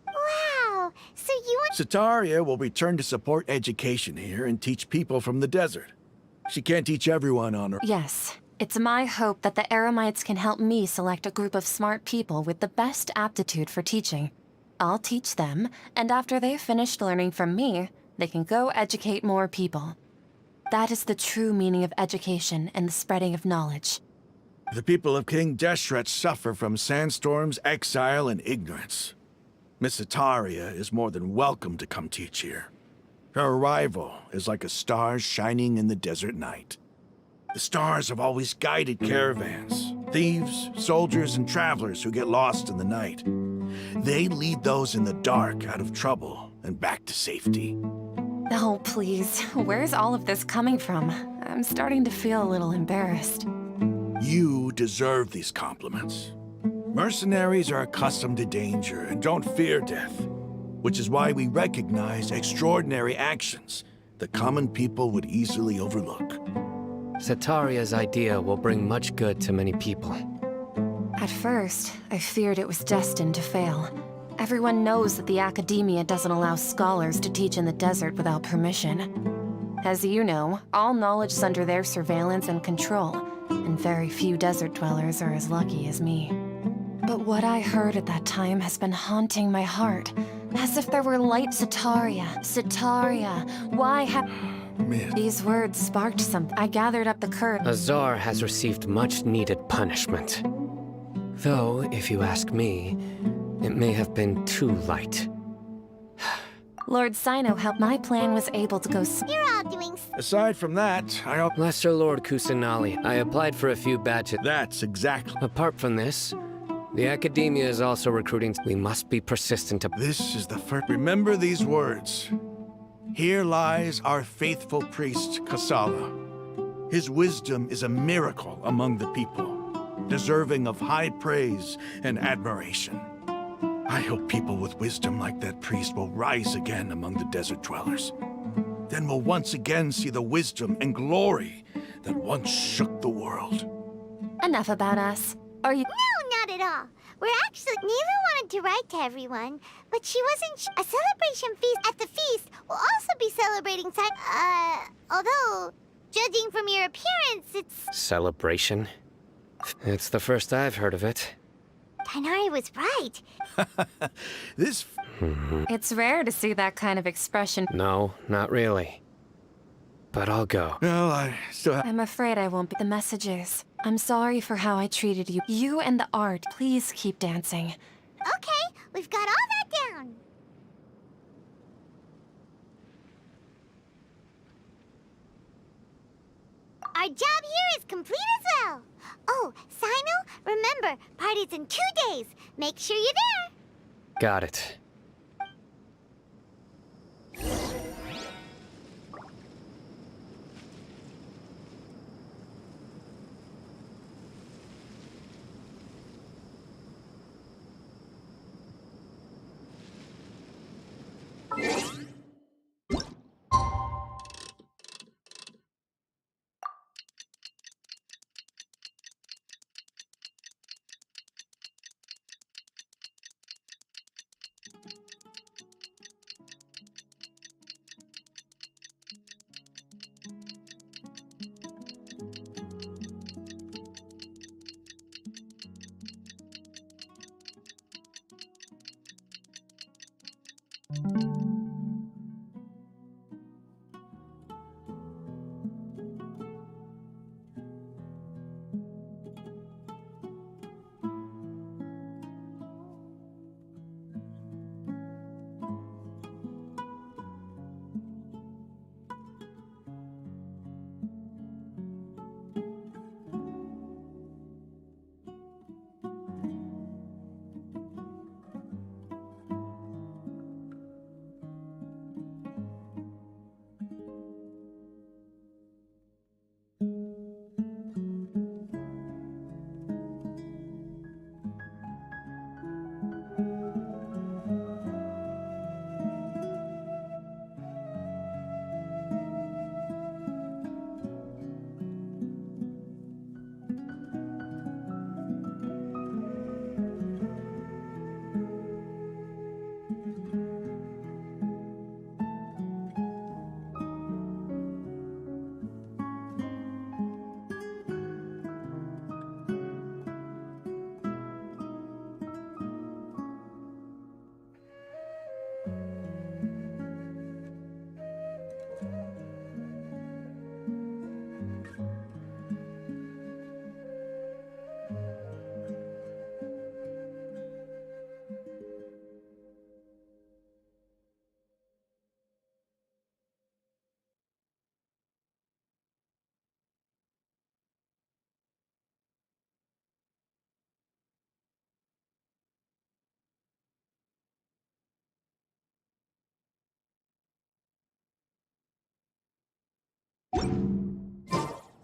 Wow, so you want... Sataria will return to support education here and teach people from the desert. She can't teach everyone on her... Yes. It's my hope that the Eremites can help me select a group of smart people with the best aptitude for teaching. I'll teach them, and after they've finished learning from me, they can go educate more people. That is the true meaning of education and the spreading of knowledge. The people of King Deshret suffer from sandstorms, exile, and ignorance. Miss Sataria is more than welcome to come teach here. Her arrival is like a star shining in the desert night. The stars have always guided caravans, thieves, soldiers, and travelers who get lost in the night. They lead those in the dark out of trouble and back to safety. Oh, please. Where's all of this coming from? I'm starting to feel a little embarrassed. You deserve these compliments. Mercenaries are accustomed to danger and don't fear death, which is why we recognize extraordinary actions that common people would easily overlook. Sataria's idea will bring much good to many people. At first, I feared it was destined to fail. Everyone knows that the academia doesn't allow scholars to teach in the desert without permission. As you know, all knowledge is under their surveillance and control, and very few desert dwellers are as lucky as me. But what I heard at that time has been haunting my heart, as if there were light. Sataria, Sataria, why have... These words sparked something. I gathered up the courage. Azar has received much needed punishment. Though, if you ask me, it may have been too light. Lord Sino helped. My plan was able to go. You're all doing... Aside from that, Lesser Lord Kusanali, I applied for a few badges. That's exactly... Apart from this, the academia is also recruiting. We must be persistent. This is the first... Remember these words. Here lies our faithful priest, Kasala. His wisdom is a miracle among the people, deserving of high praise and admiration. I hope people with wisdom like that priest will rise again among the desert dwellers. Then we'll once again see the wisdom and glory that once shook the world. Enough about us. Are you... No, not at all. We're actually... Neva wanted to write to everyone, but she wasn't A celebration feast at the feast will also be celebrating although, judging from your appearance, it's... Celebration? It's the first I've heard of it. Tighnari was right. This... It's rare to see that kind of expression. No, not really. But I'll go. Well, I still have... I'm afraid I won't be the messages. I'm sorry for how I treated you. You and the art, please keep dancing. Okay, we've got all that down. Our job here is complete as well. Oh, Sino, remember, party's in 2 days. Make sure you're there. Got it.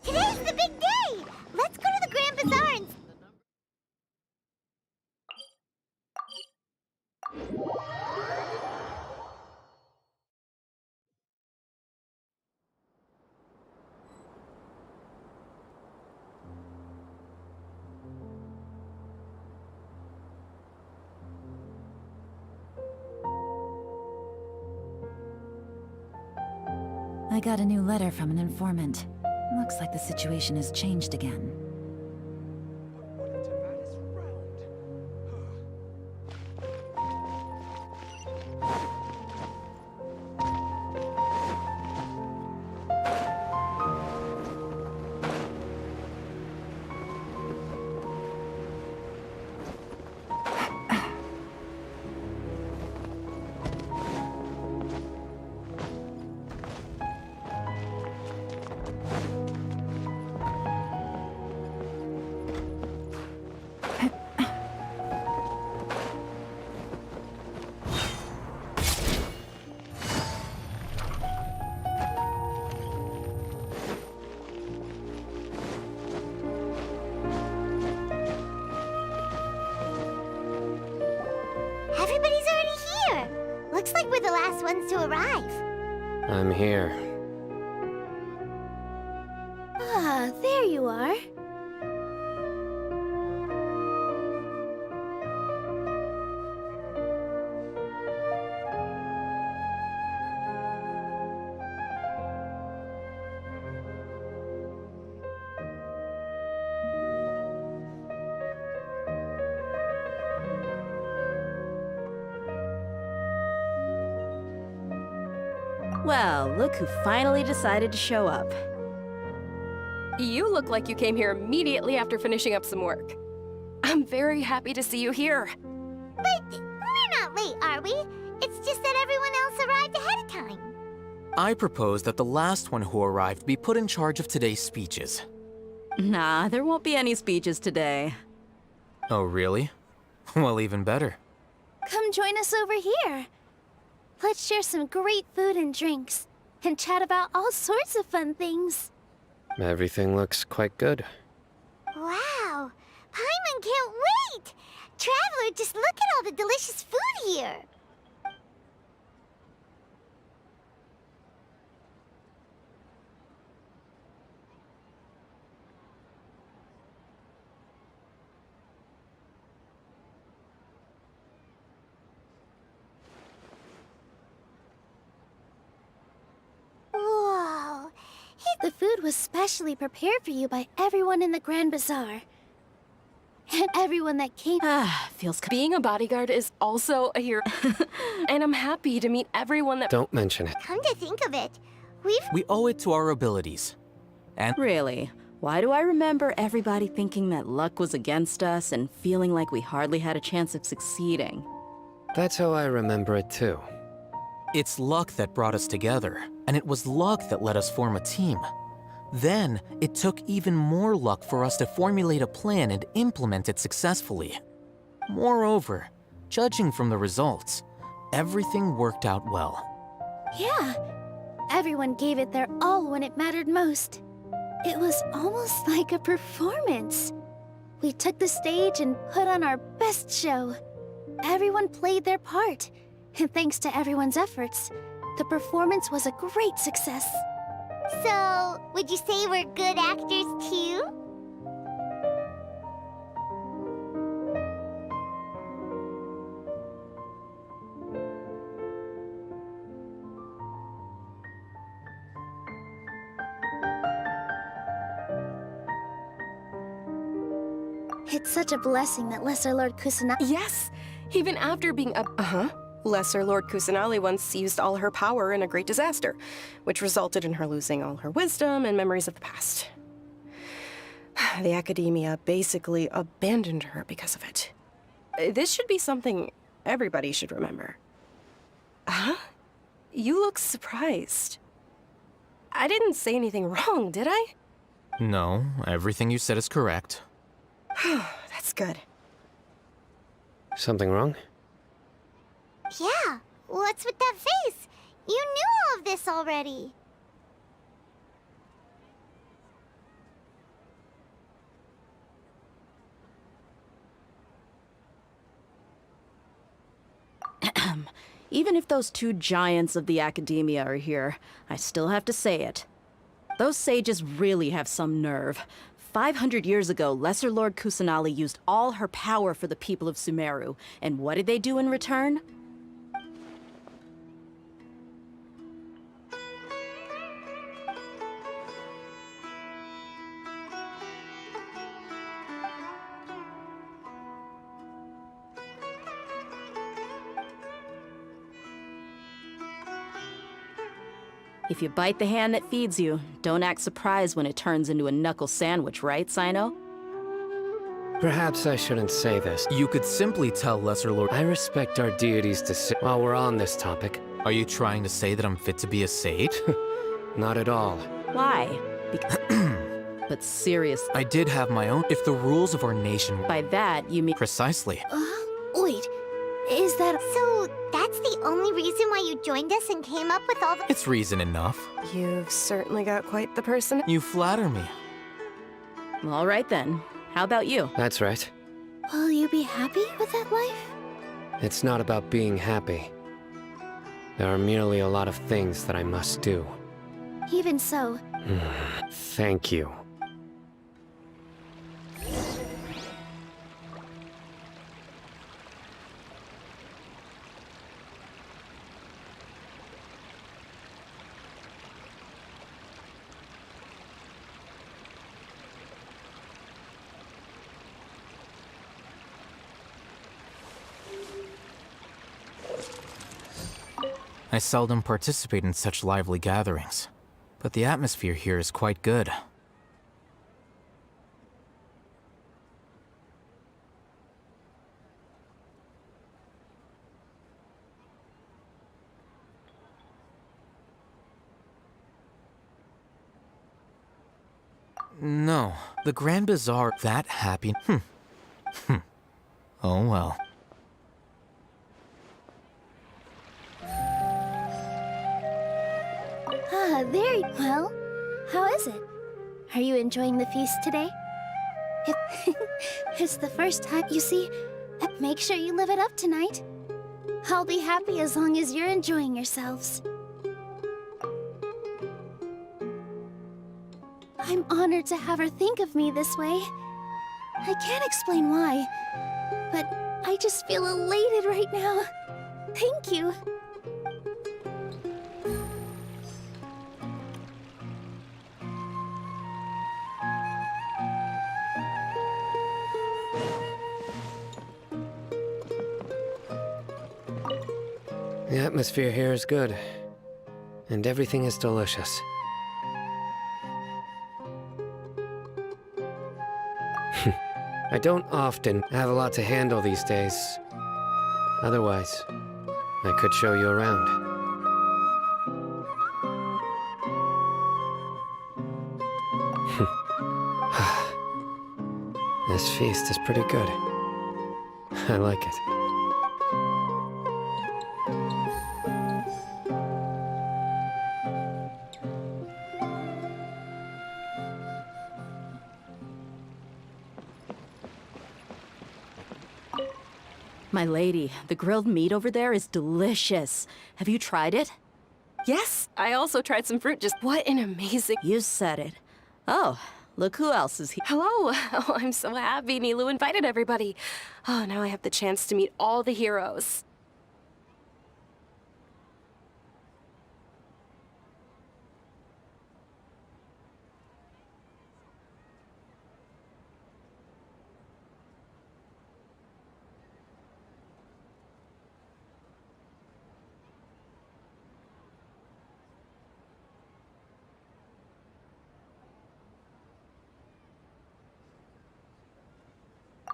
Today's the big day! Let's go to the Grand Bazaar and... I got a new letter from an informant. Looks like the situation has changed again. Everybody's already here. Looks like we're the last ones to arrive. I'm here. Ah, there you are. Well, look who finally decided to show up. You look like you came here immediately after finishing up some work. I'm very happy to see you here. But we're not late, are we? It's just that everyone else arrived ahead of time. I propose that the last one who arrived be put in charge of today's speeches. Nah, there won't be any speeches today. Oh, really? Well, even better. Come join us over here. Let's share some great food and drinks, and chat about all sorts of fun things. Everything looks quite good. Wow! Paimon can't wait! Traveler, just look at all the delicious food here! Whoa! The food was specially prepared for you by everyone in the Grand Bazaar. And everyone that came... feels... Being a bodyguard is also a hero. And I'm happy to meet everyone that... Don't mention it. Come to think of it, We owe it to our abilities. And... Really? Why do I remember everybody thinking that luck was against us and feeling like we hardly had a chance of succeeding? That's how I remember it too. It's luck that brought us together, and it was luck that let us form a team. Then, it took even more luck for us to formulate a plan and implement it successfully. Moreover, judging from the results, everything worked out well. Yeah, everyone gave it their all when it mattered most. It was almost like a performance. We took the stage and put on our best show. Everyone played their part, and thanks to everyone's efforts, the performance was a great success. So, would you say we're good actors too? It's such a blessing that Lesser Lord Kusanagi... Yes! Even after being a... Lesser Lord Kusanagi once used all her power in a great disaster, which resulted in her losing all her wisdom and memories of the past. The Academia basically abandoned her because of it. This should be something everybody should remember. Huh? You look surprised. I didn't say anything wrong, did I? No, everything you said is correct. That's good. Something wrong? Yeah, what's with that face? You knew all of this already. Even if those two giants of the Academia are here, I still have to say it. Those sages really have some nerve. 500 years ago, Lesser Lord Kusanagi used all her power for the people of Sumeru, and what did they do in return? If you bite the hand that feeds you, don't act surprised when it turns into a knuckle sandwich, right, Sino? Perhaps I shouldn't say this. You could simply tell Lesser Lord... I respect our deities while we're on this topic. Are you trying to say that I'm fit to be a sage? Not at all. Why? But seriously... I did have my own... If the rules of our nation... By that, you mean... Precisely. Wait, is that... So, that's the only reason why you joined us and came up with all the... It's reason enough. You've certainly got quite the person. You flatter me. All right then. How about you? That's right. Will you be happy with that life? It's not about being happy. There are merely a lot of things that I must do. Even so, Thank you. I seldom participate in such lively gatherings, but the atmosphere here is quite good. No, the Grand Bazaar that happy. Oh well. Ah, very well. How is it? Are you enjoying the feast today? It's the first time, you see. Make sure you live it up tonight. I'll be happy as long as you're enjoying yourselves. I'm honored to have her think of me this way. I can't explain why, but I just feel elated right now. Thank you. The atmosphere here is good, and everything is delicious. I don't often have a lot to handle these days. Otherwise, I could show you around. This feast is pretty good. I like it. My lady, the grilled meat over there is delicious. Have you tried it? Yes, I also tried some fruit. Just what an amazing... You said it. Oh, look who else is here. Hello. Oh, I'm so happy Nilou invited everybody. Oh, now I have the chance to meet all the heroes.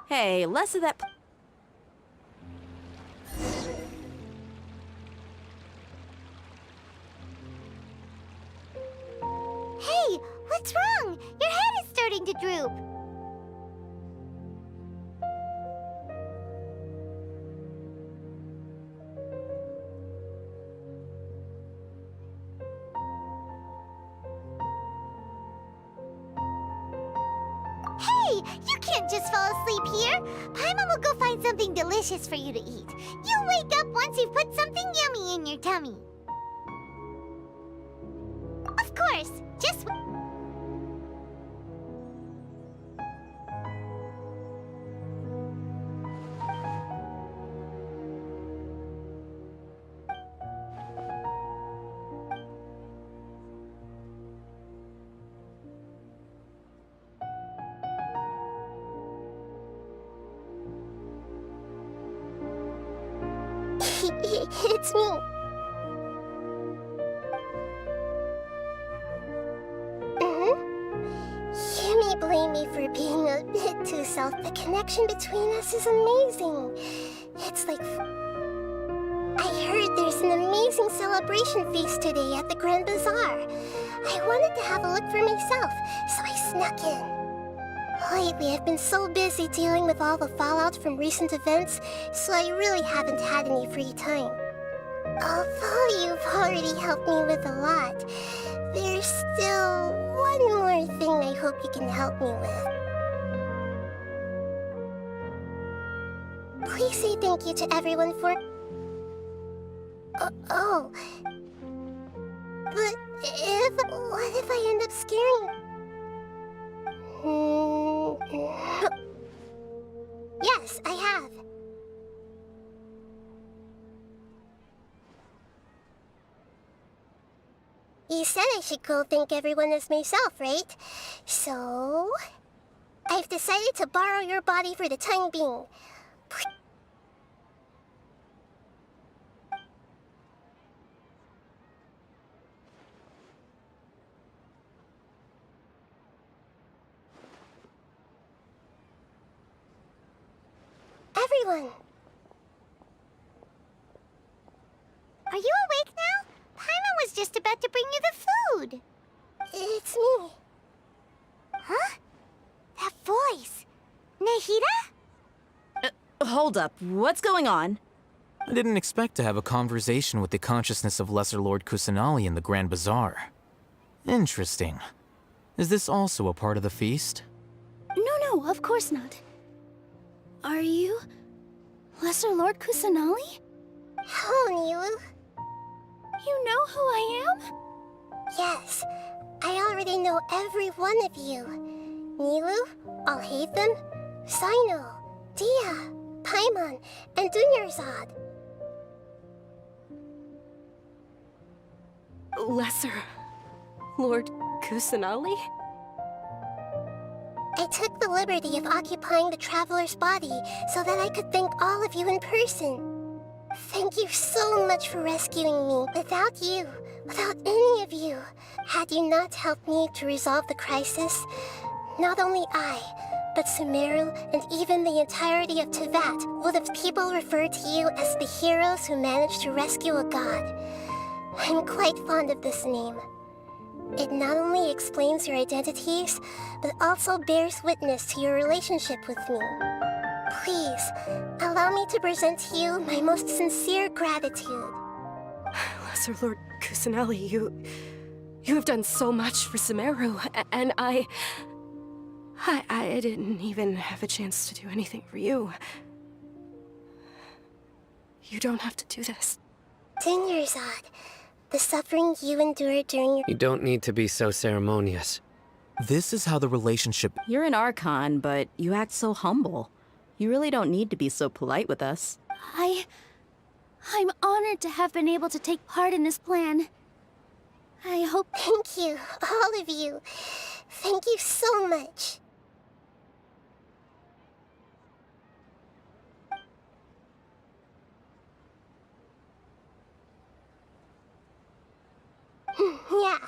Hey, less of that... Hey, what's wrong? Your head is starting to droop. Hey, you can't just fall asleep here. Paimon will go find something delicious for you to eat. You'll wake up once you've put something yummy in your tummy. Of course, just... It's me. You may blame me for being a bit too self. The connection between us is amazing. It's like... I heard there's an amazing celebration feast today at the Grand Bazaar. I wanted to have a look for myself, so I snuck in. Lately, I've been so busy dealing with all the fallout from recent events, so I really haven't had any free time. Although you've already helped me with a lot, there's still one more thing I hope you can help me with. Please say thank you to everyone for... Oh. But what if I end up scaring... You said I should go thank everyone as myself, right? So... I've decided to borrow your body for the time being. Everyone! Are you awake now? Paimon was just about to bring you the food. It's me. Huh? That voice. Nahida? Hold up, what's going on? I didn't expect to have a conversation with the consciousness of Lesser Lord Kusanali in the Grand Bazaar. Interesting. Is this also a part of the feast? No, of course not. Are you... Lesser Lord Kusanali? Hello, Nilu. You know who I am? Yes, I already know every one of you. Nilu, Alhaitham, Sino, Dia, Paimon, and Dunyarzad. Lesser Lord Kusanali? I took the liberty of occupying the Traveler's body so that I could thank all of you in person. Thank you so much for rescuing me. Without you, without any of you, had you not helped me to resolve the crisis, not only I, but Sumeru and even the entirety of Teyvat would have people refer to you as the heroes who managed to rescue a god. I'm quite fond of this name. It not only explains your identities, but also bears witness to your relationship with me. Please, allow me to present to you my most sincere gratitude. Lesser Lord Kusanali, you have done so much for Sumeru, and I didn't even have a chance to do anything for you. You don't have to do this. Dunyarzad, the suffering you endured during your... You don't need to be so ceremonious. This is how the relationship... You're an Archon, but you act so humble. You really don't need to be so polite with us. I'm honored to have been able to take part in this plan. I hope... Thank you, all of you. Thank you so much. Yeah.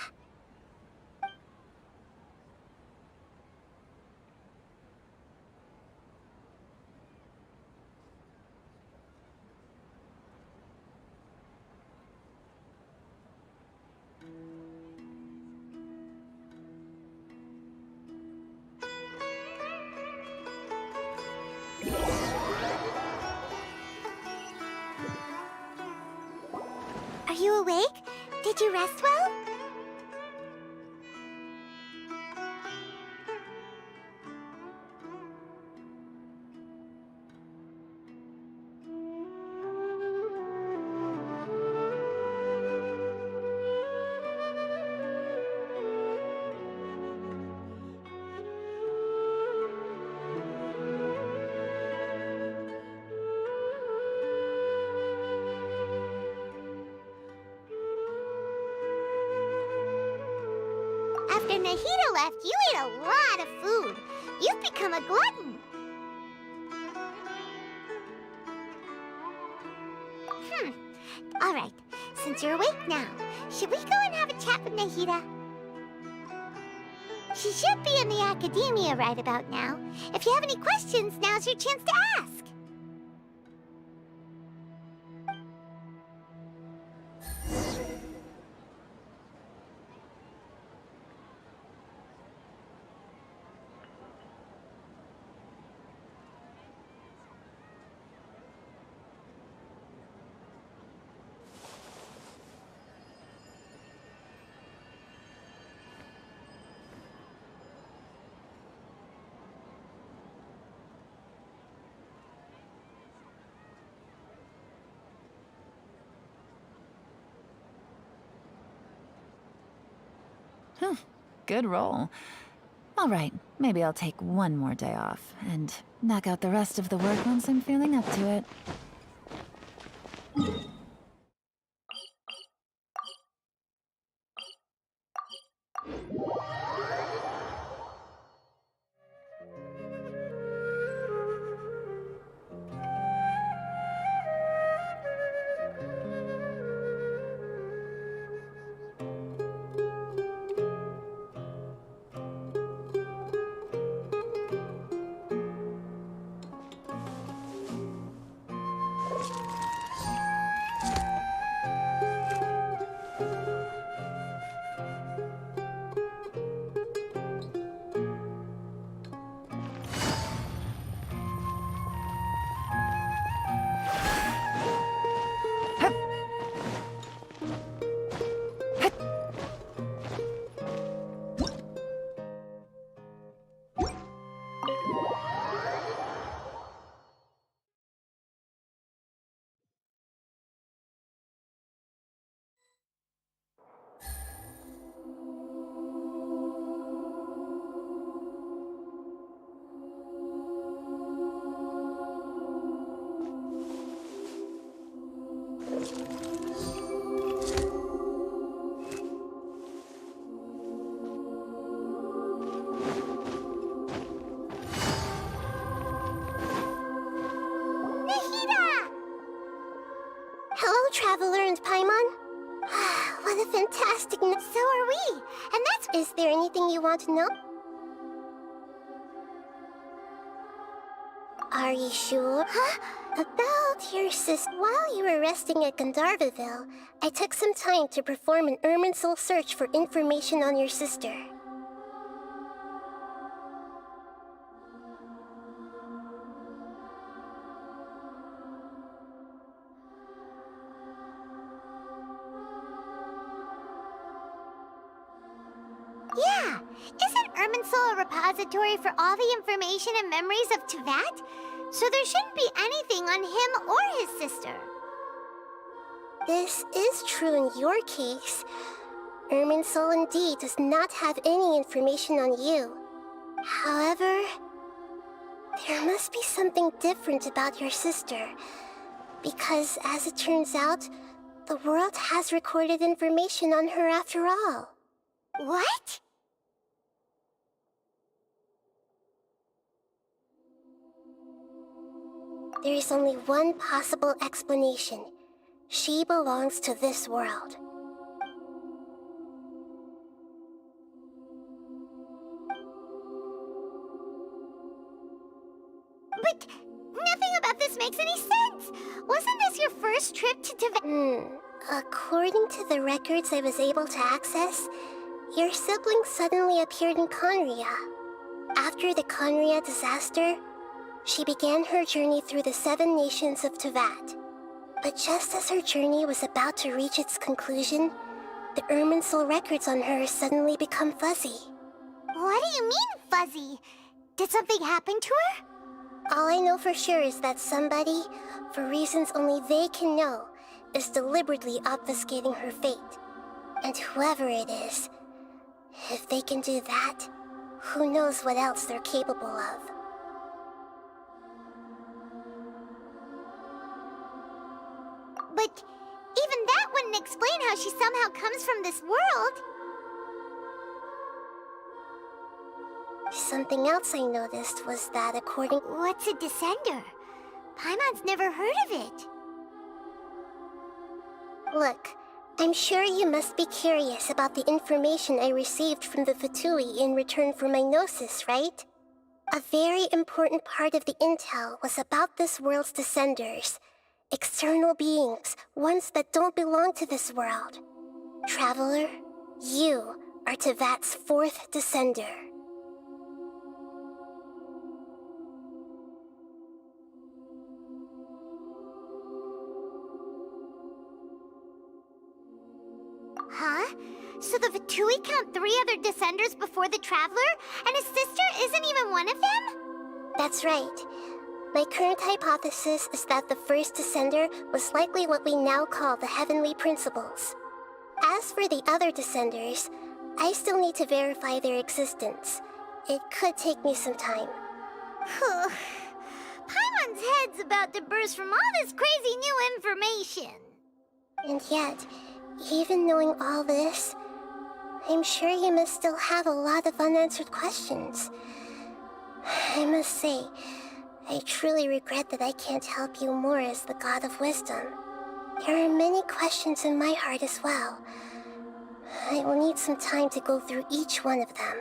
Are you awake? Did you rest well? After Nahida left, you ate a lot of food. You've become a glutton. All right, since you're awake now, should we go and have a chat with Nahida? She should be in the academia right about now. If you have any questions, now's your chance to ask. Good roll. All right, maybe I'll take one more day off and knock out the rest of the work once I'm feeling up to it. Is there anything you want to know? Are you sure? Huh? About your sister. While you were resting at Gandharvaville, I took some time to perform an Irminsul search for information on your sister. Yeah! Isn't Irminsul a repository for all the information and memories of Teyvat? So there shouldn't be anything on him or his sister. This is true in your case. Irminsul indeed does not have any information on you. However, there must be something different about your sister. Because, as it turns out, the world has recorded information on her after all. What? There is only one possible explanation. She belongs to this world. But nothing about this makes any sense! Wasn't this your first trip to Teyvat? According to the records I was able to access, your sibling suddenly appeared in Conria. After the Conria disaster, she began her journey through the 7 nations of Teyvat. But just as her journey was about to reach its conclusion, the Irminsul records on her suddenly become fuzzy. What do you mean, fuzzy? Did something happen to her? All I know for sure is that somebody, for reasons only they can know, is deliberately obfuscating her fate. And whoever it is, if they can do that, who knows what else they're capable of. But even that wouldn't explain how she somehow comes from this world. Something else I noticed was that according... What's a descender? Paimon's never heard of it. Look, I'm sure you must be curious about the information I received from the Fatui in return for my gnosis, right? A very important part of the intel was about this world's descenders. External beings, ones that don't belong to this world. Traveler, you are Teyvat's 4th descender. Huh? So the Fatui count 3 other descenders before the Traveler, and his sister isn't even one of them? That's right. My current hypothesis is that the first descender was likely what we now call the Heavenly Principles. As for the other descenders, I still need to verify their existence. It could take me some time. Paimon's head's about to burst from all this crazy new information. And yet, even knowing all this, I'm sure you must still have a lot of unanswered questions. I must say, I truly regret that I can't help you more as the God of Wisdom. There are many questions in my heart as well. I will need some time to go through each one of them.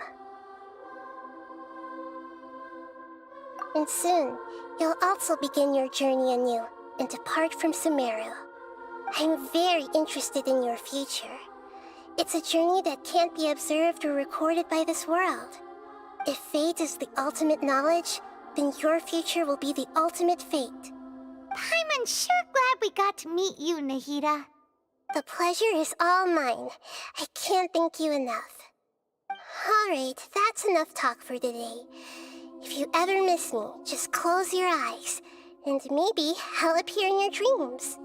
And soon, you'll also begin your journey anew and depart from Sumeru. I'm very interested in your future. It's a journey that can't be observed or recorded by this world. If fate is the ultimate knowledge, then your future will be the ultimate fate. Paimon's sure glad we got to meet you, Nahida. The pleasure is all mine. I can't thank you enough. Alright, that's enough talk for today. If you ever miss me, just close your eyes, and maybe I'll appear in your dreams.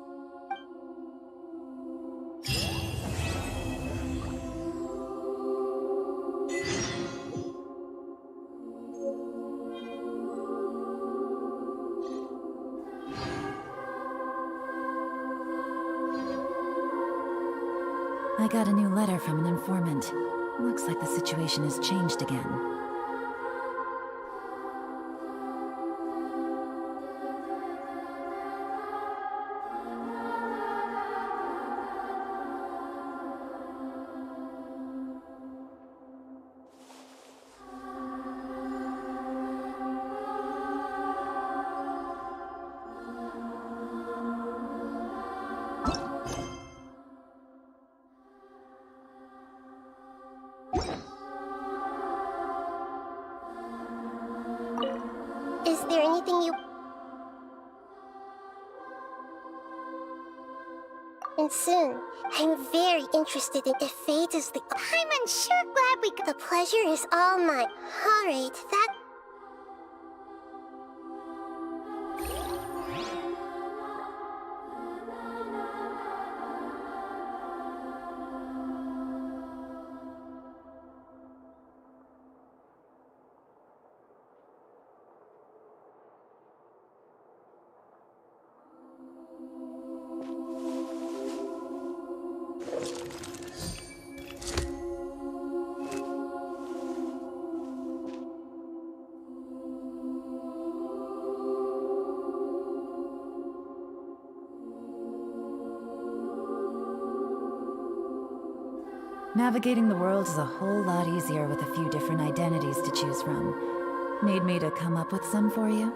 I got a new letter from an informant. Looks like the situation has changed again. anything you... And soon, I'm very interested in if fate is the... I'm sure glad we could... The pleasure is all mine. Alright, that... Navigating the world is a whole lot easier with a few different identities to choose from. Need me to come up with some for you?